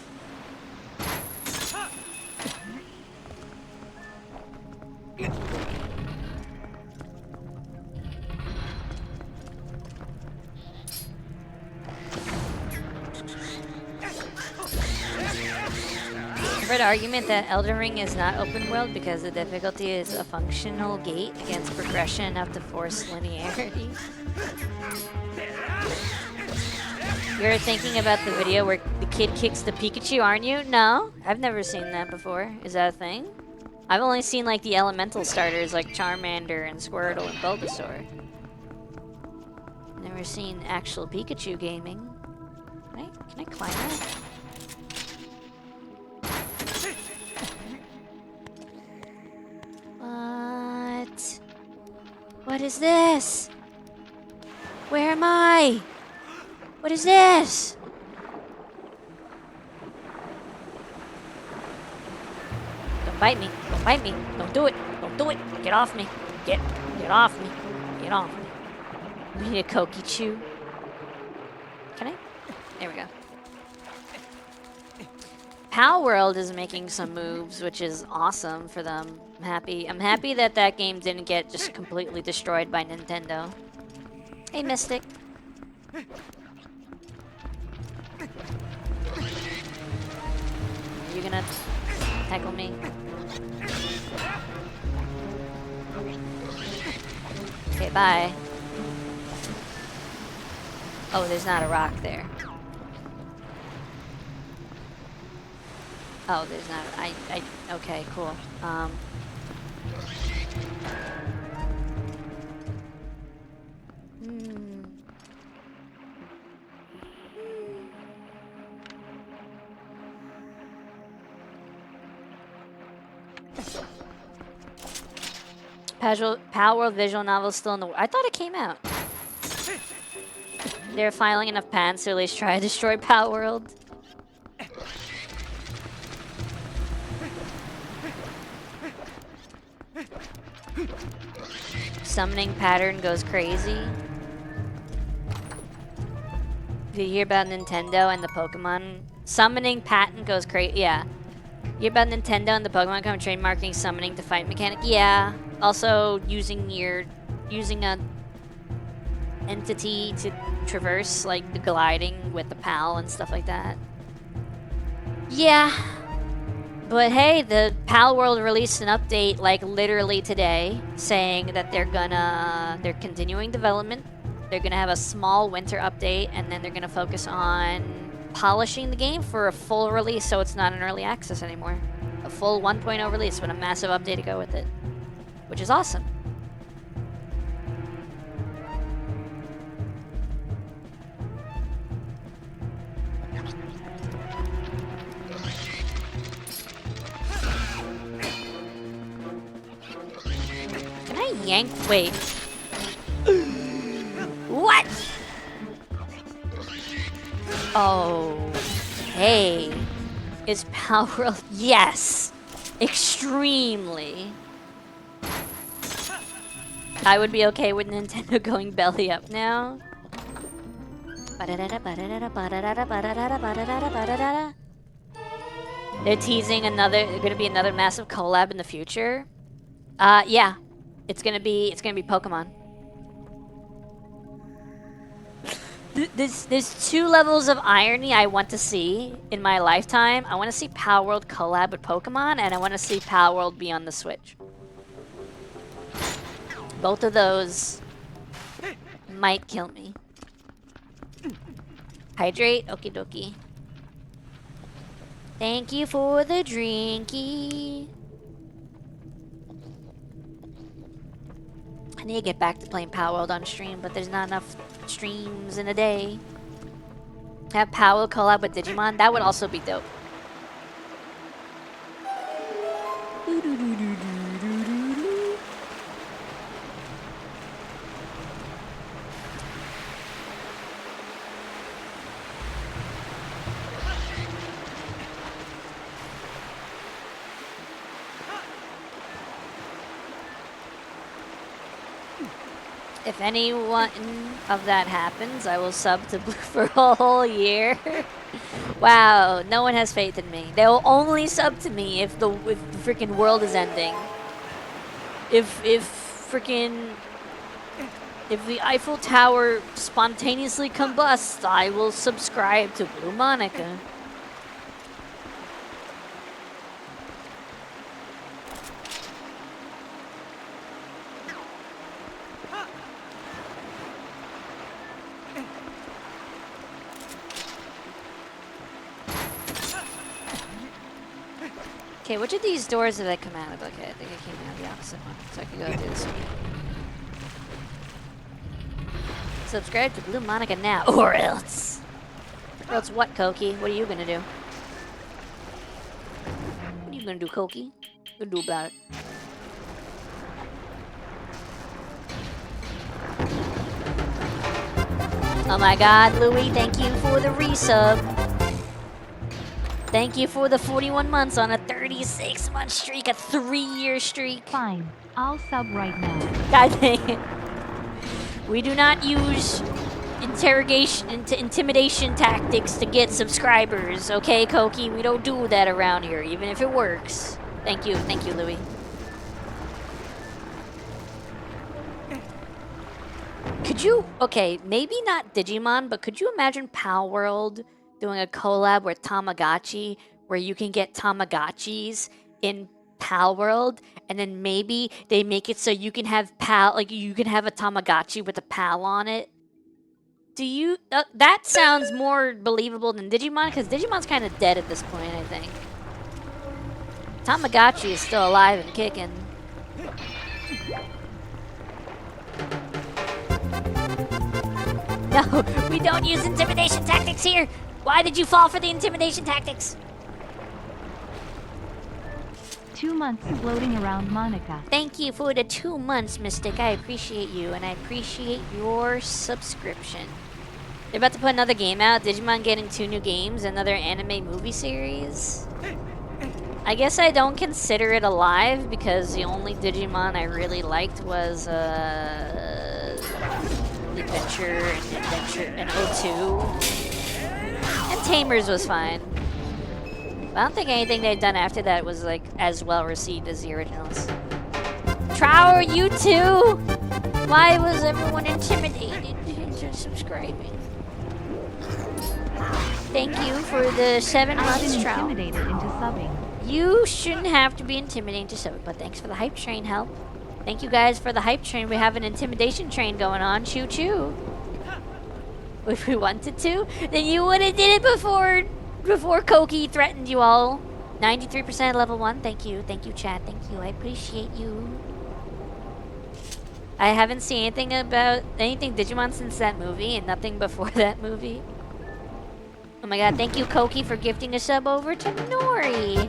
Heard argument that Elden Ring is not open world because the difficulty is a functional gate against progression enough to force linearity. You're thinking about the video where the kid kicks the Pikachu, aren't you? No, I've never seen that before. Is that a thing? I've only seen like the elemental starters like Charmander and Squirtle and Bulbasaur. Never seen actual Pikachu gaming. Can I climb that? What? What is this? Where am I? What is this? Don't bite me. Don't bite me. Don't do it. Don't do it. Get off me. Get off me. Get off me. We need a Koki Chew. Can I? There we go. Pow World is making some moves, which is awesome for them. I'm happy that that game didn't get just completely destroyed by Nintendo. Hey, Mystic. You gonna tackle me? Okay, bye. Oh, there's not a rock there. Oh, there's not. Okay, cool. Power World visual novel still in the. I thought it came out. They're filing enough patents to at least try to destroy Power World. Summoning pattern goes crazy. Did you hear about Nintendo and the Pokemon? Summoning patent goes crazy. Yeah. You hear about Nintendo and the Pokemon Company trademarking summoning to fight mechanic? Yeah. Also using a entity to traverse like the gliding with the PAL and stuff like that. Yeah. But hey, the PAL World released an update like literally today saying that they're continuing development. They're gonna have a small winter update and then they're gonna focus on polishing the game for a full release so it's not an early access anymore. A full 1.0 release with a massive update to go with it. Which is awesome. Can I yank? Wait. What? Oh. Hey. Is Power World? Yes. Extremely. I would be okay with Nintendo going belly up now. They're teasing gonna be another massive collab in the future. Yeah. It's gonna be Pokemon. There's two levels of irony I want to see in my lifetime. I want to see Power World collab with Pokemon, and I want to see Power World be on the Switch. Both of those might kill me. Hydrate? Okie dokie. Thank you for the drinky. I need to get back to playing Power World on stream, but there's not enough streams in a day. Have Power World collab with Digimon? That would also be dope. If any one of that happens, I will sub to Blue for a whole year. Wow, no one has faith in me. They will only sub to me if the freaking world is ending. If the Eiffel Tower spontaneously combusts, I will subscribe to Blue Monica. Okay, which of these doors did I come out of? Okay, I think I came out of the opposite one, so I can go through this one. Subscribe to Blue Monica now, or else. Or else what, Koki? What are you gonna do? What are you gonna do, Koki? What are you gonna do about it? Oh my god, Louie, thank you for the resub. Thank you for the 41 months on a 36-month streak, a 3-year streak. Fine, I'll sub right now. God dang it. We do not use intimidation tactics to get subscribers, okay, Koki? We don't do that around here, even if it works. Thank you, Louie. Could you, okay, maybe not Digimon, but could you imagine Pal World doing a collab with Tamagotchi, where you can get Tamagotchis in Pal World, and then maybe they make it so you can have you can have a Tamagotchi with a pal on it? Do you, that sounds more believable than Digimon, because Digimon's kind of dead at this point, I think. Tamagotchi is still alive and kicking. No, we don't use intimidation tactics here. Why did you fall for the intimidation tactics? 2 months floating around Monica. Thank you for the 2 months, Mystic. I appreciate you, and I appreciate your subscription. They're about to put another game out. Digimon getting 2 new games, another anime movie series. I guess I don't consider it alive because the only Digimon I really liked was Adventure and O2. And Tamers was fine. But I don't think anything they've done after that was like as well received as the originals. Trower, you too? Why was everyone intimidated into subscribing? Thank you for the 7 months, Trower. Intimidated into subbing. You shouldn't have to be intimidating to sub, but thanks for the hype train help. Thank you guys for the hype train. We have an intimidation train going on. Choo choo. If we wanted to, then you would have did it before Koki threatened you all. 93% level 1. Thank you, chat. Thank you. I appreciate you. I haven't seen anything about anything Digimon since that movie, and nothing before that movie. Oh my god, thank you, Koki, for gifting a sub over to Nori.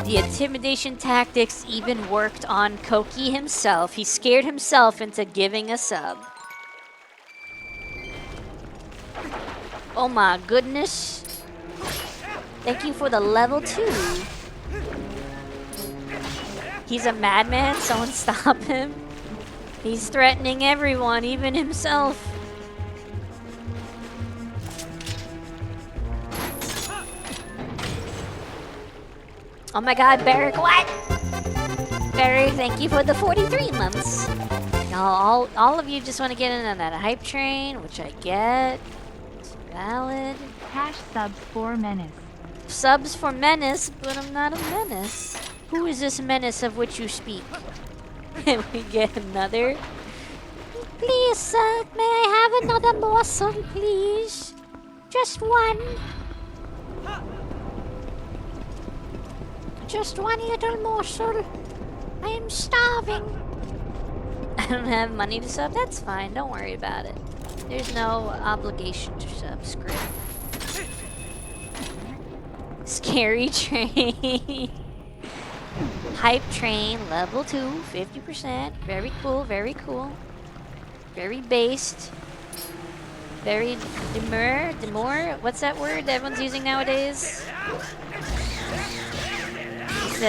The intimidation tactics even worked on Koki himself. He scared himself into giving a sub. Oh my goodness. Thank you for the level 2. He's a madman. Someone stop him. He's threatening everyone, even himself. Oh my god, Barrick, what? Barrick, thank you for the 43 months. Y'all, all of you just want to get in on that hype train, which I get. It's valid. Hash subs for Menace. Subs for Menace, but I'm not a menace. Who is this menace of which you speak? Can we get another? Please, sir, may I have another morsel, please? Just one. Just one little morsel. I am starving. I don't have money to sub. That's fine. Don't worry about it. There's no obligation to subscribe. Scary train. Hype train, level 2, 50%. Very cool, very cool. Very based. Very demure. What's that word that everyone's using nowadays?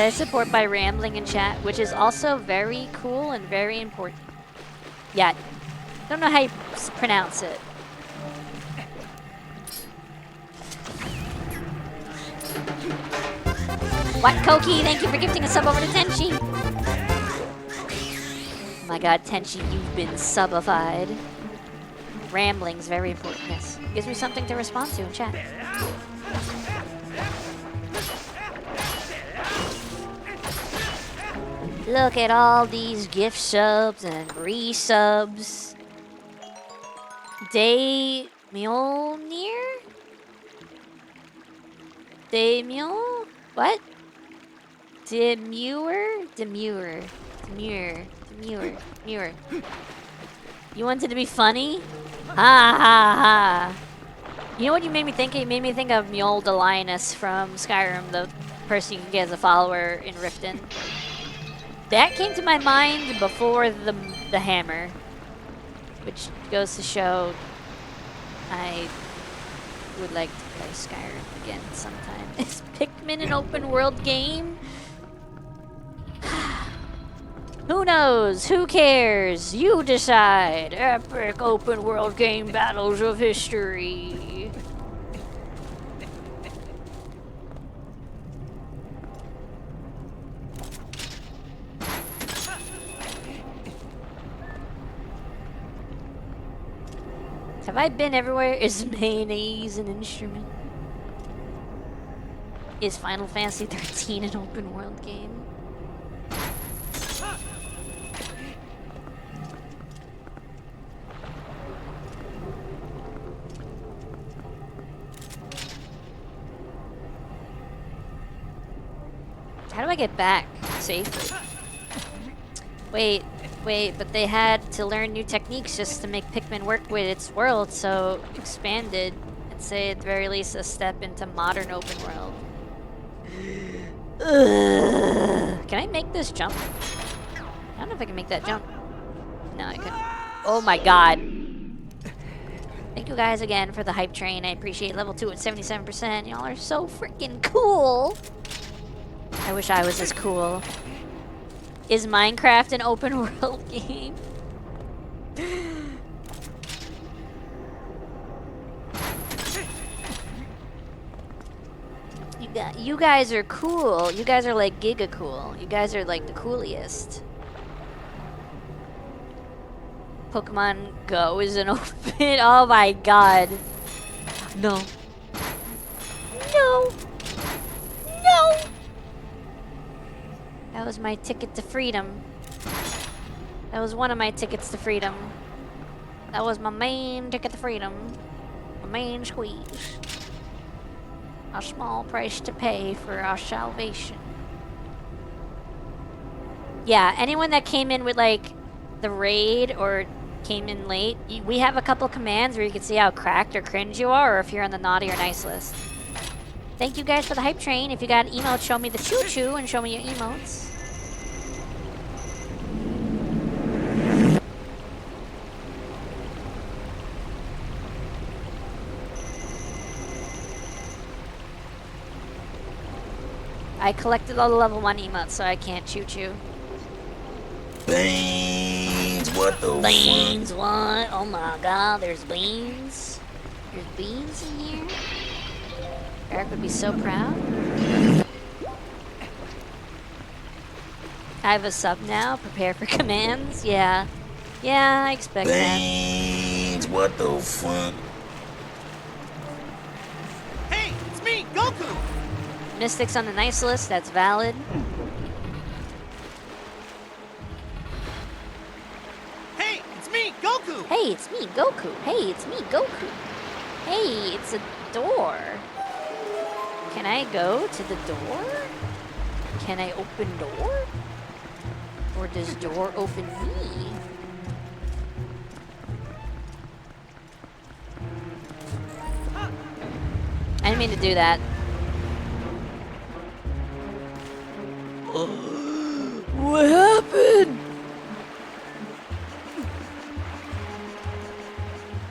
Support by rambling in chat, which is also very cool and very important. Yeah, don't know how you pronounce it. What, Koki? Thank you for gifting a sub over to Tenchi. Oh my god, Tenchi, you've been subified. Rambling's very important. Yes, gives me something to respond to in chat. Look at all these gift subs and resubs. Day Mjolnir? Demure? What? Demure? Demure. Demure. Demure. Demure. You wanted to be funny? Ha ha ha. You know what you made me think? You made me think of Mjolnir the Lioness from Skyrim, the person you can get as a follower in Riften. That came to my mind before the hammer, which goes to show I would like to play Skyrim again sometime. Is Pikmin an open world game? Who knows? Who cares? You decide. Epic open world game battles of history. Have I been everywhere? Is mayonnaise an instrument? Is Final Fantasy 13 an open world game? How do I get back safely? Wait, but they had to learn new techniques just to make Pikmin work with its world, so expanded, and say at the very least a step into modern open world. Ugh. Can I make this jump? I don't know if I can make that jump. No, I couldn't. Oh my god. Thank you guys again for the hype train. I appreciate level 2 at 77%. Y'all are so freaking cool. I wish I was as cool. Is Minecraft an open world game? You guys are cool. You guys are like giga cool. You guys are like the coolest. Pokemon Go is an open. Oh my god. No. No. No. That was my ticket to freedom. That was one of my tickets to freedom. That was my main ticket to freedom. My main squeeze. A small price to pay for our salvation. Yeah, anyone that came in with like the raid or came in late, we have a couple commands where you can see how cracked or cringe you are, or if you're on the naughty or nice list. Thank you guys for the hype train. If you got emotes, show me the choo-choo and show me your emotes. I collected all the level 1 emotes, so I can't choo-choo. Beans, what the Beans, what? Oh my god, there's beans. There's beans in here. Eric would be so proud. I have a sub now. Prepare for commands. Yeah. Yeah, I expect that. Beans, what the fuck? Hey, it's me, Goku! Mystics on the nice list, that's valid. Hey, it's me, Goku! Hey, it's me, Goku. Hey, it's me, Goku. Hey, it's a door. Can I go to the door? Can I open door? Or does door open me? I didn't mean to do that. What happened?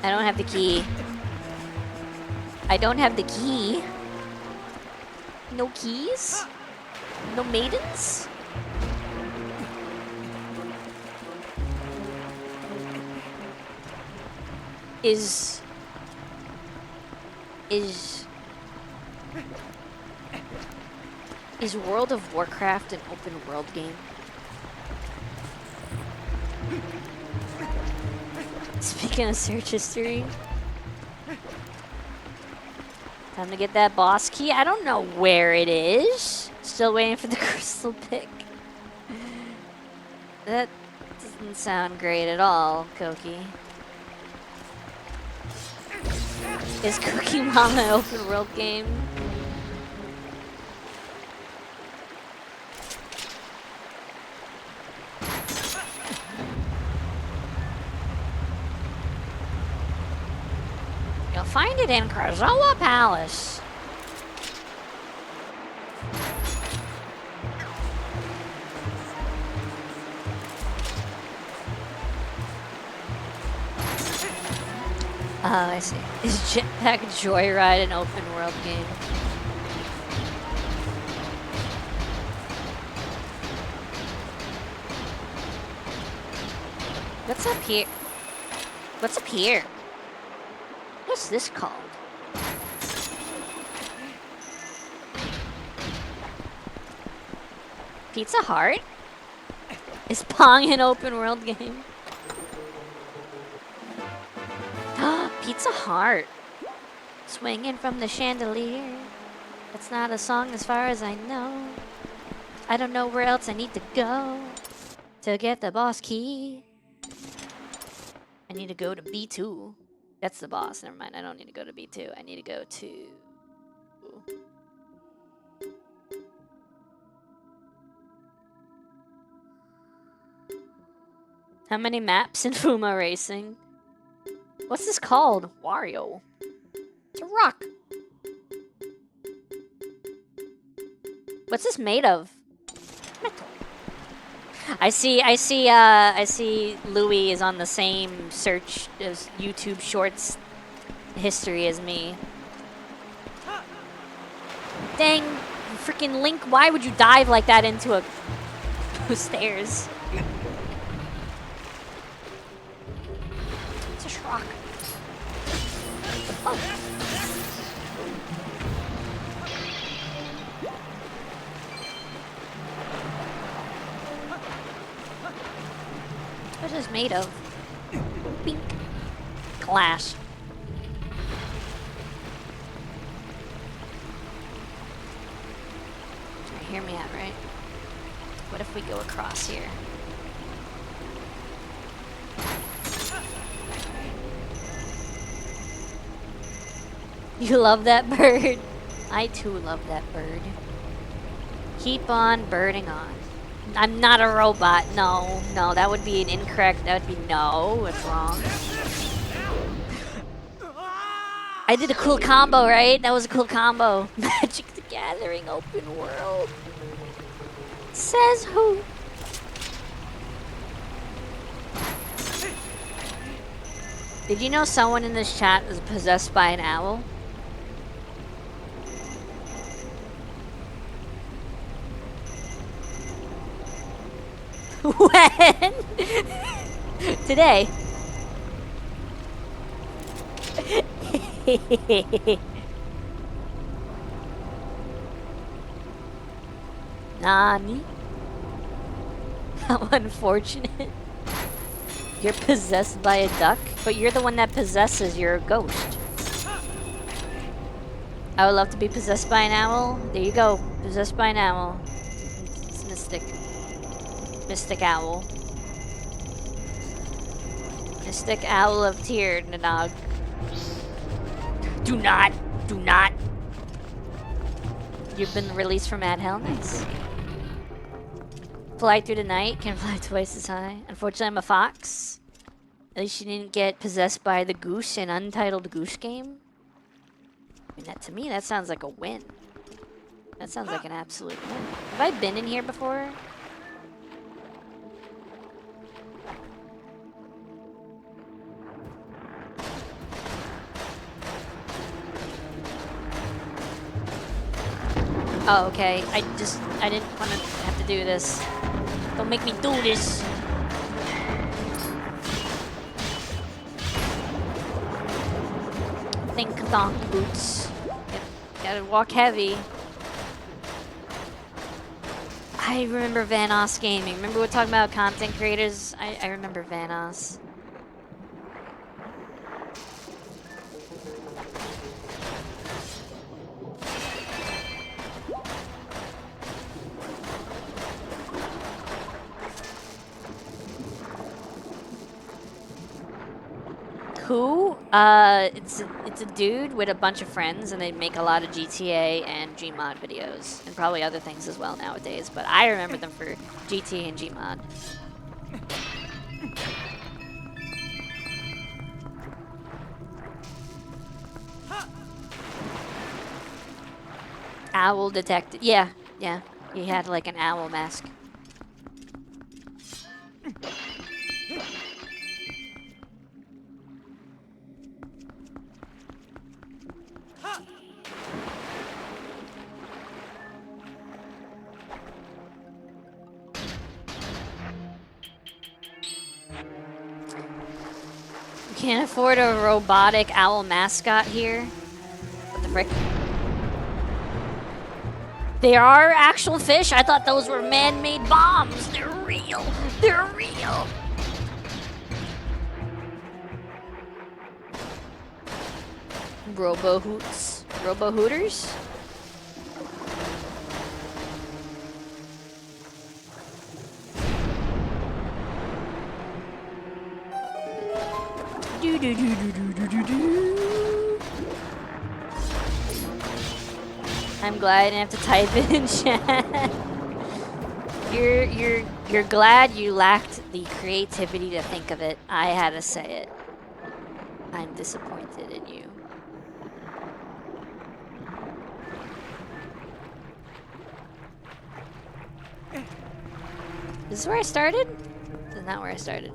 I don't have the key. I don't have the key. No keys? No maidens? Is World of Warcraft an open world game? Speaking of search history, time to get that boss key. I don't know where it is. Still waiting for the crystal pick. That doesn't sound great at all, Koki. Is Cookie Mama an open world game? You'll find it in Krazoa Palace. Oh, I see. Is Jetpack Joyride an open world game? What's up here? What's up here? What's this called? Pizza Hut? Is Pong an open world game? Pizza Hut. Swinging from the chandelier. That's not a song as far as I know. I don't know where else I need to go to get the boss key. I need to go to B2. That's the boss. Never mind. I don't need to go to B2. I need to go to... How many maps in Fuma Racing? What's this called? Wario. It's a rock. What's this made of? Metal. I see Louis is on the same search as YouTube Shorts history as me. Dang, freaking Link, why would you dive like that into a stairs? It's a schrock. Oh. What is this made of? Pink. Glass. Hear me out, right? What if we go across here? You love that bird? I too love that bird. Keep on birding on. I'm not a robot. No, no, that would be an incorrect. That would be no. It's wrong. I did a cool combo, right? That was a cool combo. Magic the Gathering open world. Says who? Did you know someone in this chat is possessed by an owl? When? Today. Nani? How unfortunate. You're possessed by a duck, but you're the one that possesses your ghost. I would love to be possessed by an owl. There you go. Possessed by an owl. It's mystic. Mystic owl. Mystic owl of Tyr, Nanog. Do not. Do not. You've been released from Mad Hell. Nice. Fly through the night. Can fly twice as high. Unfortunately, I'm a fox. At least you didn't get possessed by the goose in Untitled Goose Game. I mean, that, to me, that sounds like a win. That sounds like an absolute win. Have I been in here before? Oh, okay. I didn't want to have to do this. Don't make me do this. Think donk boots. Gotta walk heavy. I remember Vanoss Gaming. Remember we were talking about content creators? I remember Vanoss. Who? It's a dude with a bunch of friends, and they make a lot of GTA and Gmod videos, and probably other things as well nowadays. But I remember them for GTA and Gmod. Owl detected. Yeah, yeah. He had like an owl mask. Can't afford a robotic owl mascot here. What the frick? They are actual fish? I thought those were man-made bombs. They're real. They're real. Robo-hoots. Robo-hooters? Do do do do do do do do. I'm glad I didn't have to type it in chat. You're glad you lacked the creativity to think of it. I had to say it. I'm disappointed in you. This is where I started? This is not where I started.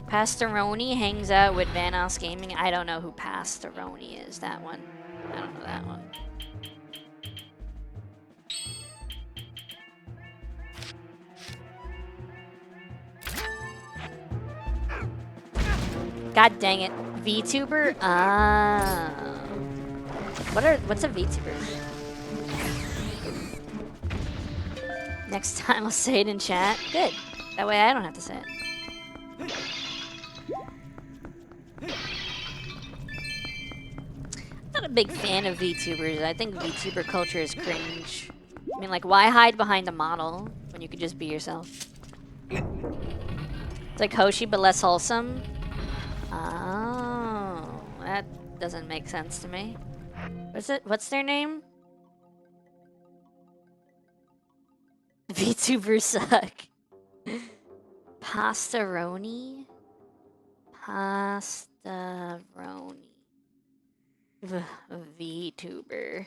Pastoroni hangs out with Vanos Gaming. I don't know who Pastoroni is. That one. I don't know that one. God dang it. VTuber? Ah. What's a VTuber? Next time I'll say it in chat. Good. That way I don't have to say it. Not a big fan of VTubers. I think VTuber culture is cringe. I mean, like, why hide behind a model when you could just be yourself? It's like Hoshi, but less wholesome. Oh, that doesn't make sense to me. What's their name? VTubers suck. Pastoroni? Pastoroni. VTuber.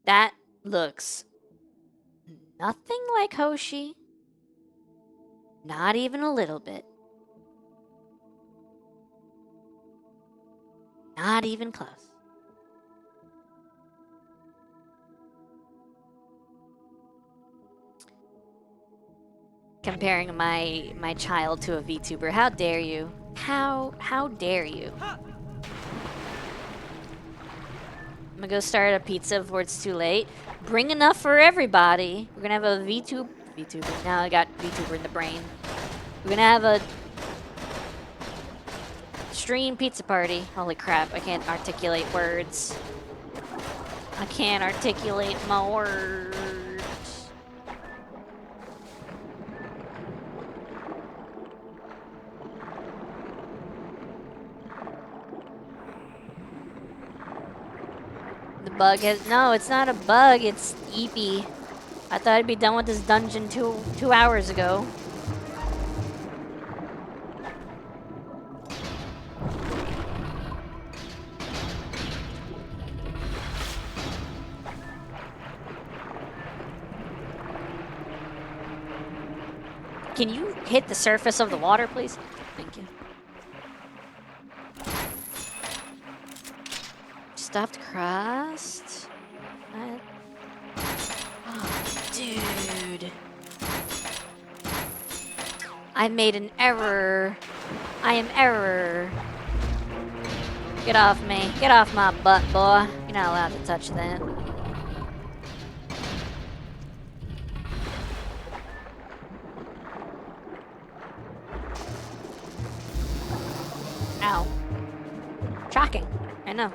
That looks nothing like Hoshi. Not even a little bit. Not even close. Comparing my child to a VTuber. How dare you? How dare you? I'm gonna go start a pizza before it's too late. Bring enough for everybody. We're gonna have a VTuber. Now I got VTuber in the brain. We're gonna have a stream pizza party. Holy crap, I can't articulate words. I can't articulate my words. The bug has... No, it's not a bug, it's Eepy. I thought I'd be done with this dungeon two hours ago. Can you hit the surface of the water, please? Thank you. Stuffed crust? What? Oh, dude. I made an error. I am error. Get off me. Get off my butt, boy. You're not allowed to touch that. Ow. Shocking. I know.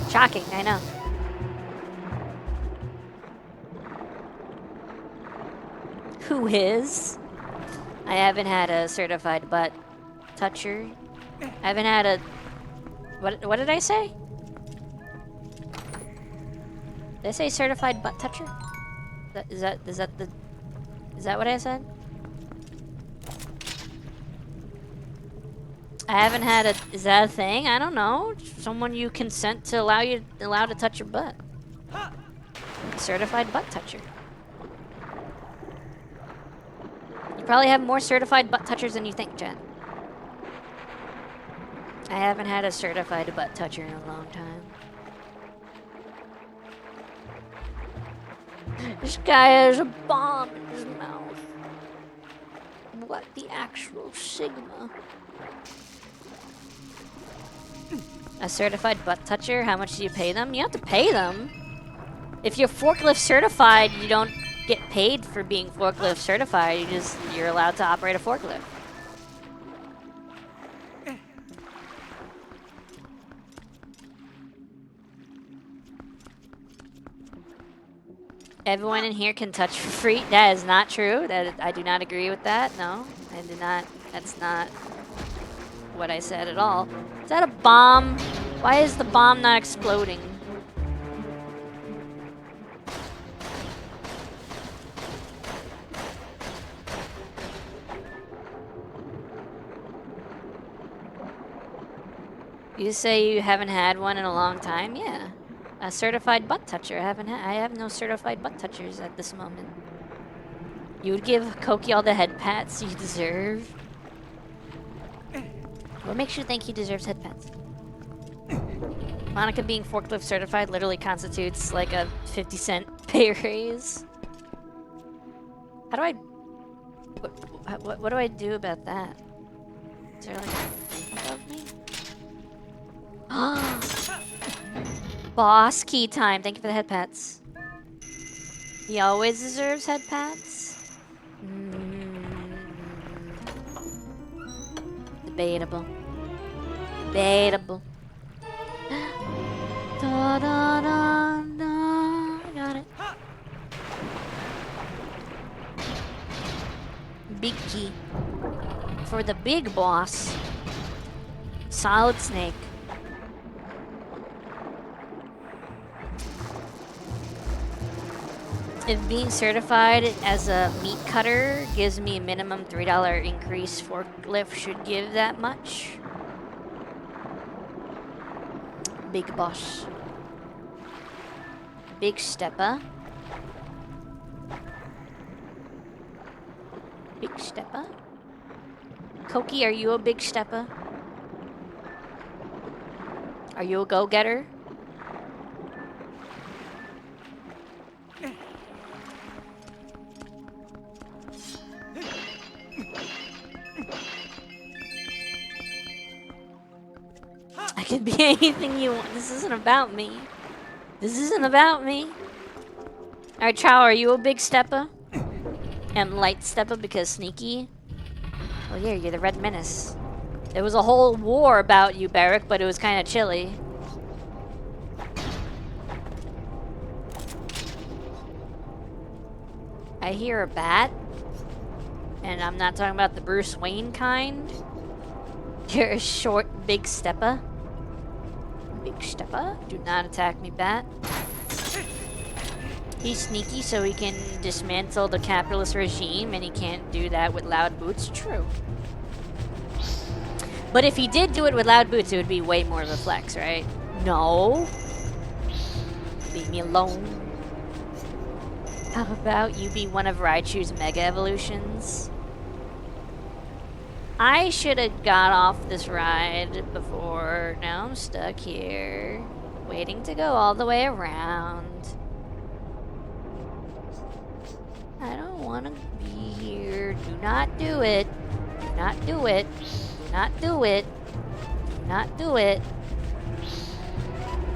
Shocking, I know. Who is? I haven't had a certified butt toucher. I haven't had a... What did I say? Did I say certified butt toucher? Is that what I said? I haven't had a. Is that a thing? I don't know. Someone you consent to allow to touch your butt. Certified butt toucher. You probably have more certified butt touchers than you think, Jen. I haven't had a certified butt toucher in a long time. This guy has a bomb in his mouth. What the actual Sigma? A certified butt toucher? How much do you pay them? You have to pay them. If you're forklift certified, you don't get paid for being forklift certified. You're allowed to operate a forklift. Everyone in here can touch for free. That is not true. I do not agree with that. No, I do not. That's not what I said at all. Is that a bomb? Why is the bomb not exploding? You say you haven't had one in a long time? Yeah. A certified butt toucher. I have no certified butt touchers at this moment. You would give Koki all the head pats you deserve. What makes you think he deserves head pats? Monica being forklift certified literally constitutes like a 50-cent pay raise. How do I... What do I do about that? Is there like a above me? Boss key time. Thank you for the head pats. He always deserves head pats. Debatable. Debatable. Da da da da. Got it. Big key. For the big boss. Solid Snake. If being certified as a meat cutter gives me a minimum $3 increase, forklift should give that much. Big boss. Big stepper. Big stepper? Koki, are you a big stepper? Are you a go-getter? I could be anything you want. This isn't about me. This isn't about me. Alright, Chow, are you a big stepper? And light stepper because sneaky? Oh yeah, you're the Red Menace. There was a whole war about you, Barrick, but it was kind of chilly. I hear a bat. And I'm not talking about the Bruce Wayne kind. You're a short, big stepper. Big stepper. Do not attack me, bat. He's sneaky so he can dismantle the capitalist regime, and he can't do that with loud boots. True. But if he did do it with loud boots, it would be way more of a flex, right? No. Leave me alone. How about you be one of Raichu's Mega Evolutions? I should have got off this ride before. Now I'm stuck here, waiting to go all the way around. I don't want to be here. Do not do it. Do not do it. Do not do it. Do not do it.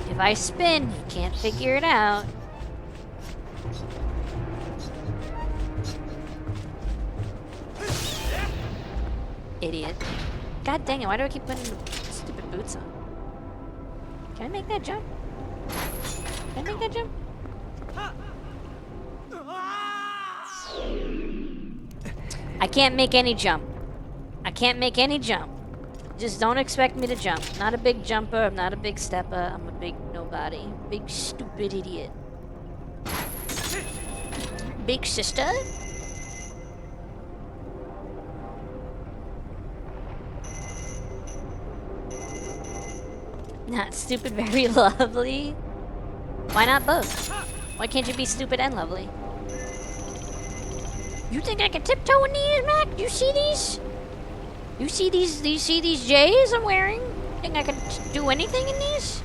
If I spin, he can't figure it out. Idiot. God dang it, why do I keep putting the stupid boots on? Can I make that jump? Can I make that jump? I can't make any jump. I can't make any jump. Just don't expect me to jump. Not a big jumper, I'm not a big stepper, I'm a big nobody. Big stupid idiot. Big sister? Not stupid, very lovely. Why not both? Why can't you be stupid and lovely? You think I can tiptoe in these, Mac? You see these? You see these J's I'm wearing? Think I can do anything in these?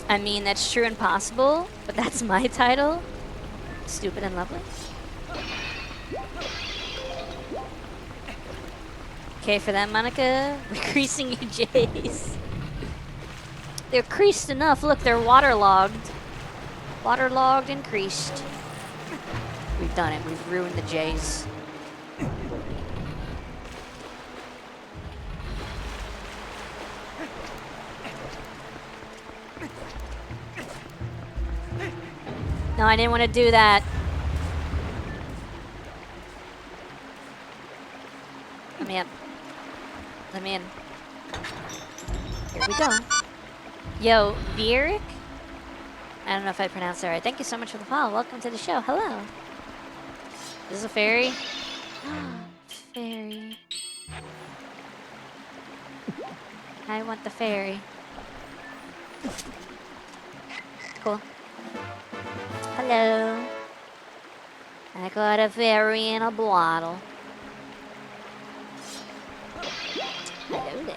I mean, that's true and possible, but that's my title. Stupid and lovely. Okay, for that, Monica, we're creasing your J's. They're creased enough. Look, they're waterlogged. Waterlogged and creased. We've done it. We've ruined the J's. No, I didn't want to do that. Let me up. Let me in. Here we go. Yo, Vieric? I don't know if I pronounced that right. Thank you so much for the follow. Welcome to the show. Hello. This is a fairy? Fairy. I want the fairy. Cool. Hello. I got a fairy in a bottle. Hello there.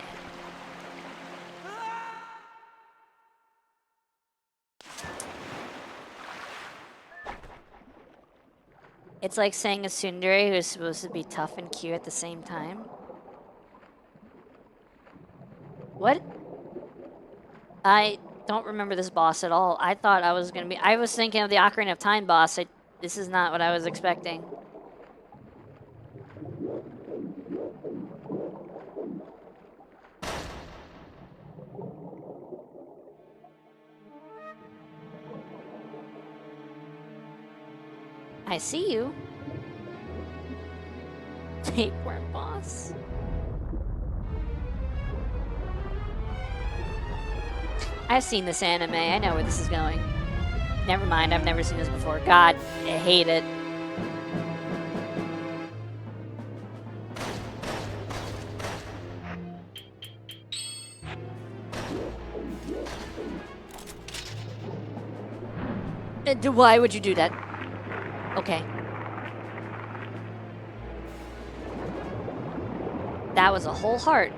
It's like saying a tsundere who's supposed to be tough and cute at the same time. What? I don't remember this boss at all. I thought I was gonna be... I was thinking of the Ocarina of Time boss. This is not what I was expecting. I see you. Tapeworm boss. I've seen this anime. I know where this is going. Never mind, I've never seen this before. God, I hate it. Why would you do that? Okay. That was a whole heart.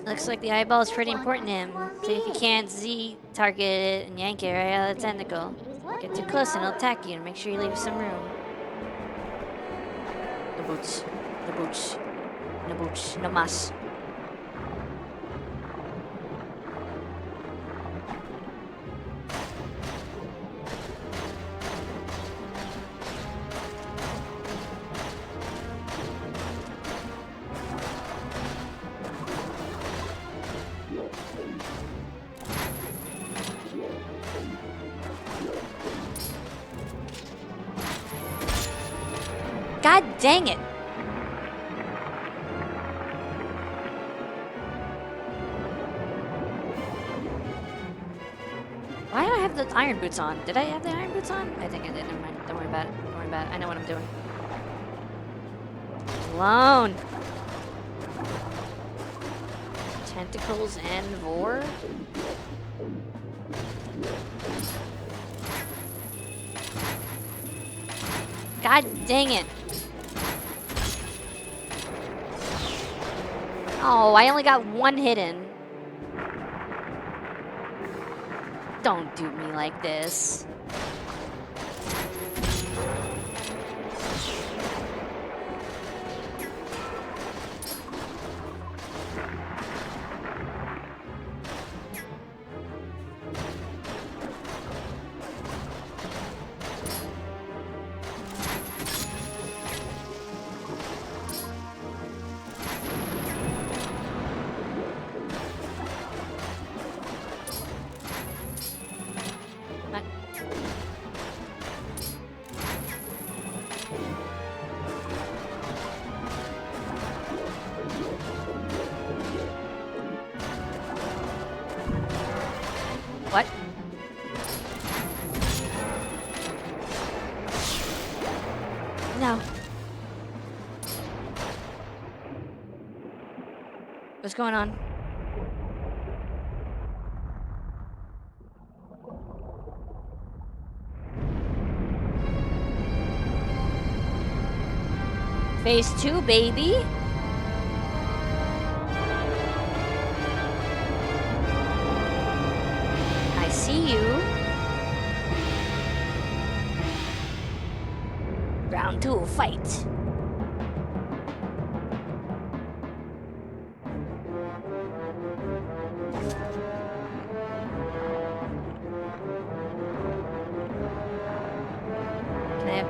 Looks like the eyeball is pretty important to him. So if you can't Z target it and yank it right out of the tentacle, get too close and it'll attack you, and make sure you leave some room. No boots. No boots. No boots. No mas. God dang it. Why do I have the iron boots on? Did I have the iron boots on? I think I did. Never mind. Don't worry about it. Don't worry about it. I know what I'm doing. Alone. Tentacles and vor. God dang it. Oh, I only got one hidden. Don't do me like this. What's going on? Phase 2, baby. I see you. Round 2, fight.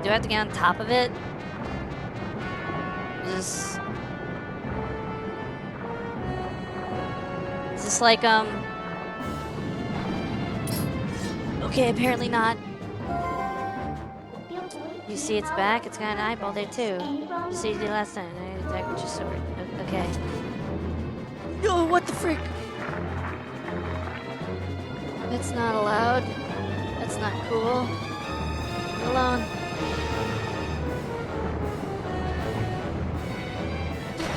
Do I have to get on top of it? Is this like, okay, apparently not. You see its back? It's got an eyeball there too. Just as you did last time. That was just over. Okay. Oh, what the frick? That's not allowed. That's not cool. Leave me alone.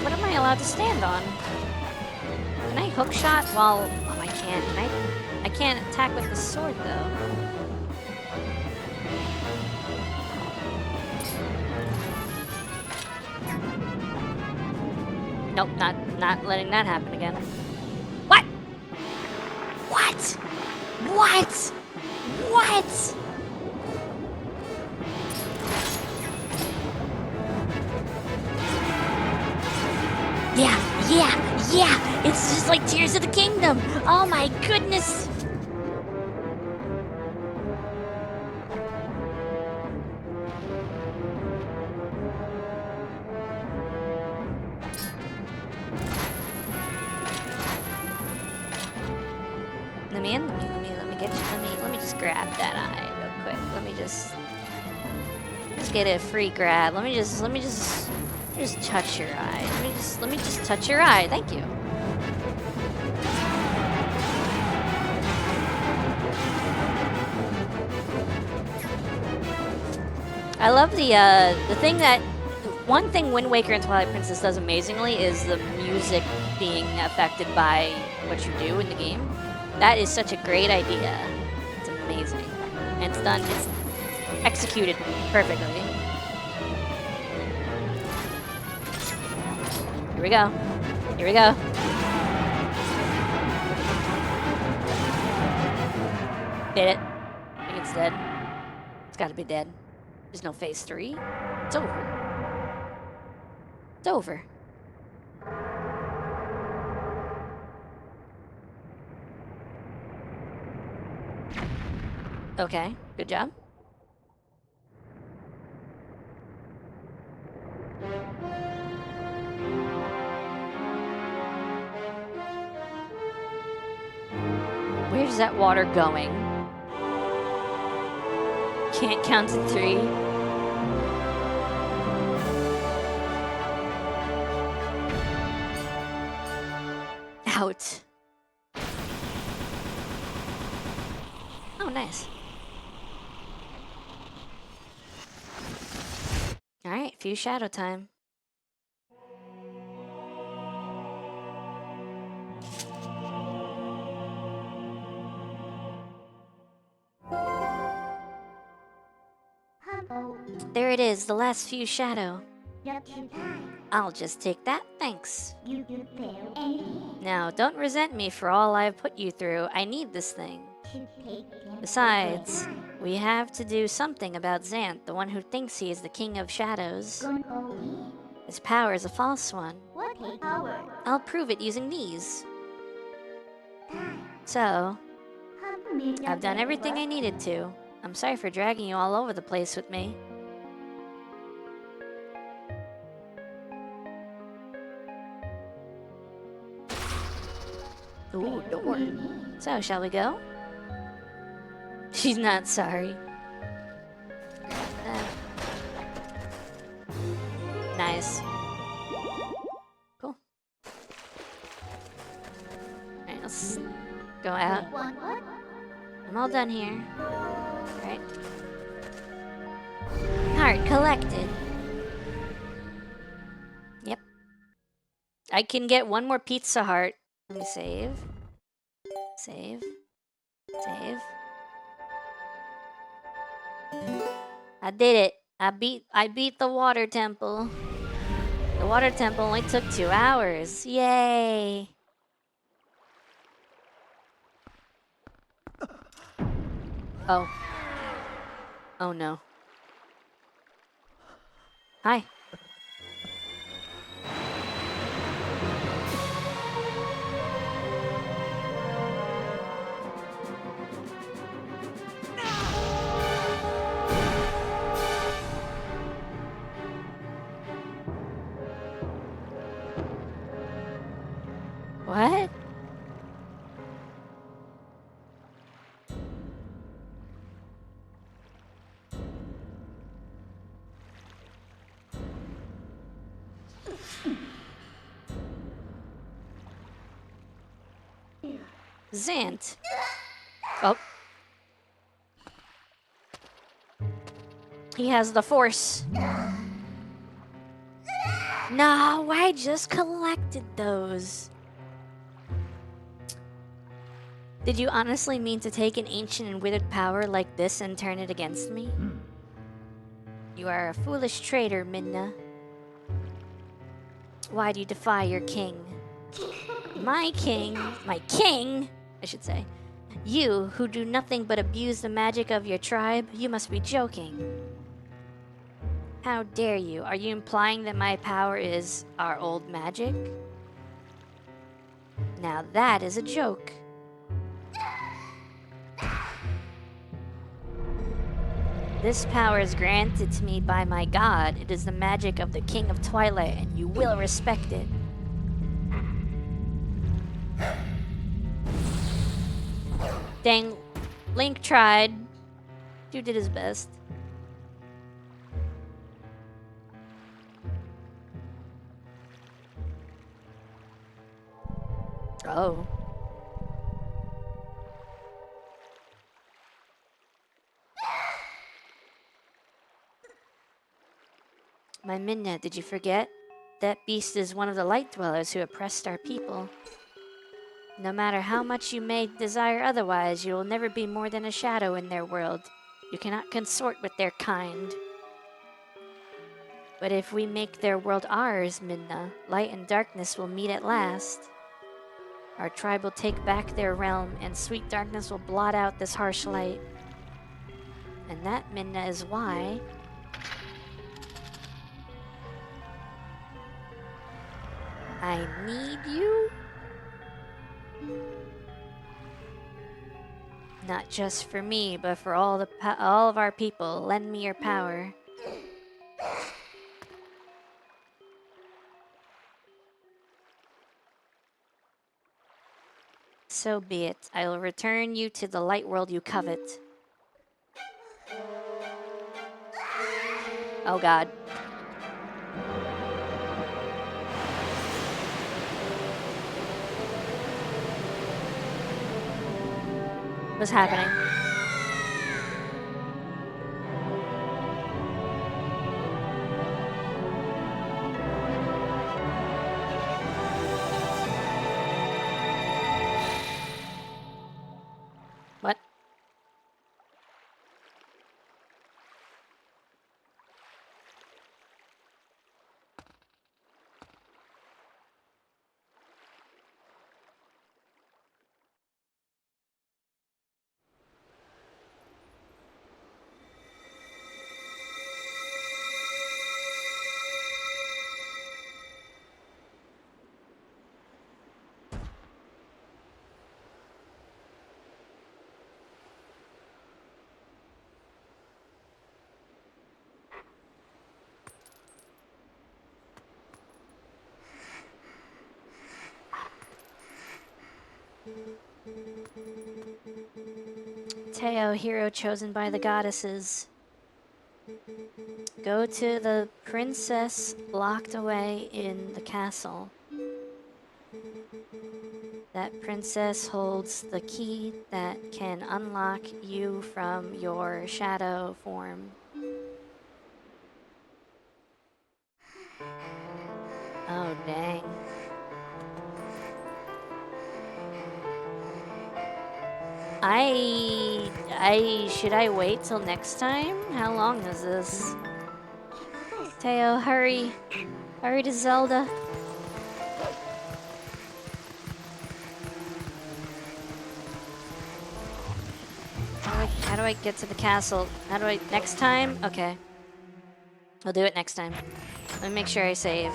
What am I allowed to stand on? Can I hook shot while... Oh, I can't. I can't attack with the sword, though. Nope, not letting that happen again. What? What? What? What? Yeah! It's just like Tears of the Kingdom! Oh my goodness! Let me in. Let me get you. Let me just grab that eye real quick. Let me just get a free grab. Let me just touch your eye. Let me just touch your eye. Thank you. I love the thing that one thing Wind Waker and Twilight Princess does amazingly is the music being affected by what you do in the game. That is such a great idea. It's amazing. And it's done, it's executed perfectly. Here we go. Here we go. Hit it. I think it's dead. It's gotta be dead. There's no phase 3. It's over. It's over. Okay, good job. Where's that water going? Can't count to 3. Out. Oh, nice. Alright, few shadow time. There it is, the last few shadow. I'll just take that, thanks. Now, don't resent me for all I've put you through. I need this thing. Besides, we have to do something about Xanth, the one who thinks he is the king of shadows. His power is a false one. I'll prove it using these. So, I've done everything I needed to. I'm sorry for dragging you all over the place with me. Ooh, door. So, shall we go? She's not sorry. Nice. Cool. Alright, let's go out. I'm all done here. Alright. Heart collected. Yep. I can get one more pizza heart. Let me save. Save. Save. I did it. I beat the water temple. The water temple only took 2 hours. Yay. Oh. Oh no. Hi. What? Zant. Oh. He has the force. No, I just collected those. Did you honestly mean to take an ancient and withered power like this and turn it against me? You are a foolish traitor, Minna. Why do you defy your king? My king, I should say. You, who do nothing but abuse the magic of your tribe, you must be joking. How dare you? Are you implying that my power is our old magic? Now that is a joke. This power is granted to me by my god. It is the magic of the King of Twilight, and you will respect it. Dang, Link tried. Dude did his best. Oh. My Minna, did you forget? That beast is one of the light dwellers who oppressed our people. No matter how much you may desire otherwise, you will never be more than a shadow in their world. You cannot consort with their kind. But if we make their world ours, Minna, light and darkness will meet at last. Our tribe will take back their realm, and sweet darkness will blot out this harsh light. And that, Minna, is why... I need you? Not just for me, but for all of our people. Lend me your power. So be it. I will return you to the light world you covet. Oh god. What's happening? What? Teo, hero chosen by the goddesses. Go to the princess locked away in the castle. That princess holds the key that can unlock you from your shadow form. Oh, dang. Should I wait till next time? How long is this? Teo, hurry. Hurry to Zelda. How do I get to the castle? How do I... Next time? Okay. I'll do it next time. Let me make sure I save.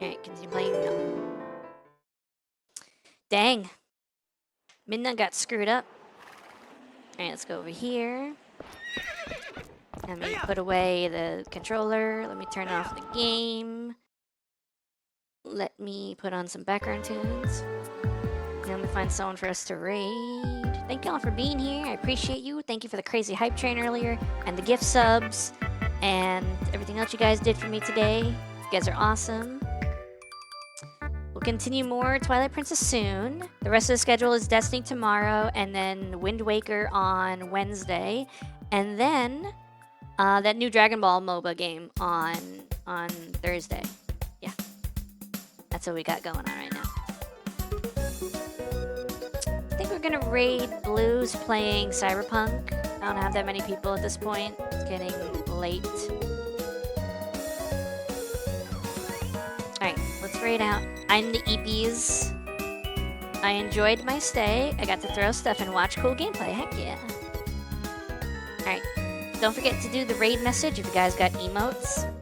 Alright, continue playing. No. Dang. Midna got screwed up. Alright, let's go over here. Let me put away the controller. Let me turn off the game. Let me put on some background tunes. And let me find someone for us to raid. Thank y'all for being here. I appreciate you. Thank you for the crazy hype train earlier and the gift subs and everything else you guys did for me today. You guys are awesome. We'll continue more Twilight Princess soon. The rest of the schedule is Destiny tomorrow and then Wind Waker on Wednesday. And then that new Dragon Ball MOBA game on Thursday. Yeah. That's what we got going on right now. I think we're gonna raid Blues playing Cyberpunk. I don't have that many people at this point. It's getting late. Alright, let's raid out. I'm the EPs. I enjoyed my stay. I got to throw stuff and watch cool gameplay. Heck yeah. Alright. Don't forget to do the raid message if you guys got emotes.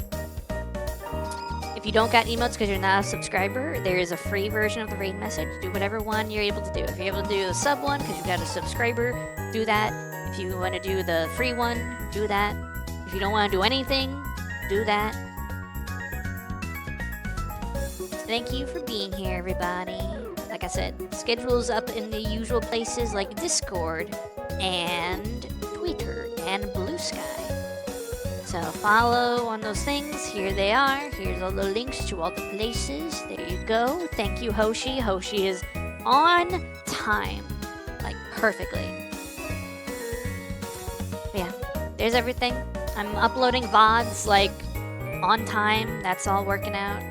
If you don't got emotes because you're not a subscriber, there is a free version of the raid message. Do whatever one you're able to do. If you're able to do the sub one because you got a subscriber, do that. If you want to do the free one, do that. If you don't want to do anything, do that. Thank you for being here, everybody. Like I said, schedule's up in the usual places like Discord and Twitter and Blue Sky. So follow on those things. Here they are. Here's all the links to all the places. There you go. Thank you, Hoshi. Hoshi is on time. Like, perfectly. Yeah, there's everything. I'm uploading VODs, like, on time. That's all working out.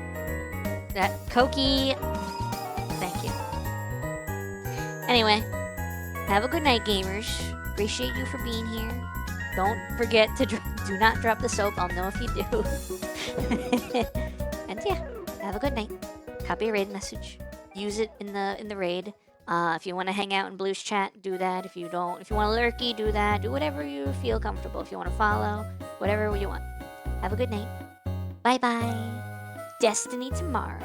That Koki, thank you. Anyway, have a good night, gamers. Appreciate you for being here. Don't forget to do not drop the soap. I'll know if you do. And yeah, have a good night. Copy a raid message. Use it in the raid. If you want to hang out in Blue's chat, do that. If you want to lurky, do that. Do whatever you feel comfortable. If you want to follow, whatever you want. Have a good night. Bye bye. Destiny tomorrow.